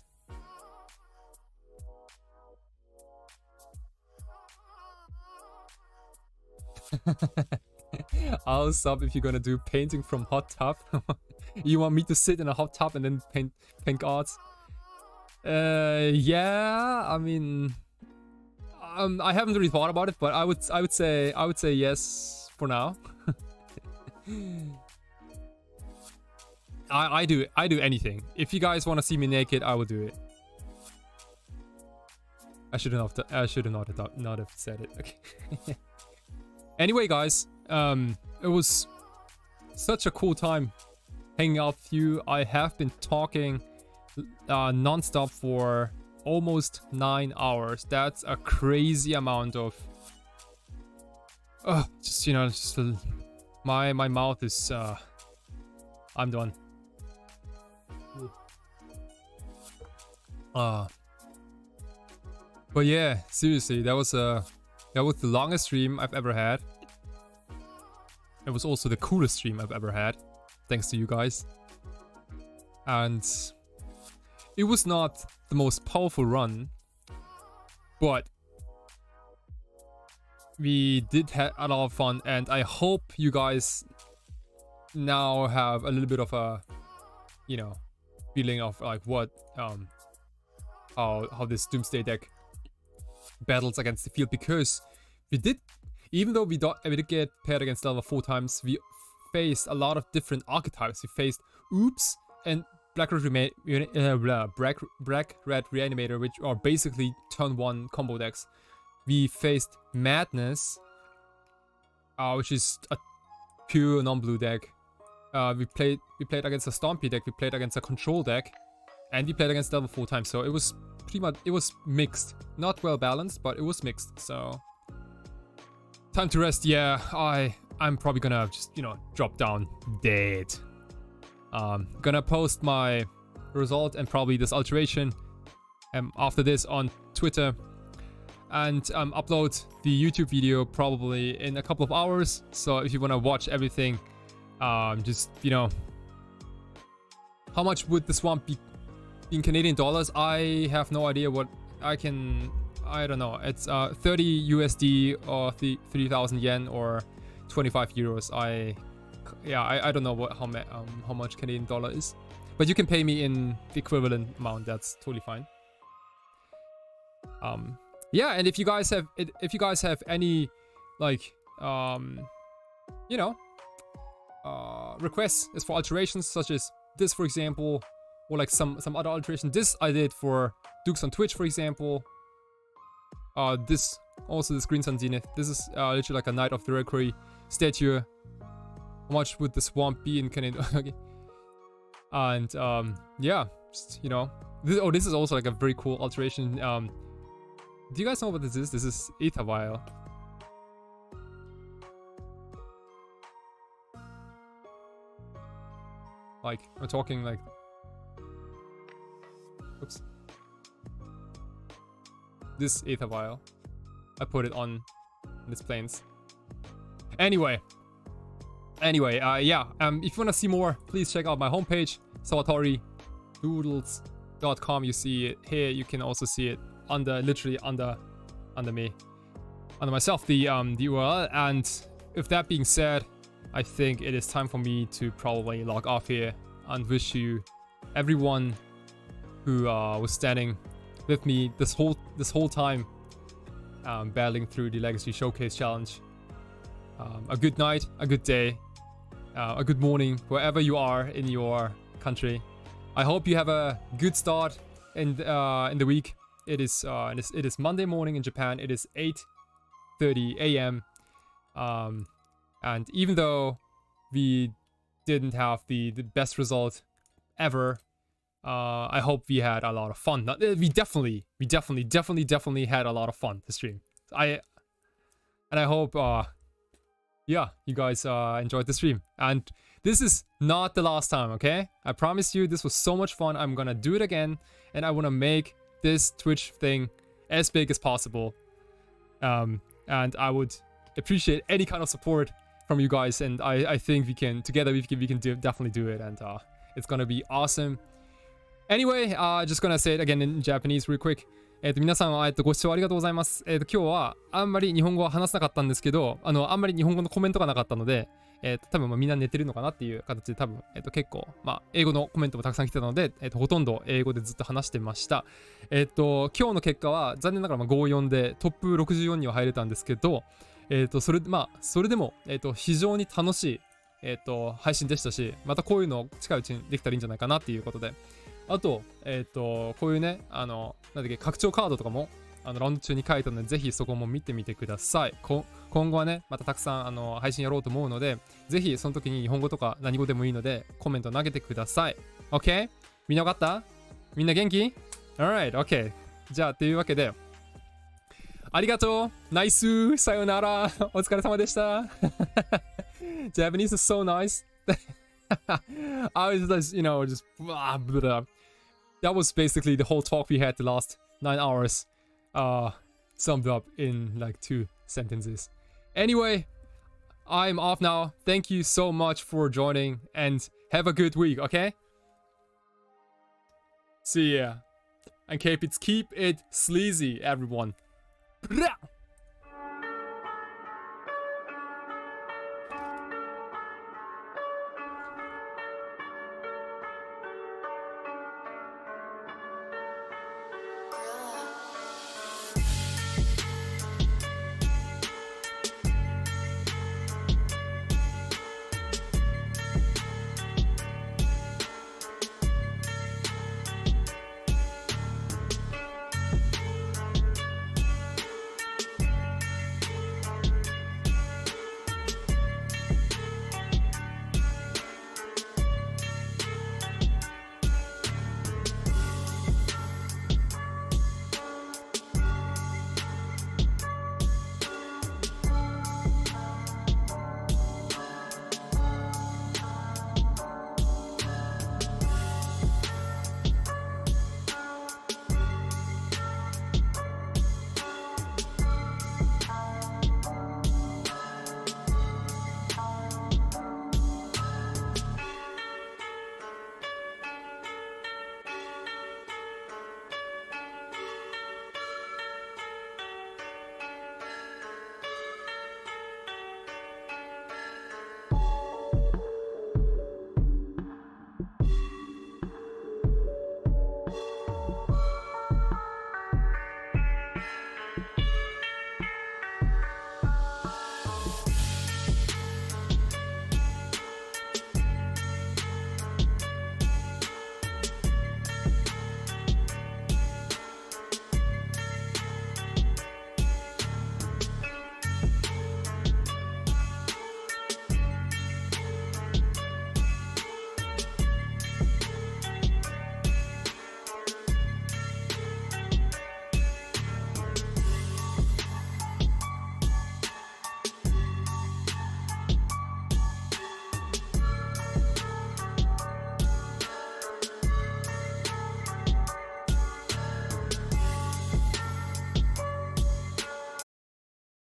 I'll sub if you're gonna do painting from hot tub. You want me to sit in a hot tub and then paint cards? Yeah, I mean, I haven't really thought about it, but I would say yes for now. I do anything. If you guys want to see me naked, I will do it. I should not have said it. Okay. Anyway, guys, it was such a cool time hanging out with you. I have been talking non-stop for almost 9 hours. That's a crazy amount of just my mouth is I'm done. But yeah, seriously, that was the longest stream I've ever had. It was also the coolest stream I've ever had, thanks to you guys. And it was not the most powerful run, but we did have a lot of fun, and I hope you guys now have a little bit of a, you know, feeling of like what how this Doomsday deck battles against the field, because we did, even though we did get paired against level 4 times, we faced a lot of different archetypes. We faced Oops and Black Red Reanimator, which are basically turn 1 combo decks. We faced Madness, which is a pure non-blue deck. We played against a Stompy deck, we played against a Control deck, and we played against level 4 times. So it was pretty much, it was mixed. Not well balanced, but it was mixed. So time to rest. Yeah, I'm probably gonna just, you know, drop down dead. Gonna post my result and probably this alteration after this on Twitter, and upload the YouTube video probably in a couple of hours. So if you want to watch everything, just, you know, how much would the swamp be in Canadian dollars? I have no idea what I don't know. It's 30 USD or 3,000 yen or 25 euros. I don't know how much Canadian dollar is, but you can pay me in the equivalent amount. That's totally fine. Yeah, and if you guys have any, like, you know, requests as for alterations, such as this, for example, or like some other alteration. This I did for Dukes on Twitch, for example. This Green Sun Zenith. This is literally like a Knight of the Reliquary statue. How much would the swamp be in Canada? Okay. And yeah, just, you know, this is also like a very cool alteration. Do you guys know what this is? This is Aether Vial. Like, we're talking like, oops, this Aether Vial. I put it on this planes. Anyway, yeah, if you want to see more, please check out my homepage, sawatoridoodles.com. You see it here. You can also see it literally under myself, the URL. And with that being said, I think it is time for me to probably log off here and wish you, everyone who was standing with me this whole time, battling through the Legacy Showcase Challenge, a good night, a good day, a good morning, wherever you are in your country. I hope you have a good start in the week. It is Monday morning in Japan. It is 8:30 a.m. And even though we didn't have the best result ever, I hope we had a lot of fun. We definitely had a lot of fun to stream. I hope yeah, you guys enjoyed the stream. And this is not the last time, okay? I promise you, this was so much fun. I'm gonna do it again, and I want to make this Twitch thing as big as possible. And I would appreciate any kind of support from you guys, and I think we can definitely do it, and it's gonna be awesome. Anyway, just gonna say it again in Japanese real quick. 皆さんはご視聴ありがとうございます。今日はあんまり日本語は話せなかったんですけど、あんまり日本語のコメントがなかったので、多分みんな寝てるのかなっていう形で、多分結構英語のコメントもたくさん来てたので、ほとんど英語でずっと話してました。今日の結果は残念ながら5-4でトップ64には入れたんですけど、それでも非常に楽しい配信でしたし、またこういうのを近いうちにできたらいいんじゃないかなっていうことで。あと、こういうね、なんだっけ、拡張カードとかもラウンド中に書いたので、ぜひそこも見てみてください。今後はね、またたくさん配信やろうと思うので、ぜひその時に日本語とか何語でもいいので、コメント投げてください。OK？ みんな分かった？みんな元気？ Alright, OK。じゃあ、というわけで、Arigato. Naisu. Sayonara. お疲れ様でした。Japanese is so nice. I was just, you know, just blah, blah, blah. That was basically the whole talk we had the last 9 hours. Summed up in like 2 sentences. Anyway, I'm off now. Thank you so much for joining and have a good week, okay? See ya. And keep it sleazy, everyone.